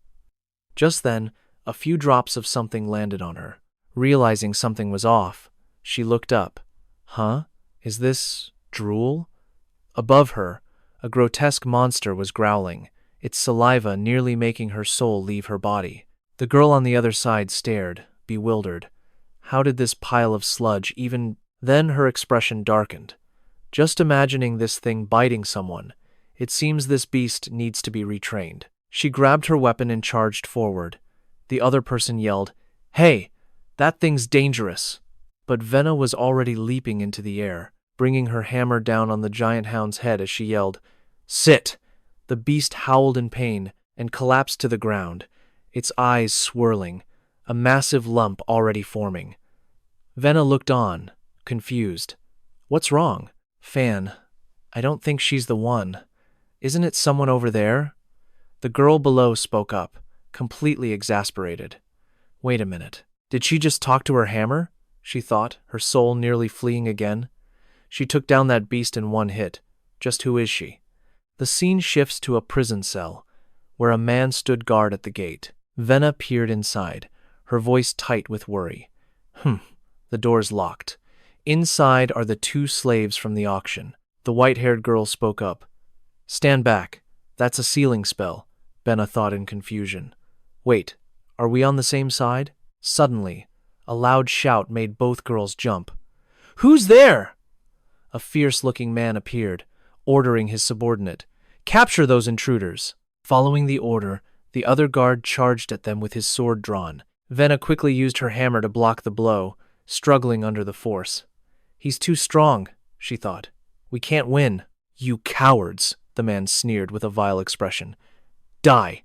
Just then, a few drops of something landed on her. Realizing something was off, she looked up. Huh? Is this drool? Above her, a grotesque monster was growling, its saliva nearly making her soul leave her body. The girl on the other side stared, bewildered. How did this pile of sludge even... Then her expression darkened. Just imagining this thing biting someone, it seems this beast needs to be retrained. She grabbed her weapon and charged forward. The other person yelled, Hey, that thing's dangerous. But Vena was already leaping into the air, bringing her hammer down on the giant hound's head as she yelled, Sit! The beast howled in pain and collapsed to the ground, its eyes swirling, a massive lump already forming. Vena looked on, confused. What's wrong? Fan, I don't think she's the one. Isn't it someone over there? The girl below spoke up, completely exasperated. Wait a minute. Did she just talk to her hammer? She thought, her soul nearly fleeing again. She took down that beast in one hit. Just who is she? The scene shifts to a prison cell, where a man stood guard at the gate. Vena peered inside, her voice tight with worry. The door's locked. Inside are the two slaves from the auction. The white-haired girl spoke up. Stand back. That's a sealing spell, Vena thought in confusion. Wait, are we on the same side? Suddenly, a loud shout made both girls jump. Who's there? A fierce-looking man appeared, ordering his subordinate. Capture those intruders. Following the order, the other guard charged at them with his sword drawn. Vena quickly used her hammer to block the blow, struggling under the force. He's too strong, she thought. We can't win. You cowards, the man sneered with a vile expression. Die!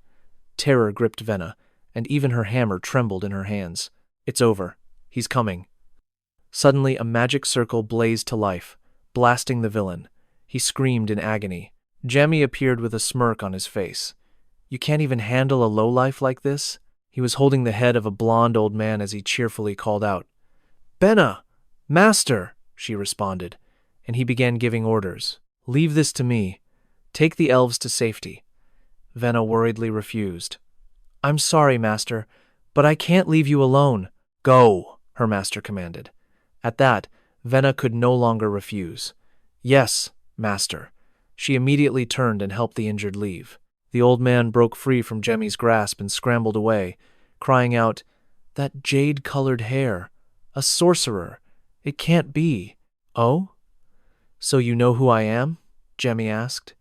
Terror gripped Vena, and even her hammer trembled in her hands. It's over. He's coming. Suddenly, a magic circle blazed to life, blasting the villain. He screamed in agony. Jamie appeared with a smirk on his face. You can't even handle a lowlife like this? He was holding the head of a blond old man as he cheerfully called out. Vena! Master! She responded, and he began giving orders. Leave this to me. Take the elves to safety. Vena worriedly refused. I'm sorry, master, but I can't leave you alone. Go, her master commanded. At that, Vena could no longer refuse. Yes, master. She immediately turned and helped the injured leave. The old man broke free from Jamie's grasp and scrambled away, crying out, That jade-colored hair! A sorcerer! It can't be. Oh? So you know who I am? Jamie asked.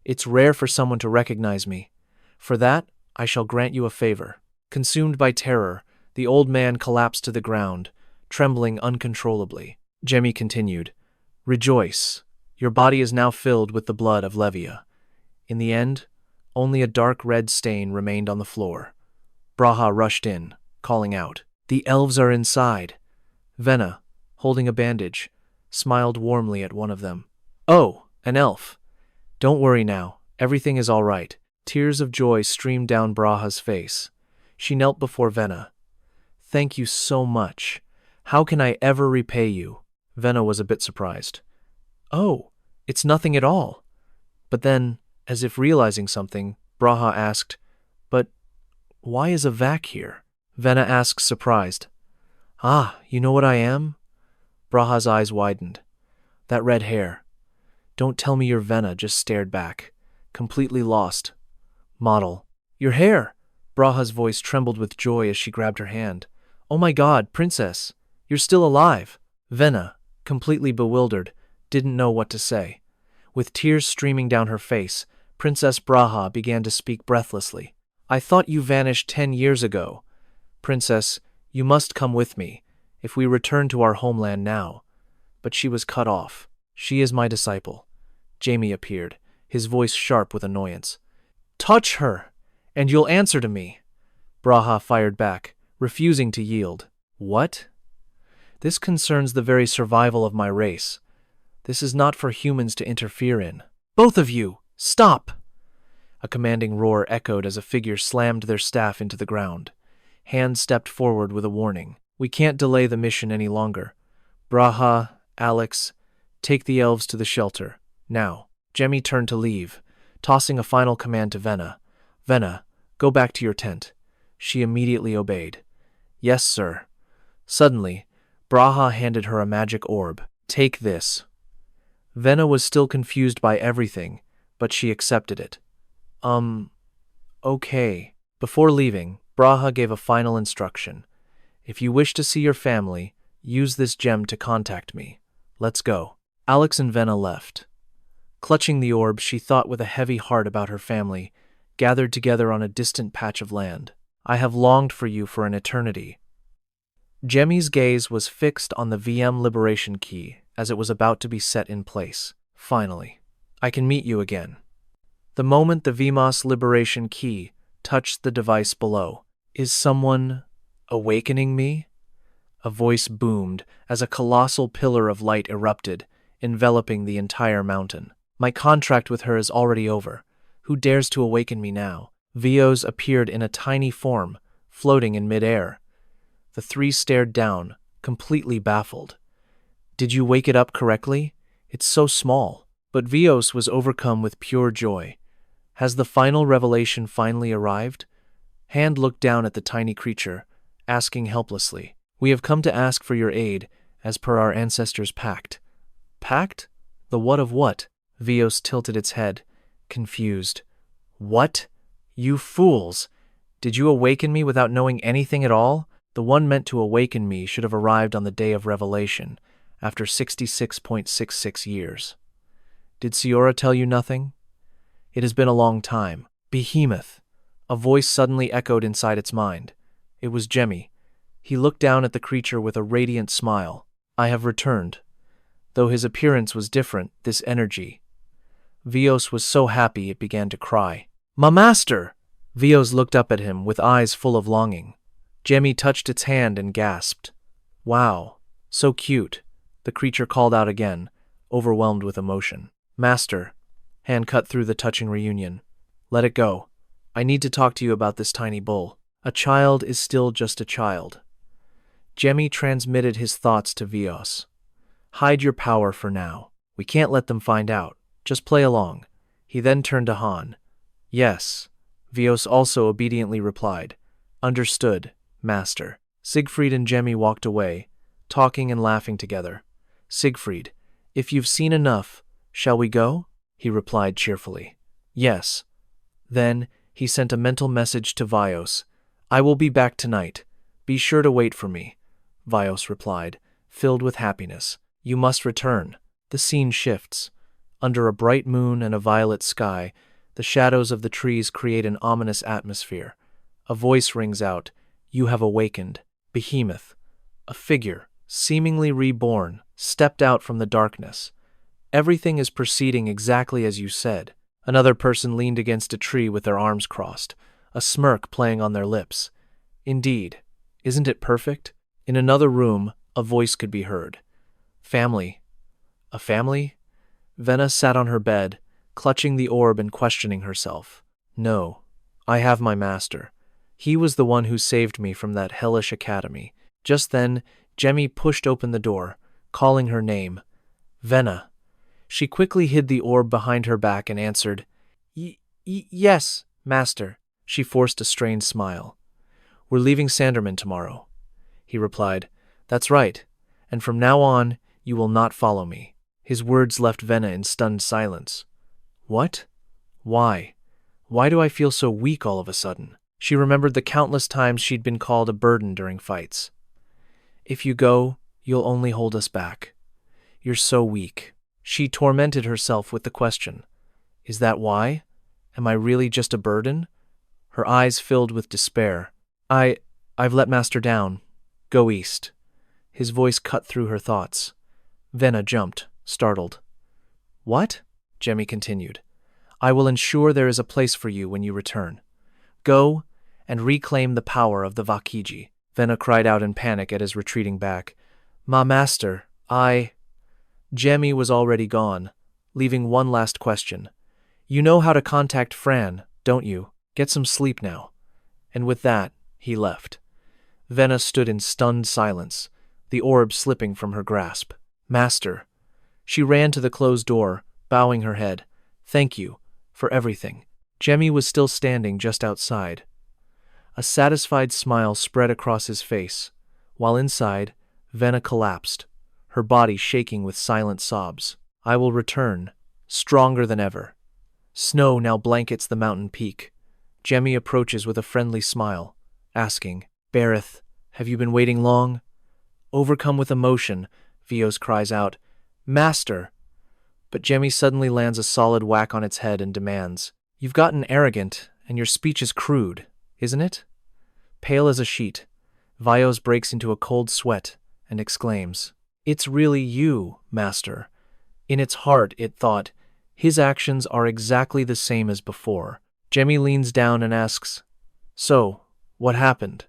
It's rare for someone to recognize me. For that, I shall grant you a favor. Consumed by terror, the old man collapsed to the ground, trembling uncontrollably. Jamie continued, "Rejoice. Your body is now filled with the blood of Levia." In the end, only a dark red stain remained on the floor. Braha rushed in, calling out, "The elves are inside." Vena, holding a bandage, smiled warmly at one of them. "Oh, an elf. Don't worry now, everything is all right." Tears of joy streamed down Braha's face. She knelt before Vena. "Thank you so much. How can I ever repay you?" Vena was a bit surprised. "Oh, it's nothing at all." But then, as if realizing something, Braha asked, "But why is a vac here?" Vena asked, surprised. "Ah, you know what I am?" Braha's eyes widened. "That red hair. Don't tell me you're Vena," just stared back, completely lost. "Model. Your hair!" Braha's voice trembled with joy as she grabbed her hand. "Oh my God, princess! You're still alive!" Vena, completely bewildered, didn't know what to say. With tears streaming down her face, Princess Braha began to speak breathlessly. "I thought you vanished 10 years ago. Princess, you must come with me, if we return to our homeland now." But she was cut off. "She is my disciple." Jamie appeared, his voice sharp with annoyance. "Touch her, and you'll answer to me." Braha fired back, refusing to yield. "What? This concerns the very survival of my race. This is not for humans to interfere in." "Both of you, stop!" A commanding roar echoed as a figure slammed their staff into the ground. Hand stepped forward with a warning. "We can't delay the mission any longer. Braha, Alex, take the elves to the shelter, now." Jamie turned to leave, tossing a final command to Vena. "Vena, go back to your tent." She immediately obeyed. "Yes, sir." Suddenly, Braha handed her a magic orb. "Take this." Vena was still confused by everything, but she accepted it. Okay." Before leaving, Braha gave a final instruction. "If you wish to see your family, use this gem to contact me. Let's go." Alex and Vena left. Clutching the orb, she thought with a heavy heart about her family, gathered together on a distant patch of land. "I have longed for you for an eternity." Jamie's gaze was fixed on the VM liberation key as it was about to be set in place. "Finally, I can meet you again." The moment the VMOS liberation key touched the device below, "Is someone awakening me?" A voice boomed as a colossal pillar of light erupted, enveloping the entire mountain. "My contract with her is already over. Who dares to awaken me now?" Vios appeared in a tiny form, floating in midair. The three stared down, completely baffled. "Did you wake it up correctly? It's so small." But Vios was overcome with pure joy. "Has the final revelation finally arrived?" Hand looked down at the tiny creature, asking helplessly, "We have come to ask for your aid, as per our ancestors' pact." "Pact? The what of what?" Vios tilted its head, confused. "What? You fools! Did you awaken me without knowing anything at all? The one meant to awaken me should have arrived on the day of revelation, after 66.66 years. Did Siora tell you nothing? It has been a long time." "Behemoth!" A voice suddenly echoed inside its mind. It was Jamie. He looked down at the creature with a radiant smile. "I have returned." Though his appearance was different, this energy. Vios was so happy it began to cry. "My master!" Vios looked up at him with eyes full of longing. Jamie touched its hand and gasped. "Wow, so cute," the creature called out again, overwhelmed with emotion. "Master," Hand cut through the touching reunion. "Let it go. I need to talk to you about this tiny bull. A child is still just a child." Jamie transmitted his thoughts to Vios. "Hide your power for now. We can't let them find out. Just play along." He then turned to Han. "Yes." Vios also obediently replied. "Understood, Master." Siegfried and Jamie walked away, talking and laughing together. Siegfried, "If you've seen enough, shall we go?" He replied cheerfully. "Yes." Then he sent a mental message to Vios. "I will be back tonight. Be sure to wait for me." Vios replied, filled with happiness. "You must return." The scene shifts. Under a bright moon and a violet sky, the shadows of the trees create an ominous atmosphere. A voice rings out, "You have awakened." Behemoth. A figure, seemingly reborn, stepped out from the darkness. Everything is proceeding exactly as you said. Another person leaned against a tree with their arms crossed, a smirk playing on their lips. Indeed, isn't it perfect? In another room, a voice could be heard. Family. A family? Vena sat on her bed, clutching the orb and questioning herself. No, I have my master. He was the one who saved me from that hellish academy. Just then, Jamie pushed open the door, calling her name. Vena. She quickly hid the orb behind her back and answered, Yes, master. She forced a strained smile. We're leaving Sanderman tomorrow. He replied, That's right, and from now on, you will not follow me. His words left Vena in stunned silence. What? Why? Why do I feel so weak all of a sudden? She remembered the countless times she'd been called a burden during fights. If you go, you'll only hold us back. You're so weak. She tormented herself with the question. Is that why? Am I really just a burden? Her eyes filled with despair. I've let Master down. Go east. His voice cut through her thoughts. Vena jumped, startled. What? Jamie continued. I will ensure there is a place for you when you return. Go and reclaim the power of the 𝐒𝐒𝐄. Vena cried out in panic at his retreating back. Ma master, Jamie was already gone, leaving one last question. You know how to contact Fran, don't you? Get some sleep now. And with that, he left. Vena stood in stunned silence, the orb slipping from her grasp. Master. She ran to the closed door, bowing her head. Thank you for everything. Jamie was still standing just outside. A satisfied smile spread across his face, while inside, Vena collapsed, her body shaking with silent sobs. I will return, stronger than ever. Snow now blankets the mountain peak. Jamie approaches with a friendly smile, asking, Berith, have you been waiting long? Overcome with emotion, Vios cries out, Master! But Jamie suddenly lands a solid whack on its head and demands, You've gotten arrogant, and your speech is crude, isn't it? Pale as a sheet, Vios breaks into a cold sweat and exclaims, It's really you, Master. In its heart it thought, his actions are exactly the same as before. Jamie leans down and asks, So, what happened?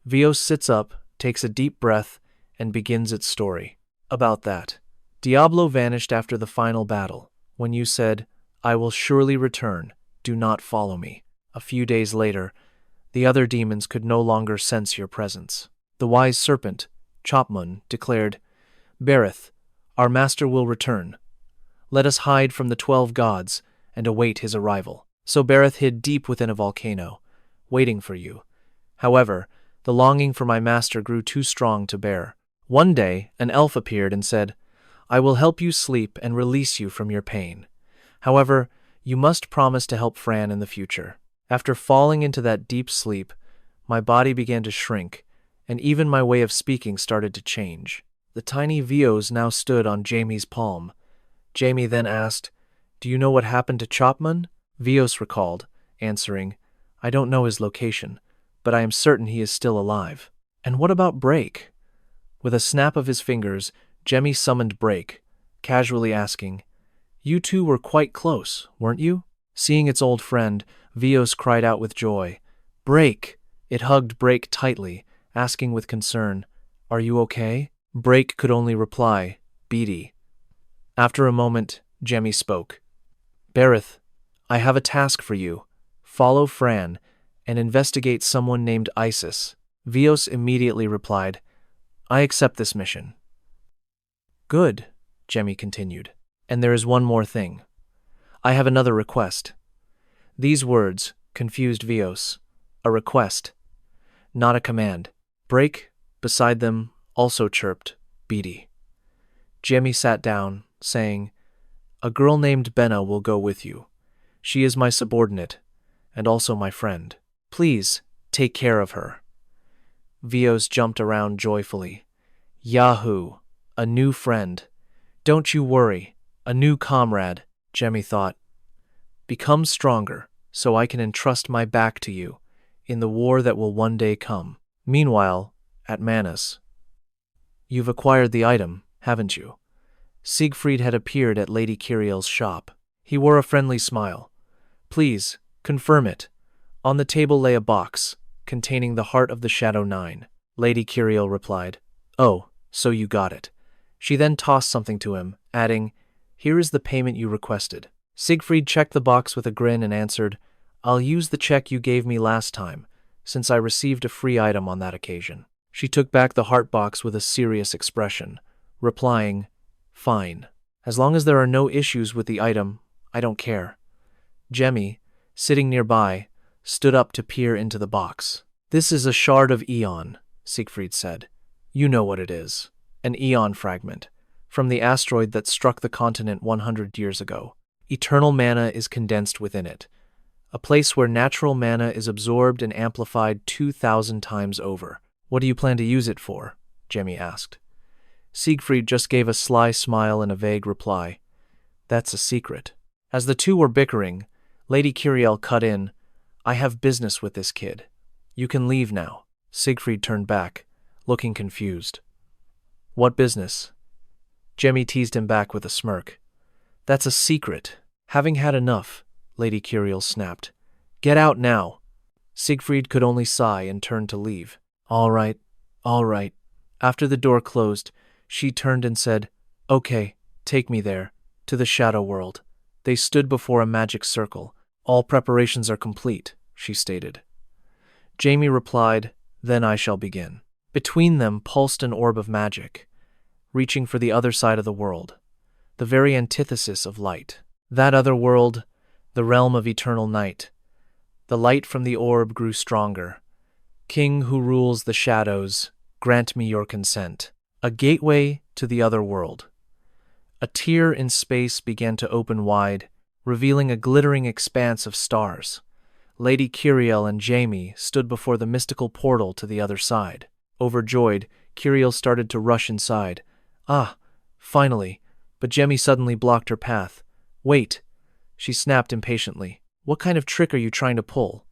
Vios sits up, takes a deep breath, and begins its story. About that. Diablo vanished after the final battle, when you said, I will surely return, do not follow me. A few days later, the other demons could no longer sense your presence. The wise serpent, 𝐒𝐿, declared, Berith, our master will return. Let us hide from the 12 gods and await his arrival. So Berith hid deep within a volcano, waiting for you. However, the longing for my master grew too strong to bear. One day, an elf appeared and said, I will help you sleep and release you from your pain. However, you must promise to help Fran in the future. After falling into that deep sleep, my body began to shrink, and even my way of speaking started to change. The tiny Vios now stood on Jamie's palm. Jamie then asked, Do you know what happened to 𝐒𝐿? Vios recalled, answering, I don't know his location, but I am certain he is still alive. And what about Break? With a snap of his fingers, Jamie summoned Break, casually asking, You two were quite close, weren't you? Seeing its old friend, Vios cried out with joy. Break! It hugged Break tightly, asking with concern, Are you okay? Break could only reply, Beady. After a moment, Jamie spoke. Berith, I have a task for you. Follow Fran and investigate someone named Isis. Vios immediately replied, I accept this mission. Good, Jamie continued. And there is one more thing. I have another request. These words confused Vios. A request, not a command. Break, beside them, also chirped, Beady. Jamie sat down, saying, A girl named Vena will go with you. She is my subordinate, and also my friend. Please, take care of her. Vios jumped around joyfully. Yahoo! A new friend. Don't you worry, a new comrade, Jamie thought. Become stronger, so I can entrust my back to you, in the war that will one day come. Meanwhile, at Manus. You've acquired the item, haven't you? Siegfried had appeared at Lady Kiriel's shop. He wore a friendly smile. Please, confirm it. On the table lay a box, containing the heart of the Shadow 9. Lady Kiriel replied, Oh, so you got it. She then tossed something to him, adding, Here is the payment you requested. Siegfried checked the box with a grin and answered, I'll use the check you gave me last time, since I received a free item on that occasion. She took back the heart box with a serious expression, replying, Fine. As long as there are no issues with the item, I don't care. Jamie, sitting nearby, stood up to peer into the box. This is a shard of Aeon, Siegfried said. You know what it is. An Aeon fragment, from the asteroid that struck the continent 100 years ago. Eternal mana is condensed within it, a place where natural mana is absorbed and amplified 2,000 times over. What do you plan to use it for? Jamie asked. Siegfried just gave a sly smile and a vague reply. That's a secret. As the two were bickering, Lady Kiriel cut in. I have business with this kid. You can leave now. Siegfried turned back, looking confused. What business? Jamie teased him back with a smirk. That's a secret. Having had enough, Lady Kiriel snapped. Get out now. Siegfried could only sigh and turned to leave. All right. After the door closed, she turned and said, Okay, take me there, to the shadow world. They stood before a magic circle. All preparations are complete, she stated. Jamie replied, Then I shall begin. Between them pulsed an orb of magic, reaching for the other side of the world, the very antithesis of light. That other world, the realm of eternal night. The light from the orb grew stronger. King who rules the shadows, grant me your consent. A gateway to the other world. A tier in space began to open wide, revealing a glittering expanse of stars. Lady Kiriel and Jamie stood before the mystical portal to the other side. Overjoyed, Kiriel started to rush inside. Finally, but Jamie suddenly blocked her path. Wait, she snapped impatiently. What kind of trick are you trying to pull?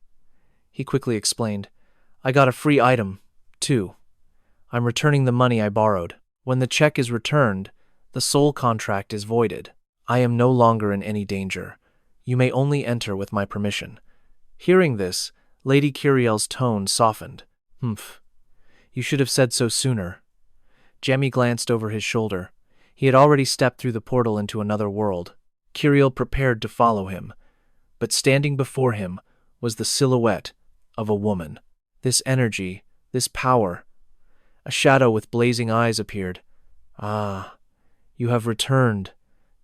He quickly explained. I got a free item, too. I'm returning the money I borrowed. When the check is returned, the soul contract is voided. I am no longer in any danger. You may only enter with my permission. Hearing this, Lady Kiriel's tone softened. Humph. You should have said so sooner. Jamie glanced over his shoulder. He had already stepped through the portal into another world. Kiriel prepared to follow him, but standing before him was the silhouette of a woman. This energy, this power. A shadow with blazing eyes appeared. You have returned,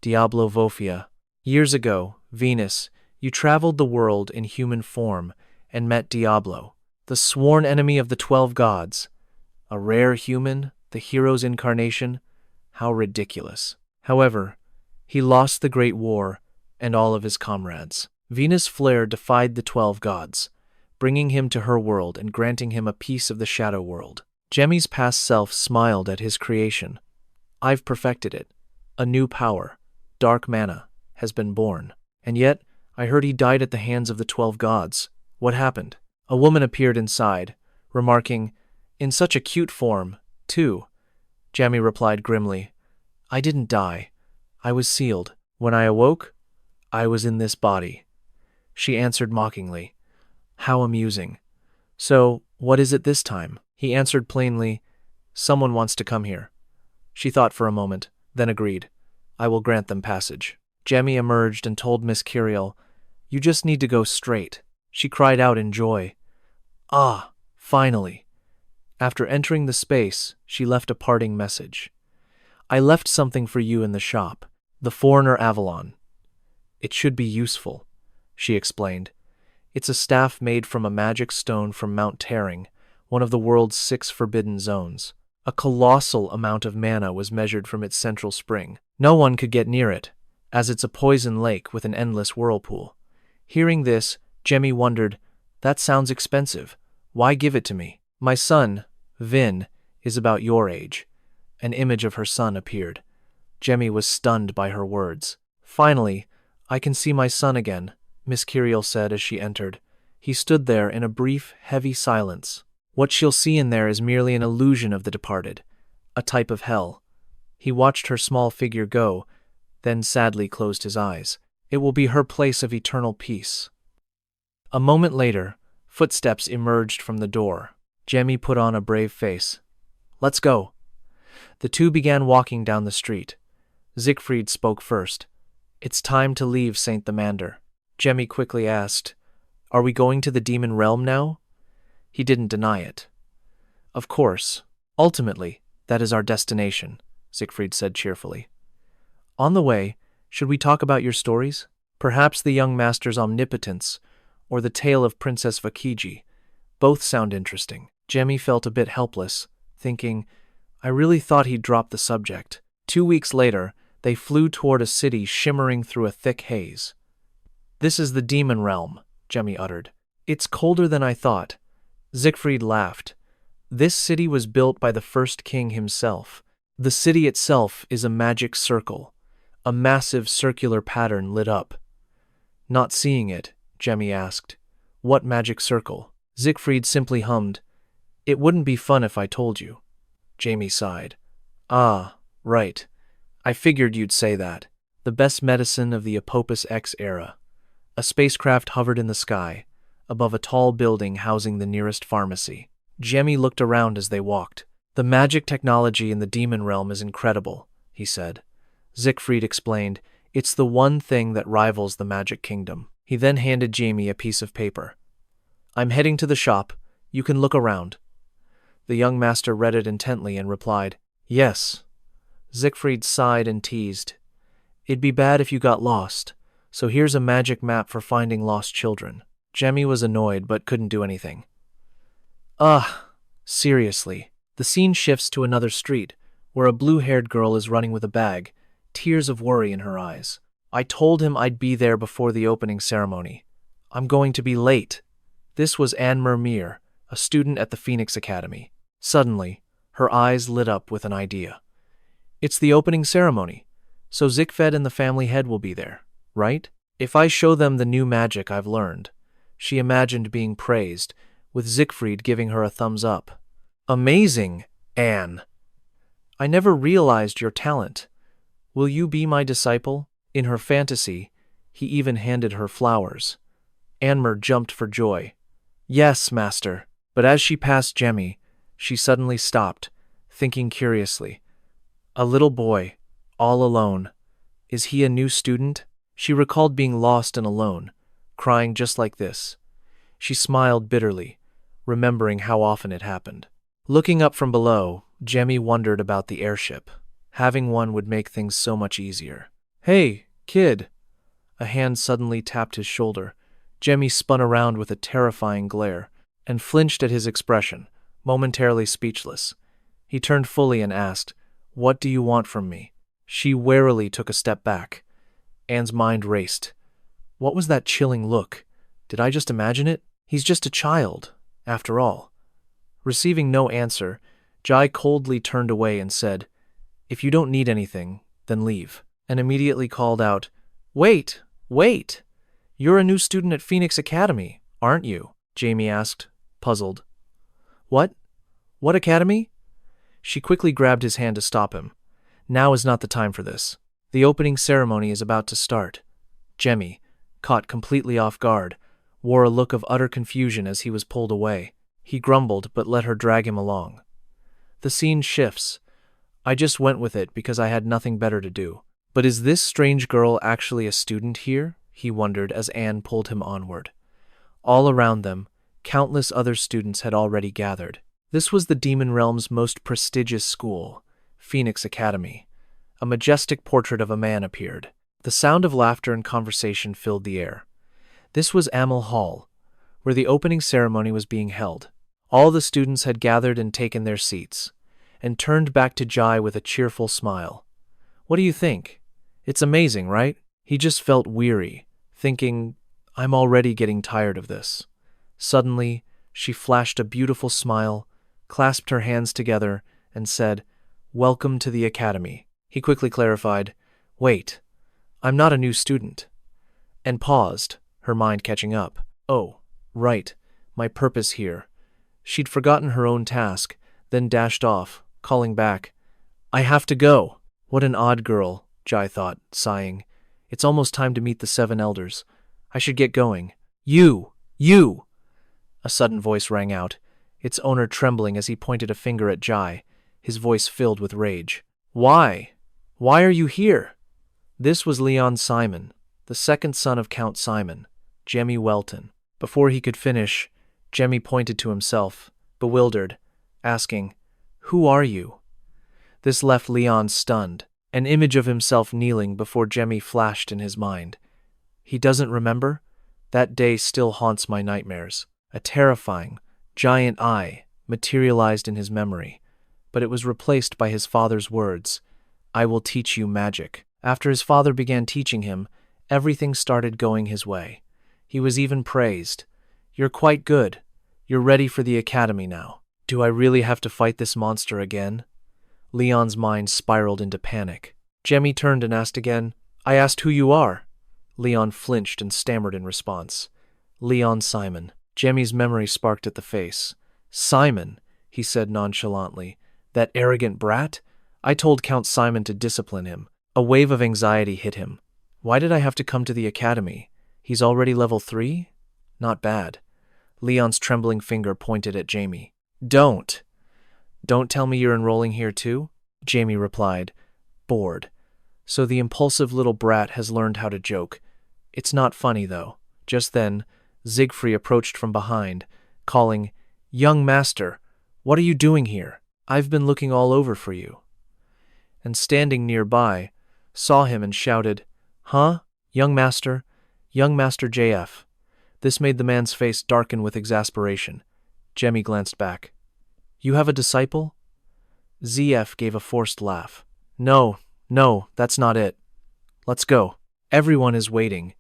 Diablo Volpia. Years ago, Venus, you traveled the world in human form and met Diablo, the sworn enemy of the 12 gods. A rare human, the hero's incarnation? How ridiculous. However, he lost the Great War and all of his comrades. Venus' flare defied the 12 gods, bringing him to her world and granting him a piece of the shadow world. Jamie's past self smiled at his creation. I've perfected it. A new power, dark mana, has been born. And yet, I heard he died at the hands of the 12 gods. What happened? A woman appeared inside, remarking, In such a cute form, too. Jamie replied grimly, I didn't die. I was sealed. When I awoke, I was in this body. She answered mockingly. How amusing. So, what is it this time? He answered plainly, Someone wants to come here. She thought for a moment, then agreed. I will grant them passage. Jamie emerged and told Miss Kiriel, You just need to go straight. She cried out in joy. Finally. After entering the space, she left a parting message. I left something for you in the shop, the Foreigner Avalon. It should be useful, she explained. It's a staff made from a magic stone from Mount Taring, one of the world's 6 forbidden zones. A colossal amount of mana was measured from its central spring. No one could get near it, as it's a poison lake with an endless whirlpool. Hearing this, Jamie wondered, That sounds expensive. Why give it to me? My son, Vin, is about your age. An image of her son appeared. Jamie was stunned by her words. Finally, I can see my son again, Miss Kiriel said as she entered. He stood there in a brief, heavy silence. What she'll see in there is merely an illusion of the departed. A type of hell. He watched her small figure go, then sadly closed his eyes. It will be her place of eternal peace. A moment later, footsteps emerged from the door. Jamie put on a brave face. Let's go. The two began walking down the street. Siegfried spoke first. It's time to leave Saint Thamander. Jamie quickly asked, Are we going to the demon realm now? He didn't deny it. Of course. Ultimately, that is our destination, Siegfried said cheerfully. On the way, should we talk about your stories? Perhaps the young master's omnipotence, or the tale of Princess 𝐒𝐒𝐲. Both sound interesting. Jamie felt a bit helpless, thinking, I really thought he'd drop the subject. 2 weeks later, they flew toward a city shimmering through a thick haze. This is the demon realm, Jamie uttered. It's colder than I thought. Siegfried laughed. This city was built by the first king himself. The city itself is a magic circle, a massive circular pattern lit up. Not seeing it, Jamie asked, What magic circle? Siegfried simply hummed, It wouldn't be fun if I told you. Jamie sighed. Ah, right. I figured you'd say that. The best medicine of the Apopus X era. A spacecraft hovered in the sky, above a tall building housing the nearest pharmacy. Jamie looked around as they walked. The magic technology in the demon realm is incredible, he said. Siegfried explained, It's the one thing that rivals the magic kingdom. He then handed Jamie a piece of paper. I'm heading to the shop. You can look around. The young master read it intently and replied, Yes. Siegfried sighed and teased. It'd be bad if you got lost, so here's a magic map for finding lost children. Jamie was annoyed but couldn't do anything. Seriously. The scene shifts to another street, where a blue-haired girl is running with a bag, tears of worry in her eyes. I told him I'd be there before the opening ceremony. I'm going to be late. This was Anne Mermere, a student at the Phoenix Academy. Suddenly, her eyes lit up with an idea. It's the opening ceremony, so Siegfried and the family head will be there, right? If I show them the new magic I've learned. She imagined being praised, with Siegfried giving her a thumbs up. Amazing, Anne. I never realized your talent. Will you be my disciple? In her fantasy, he even handed her flowers. Anmer jumped for joy. Yes, master. But as she passed Jamie, she suddenly stopped, thinking curiously. A little boy, all alone. Is he a new student? She recalled being lost and alone, crying just like this. She smiled bitterly, remembering how often it happened. Looking up from below, Jamie wondered about the airship. Having one would make things so much easier. Hey, kid! A hand suddenly tapped his shoulder. Jamie spun around with a terrifying glare, and flinched at his expression, momentarily speechless. He turned fully and asked, What do you want from me? She warily took a step back. Anne's mind raced. What was that chilling look? Did I just imagine it? He's just a child, after all. Receiving no answer, Jai coldly turned away and said, If you don't need anything, then leave, and immediately called out, Wait! You're a new student at Phoenix Academy, aren't you? Jamie asked, puzzled. What? What academy? She quickly grabbed his hand to stop him. Now is not the time for this. The opening ceremony is about to start. Jamie, caught completely off guard, wore a look of utter confusion as he was pulled away. He grumbled but let her drag him along. The scene shifts. I just went with it because I had nothing better to do. But is this strange girl actually a student here? He wondered as Anne pulled him onward. All around them, countless other students had already gathered. This was the Demon Realm's most prestigious school, Phoenix Academy. A majestic portrait of a man appeared. The sound of laughter and conversation filled the air. This was Amel Hall, where the opening ceremony was being held. All the students had gathered and taken their seats, and turned back to Jai with a cheerful smile. What do you think? It's amazing, right? He just felt weary, thinking, I'm already getting tired of this. Suddenly, she flashed a beautiful smile, clasped her hands together, and said, Welcome to the academy. He quickly clarified, Wait, I'm not a new student. And paused, her mind catching up. Oh, right, my purpose here. She'd forgotten her own task, then dashed off, calling back, I have to go. What an odd girl, Jai thought, sighing. It's almost time to meet the 7 elders. I should get going. You! You! A sudden voice rang out, its owner trembling as he pointed a finger at Jai, his voice filled with rage. Why? Why are you here? This was Leon Simon, the second son of Count Simon, Jamie Welton. Before he could finish, Jamie pointed to himself, bewildered, asking, Who are you? This left Leon stunned. An image of himself kneeling before Jamie flashed in his mind. He doesn't remember? That day still haunts my nightmares. A terrifying, giant eye materialized in his memory, but it was replaced by his father's words, I will teach you magic. After his father began teaching him, everything started going his way. He was even praised. You're quite good. You're ready for the academy now. Do I really have to fight this monster again? Leon's mind spiraled into panic. Jamie turned and asked again, I asked who you are. Leon flinched and stammered in response. Leon Simon. Jamie's memory sparked at the face. Simon, he said nonchalantly. That arrogant brat? I told Count Simon to discipline him. A wave of anxiety hit him. Why did I have to come to the academy? He's already level 3? Not bad. Leon's trembling finger pointed at Jamie. Don't tell me you're enrolling here too? Jamie replied, bored. So the impulsive little brat has learned how to joke. It's not funny, though. Just then, Siegfried approached from behind, calling, Young master, what are you doing here? I've been looking all over for you. And standing nearby, saw him and shouted, Huh? Young master JF. This made the man's face darken with exasperation. Jamie glanced back. You have a disciple? ZF gave a forced laugh. No, that's not it. Let's go. Everyone is waiting.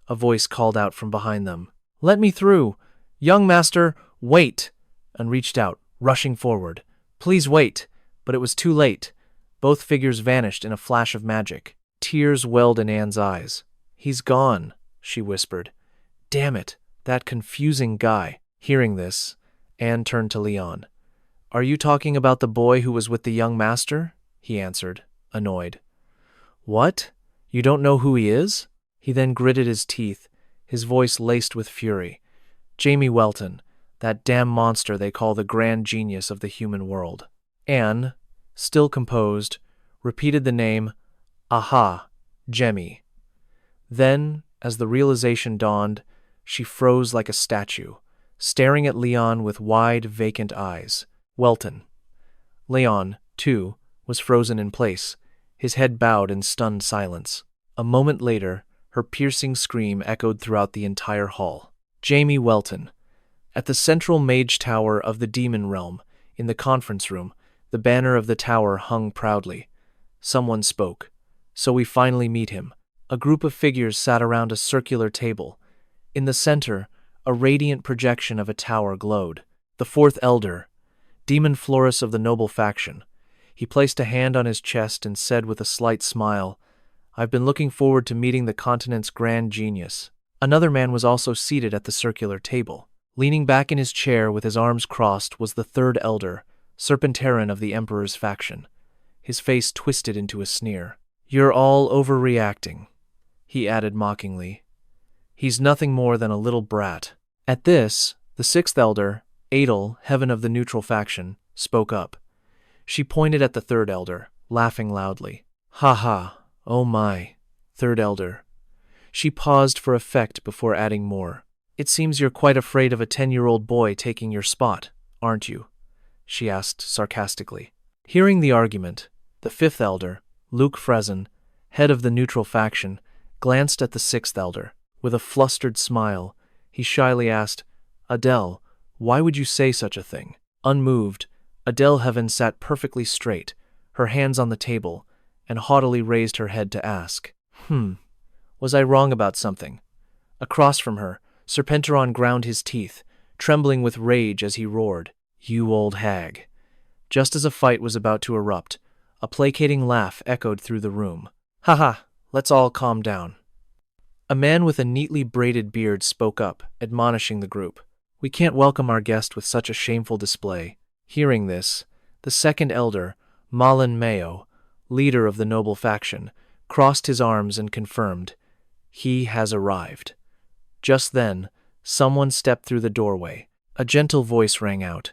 A voice called out from behind them. Let me through. Young master, wait. And reached out, rushing forward. Please wait. But it was too late. Both figures vanished in a flash of magic. Tears welled in Anne's eyes. He's gone, she whispered. Damn it, that confusing guy. Hearing this, Anne turned to Leon. Are you talking about the boy who was with the young master? He answered, annoyed. What? You don't know who he is? He then gritted his teeth, his voice laced with fury. Jamie Welton, that damn monster they call the grand genius of the human world. Anne, still composed, repeated the name, Aha, Jamie. Then, as the realization dawned, she froze like a statue, staring at Leon with wide, vacant eyes. Welton. Leon, too, was frozen in place, his head bowed in stunned silence. A moment later, her piercing scream echoed throughout the entire hall. Jamie Welton. At the central mage tower of the demon realm, in the conference room, the banner of the tower hung proudly. Someone spoke. So we finally meet him. A group of figures sat around a circular table. In the center, a radiant projection of a tower glowed. The 4th Elder, Demon Florus of the noble faction. He placed a hand on his chest and said with a slight smile, I've been looking forward to meeting the continent's grand genius. Another man was also seated at the circular table. Leaning back in his chair with his arms crossed was the 3rd Elder, Serpentaryn of the Emperor's faction. His face twisted into a sneer. You're all overreacting, he added mockingly. He's nothing more than a little brat. At this, the 6th Elder, Adel, Heaven of the neutral faction, spoke up. She pointed at the 3rd Elder, laughing loudly. Ha ha, oh my, 3rd Elder. She paused for effect before adding more. It seems you're quite afraid of a 10-year-old boy taking your spot, aren't you? She asked sarcastically. Hearing the argument, the 5th Elder, Luke Frezin, head of the neutral faction, glanced at the 6th Elder. With a flustered smile, he shyly asked, Adele, why would you say such a thing? Unmoved, Adele Heaven sat perfectly straight, her hands on the table, and haughtily raised her head to ask, was I wrong about something? Across from her, Serpentaryn ground his teeth, trembling with rage as he roared, You old hag. Just as a fight was about to erupt, a placating laugh echoed through the room. Ha ha, let's all calm down. A man with a neatly braided beard spoke up, admonishing the group. We can't welcome our guest with such a shameful display. Hearing this, the 2nd Elder, 𝐒𝐄𝐄, leader of the noble faction, crossed his arms and confirmed, "He has arrived." Just then, someone stepped through the doorway. A gentle voice rang out.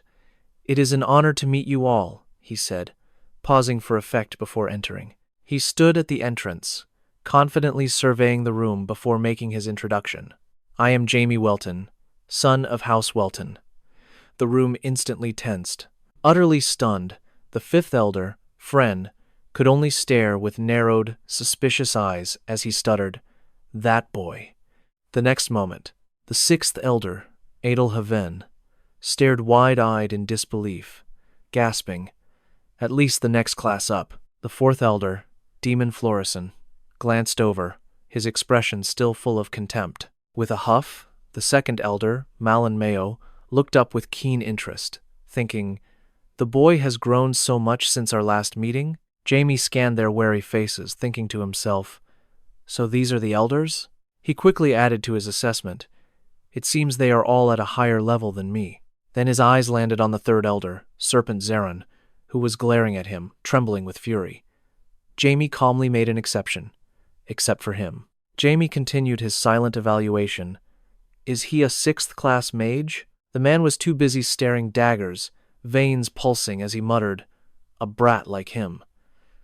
"It is an honor to meet you all," he said, pausing for effect before entering. He stood at the entrance, confidently surveying the room before making his introduction. "I am Jamie Welton, son of House Welton." The room instantly tensed. Utterly stunned, the fifth elder, Fren, could only stare with narrowed, suspicious eyes as he stuttered, "That boy." The next moment, the sixth elder, 𝐒𝐒𝐒-𝐓𝐇, stared wide-eyed in disbelief, gasping, "At least the next class up." The fourth elder, Demon Florison, glanced over, his expression still full of contempt. With a huff, the second elder, 𝐒𝐿𝐿, looked up with keen interest, thinking, "The boy has grown so much since our last meeting?" Jamie scanned their wary faces, thinking to himself, "So these are the elders?" He quickly added to his assessment, "It seems they are all at a higher level than me." Then his eyes landed on the third elder, Serpent Zeron, who was glaring at him, trembling with fury. Jamie calmly made an exception, except for him. Jamie continued his silent evaluation. "Is he a sixth-class mage?" The man was too busy staring daggers, veins pulsing as he muttered, "A brat like him."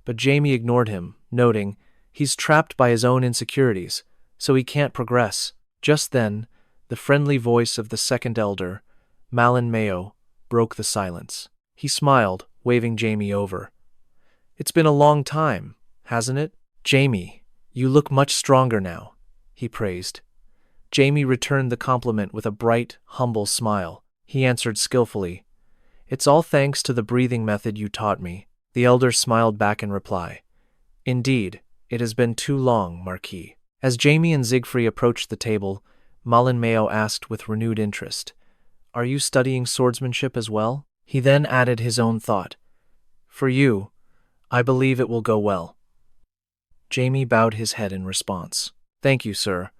But Jamie ignored him, noting, "He's trapped by his own insecurities, so he can't progress." Just then, the friendly voice of the second elder, 𝐒𝐿𝐿, broke the silence. He smiled, waving Jamie over. "It's been a long time, hasn't it? Jamie, you look much stronger now," he praised. Jamie returned the compliment with a bright, humble smile. He answered skillfully, "It's all thanks to the breathing method you taught me." The elder smiled back in reply, "Indeed, it has been too long, Marquis." As Jamie and Siegfried approached the table, 𝐒𝐿𝐿 asked with renewed interest, "Are you studying swordsmanship as well?" He then added his own thought, "For you, I believe it will go well." Jamie bowed his head in response. "Thank you, sir.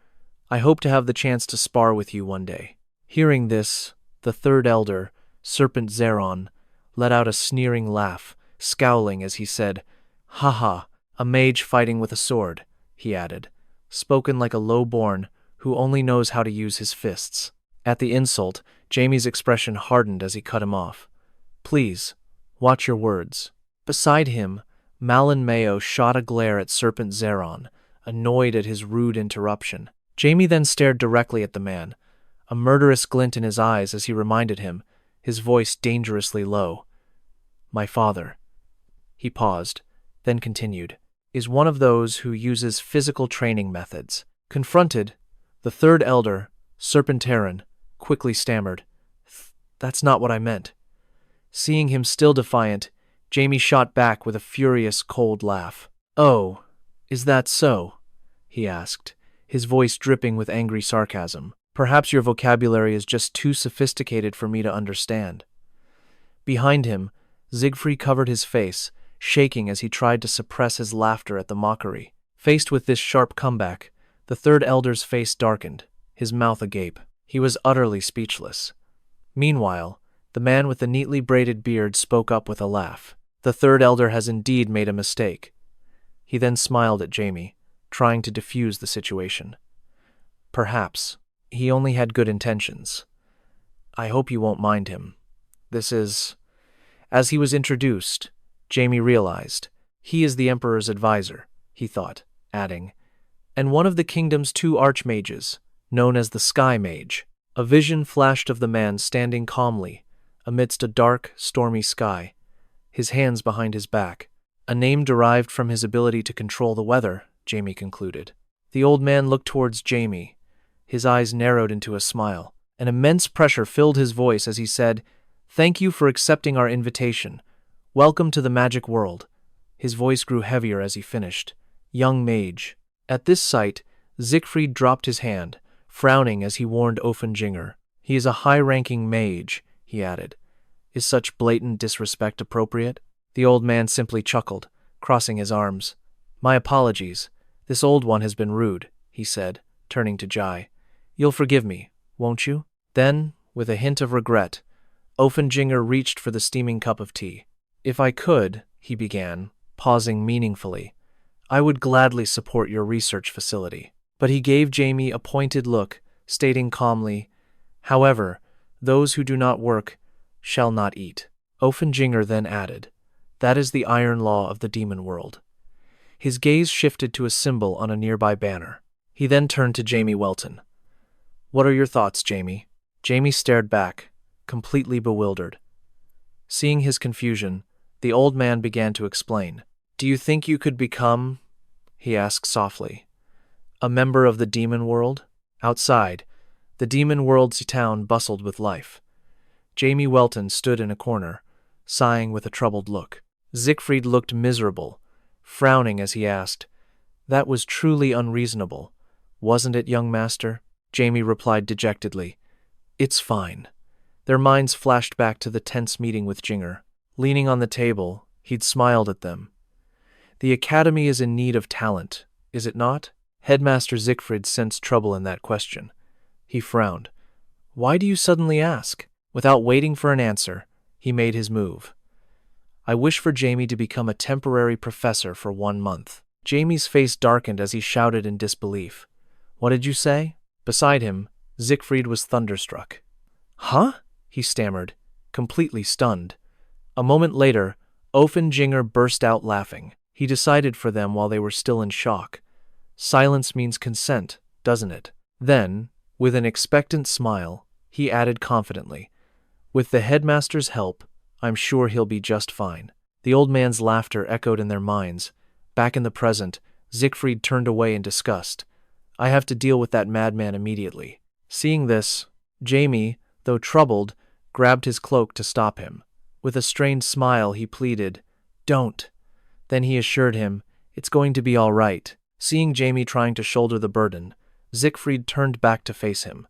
I hope to have the chance to spar with you one day." Hearing this, the third elder, Serpent Zeron, let out a sneering laugh, scowling as he said, "Ha, a mage fighting with a sword," he added, spoken like a low-born who only knows how to use his fists. At the insult, Jamie's expression hardened as he cut him off. "Please, watch your words." Beside him, 𝐒𝐿𝐿 shot a glare at Serpent Zeron, annoyed at his rude interruption. Jamie then stared directly at the man, a murderous glint in his eyes as he reminded him, his voice dangerously low, "My father." He paused, then continued, "Is one of those who uses physical training methods." Confronted, the third elder, Serpenterin, quickly stammered, "That's not what I meant." Seeing him still defiant, Jamie shot back with a furious, cold laugh. "Oh, is that so?" he asked, his voice dripping with angry sarcasm. "Perhaps your vocabulary is just too sophisticated for me to understand." Behind him, Siegfried covered his face, shaking as he tried to suppress his laughter at the mockery. Faced with this sharp comeback, the third elder's face darkened, his mouth agape. He was utterly speechless. Meanwhile, the man with the neatly braided beard spoke up with a laugh. "The third elder has indeed made a mistake." He then smiled at Jamie, trying to defuse the situation. "Perhaps. He only had good intentions. I hope you won't mind him. This is..." As he was introduced, Jamie realized, he is the Emperor's advisor, he thought, adding, "and one of the kingdom's 2 archmages, known as the Sky Mage." A vision flashed of the man standing calmly, amidst a dark, stormy sky, his hands behind his back. A name derived from his ability to control the weather, Jamie concluded. The old man looked towards Jamie, his eyes narrowed into a smile. An immense pressure filled his voice as he said, "Thank you for accepting our invitation. Welcome to the magic world." His voice grew heavier as he finished. "Young mage." At this sight, Siegfried dropped his hand, frowning as he warned 𝐒𝐿𝐿. "He is a high-ranking mage," he added. "Is such blatant disrespect appropriate?" The old man simply chuckled, crossing his arms. "My apologies. This old one has been rude," he said, turning to Jai. "You'll forgive me, won't you?" Then, with a hint of regret, 𝐒𝐿𝐿 reached for the steaming cup of tea. "If I could," he began, pausing meaningfully. I would gladly support your research facility. But he gave Jamie a pointed look, stating calmly, however, those who do not work shall not eat. 𝐒𝐒𝐒 then added, that is the iron law of the demon world. His gaze shifted to a symbol on a nearby banner. He then turned to Jamie Welton. What are your thoughts, Jamie? Jamie stared back, completely bewildered. Seeing his confusion, the old man began to explain. Do you think you could become, he asked softly, a member of the demon world? Outside, the demon world's town bustled with life. Jamie Welton stood in a corner, sighing with a troubled look. Siegfried looked miserable, frowning as he asked, that was truly unreasonable, wasn't it, young master? Jamie replied dejectedly, it's fine. Their minds flashed back to the tense meeting with 𝐒𝐒𝐒. Leaning on the table, he'd smiled at them. The academy is in need of talent, is it not? Headmaster Siegfried sensed trouble in that question. He frowned. Why do you suddenly ask? Without waiting for an answer, he made his move. I wish for Jamie to become a temporary professor for 1 month. Jamie's face darkened as he shouted in disbelief. What did you say? Beside him, Siegfried was thunderstruck. Huh? He stammered, completely stunned. A moment later, 𝐒𝐒𝐒 burst out laughing. He decided for them while they were still in shock. Silence means consent, doesn't it? Then, with an expectant smile, he added confidently, with the headmaster's help, I'm sure he'll be just fine. The old man's laughter echoed in their minds. Back in the present, Siegfried turned away in disgust. I have to deal with that madman immediately. Seeing this, Jamie, though troubled, grabbed his cloak to stop him. With a strained smile, he pleaded, Don't. Then he assured him, It's going to be all right. Seeing Jamie trying to shoulder the burden, Siegfried turned back to face him.